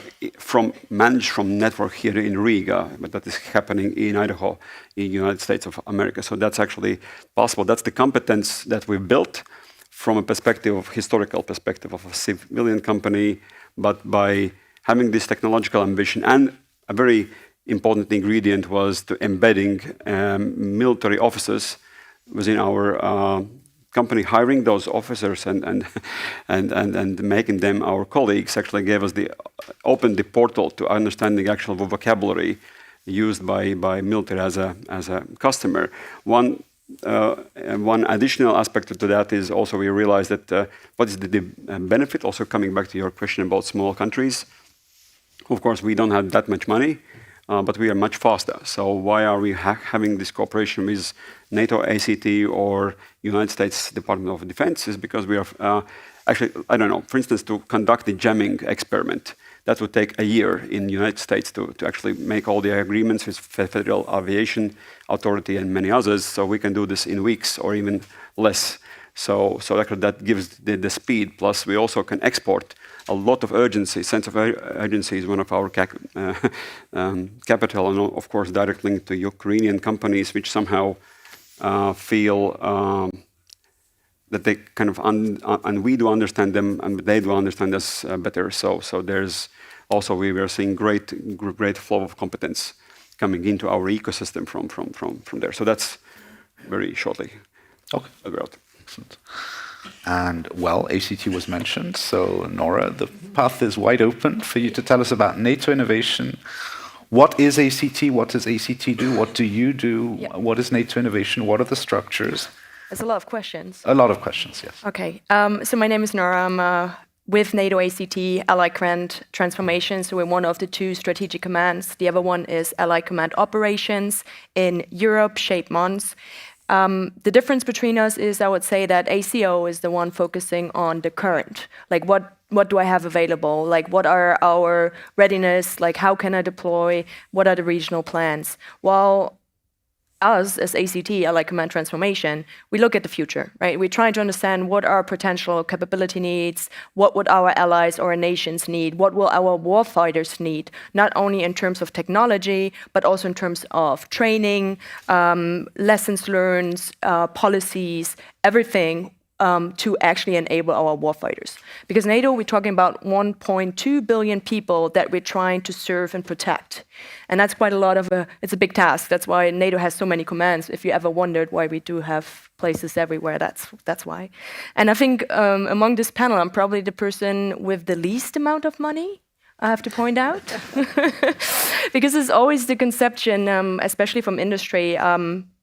managed from network here in Riga, but that is happening in Idaho, in the United States of America. So that's actually possible. That's the competence that we've built from a historical perspective of a civilian company, but by having this technological ambition, and a very important ingredient was to embedding military officers within our company, hiring those officers and making them our colleagues actually gave us opened the portal to understanding actual vocabulary used by military as a customer. One additional aspect to that is also we realize that what is the benefit, also coming back to your question about small countries. Of course, we don't have that much money, but we are much faster. So why are we having this cooperation with NATO, ACT, or United States Department of Defense? Is because we are actually, I don't know, for instance, to conduct the jamming experiment, that would take a year in the United States to actually make all the agreements with Federal Aviation Authority and many others. So we can do this in weeks or even less. So that gives the speed. Plus, we also can export a lot of urgency. Sense of urgency is one of our capital, and of course, direct link to Ukrainian companies, which somehow feel that they kind of, and we do understand them, and they do understand us better. So there's also, we were seeing great flow of competence coming into our ecosystem from there. So that's very shortly about. Excellent. And well, ACT was mentioned. So Nora, the path is wide open for you to tell us about NATO innovation. What is ACT? What does ACT do? What do you do? Yeah. What is NATO innovation? What are the structures? There's a lot of questions. A lot of questions, yes. Okay. So my name is Nora. I'm with NATO ACT Allied Command Transformation. So we're one of the two strategic commands. The other one is Allied Command Operations in Europe, shape Mons. The difference between us is, I would say, that ACO is the one focusing on the current. Like, what do I have available? Like, what are our readiness? Like, how can I deploy? What are the regional plans? While us, as ACT, Allied Command Transformation, we look at the future, right? We're trying to understand what our potential capability needs, what would our allies or our nations need, what will our warfighters need, not only in terms of technology, but also in terms of training, lessons learned, policies, everything to actually enable our warfighters. Because NATO, we're talking about 1.2 billion people that we're trying to serve and protect. And that's quite a lot of it's a big task. That's why NATO has so many commands. If you ever wondered why we do have places everywhere, that's why. And I think among this panel, I'm probably the person with the least amount of money, I have to point out. Because it's always the conception, especially from industry,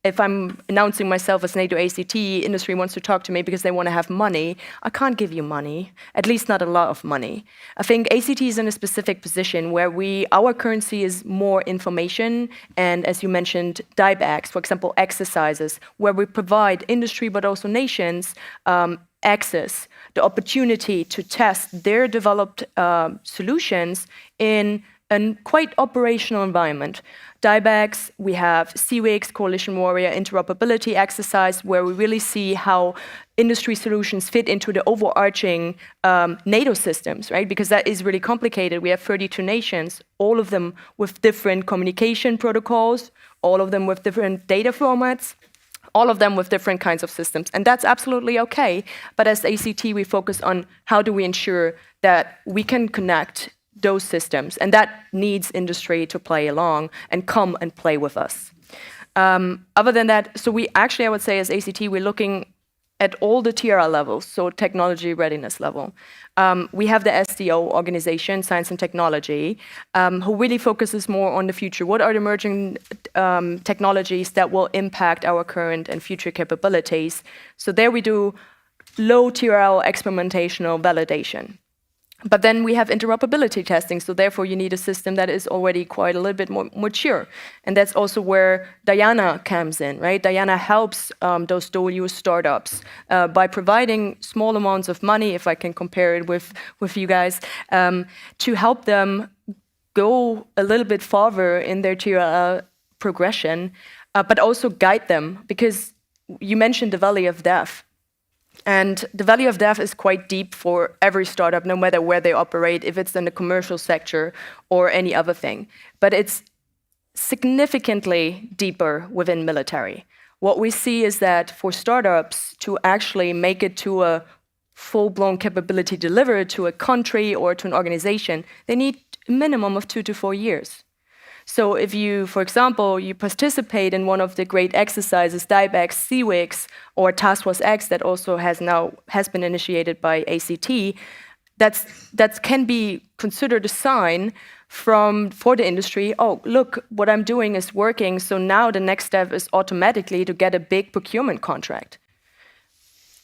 if I'm announcing myself as NATO ACT, industry wants to talk to me because they want to have money. I can't give you money, at least not a lot of money. I think ACT is in a specific position where our currency is more information, and as you mentioned, DIBACs, for example, exercises, where we provide industry but also nations access, the opportunity to test their developed solutions in a quite operational environment. DIBACs, we have CWIX, Coalition Warrior Interoperability Exercise, where we really see how industry solutions fit into the overarching NATO systems, right? Because that is really complicated. We have 32 nations, all of them with different communication protocols, all of them with different data formats, all of them with different kinds of systems. And that's absolutely okay. But as ACT, we focus on how do we ensure that we can connect those systems, and that needs industry to play along and come and play with us. Other than that, so we actually, I would say as ACT, we're looking at all the TRL levels, so technology readiness level. We have the STO organization, Science and Technology, who really focuses more on the future. What are the emerging technologies that will impact our current and future capabilities? So there we do low TRL experimentational validation. But then we have interoperability testing, so therefore you need a system that is already quite a little bit more mature. And that's also where Diana comes in, right? Diana helps those dual-use startups by providing small amounts of money, if I can compare it with you guys, to help them go a little bit farther in their TRL progression, but also guide them, because you mentioned the valley of death. And the valley of death is quite deep for every startup, no matter where they operate, if it's in the commercial sector or any other thing. But it's significantly deeper within military. What we see is that for startups to actually make it to a full-blown capability delivered to a country or to an organization, they need a minimum of 2 to 4 years. So if you, for example, you participate in one of the great exercises, DIBACs, CWIX, or Task Force X that also has been initiated by ACT, that can be considered a sign for the industry, oh, look, what I'm doing is working, so now the next step is automatically to get a big procurement contract.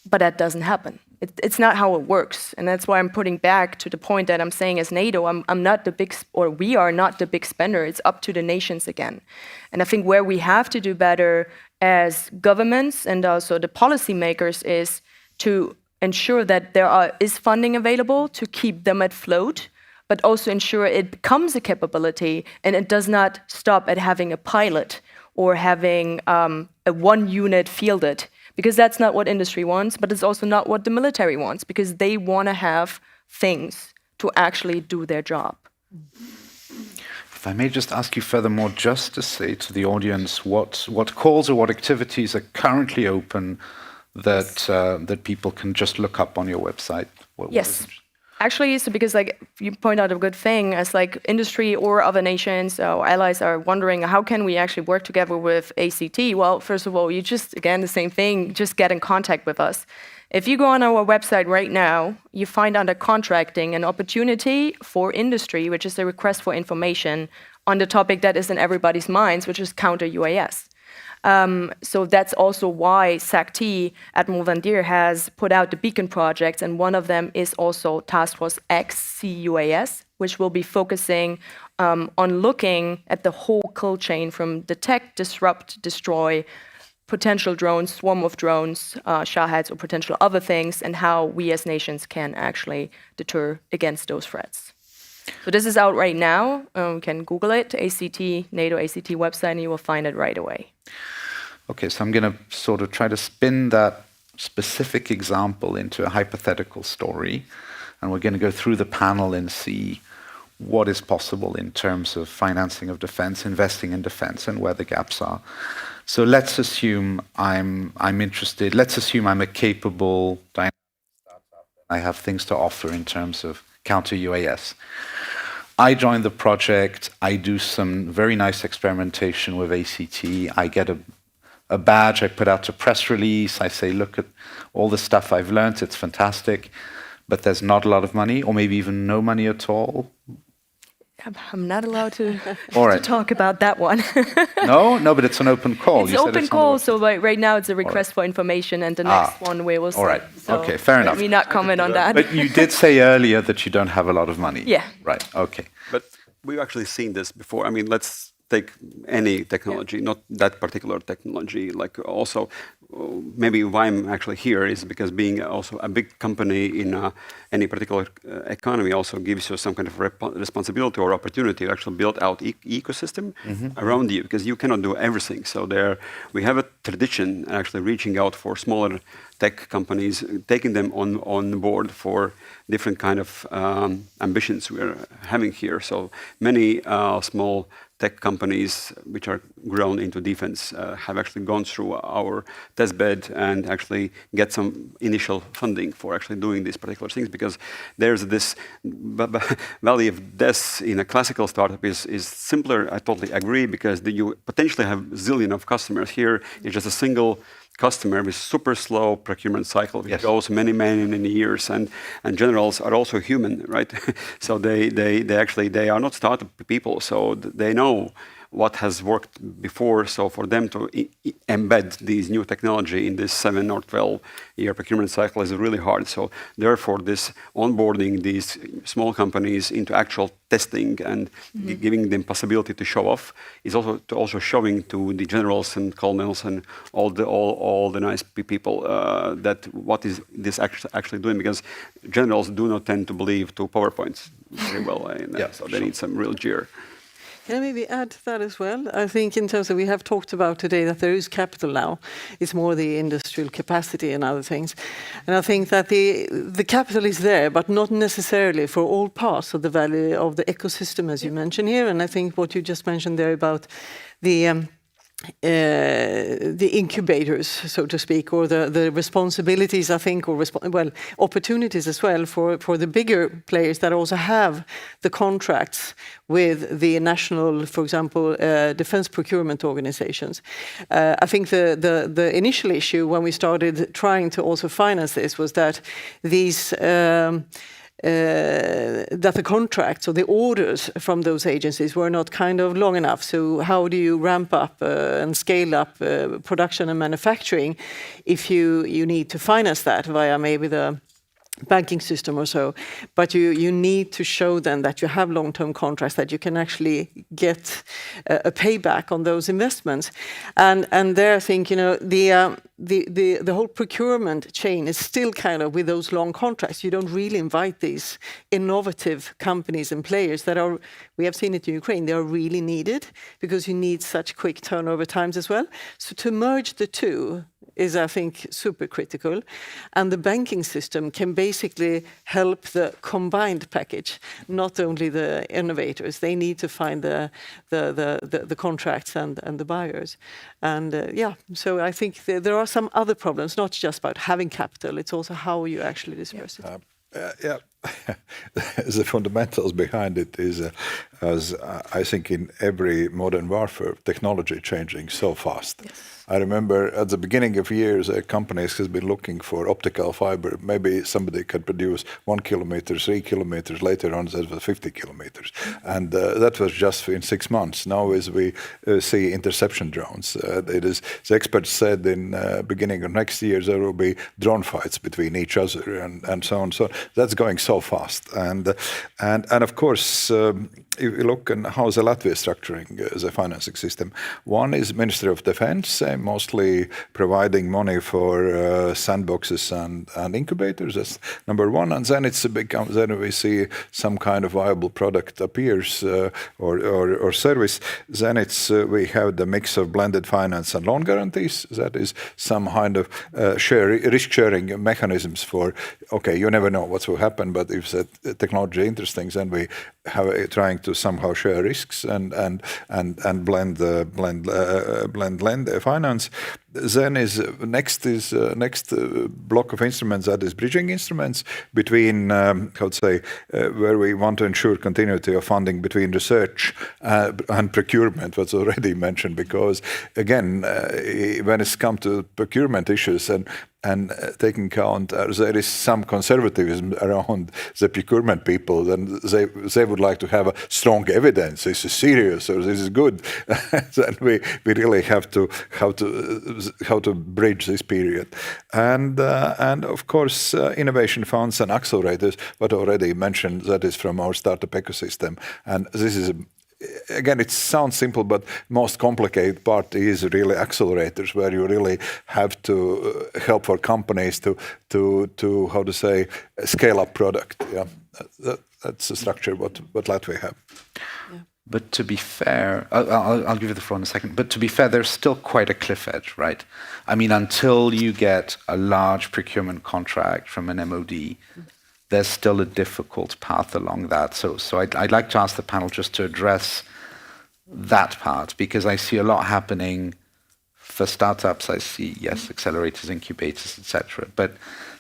But that doesn't happen. It's not how it works. And that's why I'm putting back to the point that I'm saying as NATO, I'm not the big, or we are not the big spender. It's up to the nations again. And I think where we have to do better as governments and also the policymakers is to ensure that there is funding available to keep them afloat, but also ensure it becomes a capability and it does not stop at having a pilot or having a one unit fielded. Because that's not what industry wants, but it's also not what the military wants, because they want to have things to actually do their job. If I may just ask you furthermore, just to say to the audience what calls or what activities are currently open that people can just look up on your website. Yes. Actually, so because like you point out a good thing, as like industry or other nations or allies are wondering how can we actually work together with ACT? Well, first of all, you just, again, the same thing, just get in contact with us. If you go on our website right now, you find under contracting an opportunity for industry, which is a request for information on the topic that is in everybody's minds, which is counter UAS. So that's also why SACT at Moldovan has put out the beacon projects, and one of them is also Task Force X CUAS, which will be focusing on looking at the whole kill chain from detect, disrupt, destroy, potential drones, swarm of drones, Shaheds, or potential other things, and how we as nations can actually deter against those threats. So this is out right now. You can Google it, ACT, NATO ACT website, and you will find it right away. Okay, so I'm going to sort of try to spin that specific example into a hypothetical story, and we're going to go through the panel and see what is possible in terms of financing of defense, investing in defense, and where the gaps are. So let's assume I'm interested. Let's assume I'm a capable dynamic startup. I have things to offer in terms of counter UAS. I join the project. I do some very nice experimentation with ACT. I get a badge. I put out a press release. I say, look at all the stuff I've learned. It's fantastic. But there's not a lot of money, or maybe even no money at all. I'm not allowed to, All right. to talk about that one. No, but it's an open call. It's open call, so right now it's a request for information, and the next one we will see. All right. So okay, fair enough. Let me not comment on that. But you did say earlier that you don't have a lot of money. Yeah. Right, okay. But we've actually seen this before. I mean, let's take any technology, not that particular technology. Like also, maybe why I'm actually here is because being also a big company in any particular economy also gives you some kind of responsibility or opportunity to actually build out ecosystem around you, because you cannot do everything. So there, we have a tradition actually reaching out for smaller tech companies, taking them on board for different kind of ambitions we're having here. So many small tech companies which are grown into defense have actually gone through our test bed and actually get some initial funding for actually doing these particular things, because there's this valley of death in a classical startup is simpler. I totally agree, because you potentially have a zillion of customers. Here it's just a single customer with super slow procurement cycle, which goes many years, and generals are also human, right? So they are not startup people, so they know what has worked before. So for them to embed these new technology in this 7 or 12 year procurement cycle is really hard. So therefore, this onboarding these small companies into actual testing and giving them possibility to show off is also showing to the generals and colonels and all the nice people that what is this actually doing, because generals do not tend to believe to PowerPoints very well, so they need some real gear. Can I maybe add to that as well? I think in terms of, we have talked about today that there is capital now. It's more the industrial capacity and other things. And I think that the capital is there, but not necessarily for all parts of the value of the ecosystem, as you mentioned here. And I think what you just mentioned there about the incubators, so to speak, or the responsibilities, I think, or opportunities as well for the bigger players that also have the contracts with the national, for example, defense procurement organizations. I think the initial issue when we started trying to also finance this was that these that the contracts or the orders from those agencies were not kind of long enough. So how do you ramp up and scale up production and manufacturing if you need to finance that via maybe the banking system or so, but you need to show then that you have long-term contracts, that you can actually get a payback on those investments, and there I think the whole procurement chain is still kind of with those long contracts. You don't really invite these innovative companies and players that are. We have seen it in Ukraine. They are really needed because you need such quick turnover times as well. So to merge the two is, I think, super critical. And the banking system can basically help the combined package, not only the innovators. They need to find the contracts and the buyers. And so I think there are some other problems, not just about having capital, it's also how you actually disperse it. The fundamentals behind it is, as I think in every modern warfare, technology changing so fast. Yes. I remember at the beginning of years, companies has been looking for optical fiber. Maybe somebody could produce 1 kilometer, 3 kilometers. Later on, that was 50 kilometers, and that was just in 6 months. Now, as we see interception drones, the experts said in beginning of next year there will be drone fights between each other and so on. So that's going so fast, and of course. If you look at how the Latvia is structuring the financing system, one is Ministry of Defense, mostly providing money for sandboxes and incubators. That's number one, and then then we see some kind of viable product appears or service. Then we have the mix of blended finance and loan guarantees. That is some kind of risk sharing mechanisms for. Okay, you never know what will happen, but if the technology is interesting, then we have trying to somehow share risks and blend finance. Then next block of instruments, that is bridging instruments between where we want to ensure continuity of funding between research and procurement, what's already mentioned, because again when it's come to procurement issues and taking account there is some conservatism around the procurement people, then they would like to have a strong evidence. This is serious or this is good. Then we really have to how to bridge this period, and of course innovation funds and accelerators. What already mentioned, that is from our startup ecosystem, and this is. Again, it sounds simple, but most complicated part is really accelerators, where you really have to help for companies to how to say scale up product. Yeah, that's the structure what Latvia have. Yeah. But to be fair, I'll give you the floor in a second. But to be fair, there's still quite a cliff edge, right? I mean, until you get a large procurement contract from an MOD. There's still a difficult path along that. So I'd like to ask the panel just to address that part, because I see a lot happening for startups. I see, yes, accelerators, incubators, etc. But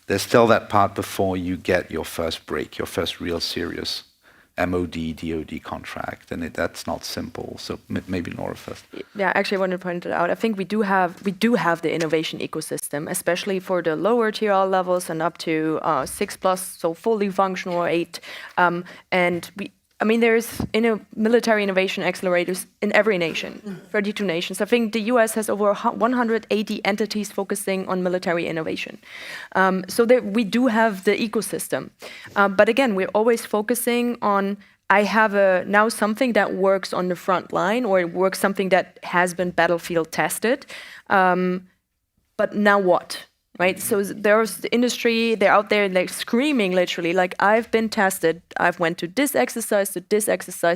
there's still that part before you get your first break, your first real serious MOD, DOD contract, and that's not simple. So maybe Nora first. Yeah, actually, I want to point it out. I think we do have the innovation ecosystem, especially for the lower TRL levels and up to 6+, so fully functional, or 8. There's military innovation accelerators in every nation, 32 nations. I think the US has over 180 entities focusing on military innovation. So we do have the ecosystem. But again, we're always focusing on, I have now something that works on the front line, or it works something that has been battlefield tested. But now what? Right, so there's the industry, they're out there like screaming literally, like, I've been tested, I've went to this exercise,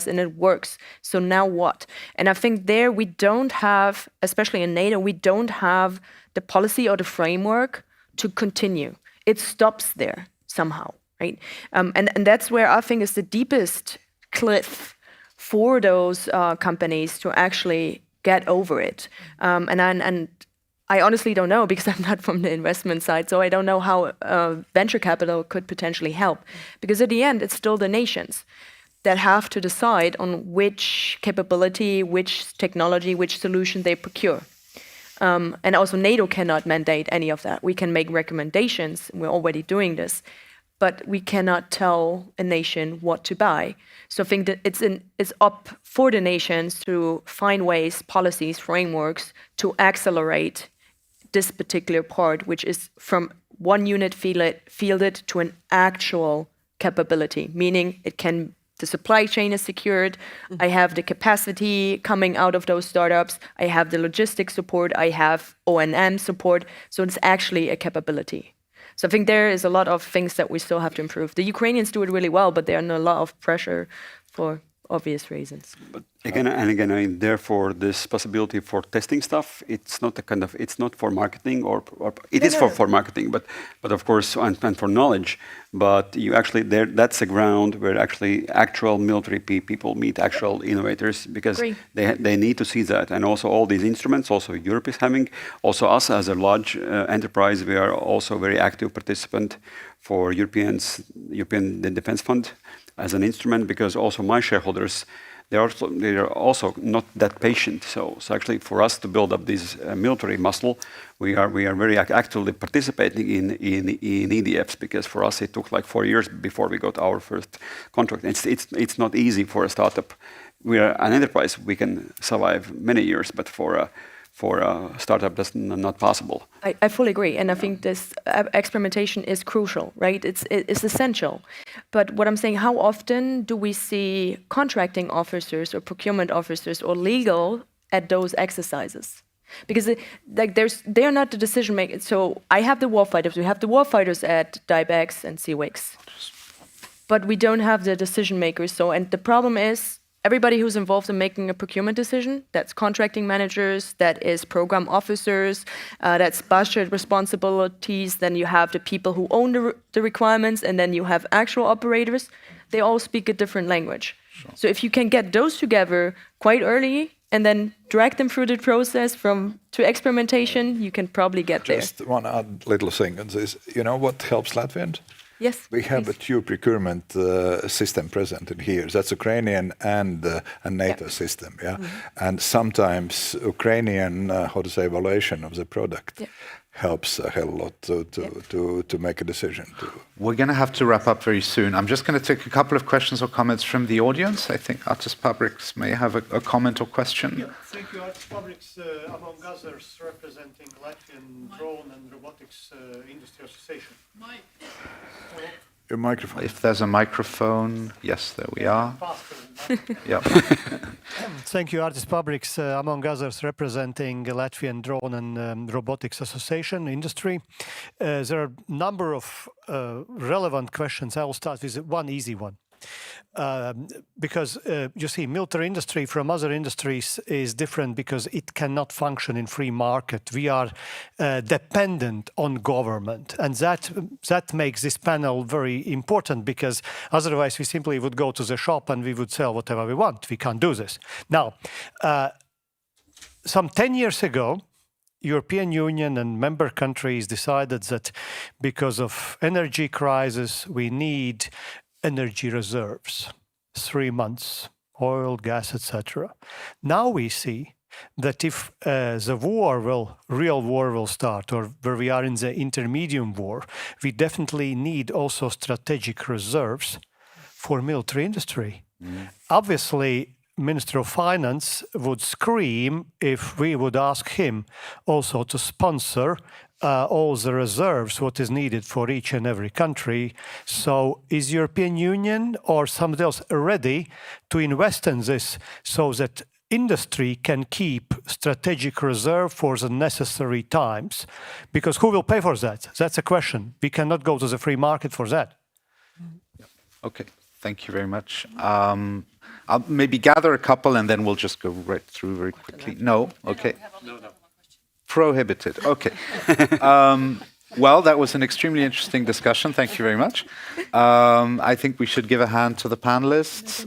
and it works. So now what? And I think there we don't have, especially in NATO, we don't have the policy or the framework to continue. It stops there somehow, right? And that's where I think is the deepest cliff for those companies to actually get over it. And I honestly don't know, because I'm not from the investment side, so I don't know how venture capital could potentially help. Because at the end, it's still the nations that have to decide on which capability, which technology, which solution they procure. And also NATO cannot mandate any of that. We can make recommendations, we're already doing this. but we cannot tell a nation what to buy. So I think that it's up for the nations to find ways, policies, frameworks to accelerate this particular part, which is from one unit fielded to an actual capability, meaning the supply chain is secured, I have the capacity coming out of those startups, I have the logistics support, I have O&M support, so it's actually a capability. So I think there is a lot of things that we still have to improve. The Ukrainians do it really well, but they're under a lot of pressure for obvious reasons. But again and again, I mean, therefore, this possibility for testing stuff, it's not it's not for marketing, or it is for marketing, but of course, and for knowledge. But you actually that's a ground where actually actual military people meet actual innovators, because they need to see that. And also all these instruments, also Europe is having, also us as a large enterprise, we are also very active participant for European Defense Fund as an instrument, because also my shareholders, they are also not that patient. So actually, for us to build up this military muscle, we are very actively participating in EDFs, because for us it took like 4 years before we got our first contract. It's not easy for a startup. We are an enterprise; we can survive many years, but for a startup, that's not possible. I fully agree, and I think this experimentation is crucial, right? It's essential. But what I'm saying, how often do we see contracting officers or procurement officers or legal at those exercises? Because they are not the decision makers. So I have the warfighters. We have the warfighters at DIBEX and CWIX, but we don't have the decision makers. So, and the problem is, everybody who's involved in making a procurement decision, that's contracting managers, that is program officers, that's budget responsibilities, then you have the people who own the requirements, and then you have actual operators. They all speak a different language. Sure. So if you can get those together quite early and then drag them through the process to experimentation, you can probably get there. Just one odd little thing on this. You know what helps Latvians? Yes. We have a two procurement system present in here. That's Ukrainian and a NATO system. Yeah, and sometimes Ukrainian evaluation of the product helps a hell lot to make a decision. We're going to have to wrap up very soon. I'm just going to take a couple of questions or comments from the audience. I think Artis Pabriks may have a comment or question. Yeah, thank you, Artis Pabriks, among others, representing Latvian Drone and Robotics Industry Association. Your microphone. If there's a microphone, yes, there we are. Yeah. Thank you, Artis Pabriks, among others, representing Latvian Drone and Robotics Association industry. There are a number of relevant questions. I will start with one easy one. Because you see, military industry from other industries is different because it cannot function in free market. We are dependent on government, and that makes this panel very important, because otherwise we simply would go to the shop and we would sell whatever we want. We can't do this. Now, some 10 years ago, European Union and member countries decided that because of energy crisis, we need energy reserves, 3 months, oil, gas, etc. Now we see that if the real war will start, or where we are in the intermediate war, we definitely need also strategic reserves for military industry. Obviously, Minister of Finance would scream if we would ask him also to sponsor all the reserves, what is needed for each and every country. So is European Union or somebody else ready to invest in this so that industry can keep strategic reserve for the necessary times? Because who will pay for that? That's a question. We cannot go to the free market for that. Okay, thank you very much. I'll maybe gather a couple and then we'll just go right through very quickly. No? Okay. No. Prohibited. Okay. Well, that was an extremely interesting discussion. Thank you very much. I think we should give a hand to the panelists.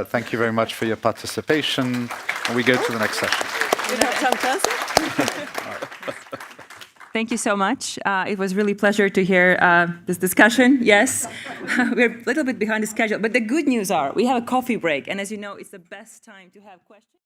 Thank you very much for your participation. And we go to the next session. Thank you so much. It was really a pleasure to hear this discussion. Yes, we're a little bit behind the schedule, but the good news are we have a coffee break. And as you know, it's the best time to have questions.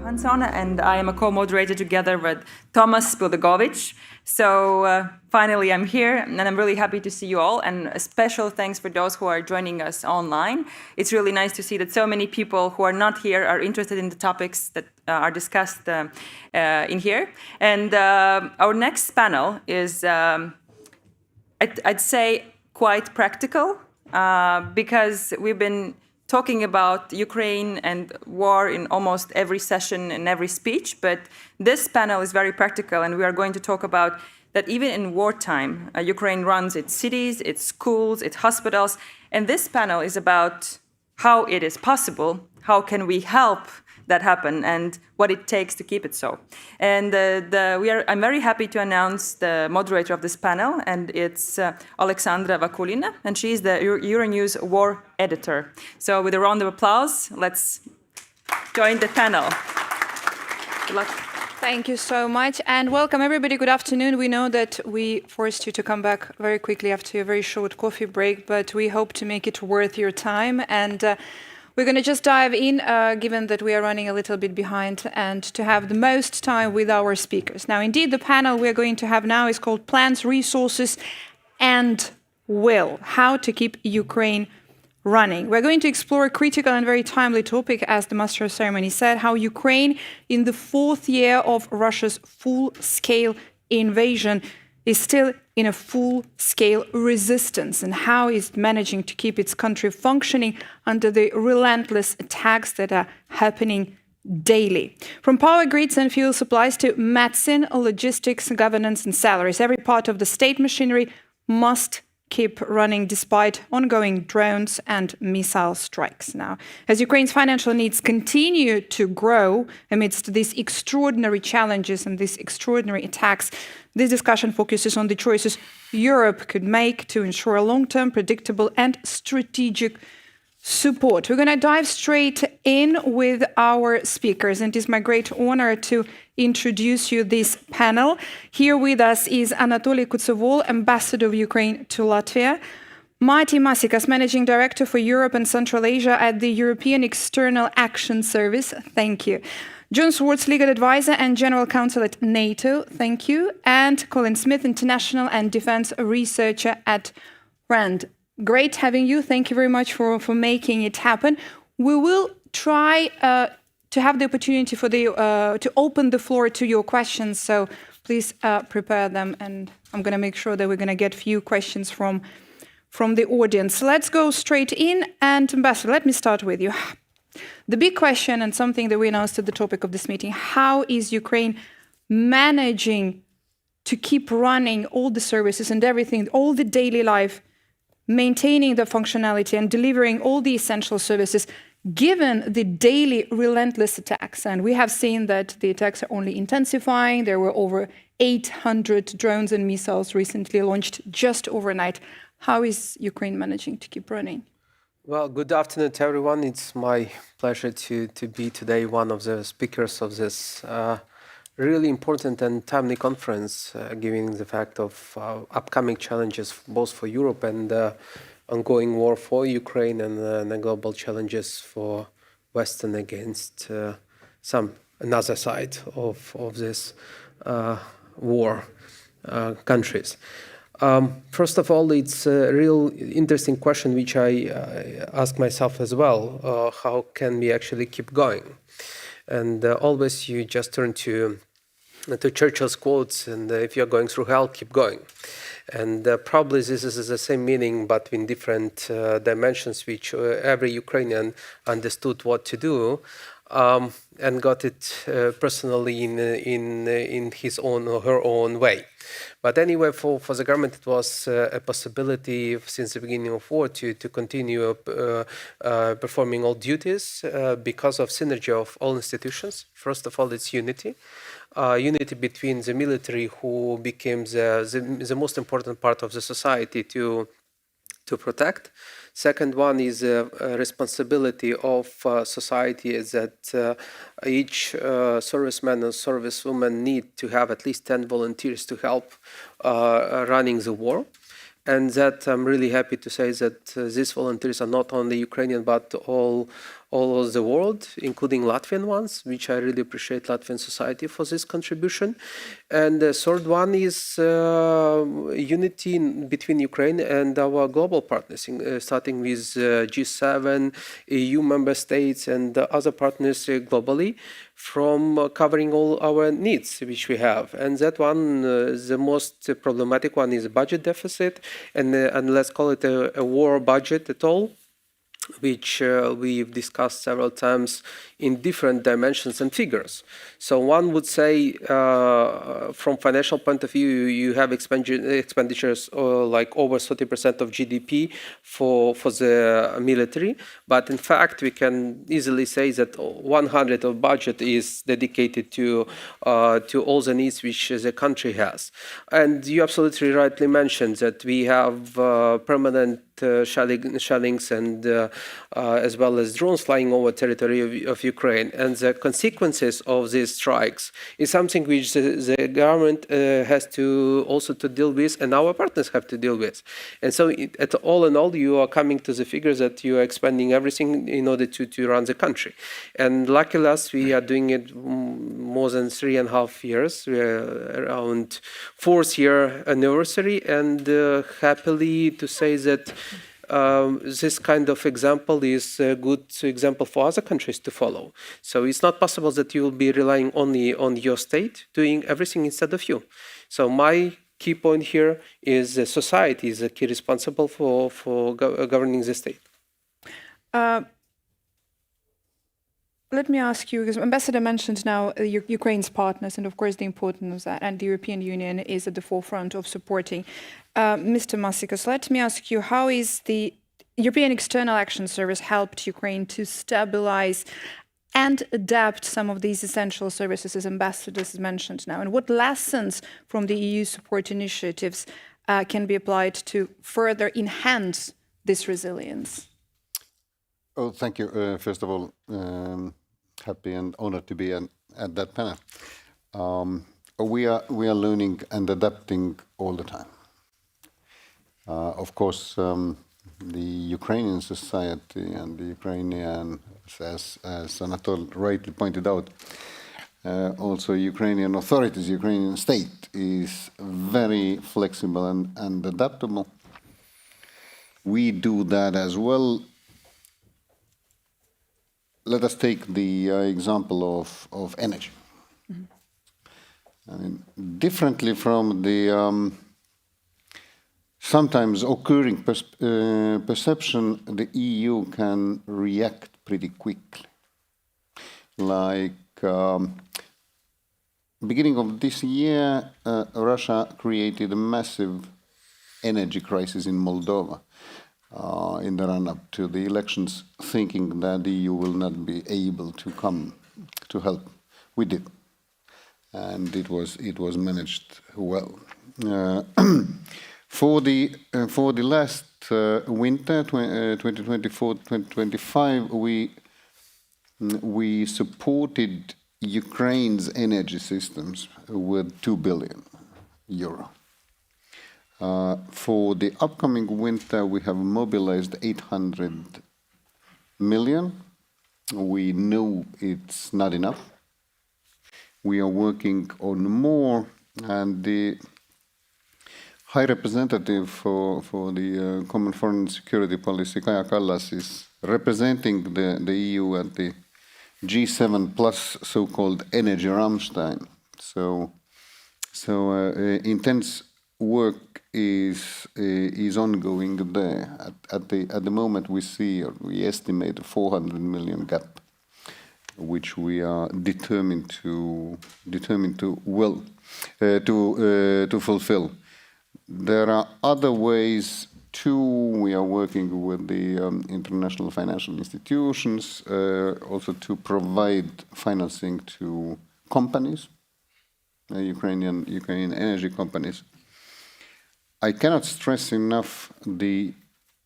Hanson, and I am a co-moderator together with Thomas Pildagovich. So finally I'm here, and I'm really happy to see you all, and a special thanks for those who are joining us online. It's really nice to see that so many people who are not here are interested in the topics that are discussed in here. And our next panel is, I'd say, quite practical, because we've been talking about Ukraine and war in almost every session and every speech, but this panel is very practical, and we are going to talk about that even in wartime, Ukraine runs its cities, its schools, its hospitals, and this panel is about how it is possible, how can we help that happen, and what it takes to keep it so. And I'm very happy to announce the moderator of this panel, and it's Alexandra Vakulina, and she's the Euronews war editor. So with a round of applause, let's join the panel. Good luck. Thank you so much, and welcome everybody. Good afternoon. We know that we forced you to come back very quickly after a very short coffee break, but we hope to make it worth your time. And we're going to just dive in, given that we are running a little bit behind, and to have the most time with our speakers. Now, indeed, the panel we're going to have now is called Plans, Resources, and Will: How to Keep Ukraine Running. We're going to explore a critical and very timely topic, as the Master of Ceremony said, how Ukraine, in the 4th year of Russia's full-scale invasion, is still in a full-scale resistance, and how is managing to keep its country functioning under the relentless attacks that are happening daily. From power grids and fuel supplies to medicine, logistics, governance, and salaries, every part of the state machinery must keep running despite ongoing drones and missile strikes. Now, as Ukraine's financial needs continue to grow amidst these extraordinary challenges and these extraordinary attacks, this discussion focuses on the choices Europe could make to ensure a long-term, predictable, and strategic support. We're going to dive straight in with our speakers, and it is my great honor to introduce you this panel. Here with us is Anatoly Kutsevol, Ambassador of Ukraine to Latvia, Mati Masikas, Managing Director for Europe and Central Asia at the European External Action Service. Thank you. John Swartz, Legal Advisor and General Counsel at NATO. Thank you. And Colin Smith, International and Defense Researcher at RAND. Great having you. Thank you very much for making it happen. We will try to have the opportunity for to open the floor to your questions, so please prepare them, and I'm going to make sure that we're going to get few questions from the audience. Let's go straight in, and Ambassador, let me start with you. The big question, and something that we announced at the topic of this meeting: how is Ukraine managing to keep running all the services and everything, all the daily life, maintaining the functionality and delivering all the essential services, given the daily relentless attacks? And we have seen that the attacks are only intensifying. There were over 800 drones and missiles recently launched just overnight. How is Ukraine managing to keep running? Well, good afternoon to everyone. It's my pleasure to be today one of the speakers of this really important and timely conference, given the fact of upcoming challenges both for Europe and ongoing war for Ukraine, and the global challenges for Western against another side of this war countries. First of all, it's a real interesting question which I ask myself as well. How can we actually keep going? And always you just turn to Churchill's quotes, and if you're going through hell, keep going. And probably this is the same meaning, but in different dimensions, which every Ukrainian understood what to do, and got it personally in his own or her own way. But anyway, for the government, it was a possibility since the beginning of war to continue performing all duties because of synergy of all institutions. First of all, it's unity. Unity between the military, who became the most important part of the society to protect. Second one is responsibility of society, is that each serviceman and servicewoman need to have at least 10 volunteers to help running the war. And that I'm really happy to say that these volunteers are not only Ukrainian, but all all over the world, including Latvian ones, which I really appreciate Latvian society for this contribution. And the third one is unity between Ukraine and our global partners, starting with G7, EU member states, and other partners globally, from covering all our needs which we have. And that one, the most problematic one, is budget deficit, and let's call it a war budget at all, which we've discussed several times in different dimensions and figures. So one would say, from financial point of view, you have expenditures like over 30% of GDP for the military. But in fact, we can easily say that 100 of budget is dedicated to all the needs which the country has. And you absolutely rightly mentioned that we have permanent shellings and as well as drones flying over territory of Ukraine. And the consequences of these strikes is something which the government has to also to deal with, and our partners have to deal with. And so all in all, you are coming to the figures that you are expanding everything in order to run the country. And luckily us, we are doing it more than 3.5 years. We are around 4th year anniversary, and happily to say that this kind of example is a good example for other countries to follow. So it's not possible that you will be relying only on your state doing everything instead of you. So my key point here is society is a key responsible for governing the state. Let me ask you, because Ambassador mentioned now Ukraine's partners and of course the importance of that, and the European Union is at the forefront of supporting. Mr. Masikas, let me ask you, how is the European External Action Service helped Ukraine to stabilize and adapt some of these essential services, as Ambassador has mentioned now? And what lessons from the EU support initiatives can be applied to further enhance this resilience? Oh, thank you. First of all, happy and honored to be at that panel. We are learning and adapting all the time. Of course, the Ukrainian society and the Ukrainian, as Anatol rightly pointed out, also Ukrainian authorities, Ukrainian state is very flexible and adaptable. We do that as well. Let us take the example of energy. I mean, differently from the sometimes occurring perception, the EU can react pretty quickly. Like beginning of this year, Russia created a massive energy crisis in Moldova. In the run-up to the elections, thinking that the EU will not be able to come to help. We did, and it was managed well. For the last winter, 2024-2025, we supported Ukraine's energy systems with €2 billion. For the upcoming winter, we have mobilized 800 million. We know it's not enough. We are working on more, and the High Representative for the Common Foreign and Security Policy, Kaja Kallas, is representing the EU at the G7 plus so-called Energy Rammstein. So intense work is ongoing there. At the moment, we estimate a 400 million gap, which we are determined to fulfill. There are other ways too. We are working with the international financial institutions also to provide financing to companies, Ukrainian energy companies. I cannot stress enough the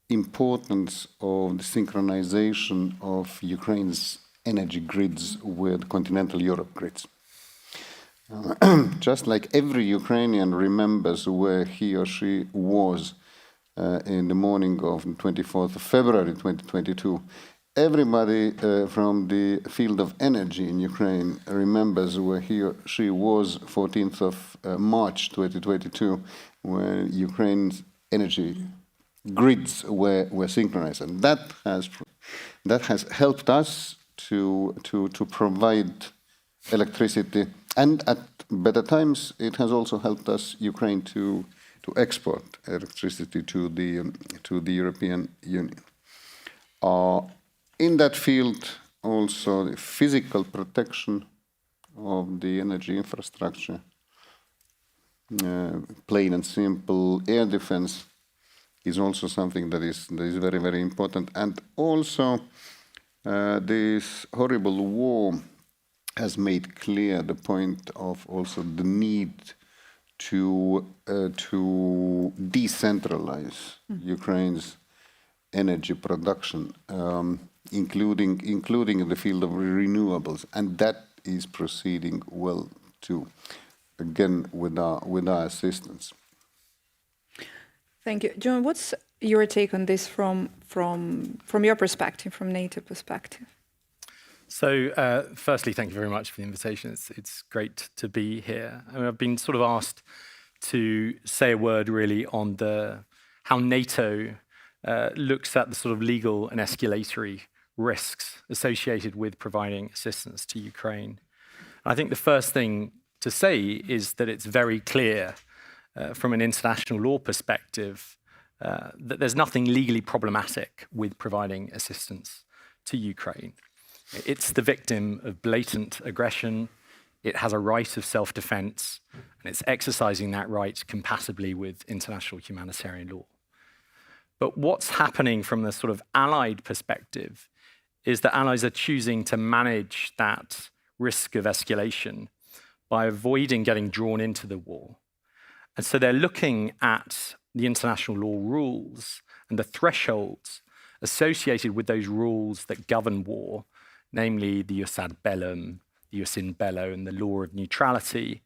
importance of the synchronization of Ukraine's energy grids with continental Europe grids. Just like every Ukrainian remembers where he or she was in the morning of 24th of February 2022, everybody from the field of energy in Ukraine remembers where he or she was 14th of March 2022, when Ukraine's energy grids were synchronized, and that has helped us to provide electricity, and at better times it has also helped us, Ukraine, to export electricity to the European Union. In that field, also the physical protection of the energy infrastructure, plain and simple air defense, is also something that is very, very important. And also, this horrible war has made clear the point of also the need to decentralize Ukraine's energy production, including in the field of renewables, and that is proceeding well too, again with our assistance. Thank you. John, what's your take on this from your perspective, from NATO perspective? So, firstly, thank you very much for the invitation. It's great to be here. I mean, I've been sort of asked to say a word really on how NATO looks at the sort of legal and escalatory risks associated with providing assistance to Ukraine. I think the first thing to say is that it's very clear from an international law perspective that there's nothing legally problematic with providing assistance to Ukraine. It's the victim of blatant aggression. It has a right of self-defense, and it's exercising that right compatibly with international humanitarian law. But what's happening from the sort of allied perspective is that allies are choosing to manage that risk of escalation by avoiding getting drawn into the war. And so they're looking at the international law rules and the thresholds associated with those rules that govern war, namely the jus ad bellum, the jus in bello, and the law of neutrality,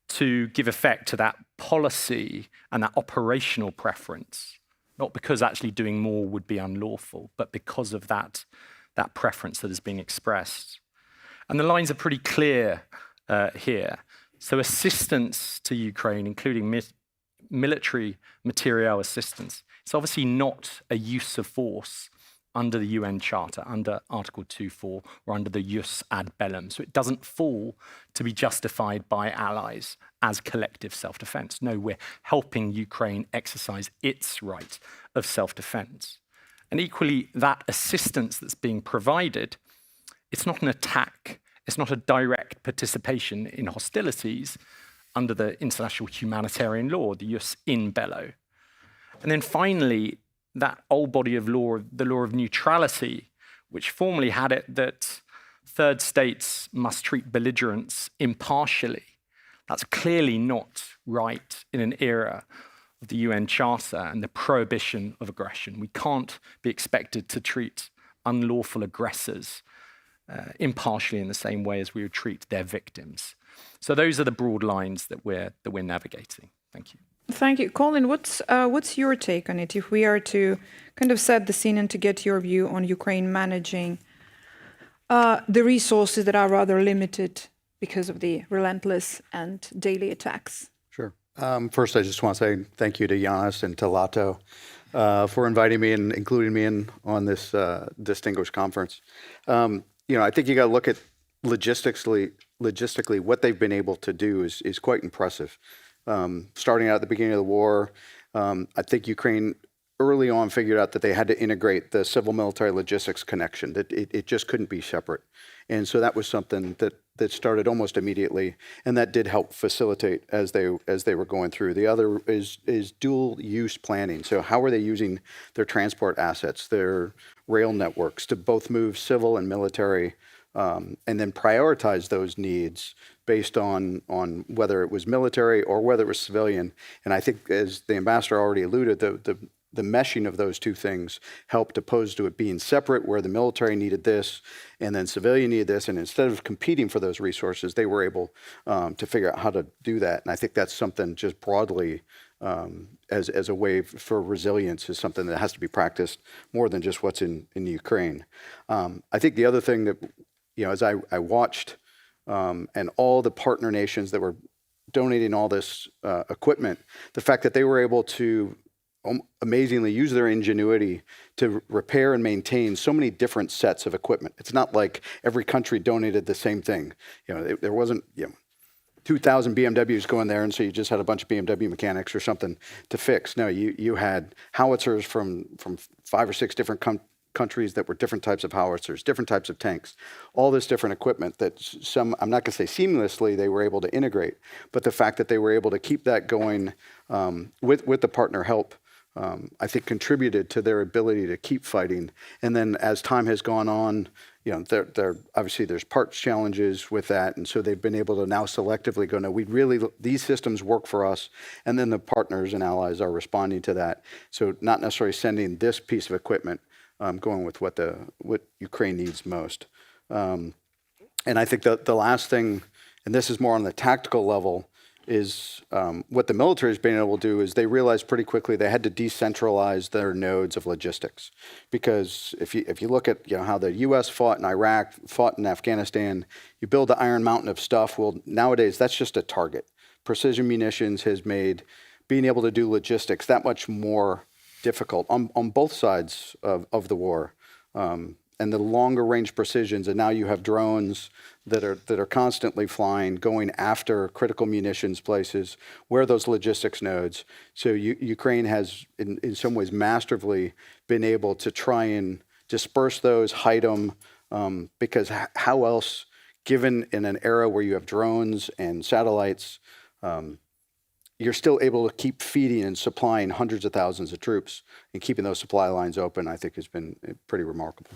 to give effect to that policy and that operational preference, not because actually doing more would be unlawful, but because of that preference that is being expressed. And the lines are pretty clear here. So assistance to Ukraine, including military material assistance, it's obviously not a use of force under the UN Charter, under Article 2.4, or under the jus ad bellum. So it doesn't fall to be justified by allies as collective self-defense. No, we're helping Ukraine exercise its right of self-defense. And equally, that assistance that's being provided, it's not an attack. It's not a direct participation in hostilities under the international humanitarian law, the jus in bello. And then finally, that old body of law, the law of neutrality, which formerly had it that third states must treat belligerents impartially. That's clearly not right in an era of the UN Charter and the prohibition of aggression. We can't be expected to treat unlawful aggressors impartially in the same way as we would treat their victims. So those are the broad lines that we're navigating. Thank you. Thank you. Colin, what's your take on it? If we are to kind of set the scene and to get your view on Ukraine managing the resources that are rather limited because of the relentless and daily attacks. Sure. First, I just want to say thank you to Yanis and to Lato for inviting me and including me on this distinguished conference. I think you got to look at logistically what they've been able to do is quite impressive. Starting out at the beginning of the war, I think Ukraine early on figured out that they had to integrate the civil-military logistics connection, that it just couldn't be separate. And so that was something that started almost immediately, and that did help facilitate as they were going through. The other is dual-use planning. So how are they using their transport assets, their rail networks to both move civil and military, and then prioritize those needs based on whether it was military or whether it was civilian. And I think, as the ambassador already alluded, the meshing of those two things helped, opposed to it being separate, where the military needed this and then civilian needed this. And instead of competing for those resources, they were able to figure out how to do that. And I think that's something just broadly as a way for resilience is something that has to be practiced more than just what's in Ukraine. I think the other thing that, as I watched and all the partner nations that were donating all this equipment, the fact that they were able to amazingly use their ingenuity to repair and maintain so many different sets of equipment. It's not like every country donated the same thing. There wasn't 2,000 BMWs going there, and so you just had a bunch of BMW mechanics or something to fix. No, you had howitzers from 5 or 6 different countries that were different types of howitzers, different types of tanks, all this different equipment that some, I'm not going to say seamlessly, they were able to integrate, but the fact that they were able to keep that going with the partner help, I think contributed to their ability to keep fighting. And then as time has gone on, obviously there's parts challenges with that, and so they've been able to now selectively go, no, these systems work for us, and then the partners and allies are responding to that. So not necessarily sending this piece of equipment, going with what Ukraine needs most. And I think the last thing, and this is more on the tactical level, is what the military has been able to do is they realized pretty quickly they had to decentralize their nodes of logistics. Because if you look at how the U.S. fought in Iraq, fought in Afghanistan, you build the Iron Mountain of stuff. Well, nowadays that's just a target. Precision munitions has made being able to do logistics that much more difficult on both sides of the war. And the longer range precisions, and now you have drones that are constantly flying, going after critical munitions places. Where are those logistics nodes? So Ukraine has, in some ways, masterfully been able to try and disperse those, hide them, because how else, given in an era where you have drones and satellites, you're still able to keep feeding and supplying hundreds of thousands of troops, and keeping those supply lines open, I think, has been pretty remarkable.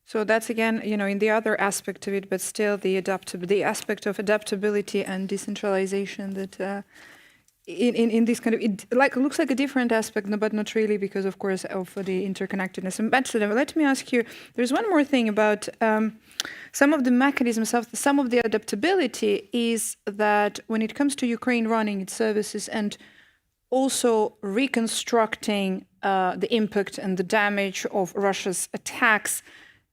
So that's again, in the other aspect of it, but still the aspect of adaptability and decentralization that in this kind of, it looks like a different aspect, but not really, because of course of the interconnectedness. Ambassador, let me ask you, there's one more thing about some of the mechanisms of some of the adaptability is that when it comes to Ukraine running its services and also reconstructing the impact and the damage of Russia's attacks,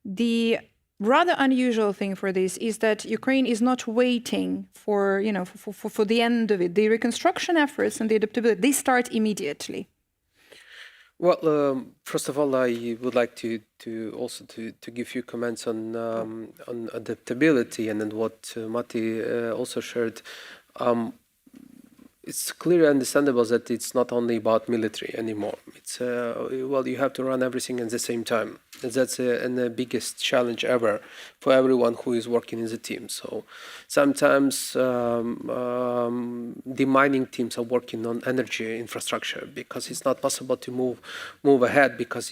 the rather unusual thing for this is that Ukraine is not waiting for the end of it. The reconstruction efforts and the adaptability, they start immediately. Well, first of all, I would like to also give you comments on adaptability, and then what Matti also shared. It's clearly understandable that it's not only about military anymore. It's you have to run everything at the same time. And that's the biggest challenge ever for everyone who is working in the team. So sometimes the mining teams are working on energy infrastructure because it's not possible to move ahead, because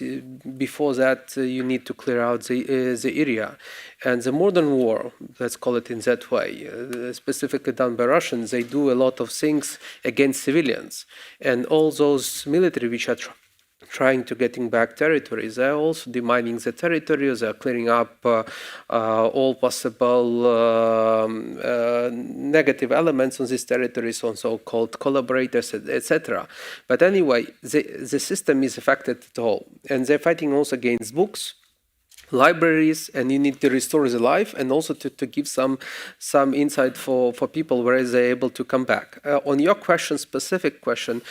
before that you need to clear out the area. And the modern war, let's call it in that way, specifically done by Russians, they do a lot of things against civilians. And all those military which are trying to getting back territories, they're also demining the territories, they're clearing up all possible negative elements on these territories, on so-called collaborators, etc. But anyway, the system is affected at all. And they're fighting also against books, libraries, and you need to restore the life, and also to give some insight for people where they're able to come back. On your specific question,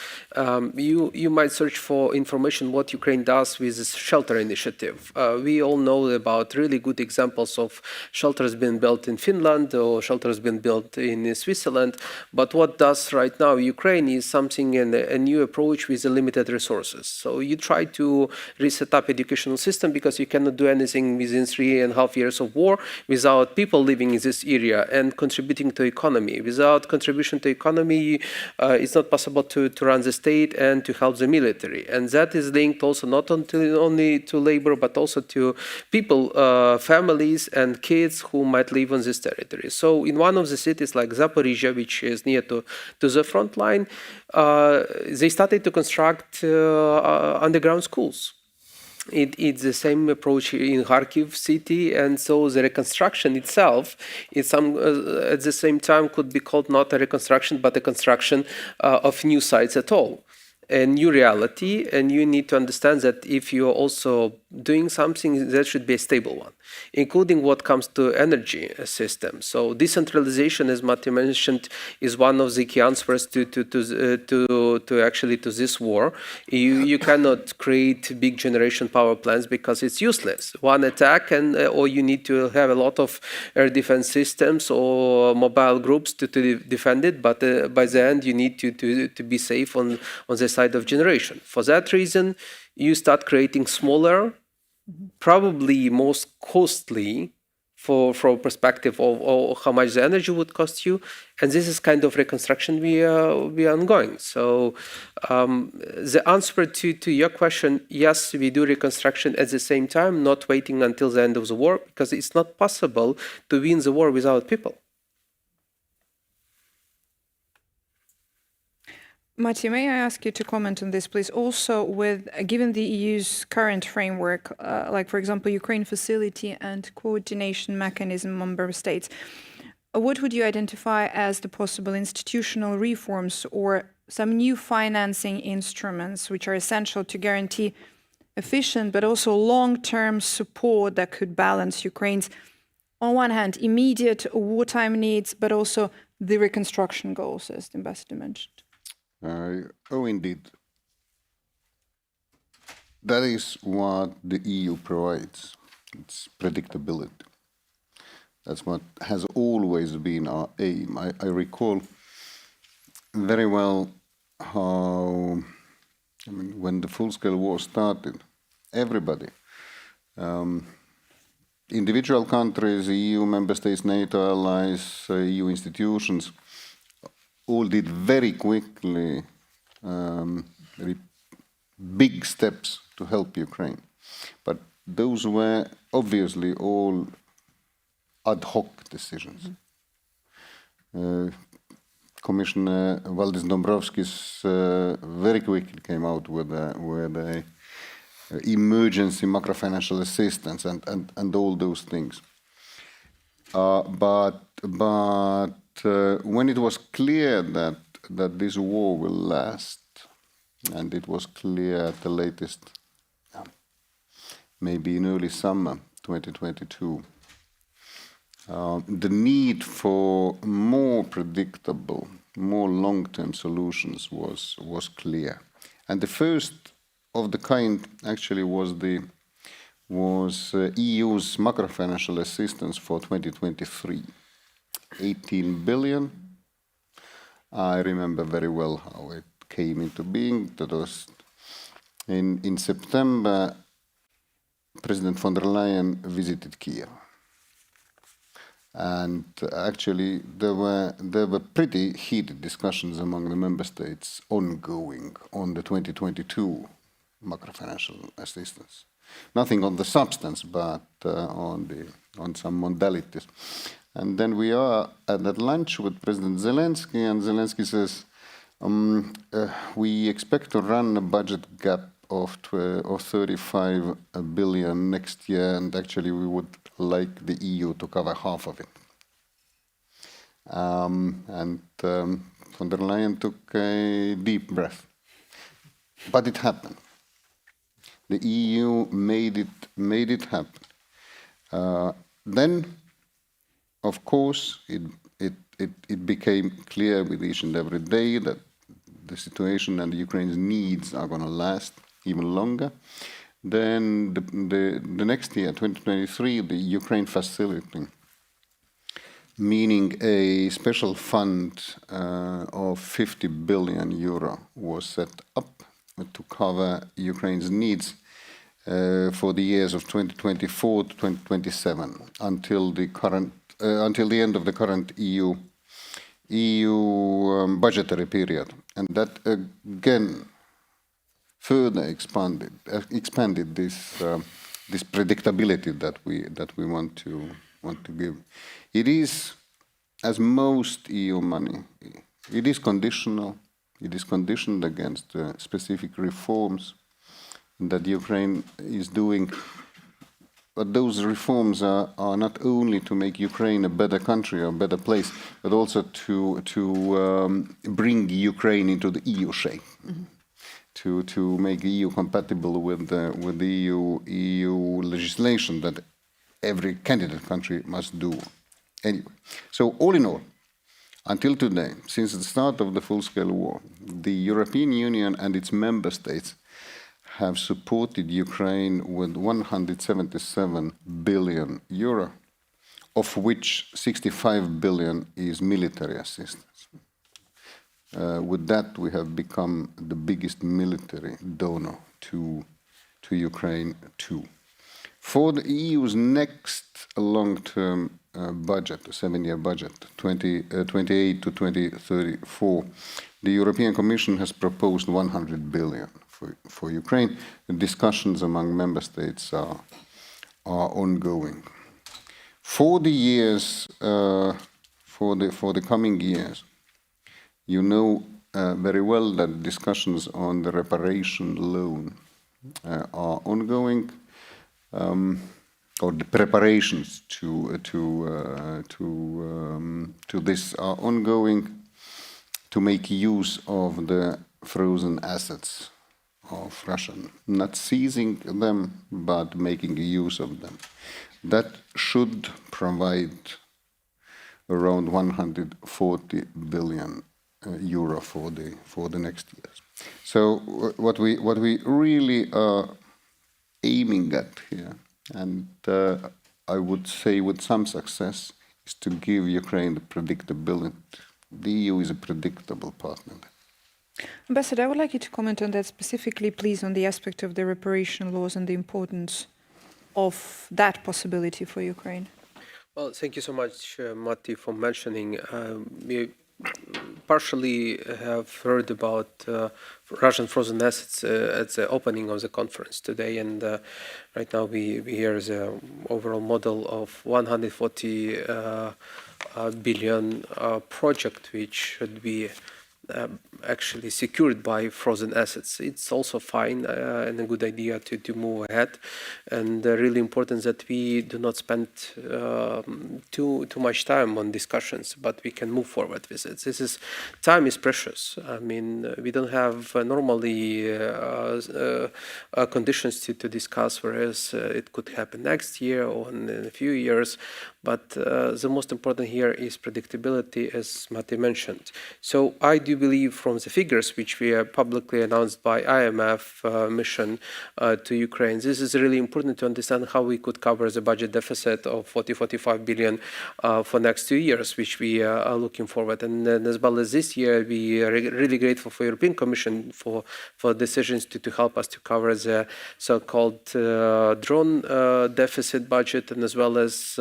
you might search for information what Ukraine does with this shelter initiative. We all know about really good examples of shelters being built in Finland or shelters being built in Switzerland, but what does right now Ukraine is something in a new approach with limited resources. So you try to reset up educational system because you cannot do anything within 3.5 years of war without people living in this area and contributing to economy. Without contribution to economy, it's not possible to run the state and to help the military. And that is linked also not only to labor, but also to people, families and kids who might live on this territory. So in one of the cities like Zaporizhia, which is near to the front line, they started to construct underground schools. It's the same approach in Kharkiv city, and so the reconstruction itself is at the same time could be called not a reconstruction but a construction of new sites at all. a new reality, and you need to understand that if you're also doing something, that should be a stable one, including what comes to energy system. So decentralization, as Matti mentioned, is one of the key answers to this war. You cannot create big generation power plants because it's useless. One attack, and or you need to have a lot of air defense systems or mobile groups to defend it. But by the end, you need to be safe on the side of generation. For that reason, you start creating smaller, probably most costly from perspective of how much the energy would cost you, and this is kind of reconstruction we are ongoing. So the answer to your question, yes, we do reconstruction at the same time, not waiting until the end of the war, because it's not possible to win the war without people. Matti, may I ask you to comment on this, please? Also, given the EU's current framework, like, for example, Ukraine facility and coordination mechanism member states, what would you identify as the possible institutional reforms or some new financing instruments which are essential to guarantee efficient but also long-term support that could balance Ukraine's, on one hand, immediate wartime needs, but also the reconstruction goals, as the ambassador mentioned? Indeed. That is what the EU provides. It's predictability. That's what has always been our aim. I recall very well how, when the full-scale war started, everybody, individual countries, EU member states, NATO allies, EU institutions, all did very quickly very big steps to help Ukraine. But those were obviously all ad hoc decisions. Commissioner Valdis Dombrovskis very quickly came out with a emergency macro-financial assistance and all those things. But when it was clear that this war will last, and it was clear at the latest, maybe in early summer 2022, the need for more predictable, more long-term solutions was clear. And the first of the kind actually was EU's macro-financial assistance for 2023. 18 billion. I remember very well how it came into being. That was in September. President von der Leyen visited Kiev, and actually there were pretty heated discussions among the member states ongoing on the 2022 macro-financial assistance. Nothing on the substance, but on some modalities. And then we are at that lunch with President Zelensky, and Zelensky says, we expect to run a budget gap of 35 billion next year, and actually we would like the EU to cover half of it. And von der Leyen took a deep breath. But it happened. The EU made it happen. Then, of course, it became clear with each and every day that the situation and Ukraine's needs are going to last even longer. Then the next year, 2023, the Ukraine facility, meaning a special fund of 50 billion euro, was set up to cover Ukraine's needs for the years of 2024 to 2027 until the end of the current EU budgetary period, and that again further expanded this predictability that we want to give. It is, as most EU money, it is conditional. It is conditioned against specific reforms that Ukraine is doing. But those reforms are not only to make Ukraine a better country or a better place, but also to bring Ukraine into the EU shape. Mm-hmm. to make EU compatible with the EU legislation that every candidate country must do anyway. So all in all, until today, since the start of the full-scale war, the European Union and its member states have supported Ukraine with 177 billion euro, of which 65 billion is military assistance. With that, we have become the biggest military donor to Ukraine too. For the EU's next long-term budget, 7-year budget, 2028 to 2034, the European Commission has proposed 100 billion for Ukraine. The discussions among member states are ongoing. For the years, for the coming years, you know very well that discussions on the reparation loan are ongoing, or the preparations to this are ongoing, to make use of the frozen assets of Russia, not seizing them, but making use of them. That should provide around 140 billion euro for the next years. So what we really are aiming at here, and I would say with some success, is to give Ukraine the predictability. The EU is a predictable partner. Ambassador, I would like you to comment on that specifically, please, on the aspect of the reparation laws and the importance of that possibility for Ukraine. Well, thank you so much, Matti, for mentioning. We partially have heard about Russian frozen assets at the opening of the conference today, and right now we hear the overall model of 140 billion project, which should be actually secured by frozen assets. It's also fine and a good idea to move ahead, and really important that we do not spend too much time on discussions, but we can move forward with it. Time is precious. I mean, we don't have normally conditions to discuss, whereas it could happen next year or in a few years. But the most important here is predictability, as Matti mentioned. So I do believe from the figures which we are publicly announced by IMF mission to Ukraine, this is really important to understand how we could cover the budget deficit of 45 billion for next 2 years, which we are looking forward. And then as well as this year, we are really grateful for European Commission for decisions to help us to cover the so-called drone deficit budget, and as well as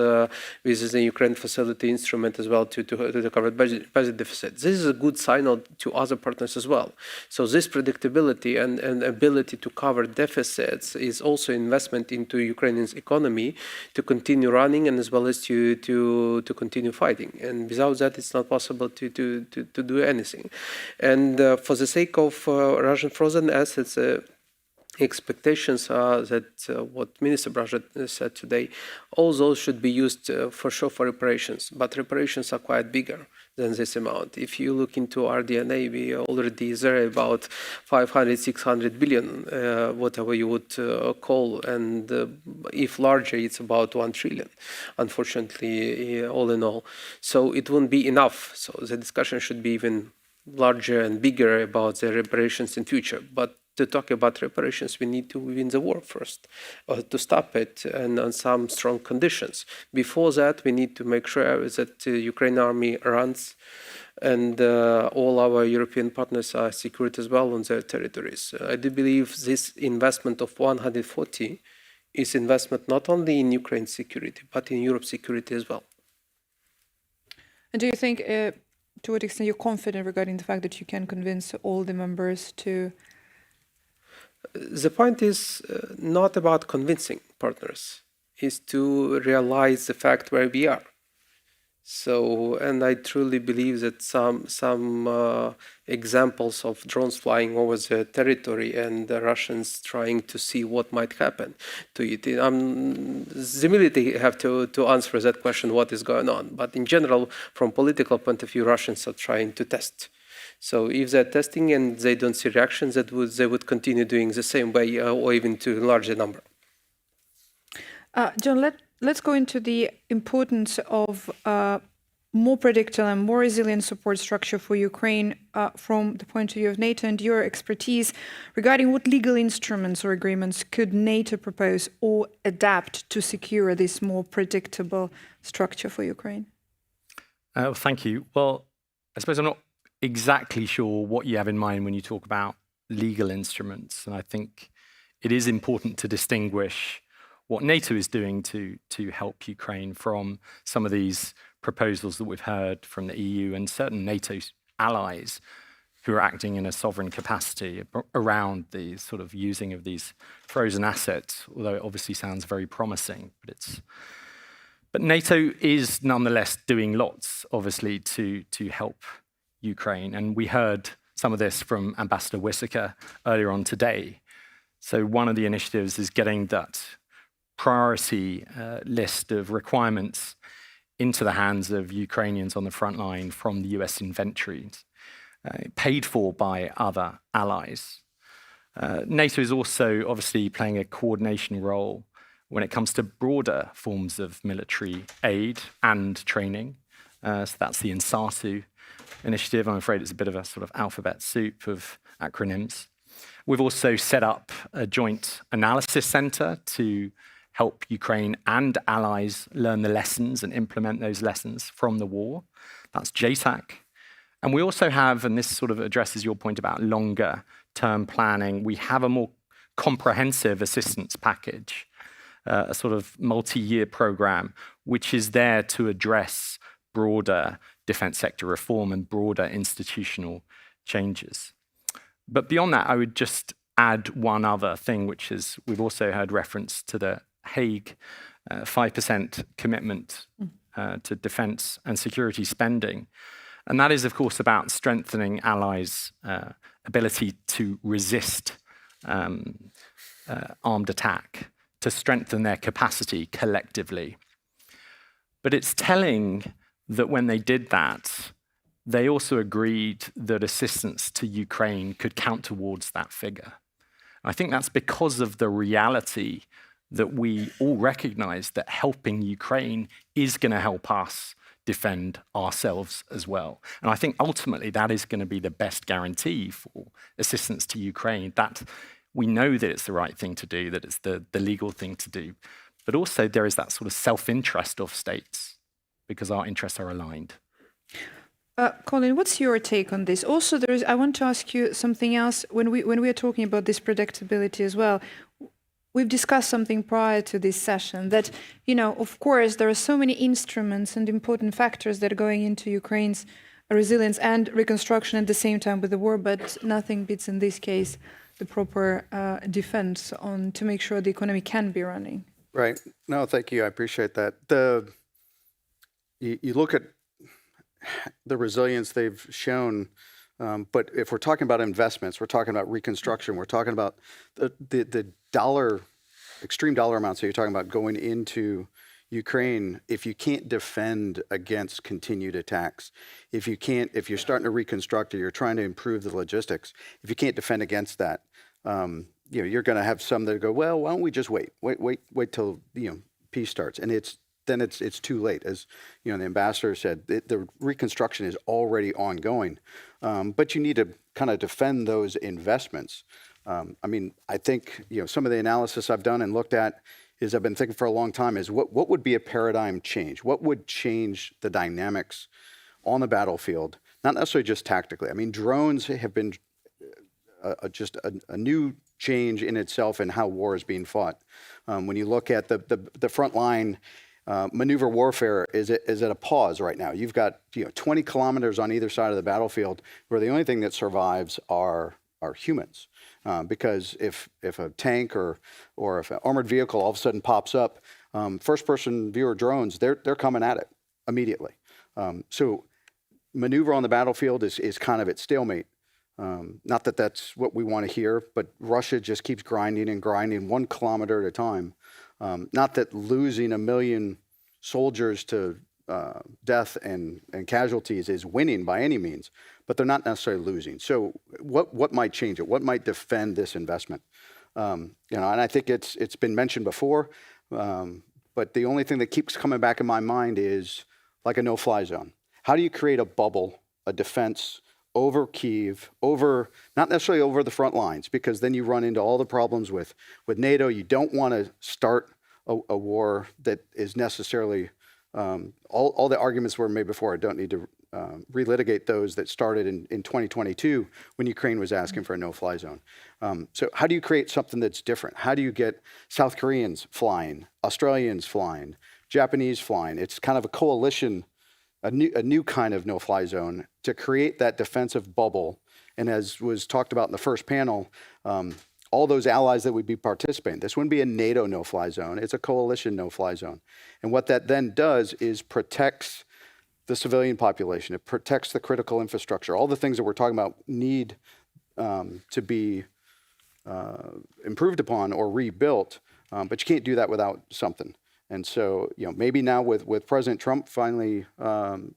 with the Ukraine facility instrument as well to cover budget deficit. This is a good signal to other partners as well. So this predictability and ability to cover deficits is also investment into Ukrainian economy to continue running, and as well as to continue fighting. And without that, it's not possible to do anything. And for the sake of Russian frozen assets, expectations are that what Minister Brajda said today, all those should be used for sure for reparations, but reparations are quite bigger than this amount. If you look into RDNA, we already there about 500, 600 billion, whatever you would call, and if larger, it's about 1 trillion, unfortunately, all in all. So it won't be enough. So the discussion should be even larger and bigger about the reparations in future. But to talk about reparations, we need to win the war first, to stop it, and on some strong conditions. Before that, we need to make sure that the Ukrainian army runs, and all our European partners are secured as well on their territories. I do believe this investment of 140 is investment not only in Ukraine's security, but in Europe's security as well. And do you think, to what extent you're confident regarding the fact that you can convince all the members to? The point is not about convincing partners, is to realize the fact where we are. So, and I truly believe that some examples of drones flying over the territory and the Russians trying to see what might happen to it. The military have to answer that question, what is going on. But in general, from political point of view, Russians are trying to test. So if they're testing and they don't see reactions, they would continue doing the same way or even to a larger number. John, let's go into the importance of more predictable and more resilient support structure for Ukraine from the point of view of NATO and your expertise regarding what legal instruments or agreements could NATO propose or adapt to secure this more predictable structure for Ukraine? Thank you. Well, I suppose I'm not exactly sure what you have in mind when you talk about legal instruments. And I think it is important to distinguish what NATO is doing to help Ukraine from some of these proposals that we've heard from the EU and certain NATO allies who are acting in a sovereign capacity around the sort of using of these frozen assets, although it obviously sounds very promising. But NATO is nonetheless doing lots, obviously, to help Ukraine. And we heard some of this from Ambassador Wissaker earlier on today. So one of the initiatives is getting that priority list of requirements into the hands of Ukrainians on the front line from the US inventories, paid for by other allies. NATO is also obviously playing a coordination role when it comes to broader forms of military aid and training. So that's the INSATU initiative. I'm afraid it's a bit of a sort of alphabet soup of acronyms. We've also set up a joint analysis center to help Ukraine and allies learn the lessons and implement those lessons from the war. That's JTAC. And we also have, and this sort of addresses your point about longer term planning, we have a more comprehensive assistance package, a sort of multi-year program, which is there to address broader defense sector reform and broader institutional changes. But beyond that, I would just add one other thing, which is we've also heard reference to the Hague 5% commitment to defense and security spending. And that is, of course, about strengthening allies' ability to resist armed attack, to strengthen their capacity collectively. But it's telling that when they did that, they also agreed that assistance to Ukraine could count towards that figure. I think that's because of the reality that we all recognize that helping Ukraine is going to help us defend ourselves as well. And I think ultimately that is going to be the best guarantee for assistance to Ukraine, that we know that it's the right thing to do, that it's the legal thing to do. But also there is that sort of self-interest of states because our interests are aligned. Colin, what's your take on this? Also, I want to ask you something else. When we are talking about this predictability as well, we've discussed something prior to this session that, of course, there are so many instruments and important factors that are going into Ukraine's resilience and reconstruction at the same time with the war, but nothing beats, in this case, the proper defense to make sure the economy can be running. Right. No, thank you. I appreciate that. You look at the resilience they've shown, but if we're talking about investments, we're talking about reconstruction, we're talking about the extreme dollar amounts that you're talking about going into Ukraine. If you can't defend against continued attacks, if you're starting to reconstruct or you're trying to improve the logistics, if you can't defend against that, you're going to have some that go, well, why don't we just wait till peace starts, and it's too late. As the ambassador said, the reconstruction is already ongoing, but you need to kind of defend those investments. I think some of the analysis I've done and looked at is I've been thinking for a long time is what would be a paradigm change? What would change the dynamics on the battlefield? Not necessarily just tactically. Drones have been just a new change in itself in how war is being fought. When you look at the front line. Maneuver warfare is at a pause right now. You've got 20 kilometers on either side of the battlefield where the only thing that survives are humans. Because if a tank or if an armored vehicle all of a sudden pops up, first-person viewer drones, they're coming at it immediately. So maneuver on the battlefield is kind of at stalemate. Not that that's what we want to hear, but Russia just keeps grinding and grinding 1 kilometer at a time. Not that losing 1 million soldiers to death and casualties is winning by any means, but they're not necessarily losing. So what might change it? What might defend this investment? And I think it's been mentioned before, but the only thing that keeps coming back in my mind is like a no-fly zone. How do you create a bubble, a defense over Kyiv, not necessarily over the front lines, because then you run into all the problems with NATO. You don't want to start a war that is necessarily, all the arguments were made before. I don't need to relitigate those that started in 2022 when Ukraine was asking for a no-fly zone. So how do you create something that's different? How do you get South Koreans flying, Australians flying, Japanese flying? It's kind of a coalition, a new kind of no-fly zone to create that defensive bubble. And as was talked about in the first panel, all those allies that would be participating. This wouldn't be a NATO no-fly zone. It's a coalition no-fly zone. And what that then does is protects the civilian population. It protects the critical infrastructure. All the things that we're talking about need to be improved upon or rebuilt, but you can't do that without something. And so, maybe now with President Trump finally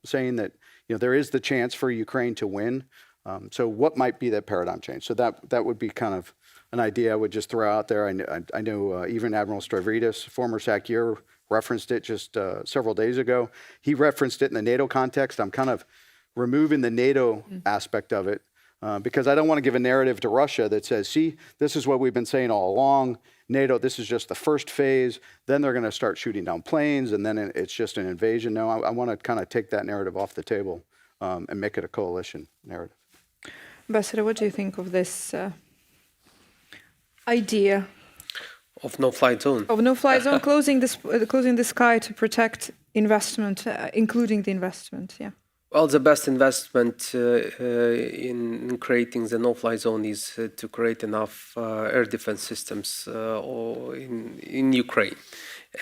saying that, there is the chance for Ukraine to win. So what might be that paradigm change? So that would be kind of an idea I would just throw out there. I know even Admiral Stavridis, former SACEUR, referenced it just several days ago. He referenced it in the NATO context. I'm kind of removing the NATO aspect of it because I don't want to give a narrative to Russia that says, see, this is what we've been saying all along. NATO, this is just the first phase. Then they're going to start shooting down planes, and then it's just an invasion. No, I want to kind of take that narrative off the table and make it a coalition narrative. Ambassador, what do you think of this idea? Of no-fly zone. Of no-fly zone, closing the sky to protect investment, including the investment, yeah. Well, the best investment in creating the no-fly zone is to create enough air defense systems in Ukraine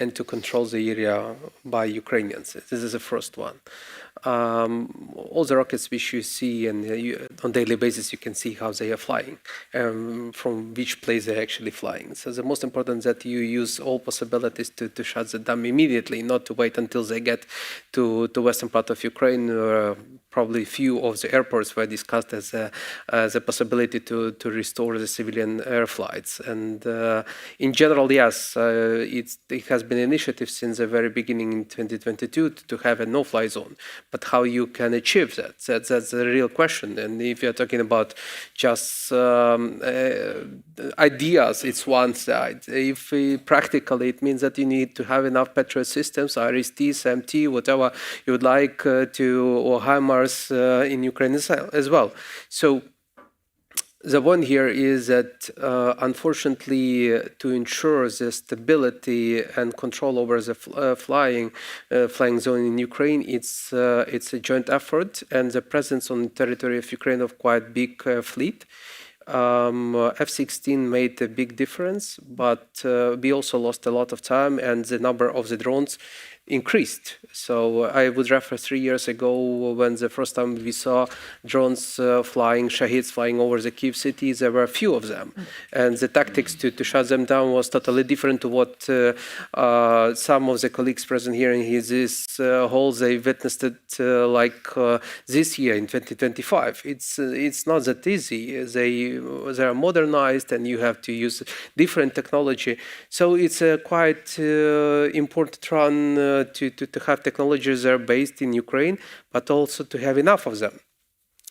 and to control the area by Ukrainians. This is the first one. All the rockets which you see and on daily basis you can see how they are flying, from which place they're actually flying. So the most important is that you use all possibilities to shut them immediately, not to wait until they get to the western part of Ukraine. Probably few of the airports were discussed as a possibility to restore the civilian air flights. And in general, yes, it has been an initiative since the very beginning in 2022 to have a no-fly zone. But how you can achieve that? That's the real question. And if you're talking about just ideas, it's one side. If practically, it means that you need to have enough Patriot systems, IRIS-Ts, MT, whatever you would like or HIMARS in Ukraine as well. So the point here is that, unfortunately, to ensure the stability and control over the flying zone in Ukraine, it's a joint effort, and the presence on the territory of Ukraine of quite big fleet. F-16 made a big difference, but we also lost a lot of time, and the number of the drones increased. So I would refer 3 years ago when the first time we saw drones flying, Shahids flying over the Kyiv city, there were a few of them. And the tactics to shut them down was totally different to what some of the colleagues present here in this hall, they witnessed it this year in 2025. It's not that easy. They are modernized and you have to use different technology. So it's a quite important run to have technologies that are based in Ukraine, but also to have enough of them.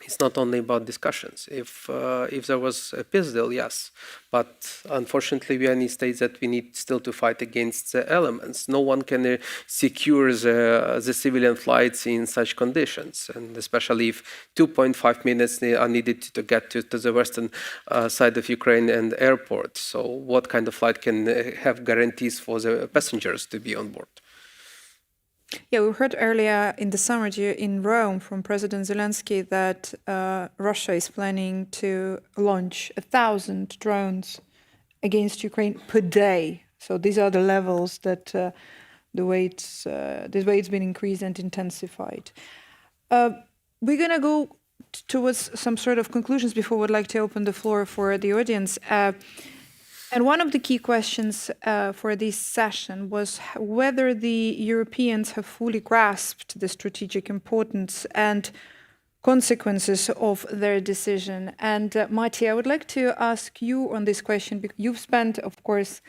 It's not only about discussions. If there was a peace deal, yes, but unfortunately we are in states that we need still to fight against the elements. No one can secure the civilian flights in such conditions, and especially if 2.5 minutes are needed to get to the western side of Ukraine and airport. So what kind of flight can have guarantees for the passengers to be on board? Yeah, we heard earlier in the summer in Rome from President Zelensky that Russia is planning to launch 1,000 drones against Ukraine per day. So these are the levels that the way it's been increased and intensified. We're going to go towards some sort of conclusions before we'd like to open the floor for the audience. And one of the key questions for this session was whether the Europeans have fully grasped the strategic importance and consequences of their decision. And Matti, I would like to ask you on this question, because you've spent, of course,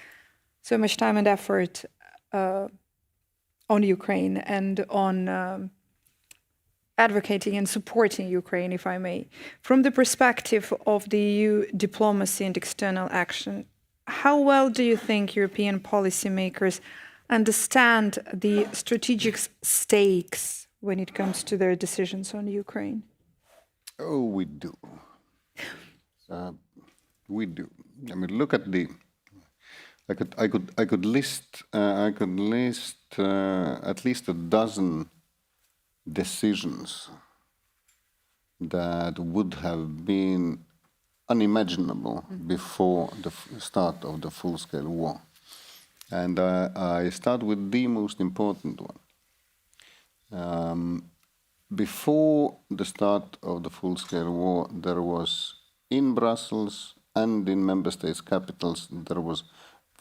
so much time and effort on Ukraine and on advocating and supporting Ukraine, if I may. From the perspective of the EU diplomacy and external action, how well do you think European policymakers understand the strategic stakes when it comes to their decisions on Ukraine? Oh, we do. We do. I mean, look at the. I could list at least a dozen decisions that would have been unimaginable before the start of the full-scale war. And I start with the most important one. Before the start of the full-scale war, there was in Brussels and in member states' capitals, there was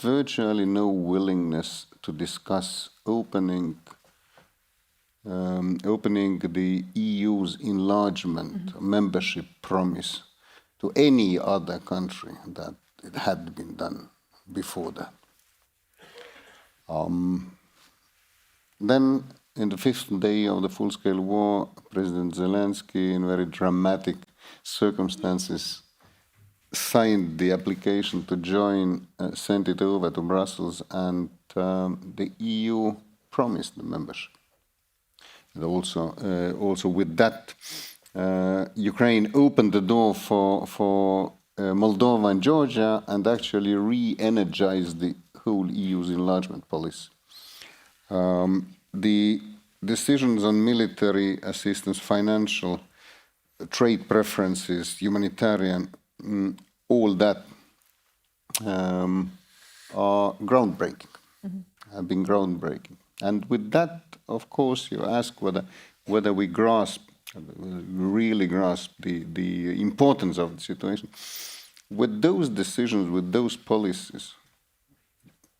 virtually no willingness to discuss opening the EU's enlargement membership promise to any other country that it had been done before that. Then, in the fifth day of the full-scale war, President Zelensky, in very dramatic circumstances, signed the application to join, sent it over to Brussels, and the EU promised the membership. And also with that, Ukraine opened the door for Moldova and Georgia and actually re-energized the whole EU's enlargement policy. The decisions on military assistance, financial, trade preferences, humanitarian, all that are groundbreaking, have been groundbreaking. And with that, of course, you ask whether we really grasp the importance of the situation. With those decisions, with those policies,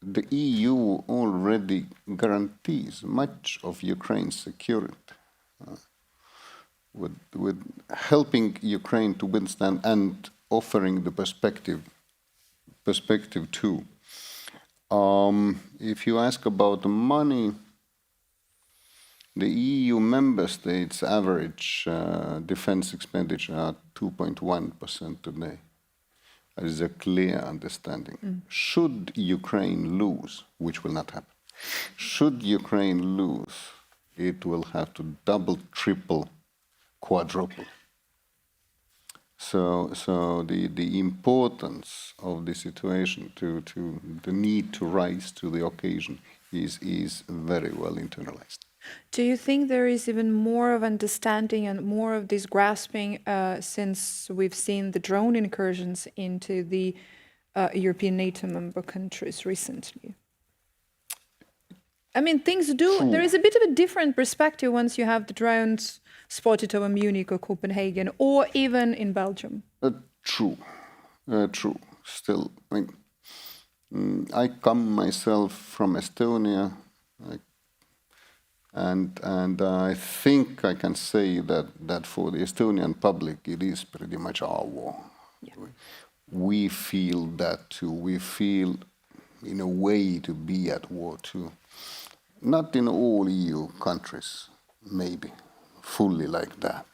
the EU already guarantees much of Ukraine's security, with helping Ukraine to withstand and offering the perspective too. If you ask about the money, the EU member states' average defense expenditure are 2.1% today. There is a clear understanding. Should Ukraine lose, which will not happen, should Ukraine lose, it will have to double, triple, quadruple. So the importance of the situation, to the need to rise to the occasion is very well internalized. Do you think there is even more of understanding and more of this grasping since we've seen the drone incursions into the European NATO member countries recently? I mean, things do, there is a bit of a different perspective once you have the drones spotted over Munich or Copenhagen or even in Belgium. True. Still, I come myself from Estonia, and I think I can say that for the Estonian public, it is pretty much our war. Yeah. We feel that too. We feel, in a way, to be at war too. Not in all EU countries, maybe, fully like that.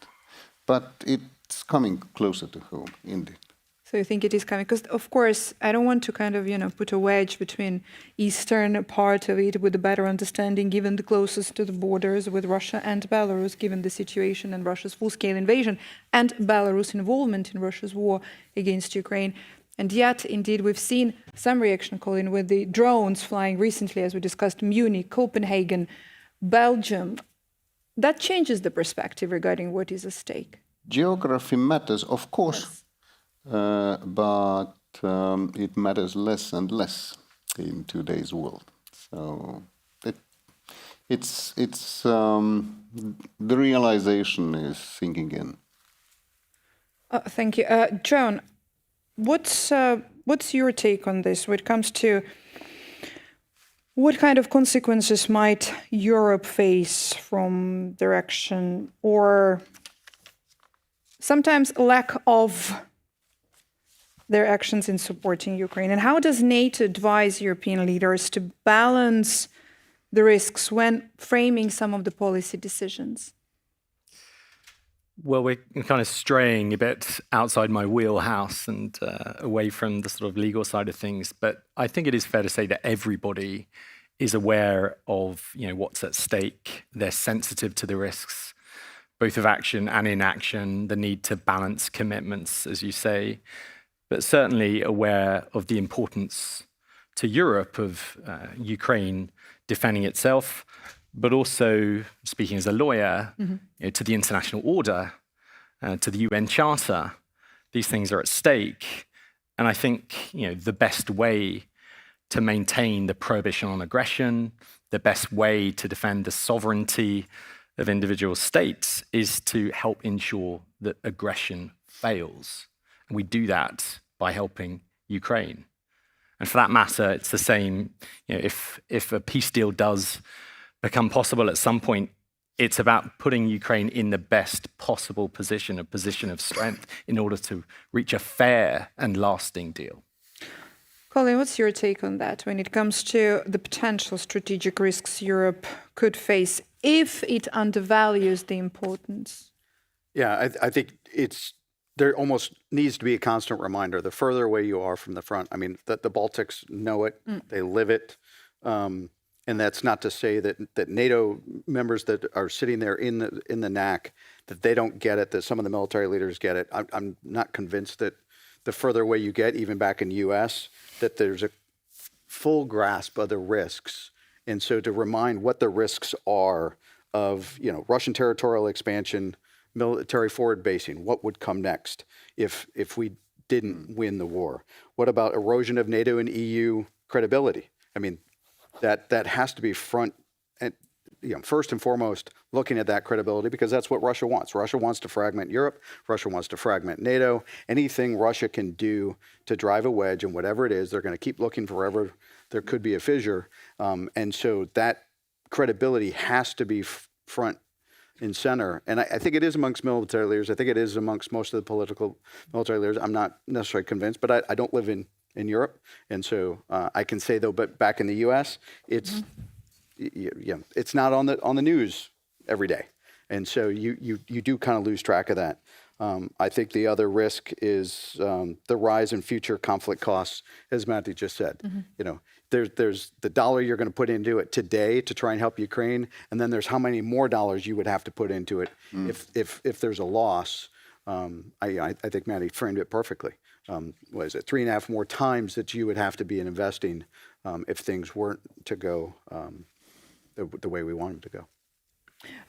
But it's coming closer to home, indeed. So you think it is coming? Because, of course, I don't want to kind of, put a wedge between eastern part of it with a better understanding, given the closest to the borders with Russia and Belarus, given the situation and Russia's full-scale invasion and Belarus' involvement in Russia's war against Ukraine. And yet, indeed, we've seen some reaction, Colin, with the drones flying recently, as we discussed, Munich, Copenhagen, Belgium. That changes the perspective regarding what is at stake. Geography matters, of course. Yes. But it matters less and less in today's world. So it's the realization is sinking in. Thank you, Joan. What's what's your take on this when it comes to what kind of consequences might Europe face from their action, or sometimes lack of their actions in supporting Ukraine? And how does NATO advise European leaders to balance the risks when framing some of the policy decisions? Well, we're kind of straying a bit outside my wheelhouse and away from the sort of legal side of things. But I think it is fair to say that everybody is aware of, what's at stake. They're sensitive to the risks, both of action and inaction, the need to balance commitments, as you say, but certainly aware of the importance to Europe of Ukraine defending itself, but also, speaking as a lawyer, to the international order, to the UN Charter. These things are at stake. And I think, the best way to maintain the prohibition on aggression, the best way to defend the sovereignty of individual states is to help ensure that aggression fails. And we do that by helping Ukraine. And for that matter, it's the same, if a peace deal does become possible at some point, it's about putting Ukraine in the best possible position, a position of strength, in order to reach a fair and lasting deal. Colin, what's your take on that when it comes to the potential strategic risks Europe could face if it undervalues the importance? Yeah, I think there almost needs to be a constant reminder. The further away you are from the front, I mean, the Baltics know it, they live it. And that's not to say that NATO members that are sitting there in the NAC, that they don't get it, that some of the military leaders get it. I'm not convinced that the further away you get, even back in the US, that there's a full grasp of the risks. And so to remind what the risks are of, Russian territorial expansion, military forward basing, what would come next if we didn't win the war? What about erosion of NATO and EU credibility? I mean, that has to be front and first and foremost looking at that credibility, because that's what Russia wants. Russia wants to fragment Europe. Russia wants to fragment NATO. Anything Russia can do to drive a wedge in whatever it is, they're going to keep looking for wherever there could be a fissure. And so that credibility has to be front and center. And I think it is amongst military leaders. I think it is amongst most of the political military leaders. I'm not necessarily convinced, but I don't live in Europe. And so I can say, though, but back in the US, it's it's not on the news every day. And so you do kind of lose track of that. I think the other risk is the rise in future conflict costs, as Matti just said. There's the dollar you're going to put into it today to try and help Ukraine, and then there's how many more dollars you would have to put into it if there's a loss. I think Matti framed it perfectly. What is it, 3.5 more times that you would have to be investing if things weren't to go the way we want them to go.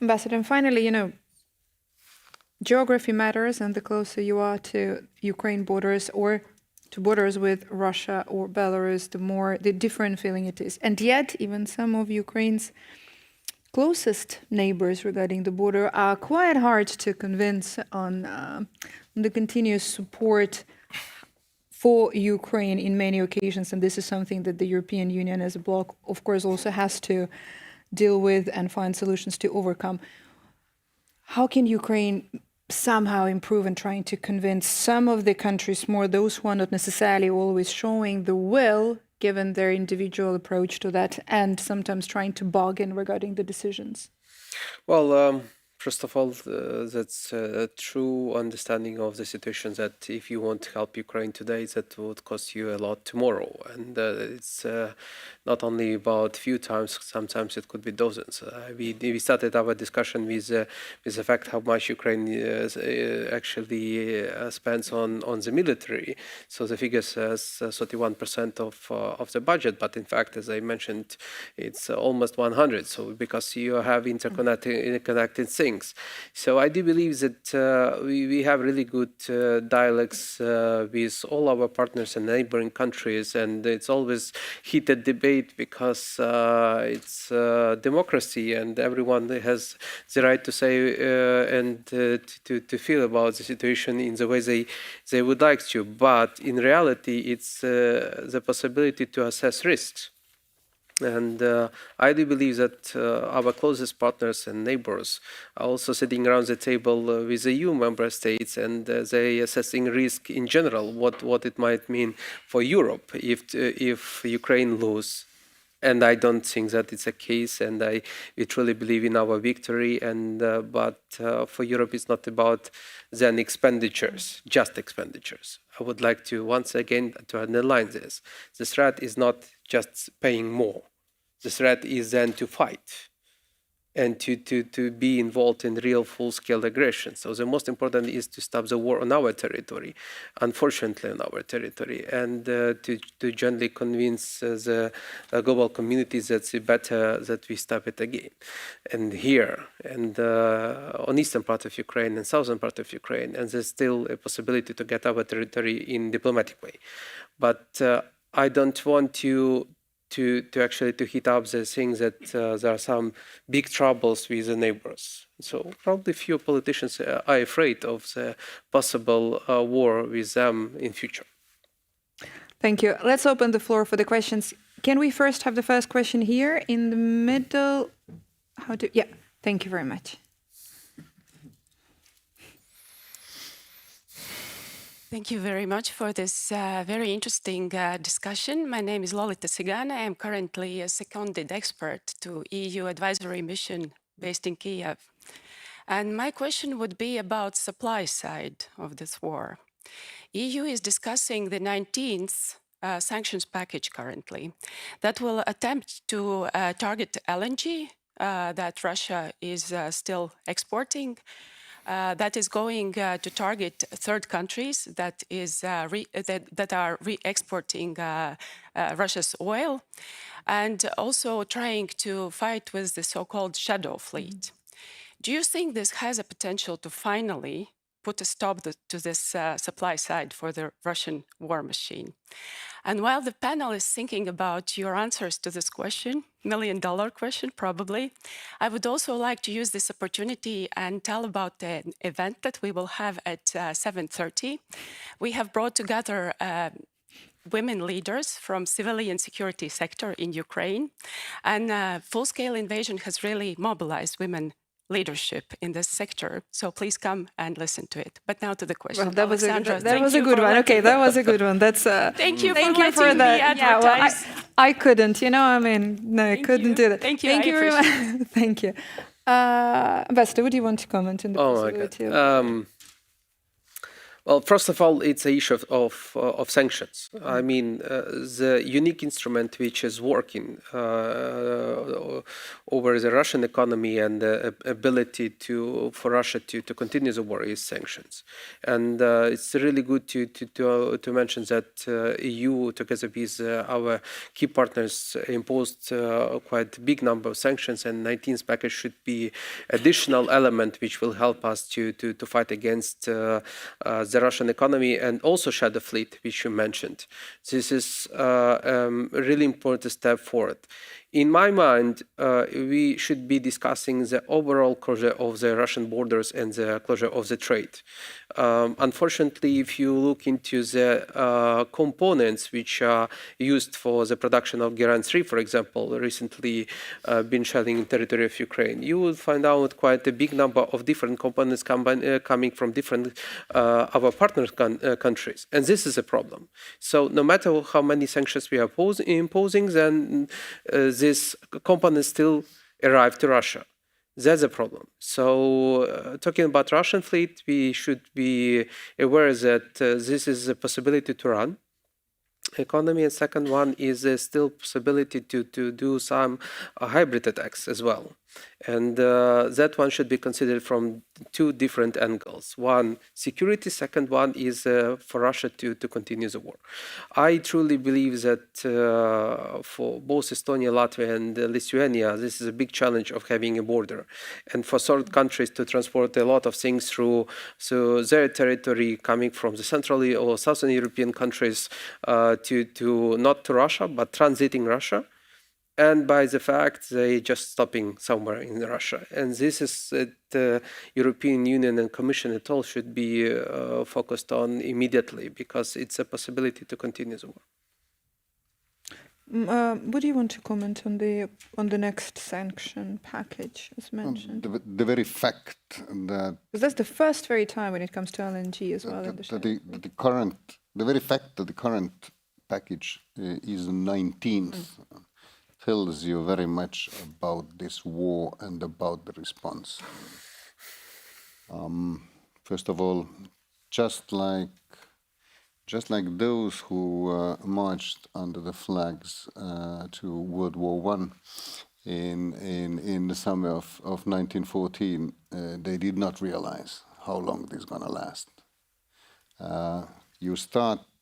Ambassador, and finally, geography matters, and the closer you are to Ukraine borders or to borders with Russia or Belarus, the different feeling it is. And yet, even some of Ukraine's closest neighbors regarding the border are quite hard to convince on the continuous support for Ukraine in many occasions. And this is something that the European Union as a bloc, of course, also has to deal with and find solutions to overcome. How can Ukraine somehow improve in trying to convince some of the countries more, those who are not necessarily always showing the will, given their individual approach to that, and sometimes trying to bargain regarding the decisions? Well, first of all, that's a true understanding of the situation, that if you want to help Ukraine today, that would cost you a lot tomorrow. And it's not only about few times, sometimes it could be dozens. We started our discussion with the fact how much Ukraine actually spends on the military. So the figure says 31% of the budget, but in fact, as I mentioned, it's almost 100. So because you have interconnected things. things. So I do believe that we have really good dialogues with all our partners and neighboring countries, and it's always heated debate because it's democracy and everyone has the right to say and to feel about the situation in the way they would like to. But in reality, it's the possibility to assess risks. And I do believe that our closest partners and neighbors are also sitting around the table with the EU member states, and they assessing risk in general, what it might mean for Europe if Ukraine lose. And I don't think that it's a case, and we truly believe in our victory. And but for Europe, it's not about then expenditures, just expenditures. I would like to once again to underline this: the threat is not just paying more. The threat is then to fight and to be involved in real full-scale aggression. So the most important is to stop the war on our territory, unfortunately on our territory, and to gently convince the global communities that it's better that we stop it again. And here, and on eastern part of Ukraine and southern part of Ukraine, and there's still a possibility to get our territory in diplomatic way. But I don't want to actually to heat up the thing that there are some big troubles with the neighbors. So probably few politicians are afraid of the possible war with them in future. Thank you. Let's open the floor for the questions. Can we first have the first question here in the middle? Yeah, thank you very much. Thank you very much for this very interesting discussion. My name is Lolita Sigana. I am currently a seconded expert to EU advisory mission based in Kiev. And my question would be about supply side of this war. EU is discussing the 19th sanctions package currently that will attempt to target LNG that Russia is still exporting. That is going to target third countries that are re-exporting Russia's oil, and also trying to fight with the so-called shadow fleet. Do you think this has a potential to finally put a stop to this supply side for the Russian war machine? And while the panel is thinking about your answers to this question, million-dollar question probably, I would also like to use this opportunity and tell about an event that we will have at 7:30. We have brought together women leaders from civilian security sector in Ukraine, and full-scale invasion has really mobilized women leadership in this sector. So please come and listen to it. But now to the question. Well, that was a good one. Okay, that was a good one. That's thank you for that. Yeah, well, I couldn't. You know, I mean, no, I couldn't do that. Thank you. Thank you very much. Thank you. Ambassador, would you want to comment on the possibility? Well, first of all, it's an issue of sanctions. I mean, the unique instrument which is working over the Russian economy and the ability for Russia to continue the war is sanctions. And it's really good to mention that EU, together with our key partners, imposed quite a big number of sanctions, and 19th package should be additional element which will help us to fight against the Russian economy and also shadow fleet, which you mentioned. This is a really important step forward. In my mind, we should be discussing the overall closure of the Russian borders and the closure of the trade. Unfortunately, if you look into the components which are used for the production of Geran 3, for example, recently been shelling in territory of Ukraine, you will find out quite a big number of different components coming from different our partner countries. And this is a problem. So no matter how many sanctions we are imposing, then these components still arrive to Russia. That's a problem. So talking about Russian fleet, we should be aware that this is a possibility to run economy, and second one is still possibility to do some hybrid attacks as well. And that one should be considered from two different angles. One, security. Second one is for Russia to continue the war. I truly believe that for both Estonia, Latvia, and Lithuania, this is a big challenge of having a border. And for third countries to transport a lot of things through their territory coming from the Central or Southern European countries to not to Russia, but transiting Russia. And by the fact they just stopping somewhere in Russia. And this is the European Union and Commission at all should be focused on immediately, because it's a possibility to continue the war. Would you want to comment on the next sanction package as mentioned? The very fact that... Because that's the first very time when it comes to LNG as well. The very fact that the current package is the 19th tells you very much about this war and about the response. First of all, just like those who marched under the flags to World War I in the summer of 1914, they did not realize how long this is going to last.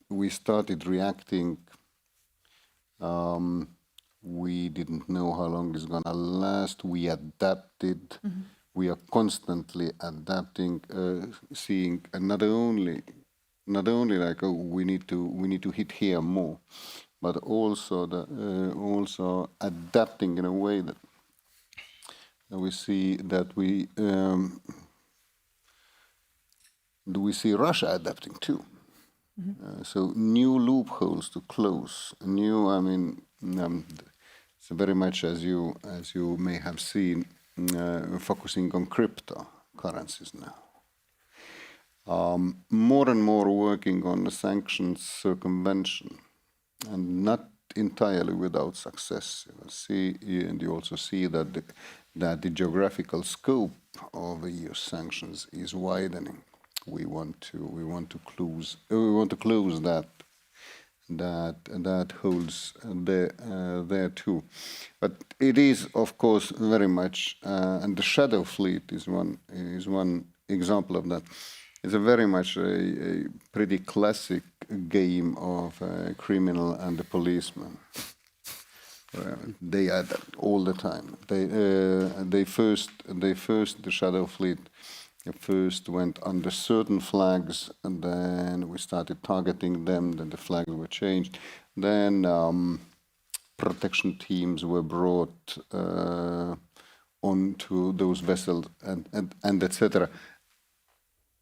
We started reacting. We didn't know how long it's going to last. We adapted. We are constantly adapting, seeing, and not only like, oh, we need to hit here more, but also also adapting in a way that we see Russia adapting too. So new loopholes to close. So very much as you may have seen, focusing on cryptocurrencies now. More and more working on the sanctions circumvention, and not entirely without success. You also see that the geographical scope of EU sanctions is widening. We want to close that holds there too. But it is, of course, very much, and the shadow fleet is one example of that. It's a very much a pretty classic game of criminal and the policeman. They are that all the time. The shadow fleet first went under certain flags, and then we started targeting them. Then the flags were changed. Then protection teams were brought onto those vessels, and etc.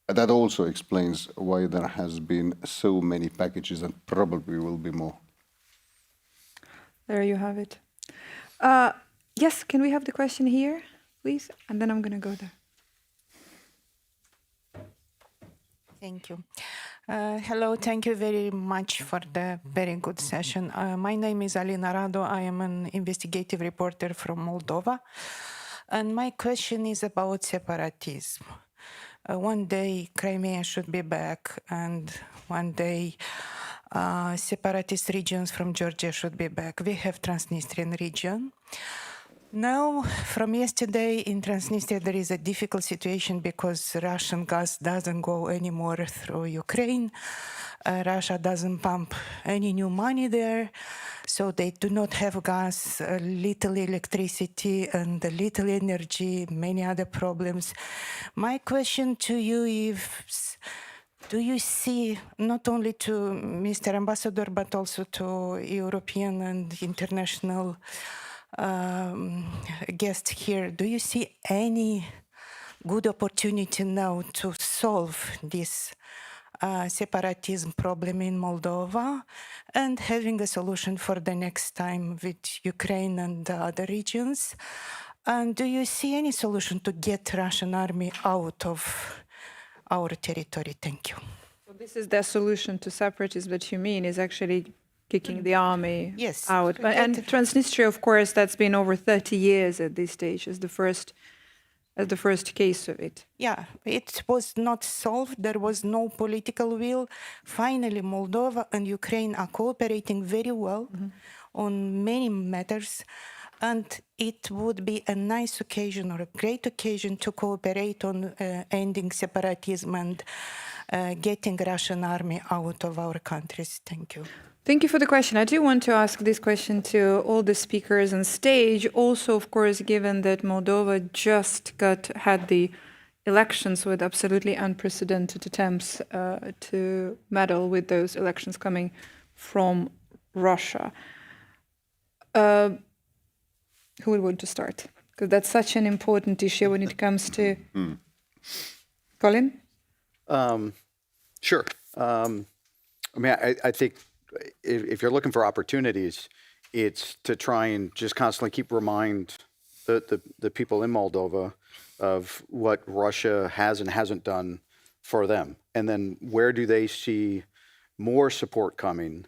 That also explains why there has been so many packages, and probably will be more. There you have it. Yes, can we have the question here, please? And then I'm going to go there. Thank you. Hello, thank you very much for the very good session. My name is Alina Radu. I am an investigative reporter from Moldova. And my question is about separatism. One day Crimea should be back, and one day separatist regions from Georgia should be back. We have Transnistrian region. Now, from yesterday in Transnistria, there is a difficult situation because Russian gas doesn't go anymore through Ukraine. Russia doesn't pump any new money there, so they do not have gas, little electricity, and little energy, many other problems. My question to you is, do you see, not only to Mr. Ambassador, but also to European and international guests here, do you see any good opportunity now to solve this separatism problem in Moldova and having a solution for the next time with Ukraine and the other regions? And do you see any solution to get Russian army out of our territory? Thank you. So this is the solution to separatism that you mean, is actually kicking the army out. And Transnistria, of course, that's been over 30 years at this stage as the first case of it. Yeah, it was not solved. There was no political will. Finally, Moldova and Ukraine are cooperating very well on many matters. And it would be a nice occasion or a great occasion to cooperate on ending separatism and getting Russian army out of our countries. Thank you. Thank you for the question. I do want to ask this question to all the speakers on stage. Also, of course, given that Moldova just had the elections with absolutely unprecedented attempts to meddle with those elections coming from Russia. Who would want to start? Because that's such an important issue when it comes to... Colin? Sure. I mean, I think if you're looking for opportunities, it's to try and just constantly keep remind the people in Moldova of what Russia has and hasn't done for them. And then where do they see more support coming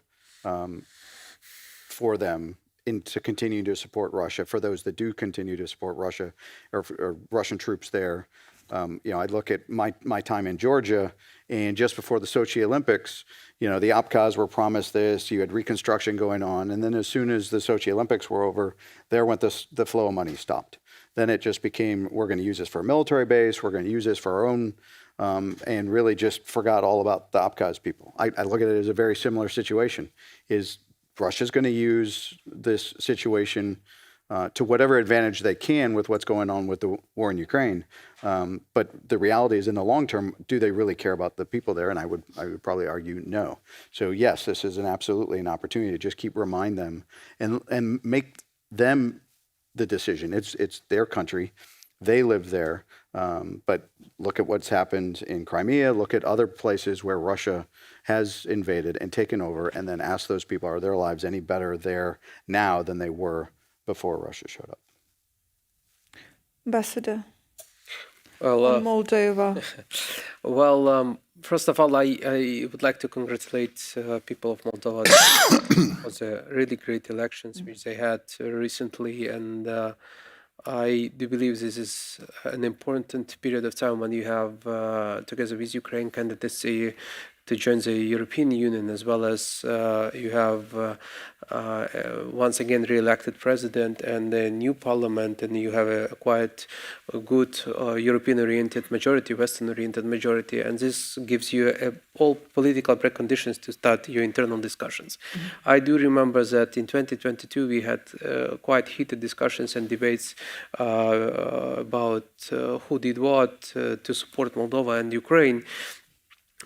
for them to continue to support Russia, for those that do continue to support Russia or Russian troops there. I look at my time in Georgia, and just before the Sochi Olympics, the Abkhaz were promised this, you had reconstruction going on, and then as soon as the Sochi Olympics were over, there went the flow of money stopped. Then it just became, we're going to use this for a military base, we're going to use this for our own, and really just forgot all about the Abkhaz people. I look at it as a very similar situation, is Russia's going to use this situation to whatever advantage they can with what's going on with the war in Ukraine. But the reality is, in the long term, do they really care about the people there? And I would probably argue no. So yes, this is absolutely an opportunity to just keep remind them and make them the decision. It's their country. They live there. But look at what's happened in Crimea. Look at other places where Russia has invaded and taken over, and then ask those people, are their lives any better there now than they were before Russia showed up? Ambassador. Well, Moldova. Well, first of all, I would like to congratulate people of Moldova. It was a really great elections which they had recently, and I do believe this is an important period of time when you have, together with Ukraine, candidacy to join the European Union, as well as you have once again re-elected president and a new parliament, and you have a quite good European-oriented majority, Western-oriented majority, and this gives you all political preconditions to start your internal discussions. I do remember that in 2022 we had quite heated discussions and debates about who did what to support Moldova and Ukraine.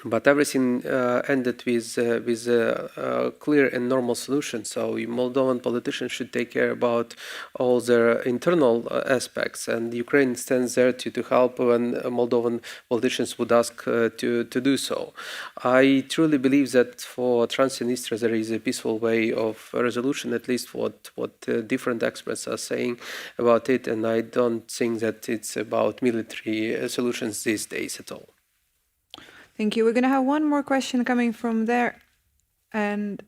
But everything ended with a clear and normal solution. So Moldovan politicians should take care about all their internal aspects, and Ukraine stands there to help when Moldovan politicians would ask to do so. I truly believe that for Transnistria there is a peaceful way of resolution, at least what different experts are saying about it, and I don't think that it's about military solutions these days at all. Thank you. We're going to have one more question coming from there, and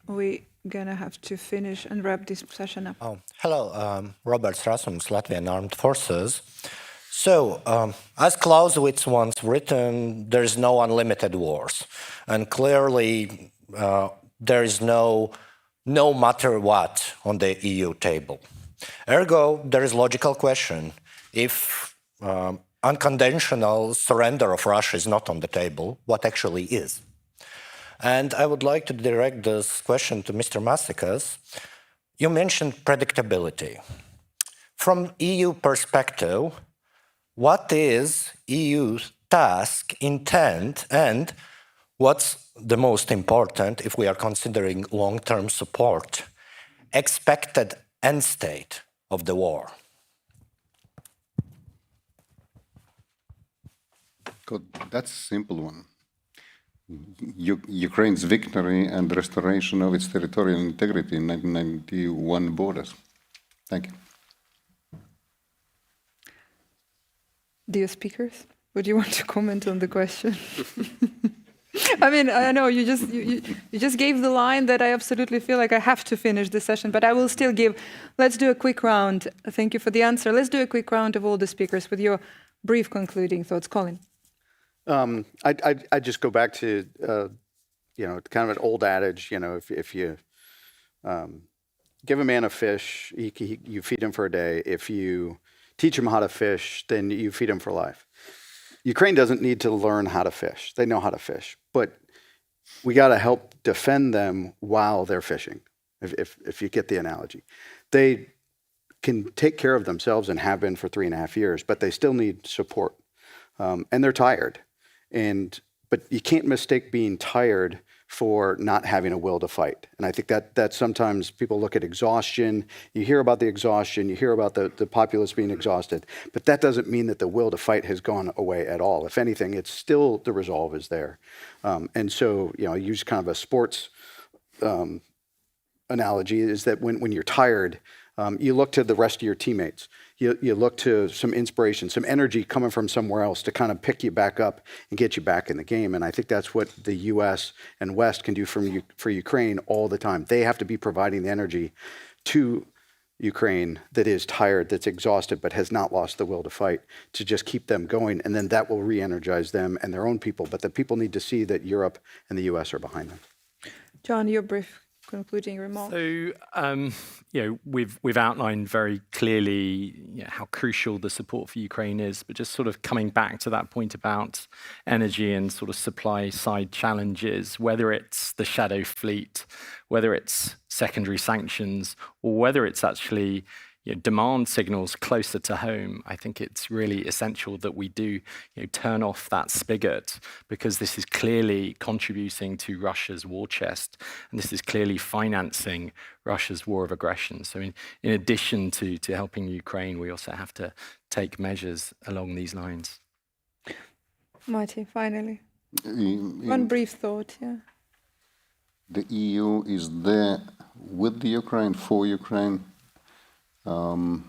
we're going to have to finish and wrap this session up. Oh, hello, Robert Rasmus, Latvian Armed Forces. So, as Clausewitz once written, there's no unlimited wars, and clearly there is no matter what on the EU table. Ergo, there is logical question: if unconditional surrender of Russia is not on the table, what actually is? And I would like to direct this question to Mr. Massikas. You mentioned predictability. From EU perspective, what is EU's task, intent, and what's the most important if we are considering long-term support, expected end state of the war? God, that's a simple one. Ukraine's victory and restoration of its territorial integrity in 1991 borders. Thank you. Dear speakers, would you want to comment on the question? I mean, I know you just gave the line that I absolutely feel like I have to finish the session, but I will still give. Let's do a quick round. Thank you for the answer. Let's do a quick round of all the speakers with your brief concluding thoughts. Colin. I just go back to, kind of an old adage, if you give a man a fish, you feed him for a day. If you teach him how to fish, then you feed him for life. Ukraine doesn't need to learn how to fish. They know how to fish. But we got to help defend them while they're fishing, if you get the analogy. They can take care of themselves and have been for 3.5 years, but they still need support. And they're tired. But you can't mistake being tired for not having a will to fight. And I think that sometimes people look at exhaustion. You hear about the exhaustion, you hear about the populace being exhausted, but that doesn't mean that the will to fight has gone away at all. If anything, it's still, the resolve is there. And so, I use kind of a sports analogy, is that when you're tired, you look to the rest of your teammates. You look to some inspiration, some energy coming from somewhere else to kind of pick you back up and get you back in the game. And I think that's what the U.S. and West can do for Ukraine all the time. They have to be providing the energy to Ukraine that is tired, that's exhausted, but has not lost the will to fight, to just keep them going. And then that will re-energize them and their own people. But the people need to see that Europe and the U.S. are behind them. John, your brief concluding remarks. So, we've outlined very clearly how crucial the support for Ukraine is, but just sort of coming back to that point about energy and sort of supply side challenges, whether it's the shadow fleet, whether it's secondary sanctions, or whether it's actually demand signals closer to home, I think it's really essential that we do turn off that spigot, because this is clearly contributing to Russia's war chest, and this is clearly financing Russia's war of aggression. So in addition to helping Ukraine, we also have to take measures along these lines. Marty, finally. One brief thought, yeah. The EU is there with the Ukraine, for Ukraine, and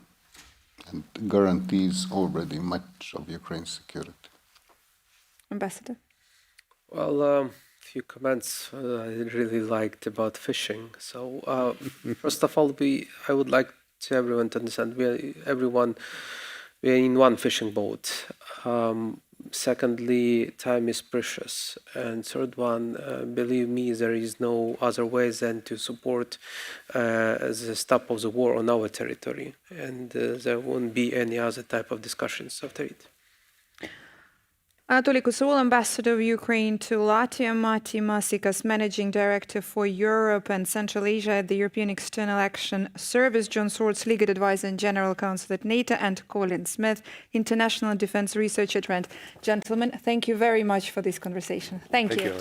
guarantees already much of Ukraine's security. Ambassador? Well, few comments I really liked about fishing. So first of all, I would like to everyone to understand we are in one fishing boat. Secondly, time is precious. And third one, believe me, there is no other way than to support the stop of the war on our territory. And there won't be any other type of discussions after it. Anatoly Kusul, Ambassador of Ukraine to Latvia, Mati Masikas, Managing Director for Europe and Central Asia at the European External Action Service, John Swords, Legal Advisor and General Counsel at NATO, and Colin Smith, International Defense Researcher at RAND. Gentlemen, thank you very much for this conversation. Thank you.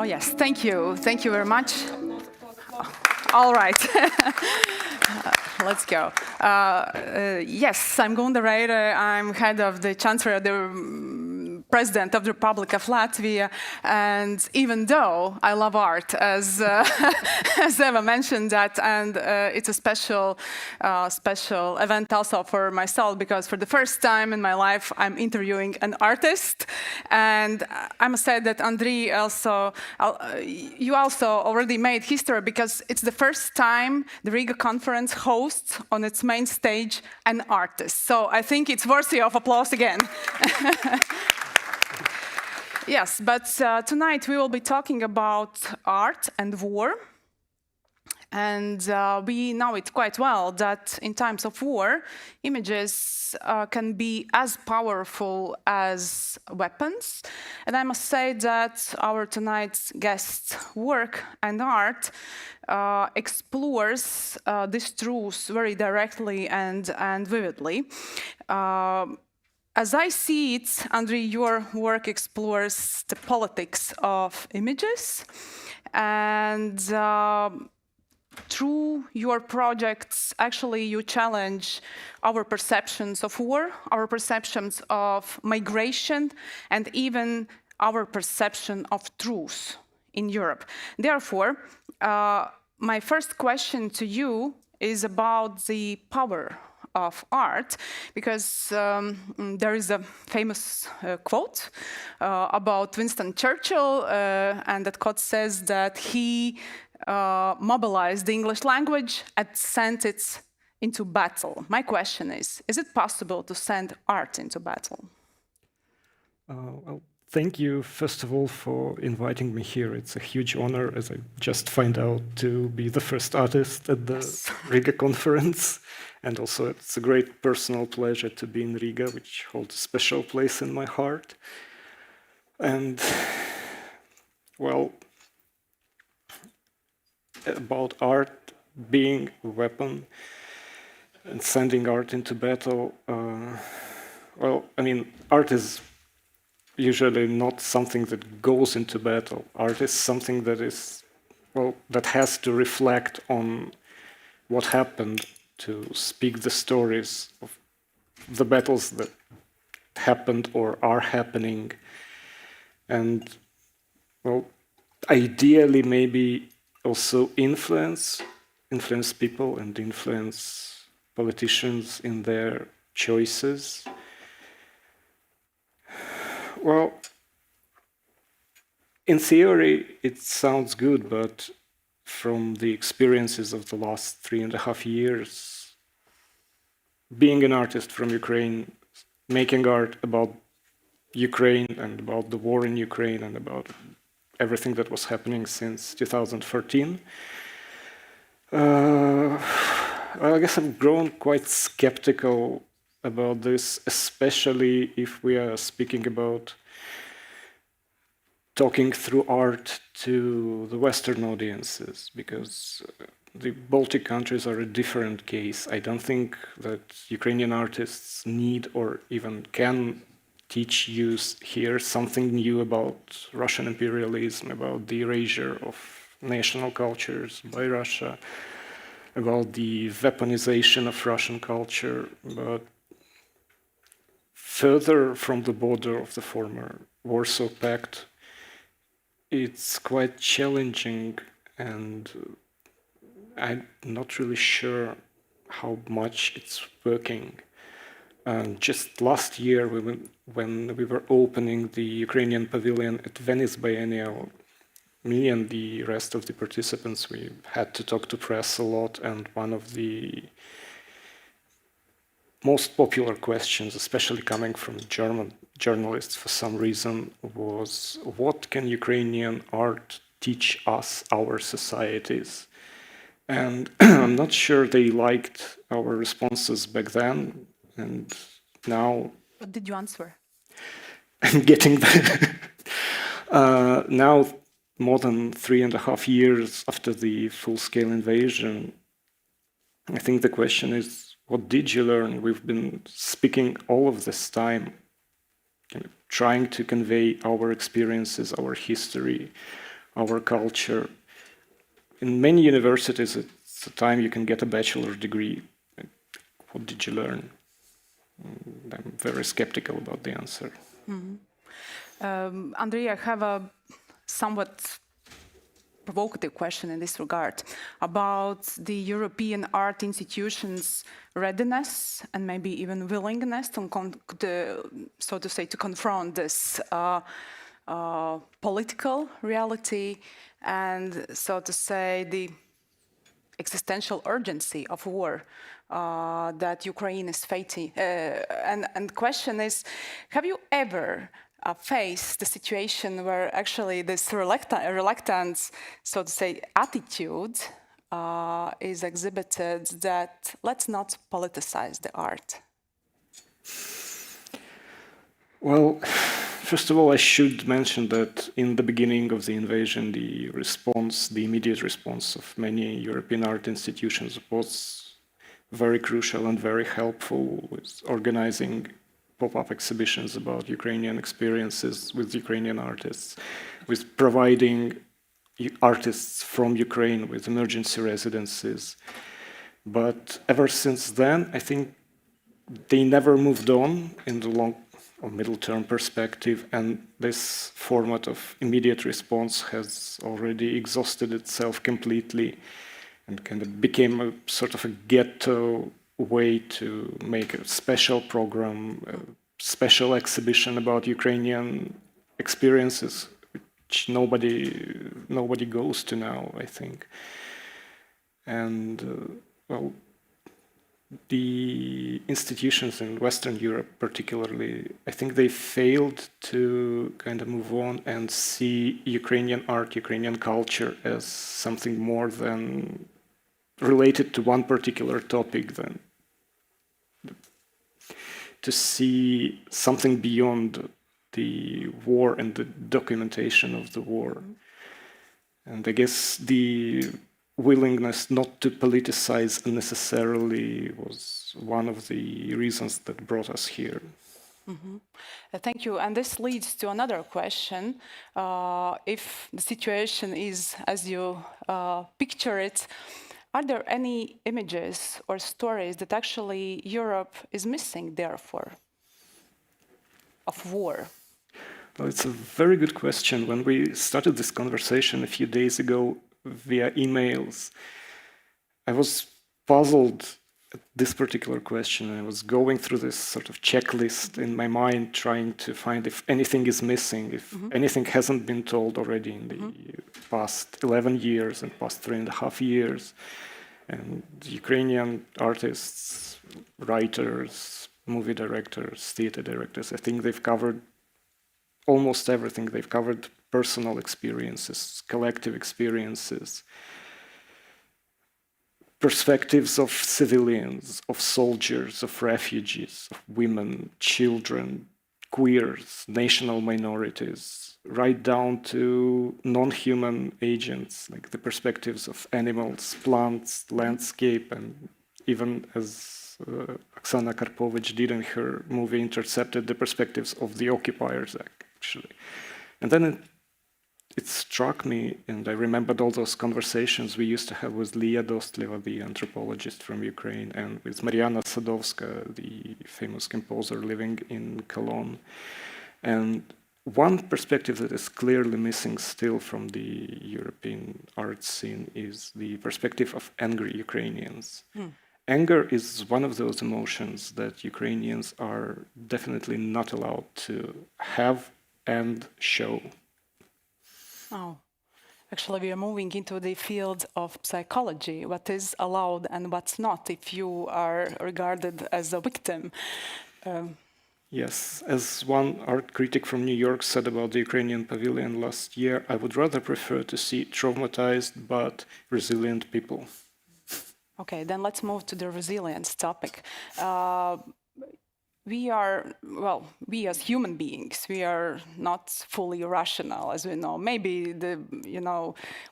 Oh, yes, thank you. Thank you very much. All right. Let's go. Yes, I'm Gunda Reire. I'm head of the Chancellor, the President of the Republic of Latvia. And even though I love art, as Eva mentioned that, and it's a special event also for myself, because for the first time in my life, I'm interviewing an artist. And I must say that Andriy also, you also already made history, because it's the first time the Riga conference hosts on its main stage an artist. So I think it's worthy of applause again. Yes, but tonight we will be talking about art and war. And we know it quite well that in times of war, images can be as powerful as weapons. And I must say that our tonight's guest's work and art explores these truths very directly and vividly. As I see it, Andriy, your work explores the politics of images, and through your projects, actually, you challenge our perceptions of war, our perceptions of migration, and even our perception of truth in Europe. Therefore, my first question to you is about the power of art, because there is a famous quote about Winston Churchill, and that quote says that he mobilized the English language and sent it into battle. My question is it possible to send art into battle? Well, thank you, first of all, for inviting me here. It's a huge honor, as I just find out, to be the first artist at the Riga conference. And also, it's a great personal pleasure to be in Riga, which holds a special place in my heart. And, well, about art being a weapon and sending art into battle, well, I mean, art is usually not something that goes into battle. Art is something that is, well, that has to reflect on what happened, to speak the stories of the battles that happened or are happening. And, well, ideally maybe also influence people and influence politicians in their choices. Well, in theory, it sounds good, but from the experiences of the last 3.5 years, being an artist from Ukraine, making art about Ukraine and about the war in Ukraine and about everything that was happening since 2014, I guess I've grown quite skeptical about this, especially if we are speaking about talking through art to the Western audiences, because the Baltic countries are a different case. I don't think that Ukrainian artists need or even can teach you here something new about Russian imperialism, about the erasure of national cultures by Russia, about the weaponization of Russian culture, but further from the border of the former Warsaw Pact, it's quite challenging, and I'm not really sure how much it's working. Just last year, when we were opening the Ukrainian pavilion at Venice Biennial, me and the rest of the participants, we had to talk to press a lot, and one of the most popular questions, especially coming from German journalists for some reason, was what can Ukrainian art teach us, our societies? And I'm not sure they liked our responses back then, and now... What did you answer? I'm getting there. Now, more than 3.5 years after the full-scale invasion, I think the question is, what did you learn? We've been speaking all of this time, trying to convey our experiences, our history, our culture. In many universities, it's a time you can get a bachelor's degree. What did you learn? I'm very skeptical about the answer. Andrei, I have a somewhat provocative question in this regard about the European art institutions' readiness and maybe even willingness to, so to say, to confront this political reality and, so to say, the existential urgency of war that Ukraine is facing. And the question is, have you ever faced the situation where actually this reluctance, so to say, attitude is exhibited that let's not politicize the art? Well, first of all, I should mention that in the beginning of the invasion, the immediate response of many European art institutions was very crucial and very helpful with organizing pop-up exhibitions about Ukrainian experiences with Ukrainian artists, with providing artists from Ukraine with emergency residencies. But ever since then, I think they never moved on in the long or middle-term perspective, and this format of immediate response has already exhausted itself completely and kind of became a sort of a ghetto way to make a special program, a special exhibition about Ukrainian experiences, which nobody goes to now, I think. And well, the institutions in Western Europe particularly, I think they failed to kind of move on and see Ukrainian art, Ukrainian culture as something more than related to one particular topic, than to see something beyond the war and the documentation of the war. And I guess the willingness not to politicize unnecessarily was one of the reasons that brought us here. Thank you. And this leads to another question. If the situation is as you picture it, are there any images or stories that actually Europe is missing, therefore, of war? Well, it's a very good question. When we started this conversation a few days ago via emails, I was puzzled at this particular question. I was going through this sort of checklist in my mind, trying to find if anything is missing, if anything hasn't been told already in the past 11 years and past 3.5 years. And Ukrainian artists, writers, movie directors, theater directors, I think they've covered almost everything. They've covered personal experiences, collective experiences, perspectives of civilians, of soldiers, of refugees, of women, children, queers, national minorities, right down to non-human agents, like the perspectives of animals, plants, landscape, and even as Oksana Karpovich did in her movie Intercepted, the perspectives of the occupiers, actually. And then it struck me, and I remembered all those conversations we used to have with Lia Dostleva, the anthropologist from Ukraine, and with Mariana Sadovska, the famous composer living in Cologne. And one perspective that is clearly missing still from the European art scene is the perspective of angry Ukrainians. Anger is one of those emotions that Ukrainians are definitely not allowed to have and show. Oh, actually, we are moving into the field of psychology, what is allowed and what's not if you are regarded as a victim. Yes, as one art critic from New York said about the Ukrainian pavilion last year, I would rather prefer to see traumatized but resilient people. we as human beings, we are not fully rational, as we know. Maybe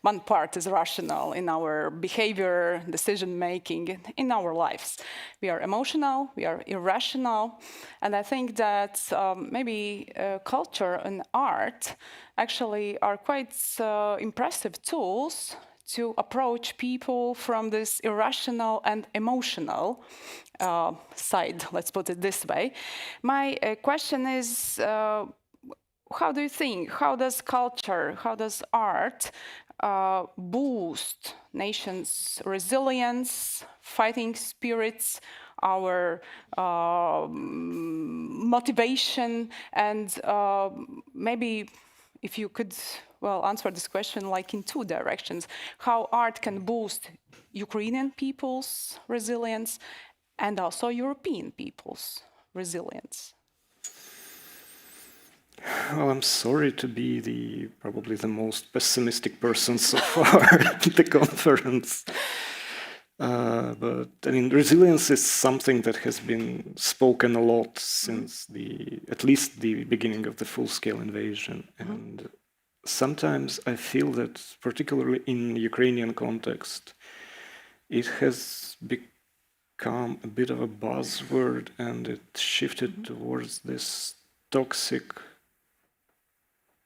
one part is rational in our behavior, decision making, in our lives. We are emotional, we are irrational, and I think that maybe culture and art actually are quite impressive tools to approach people from this irrational and emotional side, let's put it this way. My question is, how do you think, how does culture, how does art boost nations' resilience, fighting spirits, our motivation, and maybe if you could answer this question like in two directions, how art can boost Ukrainian people's resilience and also European people's resilience? Well, I'm sorry to be probably the most pessimistic person so far at the conference. But I mean, resilience is something that has been spoken a lot since at least the beginning of the full-scale invasion. And sometimes I feel that, particularly in Ukrainian context, it has become a bit of a buzzword, and it shifted towards this toxic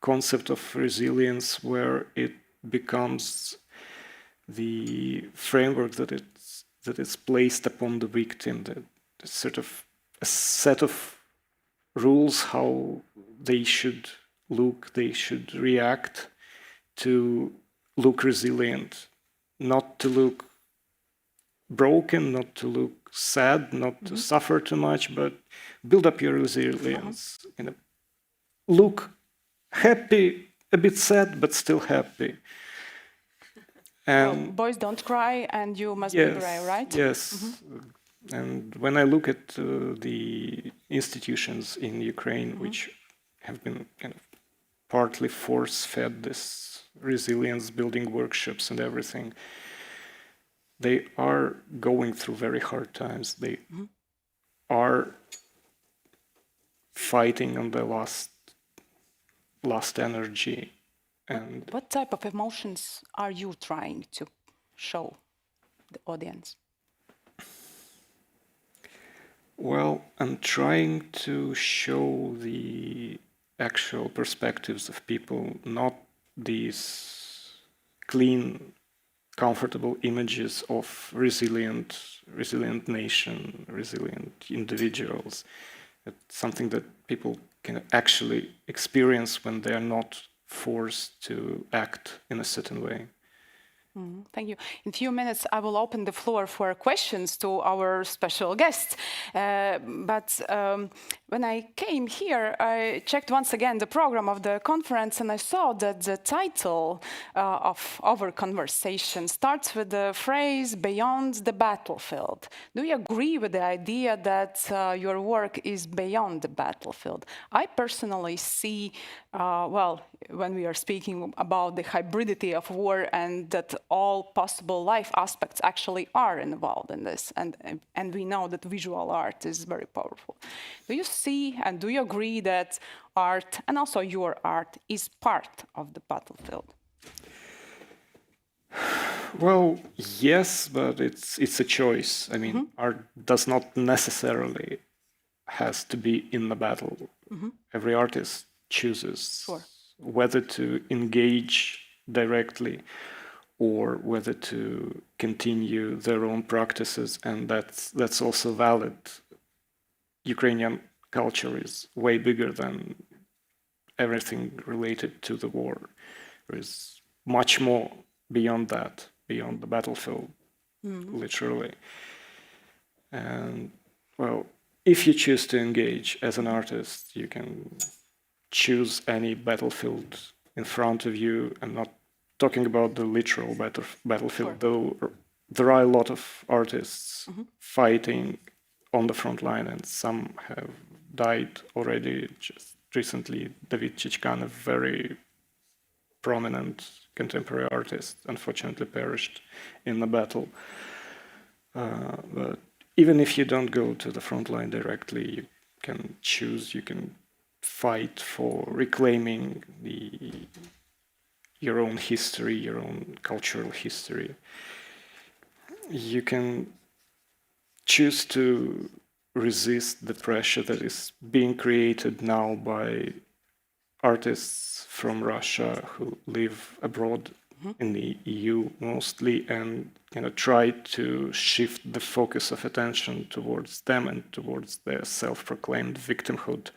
concept of resilience, where it becomes the framework that is placed upon the victim, that it's sort of a set of rules how they should look, they should react to look resilient, not to look broken, not to look sad, not to suffer too much, but build up your resilience. Look happy, a bit sad, but still happy. And boys don't cry, and you must be brave, right? Yes. And when I look at the institutions in Ukraine, which have been kind of partly force-fed this resilience-building workshops and everything, they are going through very hard times. They are fighting on the last energy. And what type of emotions are you trying to show the audience? Well, I'm trying to show the actual perspectives of people, not these clean, comfortable images of resilient nation, resilient individuals. It's something that people can actually experience when they are not forced to act in a certain way. Thank you. In a few minutes, I will open the floor for questions to our special guests. But when I came here, I checked once again the program of the conference, and I saw that the title of our conversation starts with the phrase "beyond the battlefield." Do you agree with the idea that your work is beyond the battlefield? I personally see, when we are speaking about the hybridity of war and that all possible life aspects actually are involved in this, and we know that visual art is very powerful. Do you see and do you agree that art, and also your art, is part of the battlefield? Well, yes, but it's a choice. I mean, art does not necessarily has to be in the battle. Every artist chooses whether to engage directly or whether to continue their own practices, and that's also valid. Ukrainian culture is way bigger than everything related to the war. There is much more beyond that, beyond the battlefield, literally. And, well, if you choose to engage as an artist, you can choose any battlefield in front of you. I'm not talking about the literal battlefield, though there are a lot of artists fighting on the front line, and some have died already. Just recently, David Chichkan, a very prominent contemporary artist, unfortunately perished in the battle. But even if you don't go to the front line directly, you can choose, you can fight for reclaiming your own history, your own cultural history. You can choose to resist the pressure that is being created now by artists from Russia who live abroad in the EU mostly, and try to shift the focus of attention towards them and towards their self-proclaimed victimhood.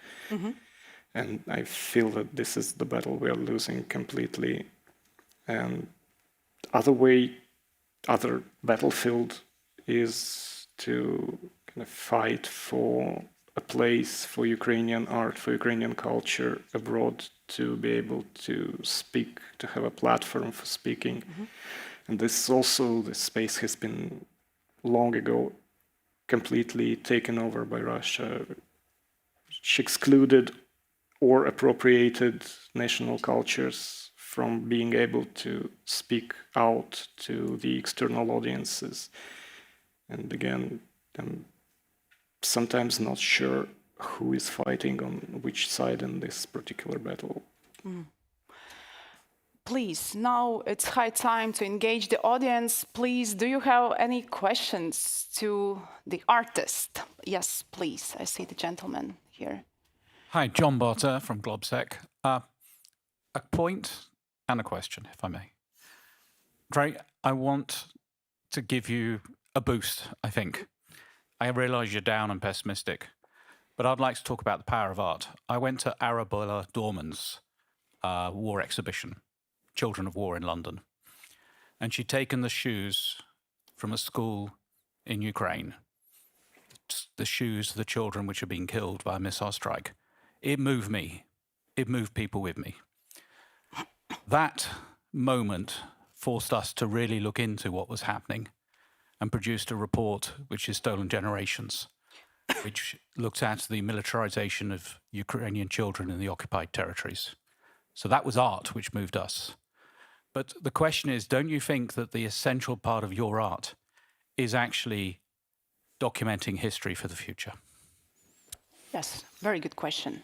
And I feel that this is the battle we are losing completely. And other battlefield is to fight for a place for Ukrainian art, for Ukrainian culture abroad, to be able to speak, to have a platform for speaking. And this space has been long ago completely taken over by Russia. She excluded or appropriated national cultures from being able to speak out to the external audiences. And again, I'm sometimes not sure who is fighting on which side in this particular battle. Please, now it's high time to engage the audience. Please, do you have any questions to the artist? Yes, please. I see the gentleman here. Hi, John Barter from Globsec. A point and a question, if I may. Dre, I want to give you a boost, I think. I realise you're down and pessimistic, but I'd like to talk about the power of art. I went to Arabella Dorman's war exhibition, Children of War in London, and she'd taken the shoes from a school in Ukraine, the shoes of the children which are being killed by a missile strike. It moved me. It moved people with me. That moment forced us to really look into what was happening and produced a report which is Stolen Generations, which looked at the militarization of Ukrainian children in the occupied territories. So that was art which moved us. But the question is, don't you think that the essential part of your art is actually documenting history for the future? Yes, very good question.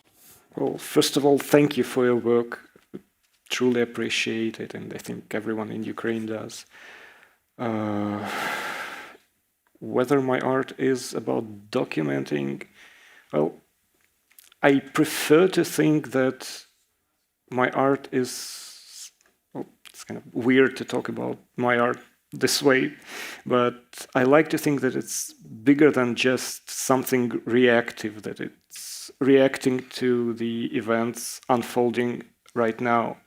Well, first of all, thank you for your work. Truly appreciate it, and I think everyone in Ukraine does. Whether my art is about documenting, well, I prefer to think that my art is, well, it's kind of weird to talk about my art this way, but I like to think that it's bigger than just something reactive, that it's reacting to the events unfolding right now.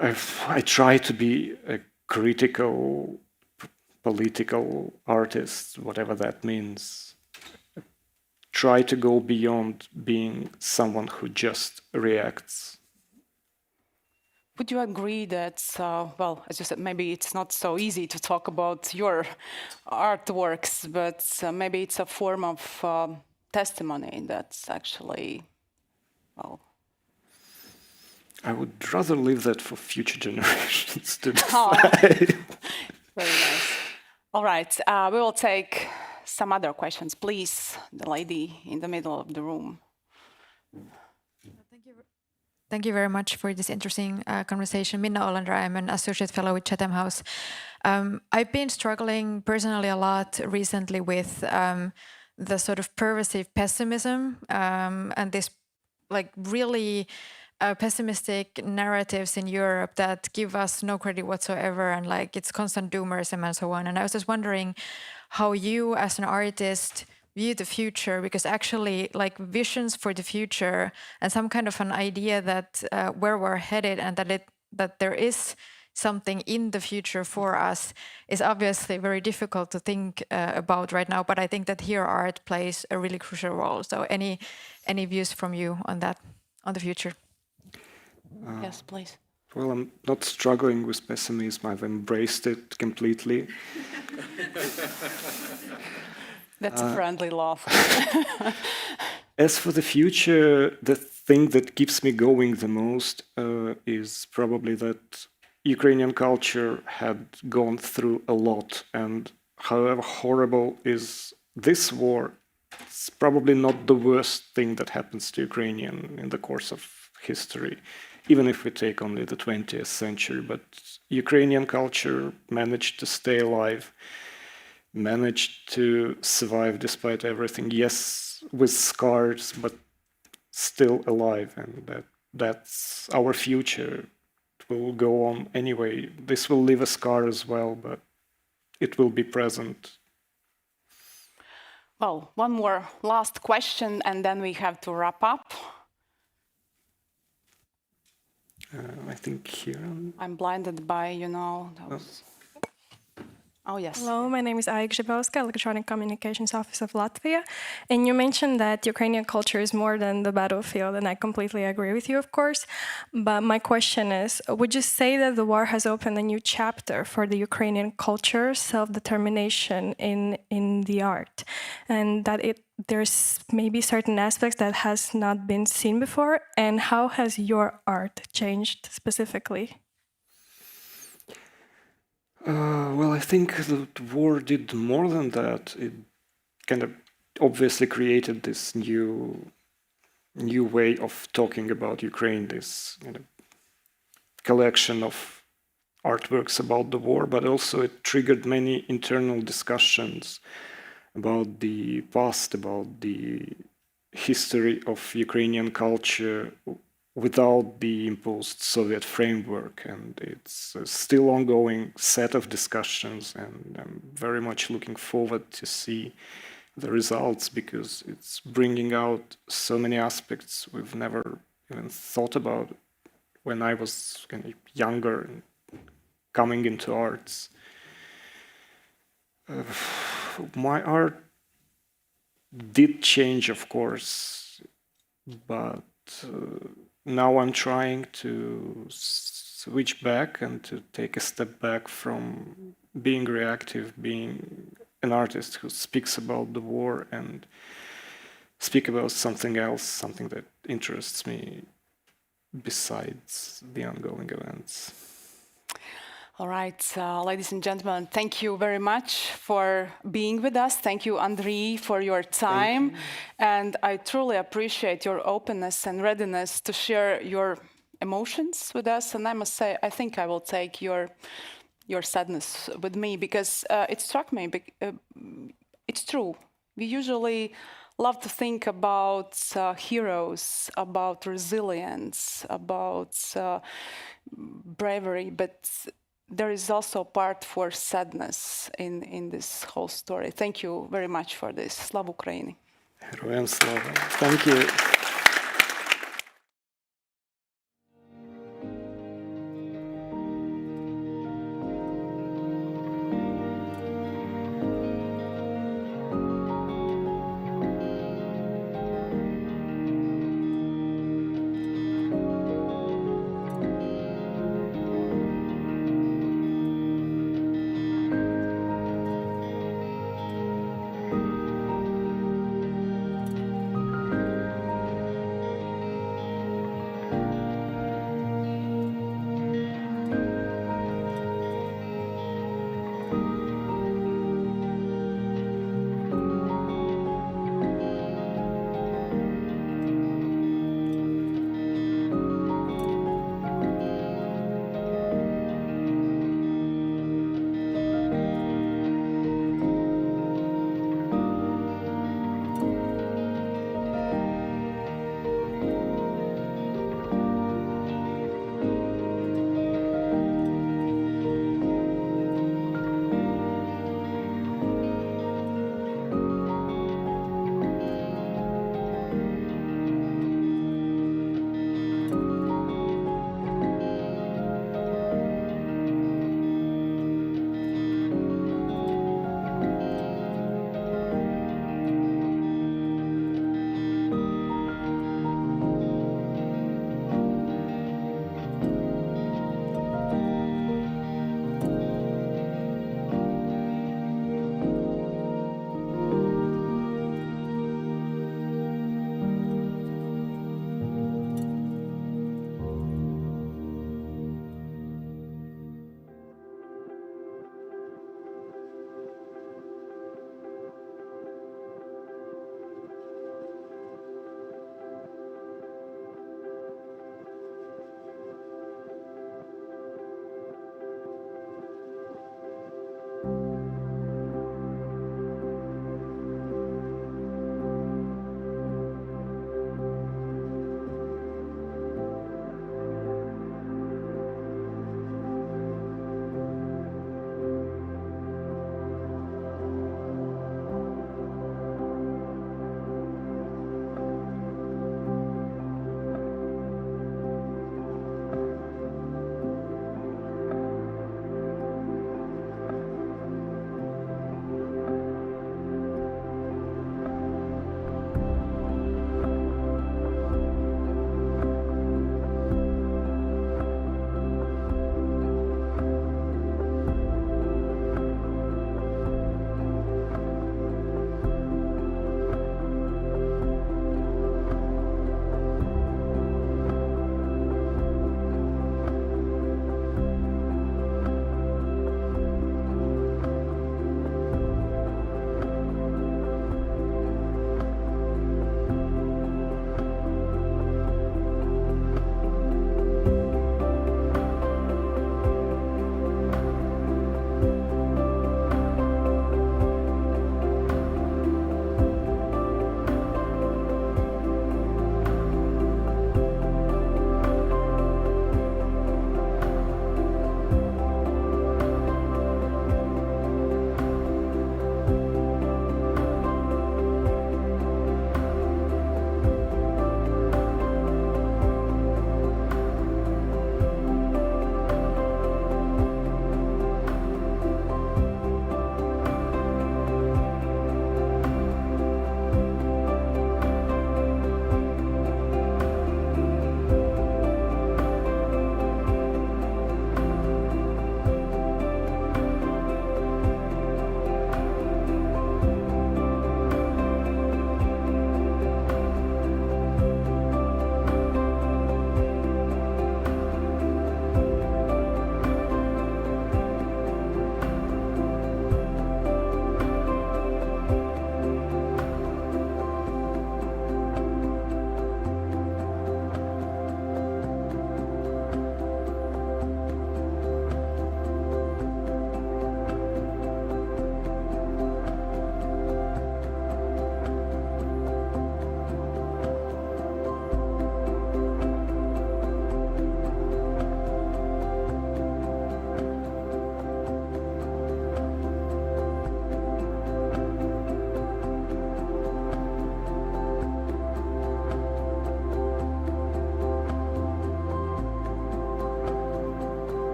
I try to be a critical, political artist, whatever that means. Try to go beyond being someone who just reacts. Would you agree that, well, as you said, maybe it's not so easy to talk about your artworks, but maybe it's a form of testimony that's actually, well... I would rather leave that for future generations to decide. Very nice. All right, we will take some other questions. Please, the lady in the middle of the room. Thank you very much for this interesting conversation. Minna Olander, I'm an associate fellow with Chatham House. I've been struggling personally a lot recently with the sort of pervasive pessimism and this like really pessimistic narratives in Europe that give us no credit whatsoever, and like it's constant doomerism and so on. And I was just wondering how you as an artist view the future, because actually like visions for the future and some kind of an idea that where we're headed and that there is something in the future for us is obviously very difficult to think about right now. But I think that here art plays a really crucial role. So any views from you on that, on the future? Yes, please. Well, I'm not struggling with pessimism. I've embraced it completely. That's a friendly laugh. As for the future, the thing that keeps me going the most is probably that Ukrainian culture had gone through a lot, and however horrible is this war, it's probably not the worst thing that happens to Ukrainian in the course of history, even if we take only the 20th century. But Ukrainian culture managed to stay alive, managed to survive despite everything. Yes, with scars, but still alive, and that's our future. It will go on anyway. This will leave a scar as well, but it will be present. Well, one more last question, and then we have to wrap up. I think here. I'm blinded by, those. Oh, yes. Hello, my name is Aik Zhibowska, Electronic Communications Office of Latvia. And you mentioned that Ukrainian culture is more than the battlefield, and I completely agree with you, of course. But my question is, would you say that the war has opened a new chapter for the Ukrainian culture, self-determination in the art, and that there's maybe certain aspects that has not been seen before? And how has your art changed specifically? Well, I think the war did more than that. It kind of obviously created this new way of talking about Ukraine, this collection of artworks about the war, but also it triggered many internal discussions about the past, about the history of Ukrainian culture without the imposed Soviet framework. And it's a still ongoing set of discussions, and I'm very much looking forward to see the results, because it's bringing out so many aspects we've never even thought about when I was kind of younger and coming into arts. My art did change, of course, but now I'm trying to switch back and to take a step back from being reactive, being an artist who speaks about the war, and speak about something else, something that interests me besides the ongoing events. All right, ladies and gentlemen, thank you very much for being with us. Thank you, Andriy, for your time. And I truly appreciate your openness and readiness to share your emotions with us. And I must say, I think I will take your sadness with me, because it struck me. It's true. We usually love to think about heroes, about resilience, about bravery, but there is also a part for sadness in this whole story. Thank you very much for this. Slava Ukraini. Heroям слава. Thank you.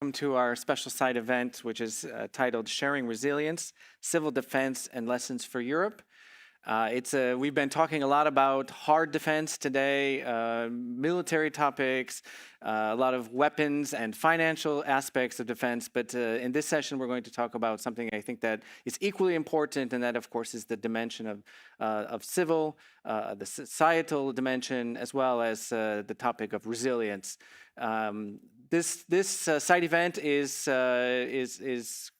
welcome to our special side event, which is titled Sharing Resilience, Civil Defense and Lessons for Europe. We've been talking a lot about hard defense today, military topics, a lot of weapons and financial aspects of defense. But in this session, we're going to talk about something I think that is equally important, and that, of course, is the dimension of civil, the societal dimension, as well as the topic of resilience. This side event is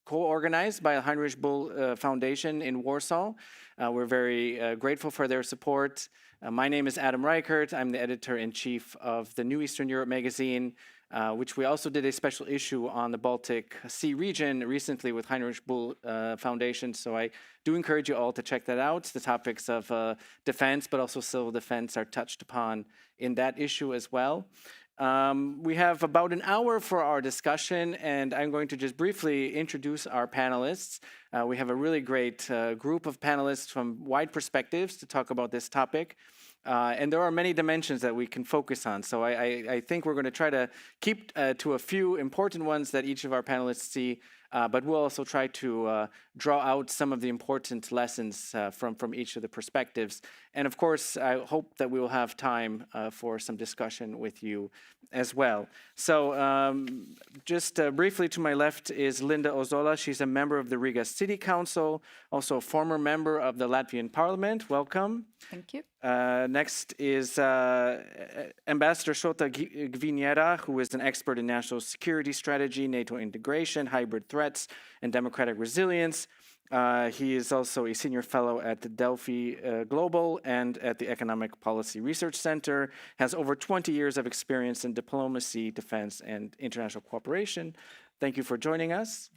co-organized by the Heinrich Bull Foundation in Warsaw. We're very grateful for their support. My name is Adam Reichert. I'm the editor-in-chief of the New Eastern Europe magazine, which we also did a special issue on the Baltic Sea region recently with Heinrich Bull Foundation. So I do encourage you all to check that out. The topics of defense, but also civil defense, are touched upon in that issue as well. We have about an hour for our discussion, and I'm going to just briefly introduce our panelists. We have a really great group of panelists from wide perspectives to talk about this topic. And there are many dimensions that we can focus on. So I think we're going to try to keep to a few important ones that each of our panelists see, but we'll also try to draw out some of the important lessons from each of the perspectives. And of course, I hope that we will have time for some discussion with you as well. So just briefly to my left is Linda Ozola. She's a member of the Riga City Council, also a former member of the Latvian Parliament. Welcome. Thank you. Next is Ambassador Šota Gviniera, who is an expert in national security strategy, NATO integration, hybrid threats, and democratic resilience. He is also a senior fellow at the Delphi Global and at the Economic Policy Research Center, has over 20 years of experience in diplomacy, defense, and international cooperation. Thank you for joining us.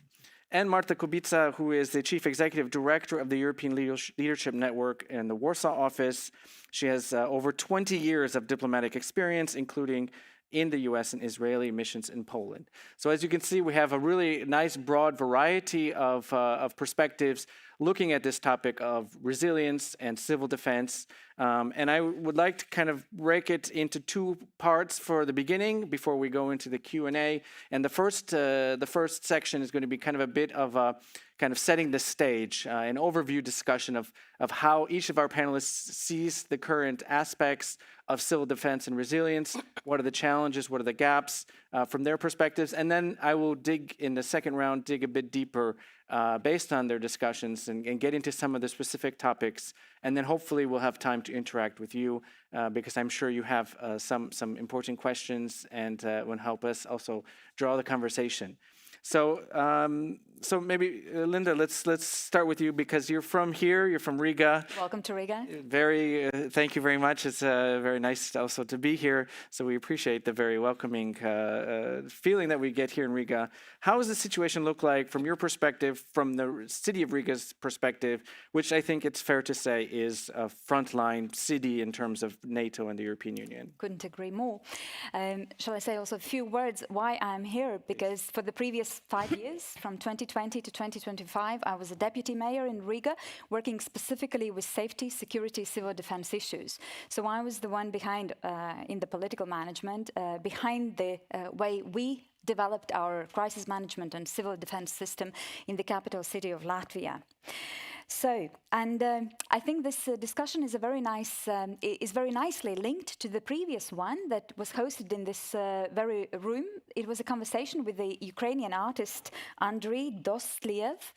And Marta Kubica, who is the Chief Executive Director of the European Leadership Network in the Warsaw office. She has over 20 years of diplomatic experience, including in the US and Israeli missions in Poland. So as you can see, we have a really nice broad variety of perspectives looking at this topic of resilience and civil defense. And I would like to kind of break it into two parts for the beginning before we go into the Q&A. And the first section is going to be kind of a bit of a kind of setting the stage, an overview discussion of how each of our panelists sees the current aspects of civil defense and resilience. What are the challenges? What are the gaps from their perspectives? And then I will dig in the second round, dig a bit deeper based on their discussions and get into some of the specific topics. And then hopefully we'll have time to interact with you because I'm sure you have some important questions and will help us also draw the conversation. So maybe Linda, let's start with you because you're from here. You're from Riga. Welcome to Riga. Thank you very much. It's very nice also to be here. So we appreciate the very welcoming feeling that we get here in Riga. How does the situation look like from your perspective, from the city of Riga's perspective, which I think it's fair to say is a frontline city in terms of NATO and the European Union? Couldn't agree more. Shall I say also a few words why I'm here? Because for the previous 5 years, from 2020 to 2025, I was a deputy mayor in Riga, working specifically with safety, security, civil defense issues. So I was the one behind, in the political management, behind the way we developed our crisis management and civil defense system in the capital city of Latvia. So, and I think this discussion is very nicely linked to the previous one that was hosted in this very room. It was a conversation with the Ukrainian artist Andriy Dostliev,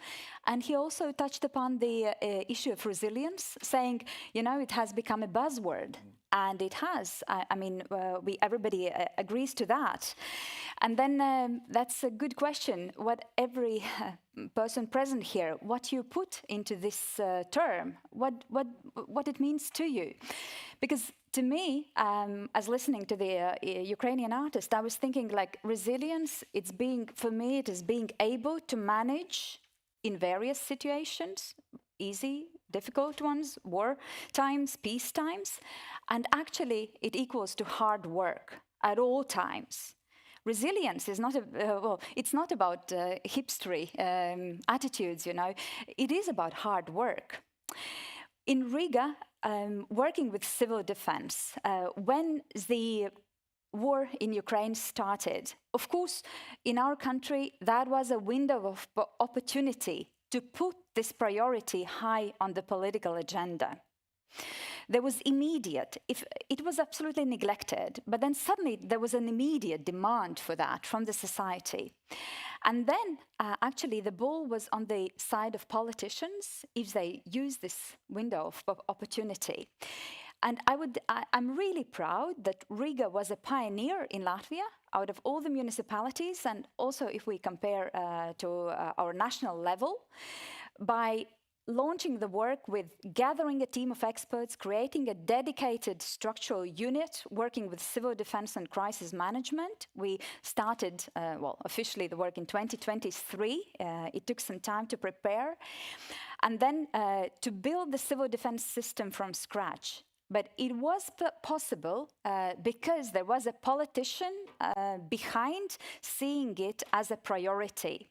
and he also touched upon the issue of resilience, saying, you know, it has become a buzzword. And it has. I mean, everybody agrees to that. And then that's a good question. What every person present here, what you put into this term, what it means to you. Because to me, as listening to the Ukrainian artist, I was thinking like resilience, for me, it is being able to manage in various situations, easy, difficult ones, war times, peace times, and actually it equals to hard work at all times. Resilience is not it's not about hipstery attitudes, you know. It is about hard work. In Riga, working with civil defense, when the war in Ukraine started, of course, in our country, that was a window of opportunity to put this priority high on the political agenda. There was immediate, it was absolutely neglected, but then suddenly there was an immediate demand for that from the society. And then actually the ball was on the side of politicians if they use this window of opportunity. And I'm really proud that Riga was a pioneer in Latvia out of all the municipalities, and also if we compare to our national level, by launching the work with gathering a team of experts, creating a dedicated structural unit, working with civil defense and crisis management. We started, officially the work in 2023. It took some time to prepare. And then to build the civil defense system from scratch. But it was possible because there was a politician behind seeing it as a priority.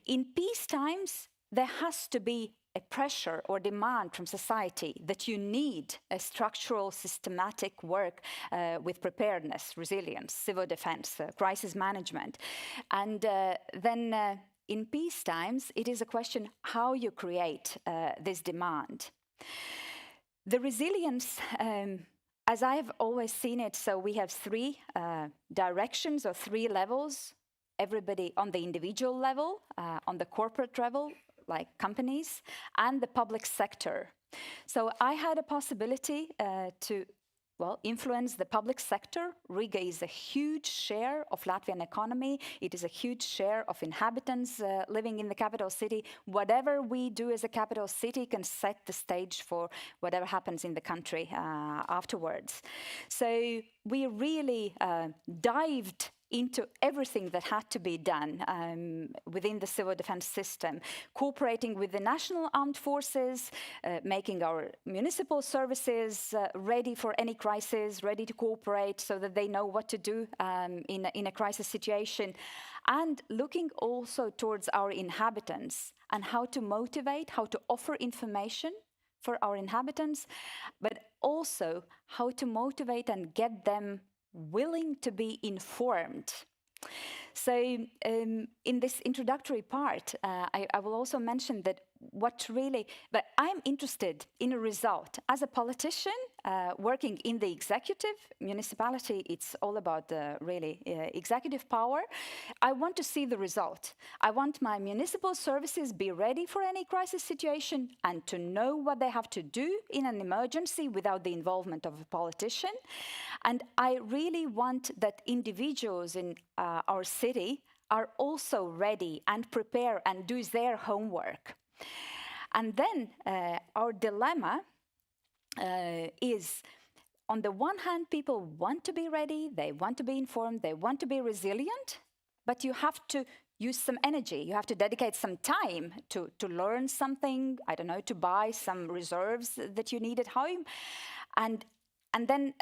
In peace times, there has to be a pressure or demand from society that you need a structural, systematic work with preparedness, resilience, civil defense, crisis management. And then in peace times, it is a question how you create this demand. The resilience, as I've always seen it, so we have three directions or three levels. Everybody on the individual level, on the corporate level, like companies, and the public sector. So I had a possibility to influence the public sector. Riga is a huge share of Latvian economy. It is a huge share of inhabitants living in the capital city. Whatever we do as a capital city can set the stage for whatever happens in the country afterwards. So we really dived into everything that had to be done within the civil defense system, cooperating with the national armed forces, making our municipal services ready for any crisis, ready to cooperate so that they know what to do in a crisis situation, and looking also towards our inhabitants and how to motivate, how to offer information for our inhabitants, but also how to motivate and get them willing to be informed. So in this introductory part, I will also mention that but I'm interested in a result. As a politician working in the executive municipality, it's all about the really executive power. I want to see the result. I want my municipal services be ready for any crisis situation and to know what they have to do in an emergency without the involvement of a politician. And I really want that individuals in our city are also ready and prepare and do their homework. And then our dilemma is, on the one hand, people want to be ready, they want to be informed, they want to be resilient, but you have to use some energy. You have to dedicate some time to learn something, I don't know, to buy some reserves that you need at home. And then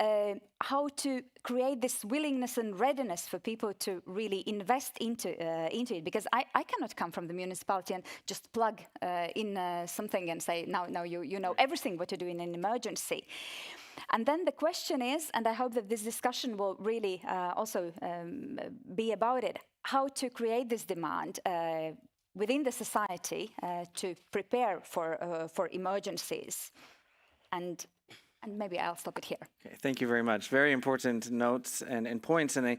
how to create this willingness and readiness for people to really invest into it. Because I cannot come from the municipality and just plug in something and say, now you know everything what to do in an emergency. And then the question is, and I hope that this discussion will really also be about it, how to create this demand within the society to prepare for emergencies. And maybe I'll stop it here. Okay, thank you very much. Very important notes and points, and I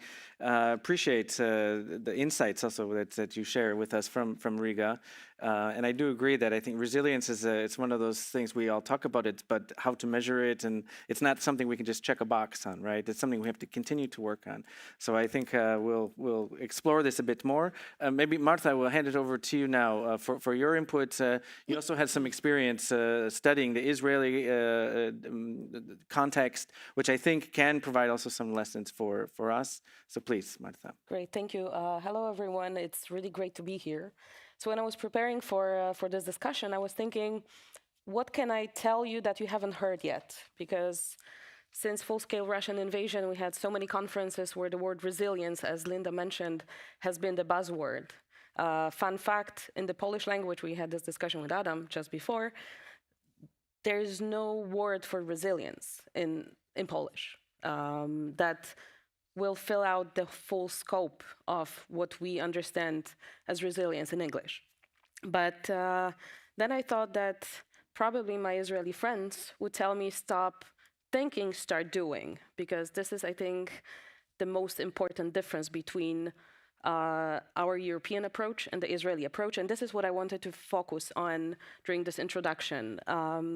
appreciate the insights also that you share with us from Riga. And I do agree that I think resilience is it's one of those things we all talk about it, but how to measure it, and it's not something we can just check a box on, right? It's something we have to continue to work on. So I think we'll explore this a bit more. Maybe Marta, I will hand it over to you now for your input. You also had some experience studying the Israeli context, which I think can provide also some lessons for us. So please, Marta. Great, thank you. Hello, everyone. It's really great to be here. So when I was preparing for this discussion, I was thinking, what can I tell you that you haven't heard yet? Because since full-scale Russian invasion, we had so many conferences where the word resilience, as Linda mentioned, has been the buzzword. Fun fact, in the Polish language, we had this discussion with Adam just before, there is no word for resilience in Polish. That will fill out the full scope of what we understand as resilience in English. But then I thought that probably my Israeli friends would tell me, stop thinking, start doing, because this is, I think, the most important difference between our European approach and the Israeli approach. And this is what I wanted to focus on during this introduction,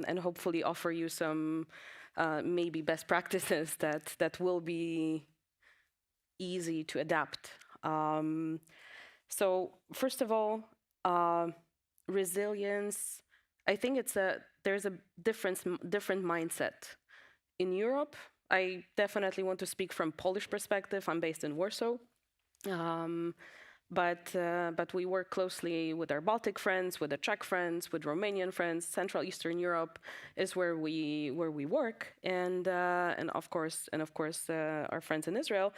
and hopefully offer you some maybe best practices that will be easy to adapt. So first of all, resilience, I think there's a different mindset. In Europe, I definitely want to speak from Polish perspective. I'm based in Warsaw. But we work closely with our Baltic friends, with the Czech friends, with Romanian friends. Central Eastern Europe is where we work, and of course our friends in Israel.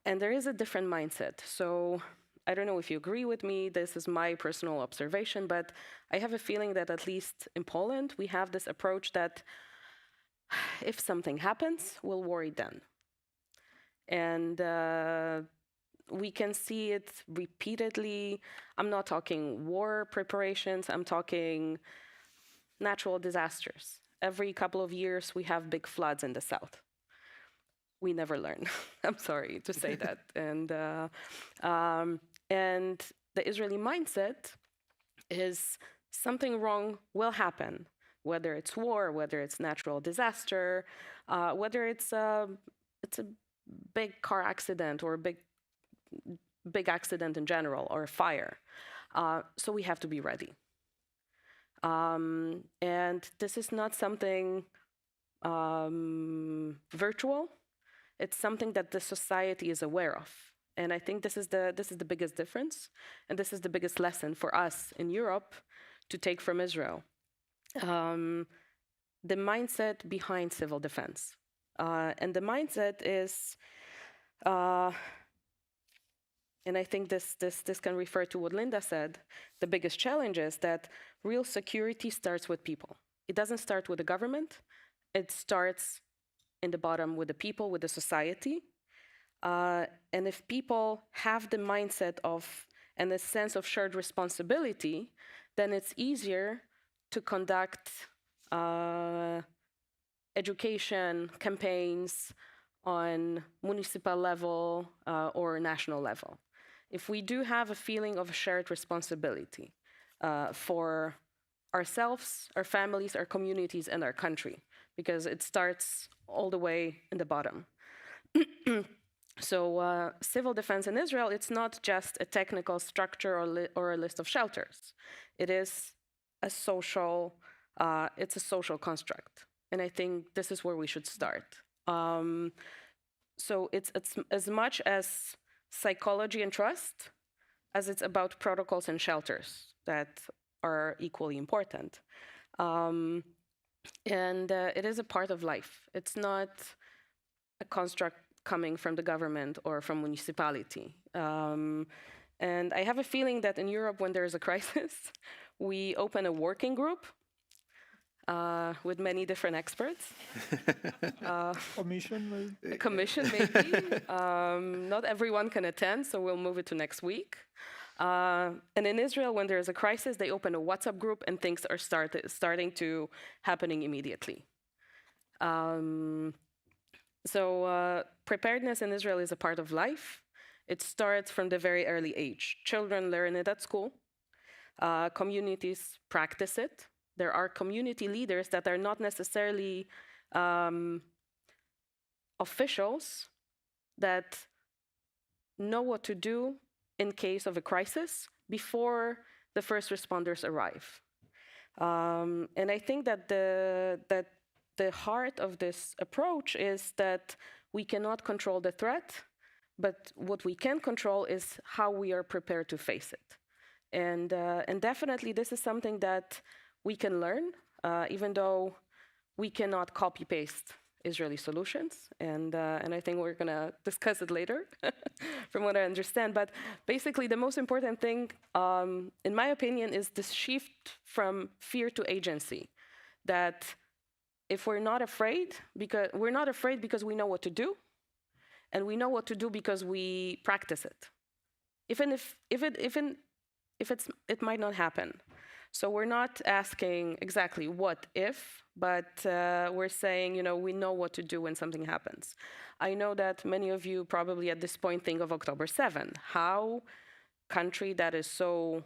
And there is a different mindset. So I don't know if you agree with me. This is my personal observation, but I have a feeling that at least in Poland we have this approach that if something happens, we'll worry then. And we can see it repeatedly. I'm not talking war preparations, I'm talking natural disasters. Every couple of years, we have big floods in the south. We never learn. I'm sorry to say that. And the Israeli mindset is something wrong will happen, whether it's war, whether it's natural disaster, whether it's a big car accident or a big accident in general, or a fire. So we have to be ready. And this is not something virtual. It's something that the society is aware of. And I think this is the biggest difference. And this is the biggest lesson for us in Europe to take from Israel. The mindset behind civil defense. And the mindset is, and I think this can refer to what Linda said, the biggest challenge is that real security starts with people. It doesn't start with the government. It starts in the bottom with the people, with the society. And if people have the mindset of and a sense of shared responsibility, then it's easier to conduct education campaigns on municipal level or national level. If we do have a feeling of shared responsibility for ourselves, our families, our communities, and our country, because it starts all the way in the bottom. So civil defense in Israel, it's not just a technical structure or a list of shelters. It is a social, it's a social construct. And I think this is where we should start. So it's as much as psychology and trust as it's about protocols and shelters that are equally important. And it is a part of life. It's not a construct coming from the government or from municipality. And I have a feeling that in Europe, when there is a crisis, we open a working group with many different experts. Commission, maybe? A commission, maybe. Not everyone can attend, so we'll move it to next week. And in Israel, when there is a crisis, they open a WhatsApp group and things are starting to happening immediately. So preparedness in Israel is a part of life. It starts from the very early age. Children learn it at school. Communities practice it. There are community leaders that are not necessarily officials that know what to do in case of a crisis before the first responders arrive. And I think that the heart of this approach is that we cannot control the threat, but what we can control is how we are prepared to face it. And definitely this is something that we can learn, even though we cannot copy-paste Israeli solutions. And I think we're going to discuss it later, from what I understand. But basically, the most important thing, in my opinion, is this shift from fear to agency. That if we're not afraid because we know what to do, and we know what to do because we practice it, even if it might not happen. So we're not asking exactly what if, but we're saying, we know what to do when something happens. I know that many of you probably at this point think of October 7. How country that is so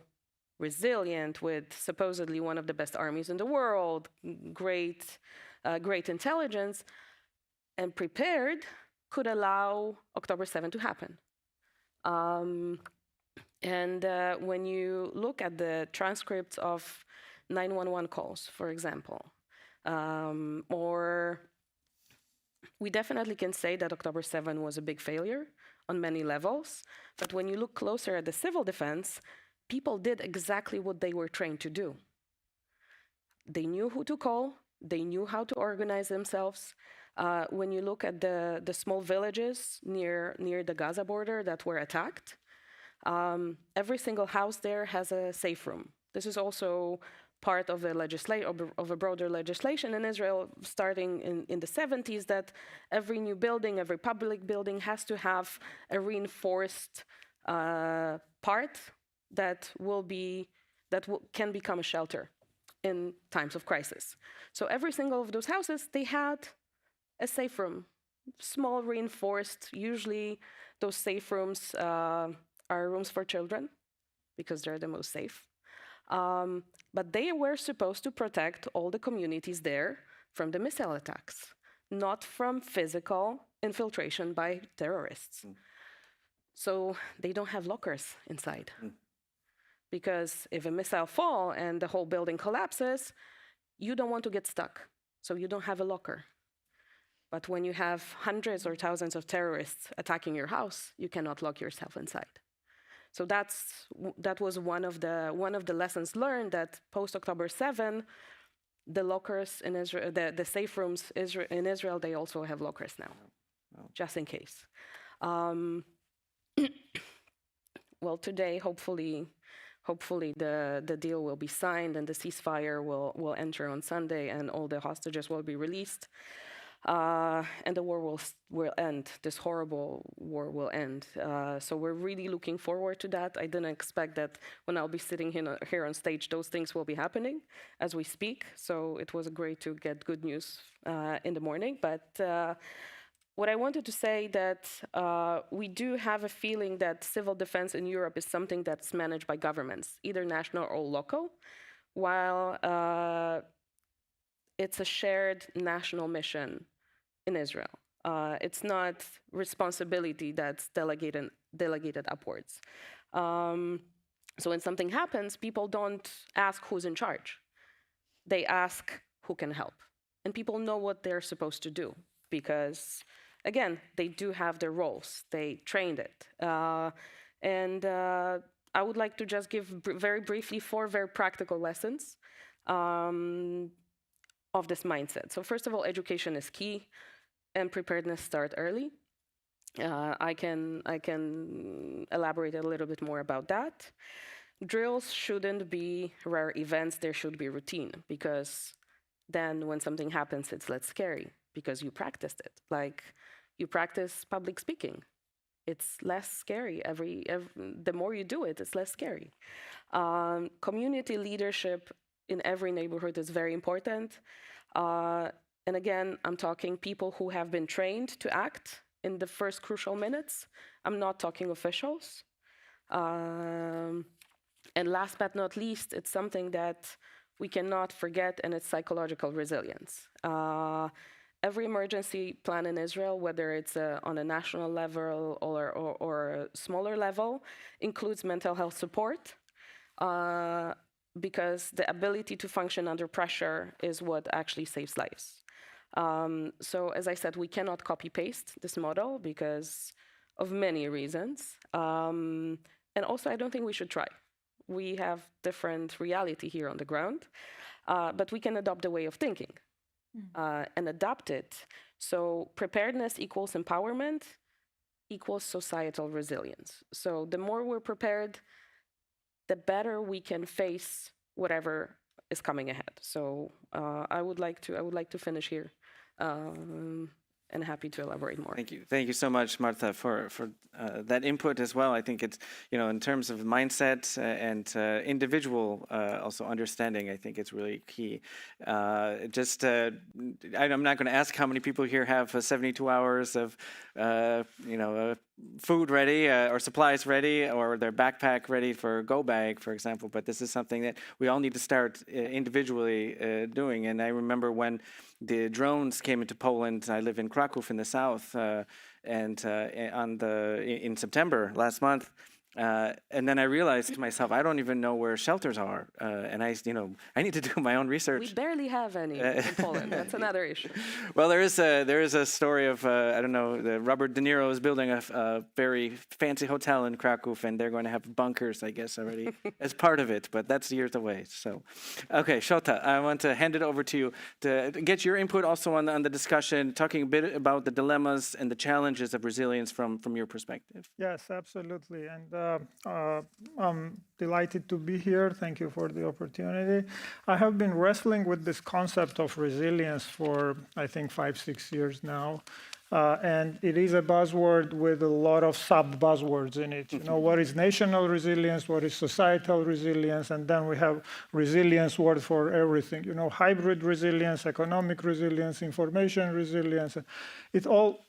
resilient, with supposedly one of the best armies in the world, great intelligence, and prepared, could allow October 7 to happen. And when you look at the transcripts of 911 calls, for example, or we definitely can say that October 7 was a big failure on many levels. But when you look closer at the civil defense, people did exactly what they were trained to do. They knew who to call. They knew how to organize themselves. When you look at the small villages near the Gaza border that were attacked, every single house there has a safe room. This is also part of a broader legislation in Israel, starting in the 70s, that every new building, every public building has to have a reinforced part that can become a shelter in times of crisis. So every single of those houses, they had a safe room, small reinforced. Usually those safe rooms are rooms for children because they're the most safe. But they were supposed to protect all the communities there from the missile attacks, not from physical infiltration by terrorists. So they don't have lockers inside. Because if a missile falls and the whole building collapses, you don't want to get stuck. So you don't have a locker. But when you have hundreds or thousands of terrorists attacking your house, you cannot lock yourself inside. So that was one of the lessons learned, that post-October 7, the lockers in Israel, the safe rooms in Israel, they also have lockers now, just in case. Well, today, hopefully the deal will be signed and the ceasefire will enter on Sunday and all the hostages will be released. And the war will end. This horrible war will end. So we're really looking forward to that. I didn't expect that when I'll be sitting here on stage, those things will be happening as we speak. So it was great to get good news in the morning. But what I wanted to say that we do have a feeling that civil defense in Europe is something that's managed by governments, either national or local, while it's a shared national mission in Israel. It's not responsibility that's delegated upwards. So when something happens, people don't ask who's in charge. They ask who can help. And people know what they're supposed to do because, again, they do have their roles. They trained it. And I would like to just give very briefly 4 very practical lessons of this mindset. So first of all, education is key, and preparedness start early. I can elaborate a little bit more about that. Drills shouldn't be rare events, there should be routine, because then when something happens, it's less scary because you practiced it. Like you practice public speaking. It's less scary. The more you do it, it's less scary. Community leadership in every neighborhood is very important. And again, I'm talking people who have been trained to act in the first crucial minutes. I'm not talking officials. And last but not least, it's something that we cannot forget, and it's psychological resilience. Every emergency plan in Israel, whether it's on a national level or a smaller level, includes mental health support, because the ability to function under pressure is what actually saves lives. So as I said, we cannot copy-paste this model because of many reasons. And also, I don't think we should try. We have different reality here on the ground, but we can adopt a way of thinking and adapt it. So preparedness equals empowerment equals societal resilience. So the more we're prepared, the better we can face whatever is coming ahead. So I would like to finish here. and happy to elaborate more. Thank you so much, Marta, for that input as well. I think it's, in terms of mindset and individual also understanding, I think it's really key. I'm not going to ask how many people here have 72 hours of, food ready or supplies ready or their backpack ready for go bag, for example. But this is something that we all need to start individually doing. And I remember when the drones came into Poland. I live in Krakow in the south, in September last month. And then I realized to myself, I don't even know where shelters are, and I need to do my own research. We barely have any in Poland. That's another issue. Well, there is a story of Robert De Niro is building a very fancy hotel in Krakow, and they're going to have bunkers, I guess, already as part of it. But that's years away. So, okay, Shota, I want to hand it over to you to get your input also on the discussion, talking a bit about the dilemmas and the challenges of resilience from your perspective. Yes, absolutely, and. I'm delighted to be here. Thank you for the opportunity. I have been wrestling with this concept of resilience for, I think, 5-6 years now. And it is a buzzword with a lot of sub-buzzwords in it. What is national resilience? What is societal resilience? And then we have resilience word for everything. Hybrid resilience, economic resilience, information resilience. It all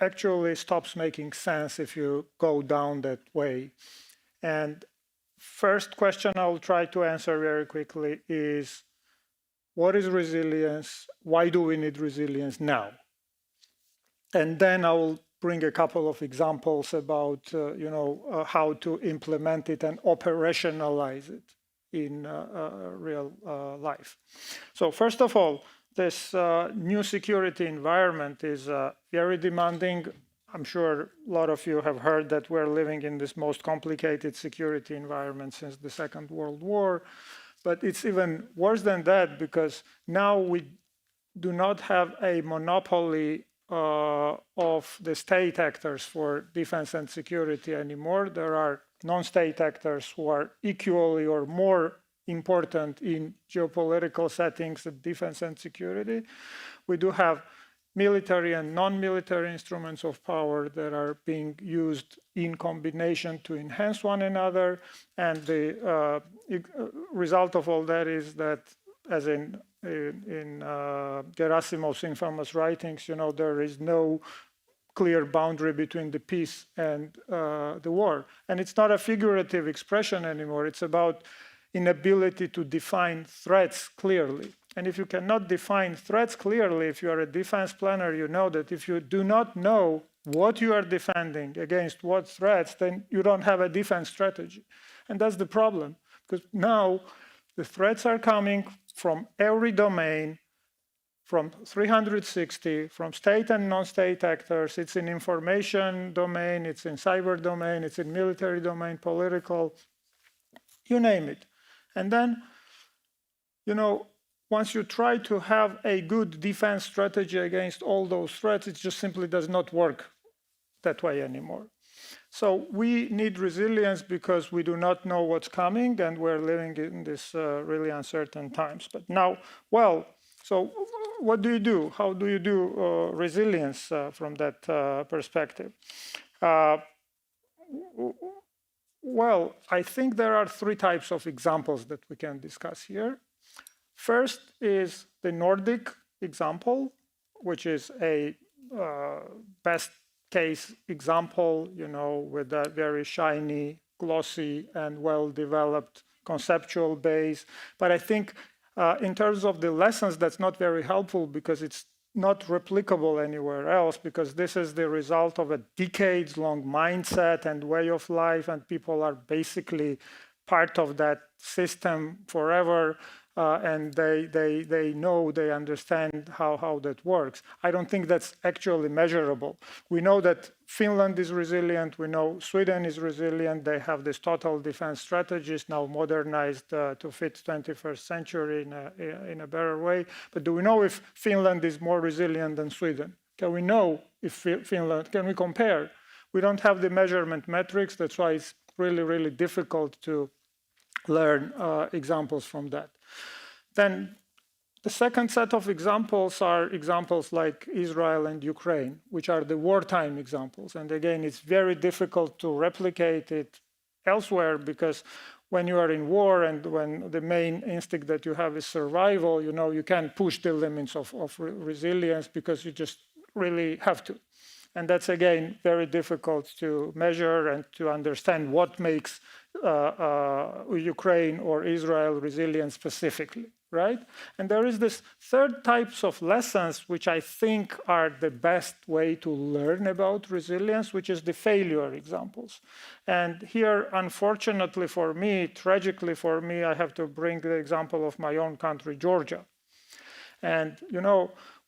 actually stops making sense if you go down that way. And first question I'll try to answer very quickly is, what is resilience? Why do we need resilience now? And then I will bring a couple of examples about how to implement it and operationalize it in real life. So first of all, this new security environment is very demanding. I'm sure a lot of you have heard that we're living in this most complicated security environment since the Second World War. But it's even worse than that, because now we do not have a monopoly of the state actors for defense and security anymore. There are non-state actors who are equally or more important in geopolitical settings of defense and security. We do have military and non-military instruments of power that are being used in combination to enhance one another. And the result of all that is that, as in Gerasimov's infamous writings, there is no clear boundary between the peace and the war. And it's not a figurative expression anymore. It's about inability to define threats clearly. And if you cannot define threats clearly, if you are a defense planner, you know that if you do not know what you are defending against what threats, then you don't have a defense strategy. And that's the problem, because now the threats are coming from every domain, from 360, from state and non-state actors. It's in information domain, it's in cyber domain, it's in military domain, political, you name it. And then, once you try to have a good defense strategy against all those threats, it just simply does not work that way anymore. So we need resilience because we do not know what's coming, and we're living in this really uncertain times. But now, so what do you do? How do you do resilience from that perspective? Well, I think there are 3 types of examples that we can discuss here. First is the Nordic example, which is a best case example, with a very shiny, glossy, and well-developed conceptual base. But I think in terms of the lessons, that's not very helpful, because it's not replicable anywhere else, because this is the result of a decades-long mindset and way of life, and people are basically part of that system forever. And they know, they understand how that works. I don't think that's actually measurable. We know that Finland is resilient. We know Sweden is resilient. They have this total defense strategies now modernized to fit 21st century in a better way. But do we know if Finland is more resilient than Sweden? Can we know if Finland, can we compare? We don't have the measurement metrics. That's why it's really, really difficult to learn examples from that. Then The second set of examples are examples like Israel and Ukraine, which are the wartime examples. And again, it's very difficult to replicate it elsewhere because when you are in war and when the main instinct that you have is survival, you can't push the limits of resilience because you just really have to. And that's, again, very difficult to measure and to understand what makes Ukraine or Israel resilient specifically, right? And there is this third types of lessons, which I think are the best way to learn about resilience, which is the failure examples. And here, unfortunately for me, tragically for me, I have to bring the example of my own country, Georgia. And,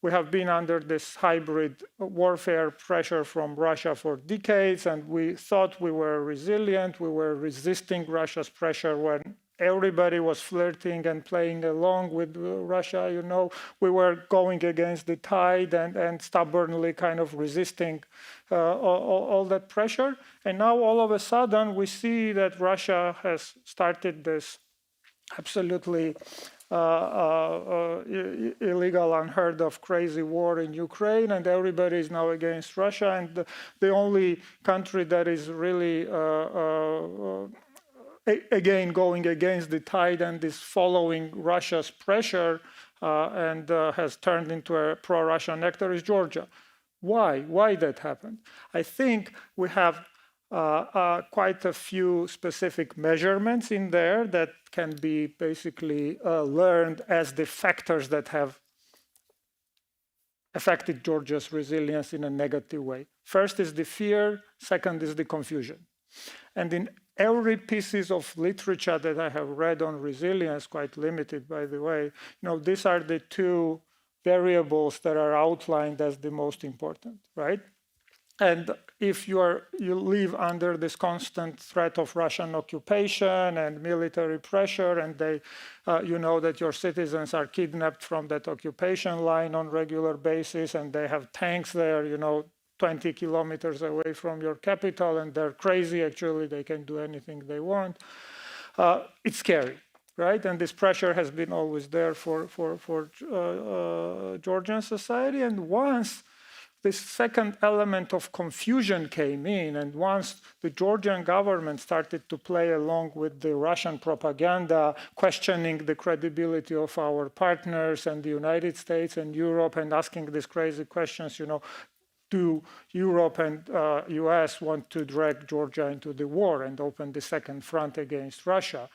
we have been under this hybrid warfare pressure from Russia for decades, and we thought we were resilient. We were resisting Russia's pressure when everybody was flirting and playing along with Russia. We were going against the tide and stubbornly kind of resisting all that pressure. And now all of a sudden we see that Russia has started this absolutely illegal, unheard of, crazy war in Ukraine, and everybody is now against Russia. And the only country that is really, again, going against the tide and is following Russia's pressure and has turned into a pro-Russian actor is Georgia. Why? Why that happened? I think we have quite a few specific measurements in there that can be basically learned as the factors that have affected Georgia's resilience in a negative way. First is the fear, second is the confusion. And in every pieces of literature that I have read on resilience, quite limited by the way, these are the two variables that are outlined as the most important, right? And if you live under this constant threat of Russian occupation and military pressure, and you know that your citizens are kidnapped from that occupation line on regular basis, and they have tanks there, 20 kilometers away from your capital, and they're crazy, actually, they can do anything they want. It's scary, right? And this pressure has been always there for Georgian society. And once this second element of confusion came in, and once the Georgian government started to play along with the Russian propaganda, questioning the credibility of our partners and the United States and Europe, and asking these crazy questions, do Europe and US want to drag Georgia into the war and open the second front against Russia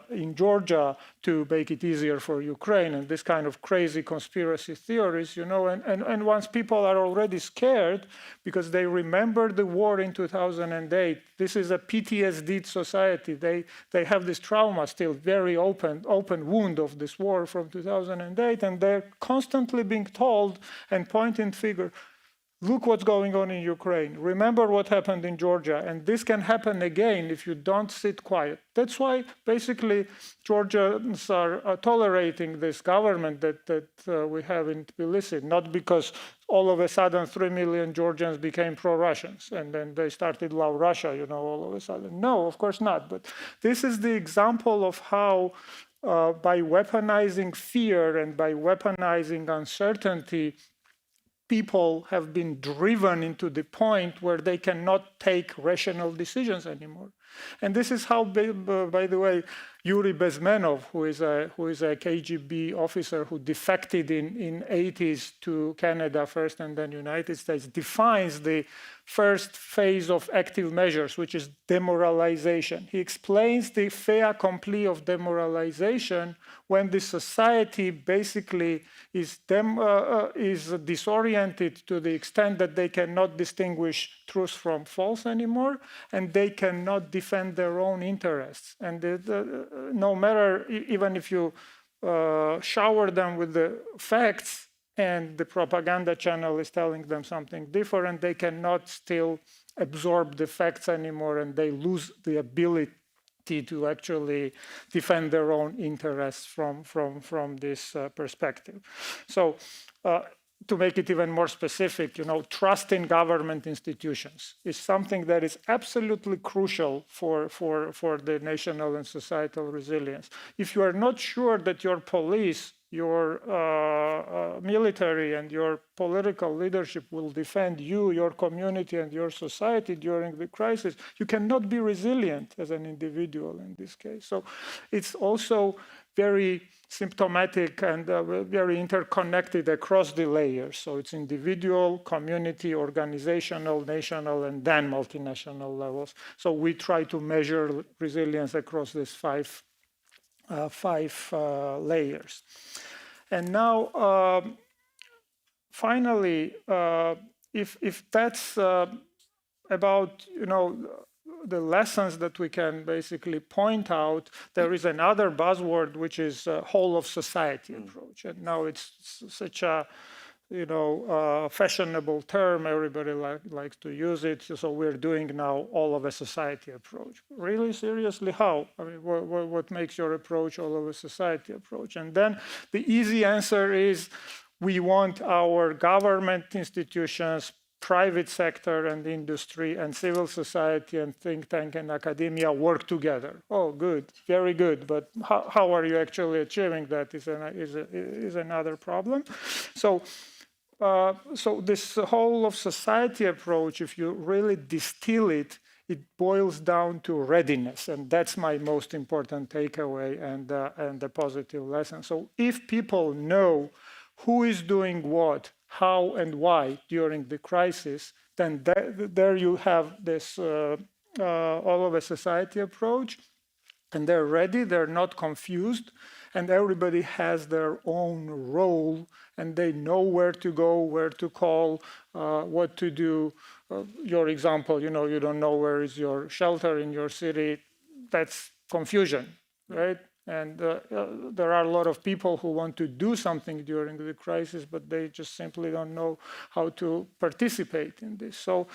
in Georgia to make it easier for Ukraine, and this kind of crazy conspiracy theories, and once people are already scared because they remember the war in 2008, this is a PTSD society. They have this trauma still, very open wound of this war from 2008, and they're constantly being told and pointing finger, look what's going on in Ukraine. Remember what happened in Georgia. And this can happen again if you don't sit quiet. That's why basically Georgians are tolerating this government that we have in Tbilisi, not because all of a sudden 3 million Georgians became pro-Russians and then they started love Russia, all of a sudden. No, of course not. But this is the example of how by weaponizing fear and by weaponizing uncertainty, people have been driven into the point where they cannot take rational decisions anymore. And this is how, by the way, Yuri Bezmenov, who is a KGB officer who defected in 80s to Canada first and then United States, defines the first phase of active measures, which is demoralization. He explains the fait accompli of demoralization when the society basically is disoriented to the extent that they cannot distinguish truth from false anymore, and they cannot defend their own interests. And no matter, even if you shower them with the facts, and the propaganda channel is telling them something different, they cannot still absorb the facts anymore, and they lose the ability to actually defend their own interests from this perspective. So to make it even more specific, trust in government institutions is something that is absolutely crucial for the national and societal resilience. If you are not sure that your police, your military and your political leadership will defend you, your community, and your society during the crisis, you cannot be resilient as an individual in this case. So it's also very symptomatic and very interconnected across the layers. So it's individual, community, organizational, national, and then multinational levels. So we try to measure resilience across these five layers. And now, finally, if that's about, the lessons that we can basically point out, there is another buzzword, which is whole of society approach. And now it's such a, fashionable term. Everybody likes to use it. So we're doing now all of a society approach. Really, seriously, how? I mean, what makes your approach all of a society approach? And then the easy answer is we want our government institutions, private sector and industry and civil society and think tank and academia work together. Oh, good, very good. But how are you actually achieving that is another problem. So this whole of society approach, if you really distill it, it boils down to readiness. And that's my most important takeaway and the positive lesson. So if people know who is doing what, how and why during the crisis, then there you have this all of a society approach, and they're ready, they're not confused, and everybody has their own role, and they know where to go, where to call, what to do. Your example, you don't know where is your shelter in your city, that's confusion, right? And there are a lot of people who want to do something during the crisis, but they just simply don't know how to participate in this. So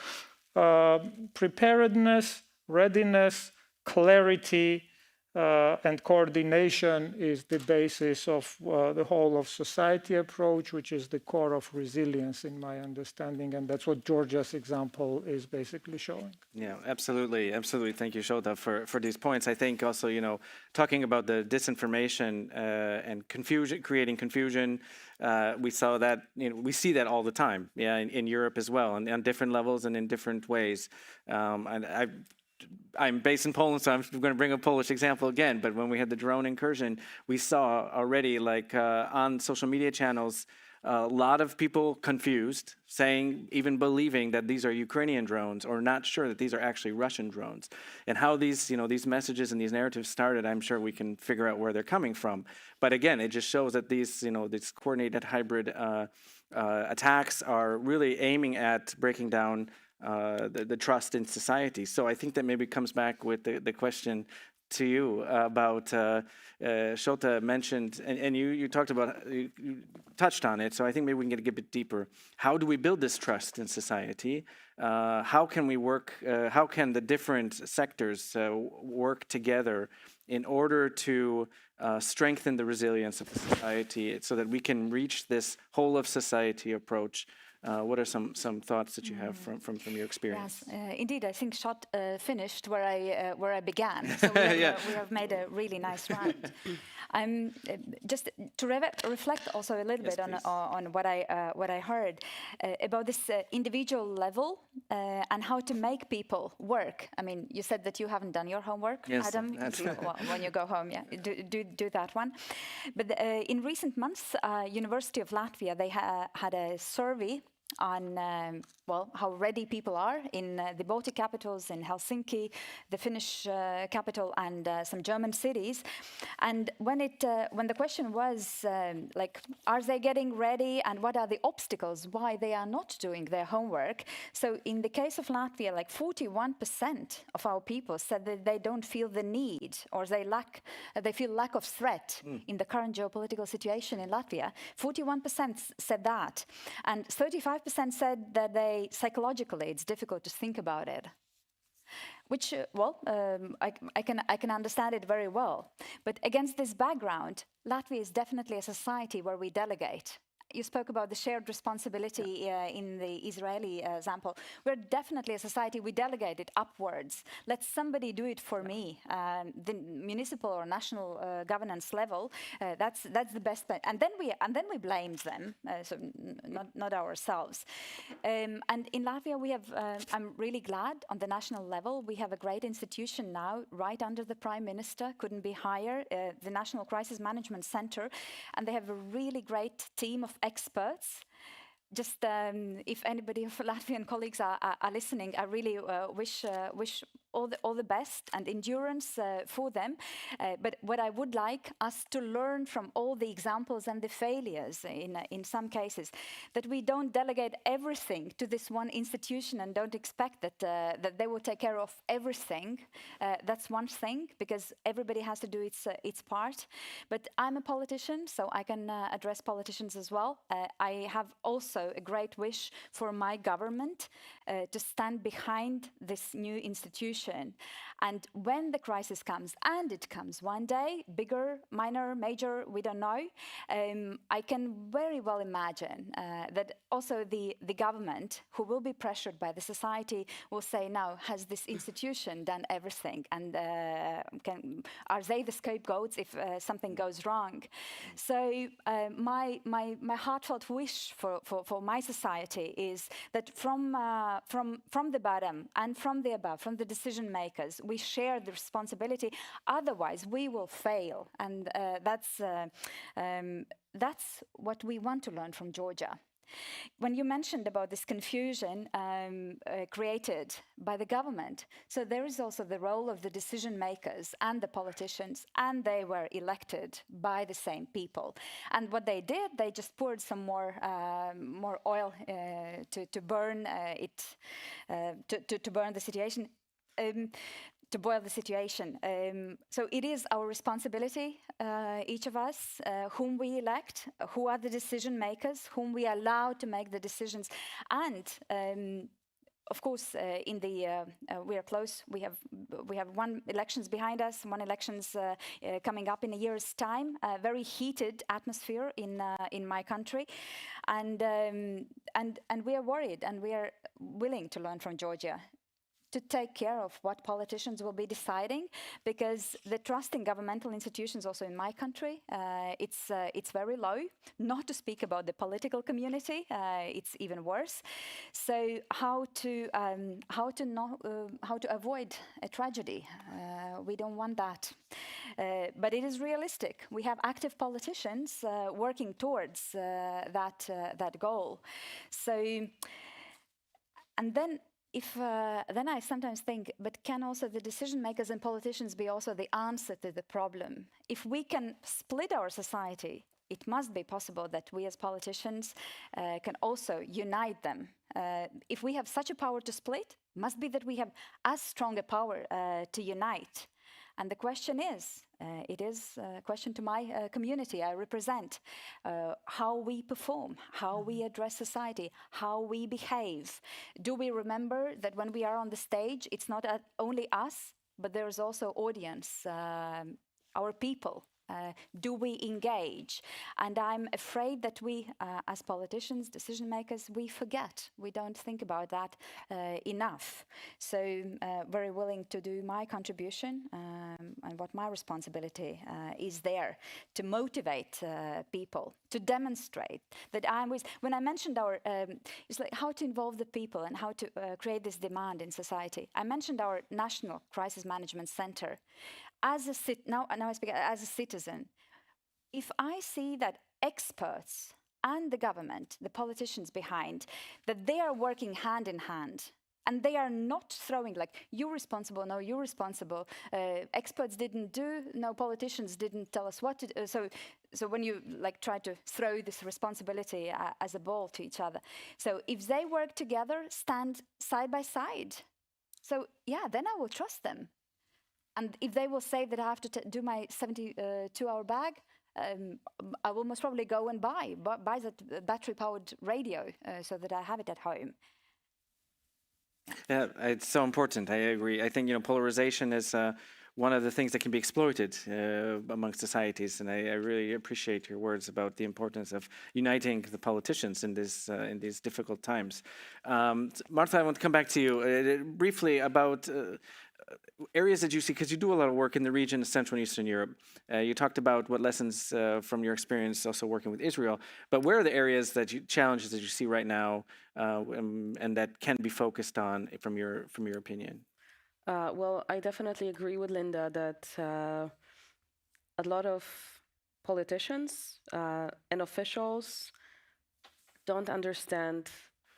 preparedness, readiness, clarity, and coordination is the basis of the whole of society approach, which is the core of resilience in my understanding. And that's what Georgia's example is basically showing. Yeah, absolutely. Absolutely. Thank you, Shota, for these points. I think also, talking about the disinformation and confusion, creating confusion, we saw that, we see that all the time, in Europe as well, and on different levels and in different ways. And I'm based in Poland, so I'm going to bring a Polish example again. But when we had the drone incursion, we saw already, on social media channels, a lot of people confused, saying, even believing that these are Ukrainian drones, or not sure that these are actually Russian drones. And how these, these messages and these narratives started, I'm sure we can figure out where they're coming from. But again, it just shows that these, these coordinated hybrid attacks are really aiming at breaking down the trust in society. So I think that maybe comes back with the question to you about Shota mentioned, and you talked about, you touched on it, so I think maybe we can get a bit deeper. How do we build this trust in society? How can we work, how can the different sectors work together in order to strengthen the resilience of the society so that we can reach this whole of society approach? What are some thoughts that you have from your experience? Yes, indeed, I think Shot finished where I began. So we have made a really nice round. Just to reflect also a little bit on what I heard about this individual level and how to make people work. I mean, you said that you haven't done your homework, Adam. When you go home, do that one. But in recent months, University of Latvia, they had a survey on how ready people are in the Baltic capitals, in Helsinki, the Finnish capital, and some German cities. And when the question was are they getting ready, and what are the obstacles why they are not doing their homework? So in the case of Latvia, 41% of our people said that they don't feel the need, or they feel lack of threat in the current geopolitical situation in Latvia. 41% said that, and 35% said that psychologically it's difficult to think about it. Which, I can understand it very well. But against this background, Latvia is definitely a society where we delegate. you spoke about the shared responsibility in the Israeli example. We're definitely a society, we delegate it upwards. Let somebody do it for me. The municipal or national governance level, that's the best thing. And then we blame them, so not ourselves. And in Latvia, we have, I'm really glad, on the national level, we have a great institution now, right under the Prime Minister, couldn't be higher, the National Crisis Management Center, and they have a really great team of experts. Just if anybody of Latvian colleagues are listening, I really wish all the best and endurance for them. But what I would like us to learn from all the examples and the failures in some cases, that we don't delegate everything to this one institution and don't expect that they will take care of everything. That's one thing, because everybody has to do its part. But I'm a politician, so I can address politicians as well. I have also a great wish for my government to stand behind this new institution. And when the crisis comes, and it comes one day, bigger, minor, major, we don't know, I can very well imagine that also the government, who will be pressured by the society, will say, now, has this institution done everything? And are they the scapegoats if something goes wrong? So my heartfelt wish for my society is that from the bottom and from the above, from the decision makers, we share the responsibility. Otherwise, we will fail, and that's what we want to learn from Georgia. When you mentioned about this confusion created by the government, so there is also the role of the decision makers and the politicians, and they were elected by the same people. And what they did, they just poured some more oil to burn to burn the situation. To boil the situation. So it is our responsibility, each of us, whom we elect, who are the decision makers, whom we allow to make the decisions. And of course, we are close. We have one elections behind us, one elections coming up in a year's time. A very heated atmosphere in my country, and we are worried, and we are willing to learn from Georgia, to take care of what politicians will be deciding, because the trust in governmental institutions also in my country, it's very low, not to speak about the political community, it's even worse. So how to avoid a tragedy? We don't want that. But it is realistic. We have active politicians working towards that goal. So, and then then I sometimes think, but can also the decision makers and politicians be also the answer to the problem? If we can split our society, it must be possible that we as politicians can also unite them. If we have such a power to split, must be that we have as strong a power to unite. And the question is, it is a question to my community I represent, how we perform, how we address society, how we behave. Do we remember that when we are on the stage, it's not only us, but there's also audience, our people. Do we engage? And I'm afraid that we, as politicians, decision makers, we forget. We don't think about that enough. So very willing to do my contribution and what my responsibility is there to motivate people, to demonstrate that I'm with. When I mentioned it's like how to involve the people and how to create this demand in society. I mentioned our National Crisis Management Center. Now I speak as a citizen. If I see that experts and the government, the politicians behind, that they are working hand in hand, and they are not throwing like, you're responsible, no, you're responsible, experts didn't do, no, politicians didn't tell us what to do. So when you like try to throw this responsibility as a ball to each other. So if they work together, stand side by side, so yeah, then I will trust them. And if they will say that I have to do my 72-hour bag, I will most probably go and buy that battery-powered radio so that I have it at home. Yeah, it's so important. I agree. I think polarization is one of the things that can be exploited among societies. And I really appreciate your words about the importance of uniting the politicians in these difficult times. Marta, I want to come back to you briefly about areas that you see, because you do a lot of work in the region of Central and Eastern Europe. You talked about what lessons from your experience also working with Israel, but where are the areas challenges that you see right now and that can be focused on from your opinion? Well, I definitely agree with Linda that a lot of politicians and officials don't understand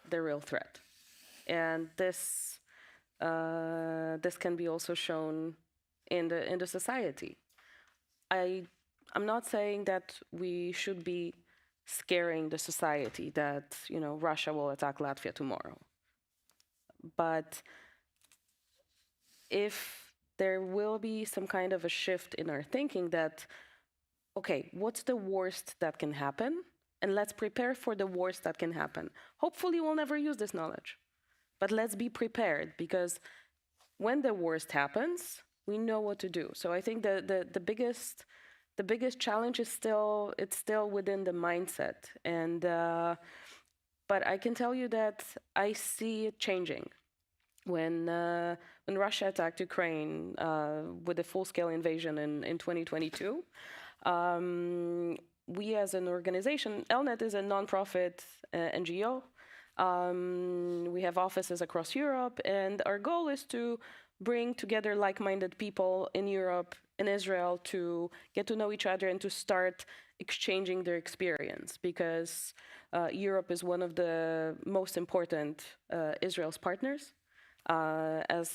the real threat. And this can be also shown in the society. I'm not saying that we should be scaring the society that Russia will attack Latvia tomorrow. But if there will be some kind of a shift in our thinking that, okay, what's the worst that can happen? And let's prepare for the worst that can happen. Hopefully we'll never use this knowledge. But let's be prepared, because when the worst happens, we know what to do. So I think the biggest challenge is still within the mindset. And but I can tell you that I see it changing. When Russia attacked Ukraine with a full-scale invasion in 2022, we as an organization, ELNET is a nonprofit NGO. We have offices across Europe, and our goal is to bring together like-minded people in Europe and Israel to get to know each other and to start exchanging their experience, because Europe is one of the most important Israel's partners. As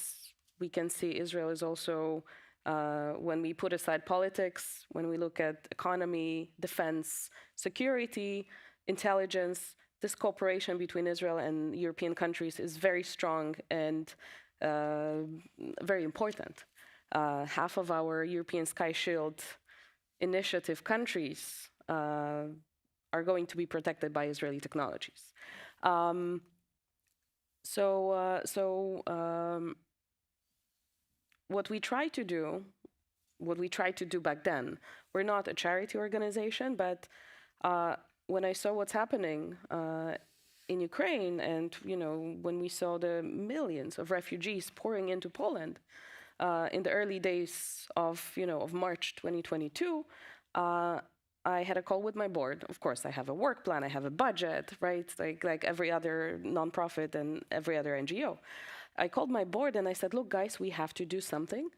we can see, Israel is also, when we put aside politics, when we look at economy, defense, security, intelligence, this cooperation between Israel and European countries is very strong and very important. Half of our European Sky Shield initiative countries are going to be protected by Israeli technologies. What we tried to do back then, we're not a charity organization, but when I saw what's happening in Ukraine, and when we saw the millions of refugees pouring into Poland in the early days of March 2022, I had a call with my board. Of course, I have a work plan, I have a budget, right? Like every other nonprofit and every other NGO. I called my board and I said, look, guys, we have to do something.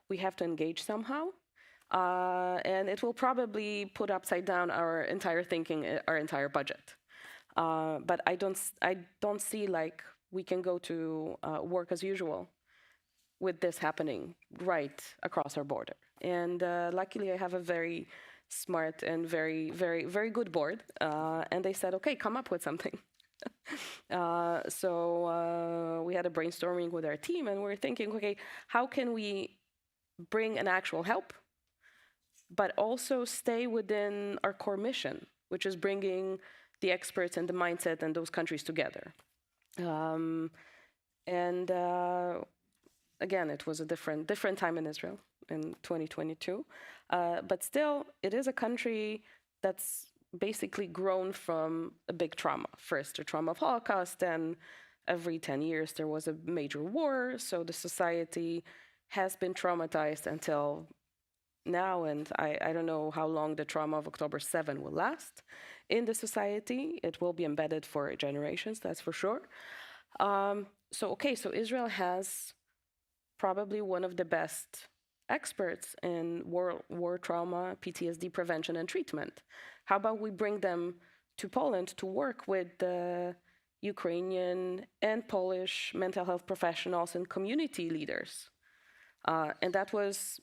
We have to engage somehow. And it will probably put upside down our entire thinking, our entire budget. But I don't see like we can go to work as usual with this happening right across our border. And luckily, I have a very smart and very, very, very good board. And they said, okay, come up with something. So we had a brainstorming with our team, and we're thinking, okay, how can we bring an actual help, but also stay within our core mission, which is bringing the experts and the mindset and those countries together. Again, it was a different time in Israel in 2022, but still, it is a country that's basically grown from a big trauma. First, the trauma of Holocaust, and every 10 years there was a major war, so the society has been traumatized until now, and I don't know how long the trauma of October 7 will last in the society. It will be embedded for generations, that's for sure. So Israel has probably one of the best experts in war trauma, PTSD prevention and treatment. How about we bring them to Poland to work with the Ukrainian and Polish mental health professionals and community leaders? And that was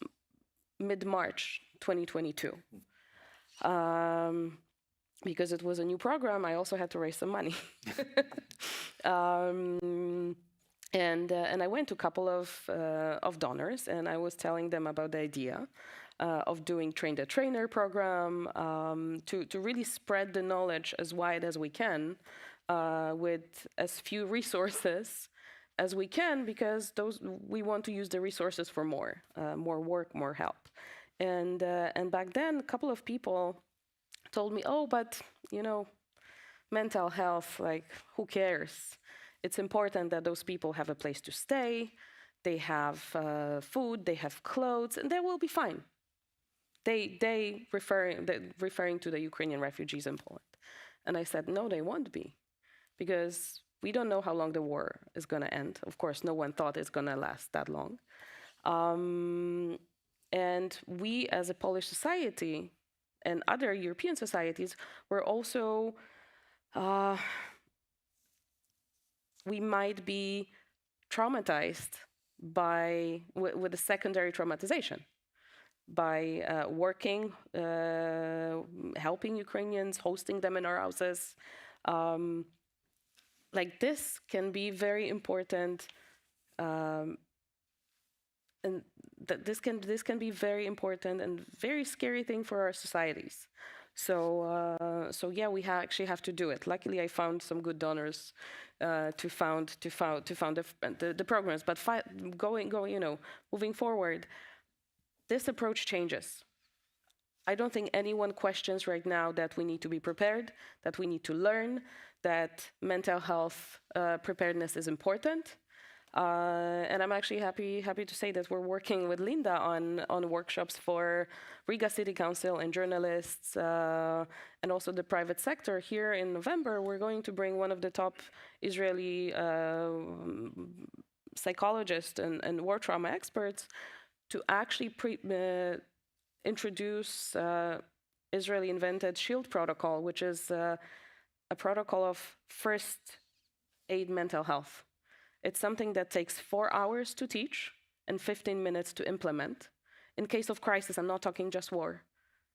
mid-March 2022. Because it was a new program, I also had to raise some money. And I went to a couple of donors, and I was telling them about the idea of doing train-the-trainer program to really spread the knowledge as wide as we can with as few resources as we can, because we want to use the resources for more work, more help. And back then, a couple of people told me, oh, but mental health, like, who cares? It's important that those people have a place to stay, they have food, they have clothes, and they will be fine. They referring to the Ukrainian refugees in Poland. And I said, no, they won't be, because we don't know how long the war is going to end. Of course, no one thought it's going to last that long. And we, as a Polish society and other European societies, were also, we might be traumatized with a secondary traumatization by working, helping Ukrainians, hosting them in our houses. Like, this can be very important, and this can be very important and very scary thing for our societies. So yeah, we actually have to do it. Luckily, I found some good donors to found the programs. But moving forward, this approach changes. I don't think anyone questions right now that we need to be prepared, that we need to learn, that mental health preparedness is important. And I'm actually happy to say that we're working with Linda on workshops for Riga City Council and journalists, and also the private sector. Here in November, we're going to bring one of the top Israeli psychologists and war trauma experts to actually introduce Israeli-invented SHIELD protocol, which is a protocol of first aid mental health. It's something that takes 4 hours to teach and 15 minutes to implement. In case of crisis, I'm not talking just war.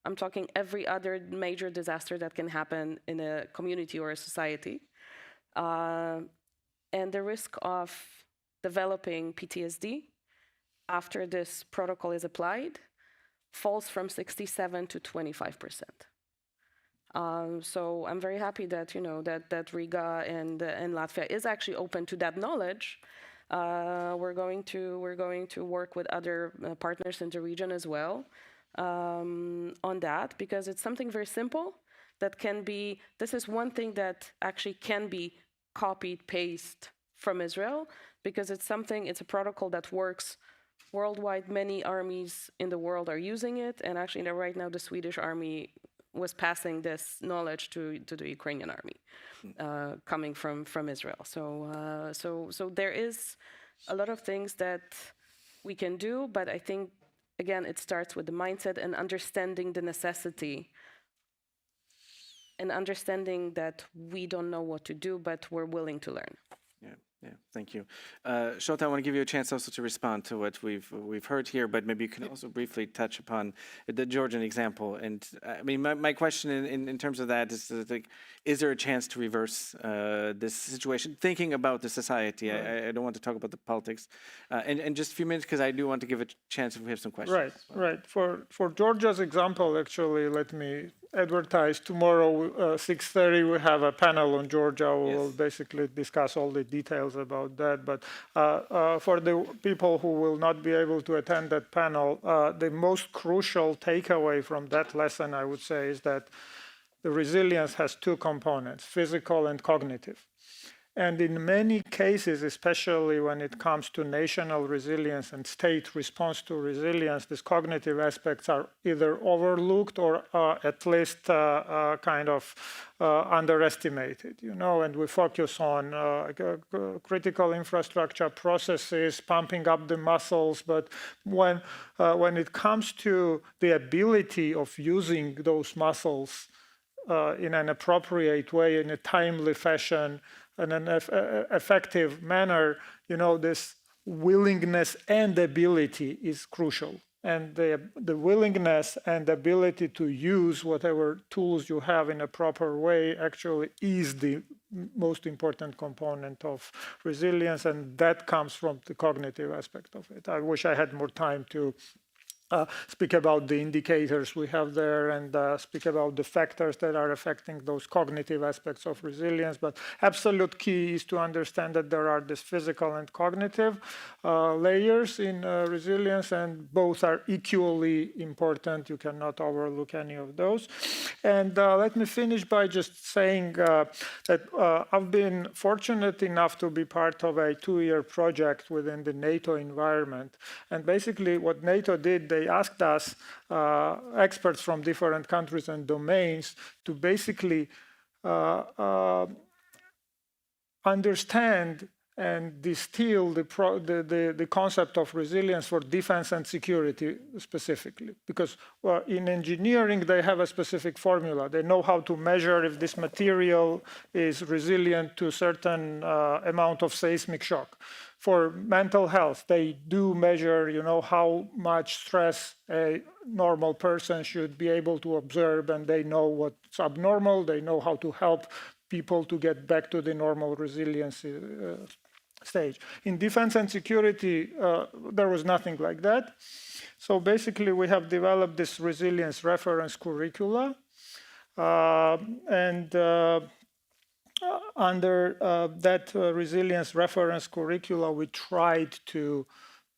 I'm talking every other major disaster that can happen in a community or a society. And the risk of developing PTSD after this protocol is applied falls from 67 to 25%. So I'm very happy that that Riga and Latvia is actually open to that knowledge. We're going to work with other partners in the region as well on that, because it's something very simple that can be. This is one thing that actually can be copied, paste from Israel, because it's a protocol that works worldwide. Many armies in the world are using it, and actually right now the Swedish army was passing this knowledge to the Ukrainian army, coming from Israel. So there is a lot of things that we can do, but I think, again, it starts with the mindset and understanding the necessity, and understanding that we don't know what to do, but we're willing to learn. Yeah, thank you. Shota, I want to give you a chance also to respond to what we've heard here, but maybe you can also briefly touch upon the Georgian example. And I mean, my question in terms of that is, like, is there a chance to reverse this situation? Thinking about the society, right. I don't want to talk about the politics. And just a few minutes, because I do want to give a chance if we have some questions. Right. For Georgia's example, actually, let me advertise tomorrow 6:30 we have a panel on Georgia. We will basically discuss all the details about that. But for the people who will not be able to attend that panel, the most crucial takeaway from that lesson, I would say, is that the resilience has two components: physical and cognitive. And in many cases, especially when it comes to national resilience and state response to resilience, these cognitive aspects are either overlooked or at least kind of underestimated, and we focus on critical infrastructure processes, pumping up the muscles. But when it comes to the ability of using those muscles in an appropriate way, in a timely fashion, in an effective manner, this willingness and ability is crucial. And the willingness and ability to use whatever tools you have in a proper way actually is the most important component of resilience, and that comes from the cognitive aspect of it. I wish I had more time to speak about the indicators we have there and speak about the factors that are affecting those cognitive aspects of resilience. But absolute key is to understand that there are these physical and cognitive layers in resilience, and both are equally important. You cannot overlook any of those. And let me finish by just saying that I've been fortunate enough to be part of a 2-year project within the NATO environment. And basically what NATO did, they asked us, experts from different countries and domains, to basically understand and distill the concept of resilience for defense and security specifically. Because in engineering, they have a specific formula. They know how to measure if this material is resilient to a certain amount of seismic shock. For mental health, they do measure, how much stress a normal person should be able to observe, and they know what's abnormal. They know how to help people to get back to the normal resiliency stage. In defense and security, there was nothing like that. So basically, we have developed this resilience reference curricula, and under that resilience reference curricula, we tried to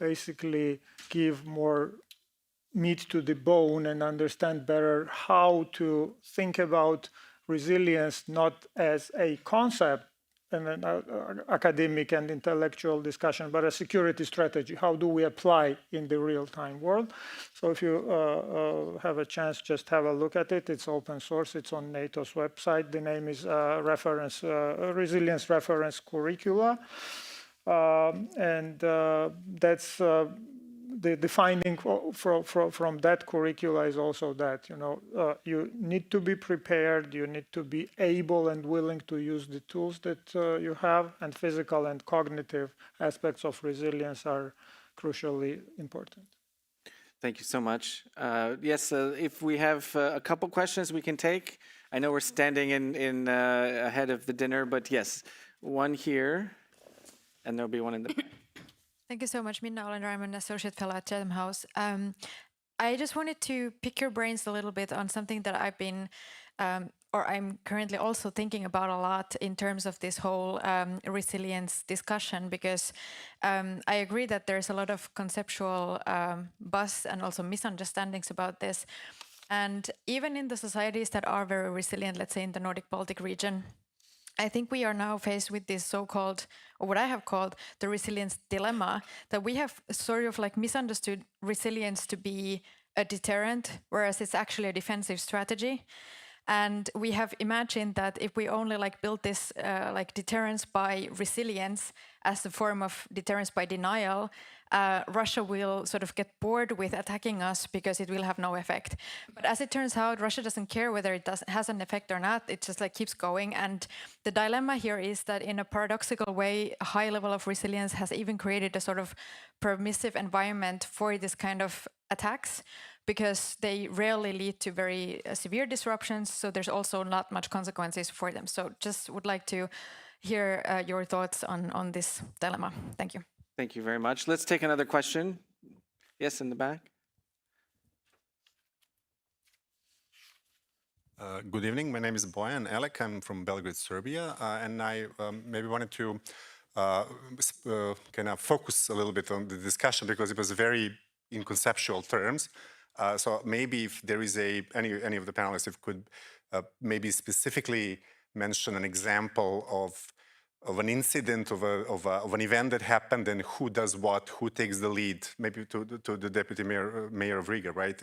basically give more meat to the bone and understand better how to think about resilience not as a concept and an academic and intellectual discussion, but a security strategy. How do we apply in the real-time world? So if you have a chance, just have a look at it. It's open source. It's on NATO's website. The name is Resilience Reference Curricula. And that's the finding from that curricula is also that, you need to be prepared, you need to be able and willing to use the tools that you have, and physical and cognitive aspects of resilience are crucially important. Thank you so much. Yes, if we have a couple questions we can take. I know we're standing in ahead of the dinner, but yes, one here, and there'll be one in the back. Thank you so much, Minna Olander. I'm an associate fellow at Chatham House. I just wanted to pick your brains a little bit on something that I've been, or I'm currently also thinking about a lot in terms of this whole resilience discussion, because I agree that there's a lot of conceptual buzz and also misunderstandings about this. And even in the societies that are very resilient, let's say in the Nordic Baltic region, I think we are now faced with this so-called, or what I have called, the resilience dilemma, that we have sort of like misunderstood resilience to be a deterrent, whereas it's actually a defensive strategy. And we have imagined that if we only build this deterrence by resilience as a form of deterrence by denial, Russia will sort of get bored with attacking us because it will have no effect. But as it turns out, Russia doesn't care whether it has an effect or not. It just keeps going. And the dilemma here is that in a paradoxical way, a high level of resilience has even created a sort of permissive environment for this kind of attacks, because they rarely lead to very severe disruptions. So there's also not much consequences for them. So just would like to hear your thoughts on this dilemma. Thank you. Thank you very much. Let's take another question. Yes, in the back. Good evening. My name is Bojan Elek. I'm from Belgrade, Serbia. And I maybe wanted to kind of focus a little bit on the discussion, because it was very in conceptual terms. So maybe if there is any of the panelists, if could maybe specifically mention an example of an incident, of an event that happened, and who does what, who takes the lead, maybe to the deputy mayor of Riga, right?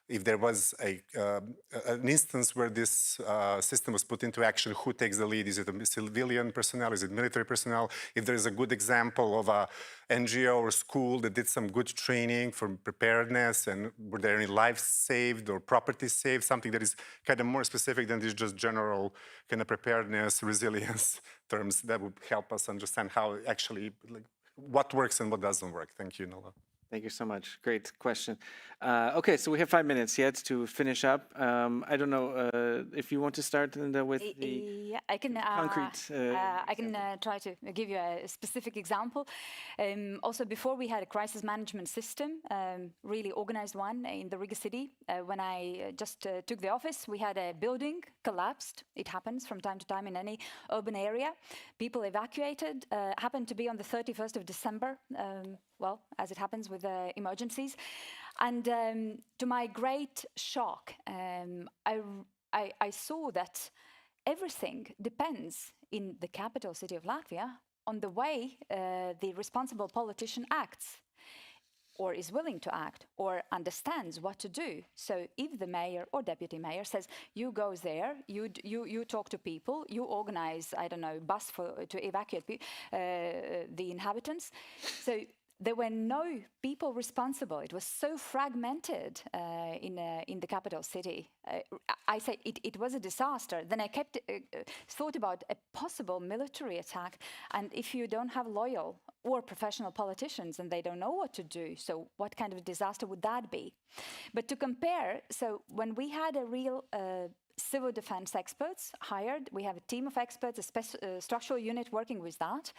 If there was an instance where this system was put into action, who takes the lead? Is it a civilian personnel? Is it military personnel? If there is a good example of a NGO or school that did some good training for preparedness, and were there any lives saved or property saved? Something that is kind of more specific than this just general kind of preparedness, resilience terms, that would help us understand how actually, what works and what doesn't work. Thank you, Nola. Thank you so much. Great question. Okay, so we have 5 minutes yet to finish up. I don't know if you want to start with the Yeah, I can. concrete. I can try to give you a specific example. Also, before we had a crisis management system, really organized one in the Riga city. When I just took the office, we had a building collapsed. It happens from time to time in any urban area. People evacuated. Happened to be on the 31st of December. Well, as it happens with emergencies. And to my great shock, I saw that everything depends in the capital city of Latvia on the way the responsible politician acts, or is willing to act, or understands what to do. So if the mayor or deputy mayor says, you go there, you talk to people, you organize, I don't know, bus to evacuate the inhabitants. So there were no people responsible. It was so fragmented in the capital city. I say it was a disaster. Then I thought about a possible military attack. And if you don't have loyal or professional politicians and they don't know what to do, so what kind of disaster would that be? But to compare, so when we had a real civil defense experts hired. We have a team of experts, a structural unit working with that.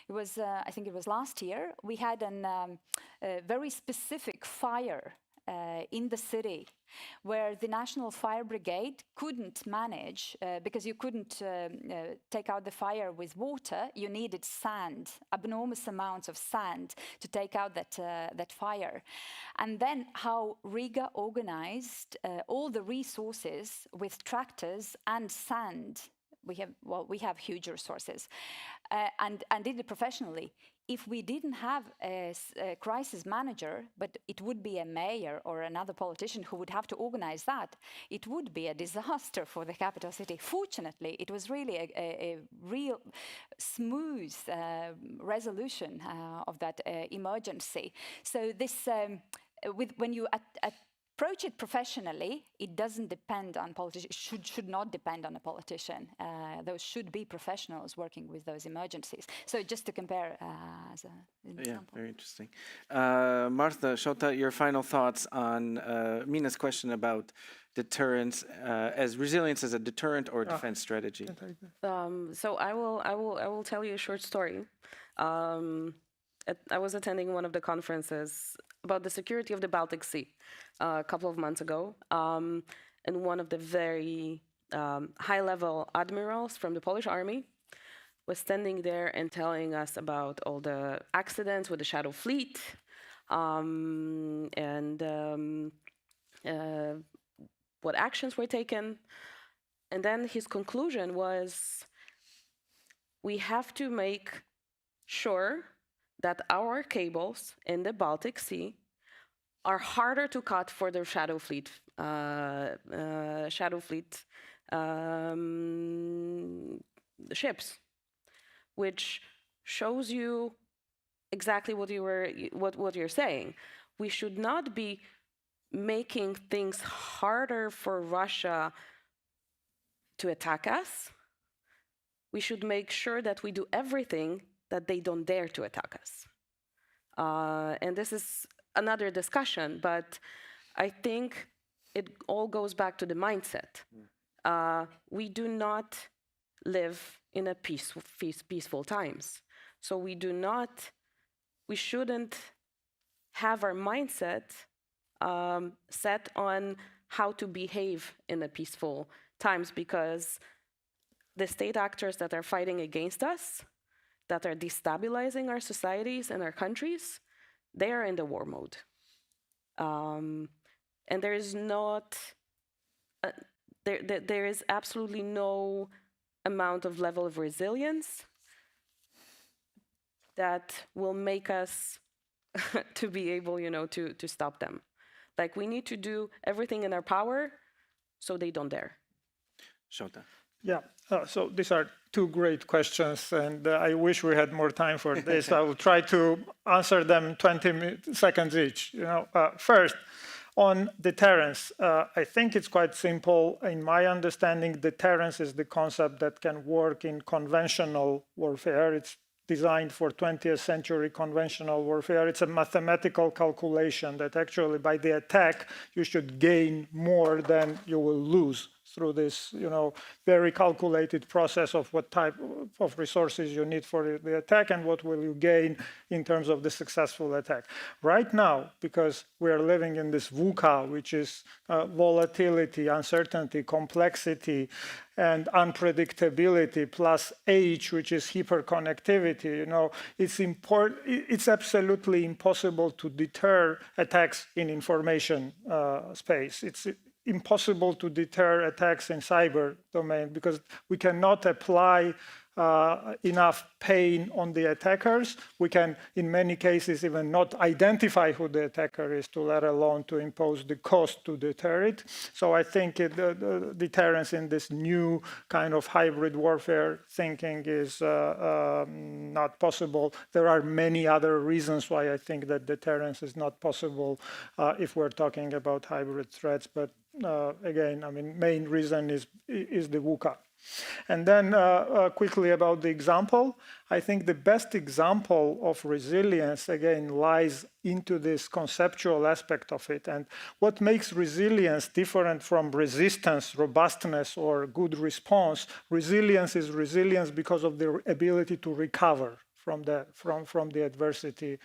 It was, I think it was last year, we had a very specific fire in the city where the National Fire Brigade couldn't manage because you couldn't take out the fire with water. You needed sand, enormous amounts of sand to take out that fire. And then how Riga organized all the resources with tractors and sand. We have huge resources and did it professionally. If we didn't have a crisis manager, but it would be a mayor or another politician who would have to organize that, it would be a disaster for the capital city. Fortunately, it was really a real smooth resolution of that emergency. So this, when you approach it professionally, it doesn't depend on politicians. Should not depend on a politician. Those should be professionals working with those emergencies. So just to compare as an example. Very interesting. Martha, Shota, your final thoughts on Mina's question about deterrence as resilience as a deterrent or defense strategy. So I will tell you a short story. I was attending one of the conferences about the security of the Baltic Sea a couple of months ago, and one of the very high-level admirals from the Polish army was standing there and telling us about all the accidents with the Shadow Fleet and what actions were taken. And then his conclusion was, we have to make sure that our cables in the Baltic Sea are harder to cut for the Shadow Fleet, ships, which shows you exactly what you're saying. We should not be making things harder for Russia to attack us. We should make sure that we do everything that they don't dare to attack us. And this is another discussion, but I think it all goes back to the mindset. We do not live in a peaceful times. So we shouldn't have our mindset set on how to behave in the peaceful times, because the state actors that are fighting against us, that are destabilizing our societies and our countries, they are in the war mode. And there is not, there is absolutely no amount of level of resilience that will make us to be able, to stop them. Like, we need to do everything in our power so they don't dare. Shota. Yeah, so these are two great questions, and I wish we had more time for this. I will try to answer them 20 seconds each. First, on deterrence, I think it's quite simple. In my understanding, deterrence is the concept that can work in conventional warfare. It's designed for 20th century conventional warfare. It's a mathematical calculation that actually by the attack, you should gain more than you will lose through this, very calculated process of what type of resources you need for the attack and what will you gain in terms of the successful attack. Right now, because we are living in this VUCA, which is volatility, uncertainty, complexity, and unpredictability, plus H, which is hyperconnectivity, it's absolutely impossible to deter attacks in information space. It's impossible to deter attacks in cyber domain because we cannot apply enough pain on the attackers. We can, in many cases, even not identify who the attacker is, to let alone to impose the cost to deter it. So I think the deterrence in this new kind of hybrid warfare thinking is not possible. There are many other reasons why I think that deterrence is not possible if we're talking about hybrid threats. But again, main reason is the VUCA. And then quickly about the example, I think the best example of resilience, again, lies into this conceptual aspect of it. And what makes resilience different from resistance, robustness, or good response? Resilience is resilience because of the ability to recover from the adversity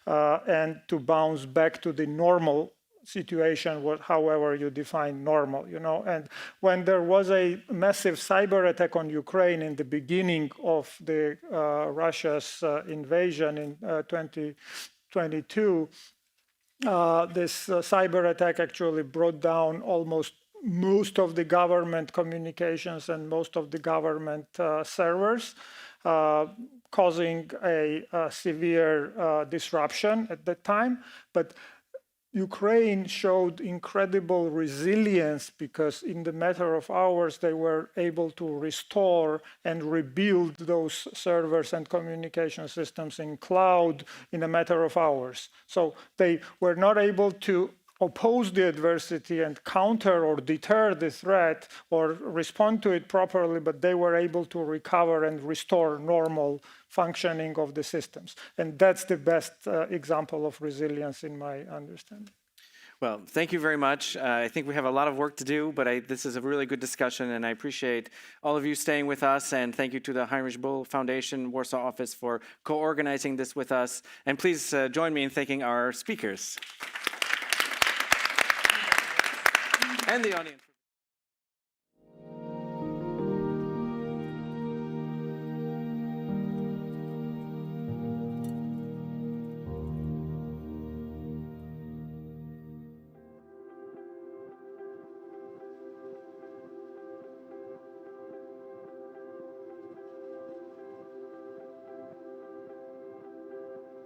and to bounce back to the normal situation, however you define normal, And when there was a massive cyber attack on Ukraine in the beginning of the Russia's invasion in 2022, this cyber attack actually brought down almost most of the government communications and most of the government servers, causing a severe disruption at that time. But Ukraine showed incredible resilience because in the matter of hours, they were able to restore and rebuild those servers and communication systems in cloud in a matter of hours. So they were not able to oppose the adversity and counter or deter the threat or respond to it properly, but they were able to recover and restore normal functioning of the systems. And that's the best example of resilience in my understanding. Well, thank you very much. I think we have a lot of work to do, but this is a really good discussion, and I appreciate all of you staying with us. And thank you to the Heinrich Böll Foundation Warsaw office for co-organizing this with us. And please join me in thanking our speakers. And the audience.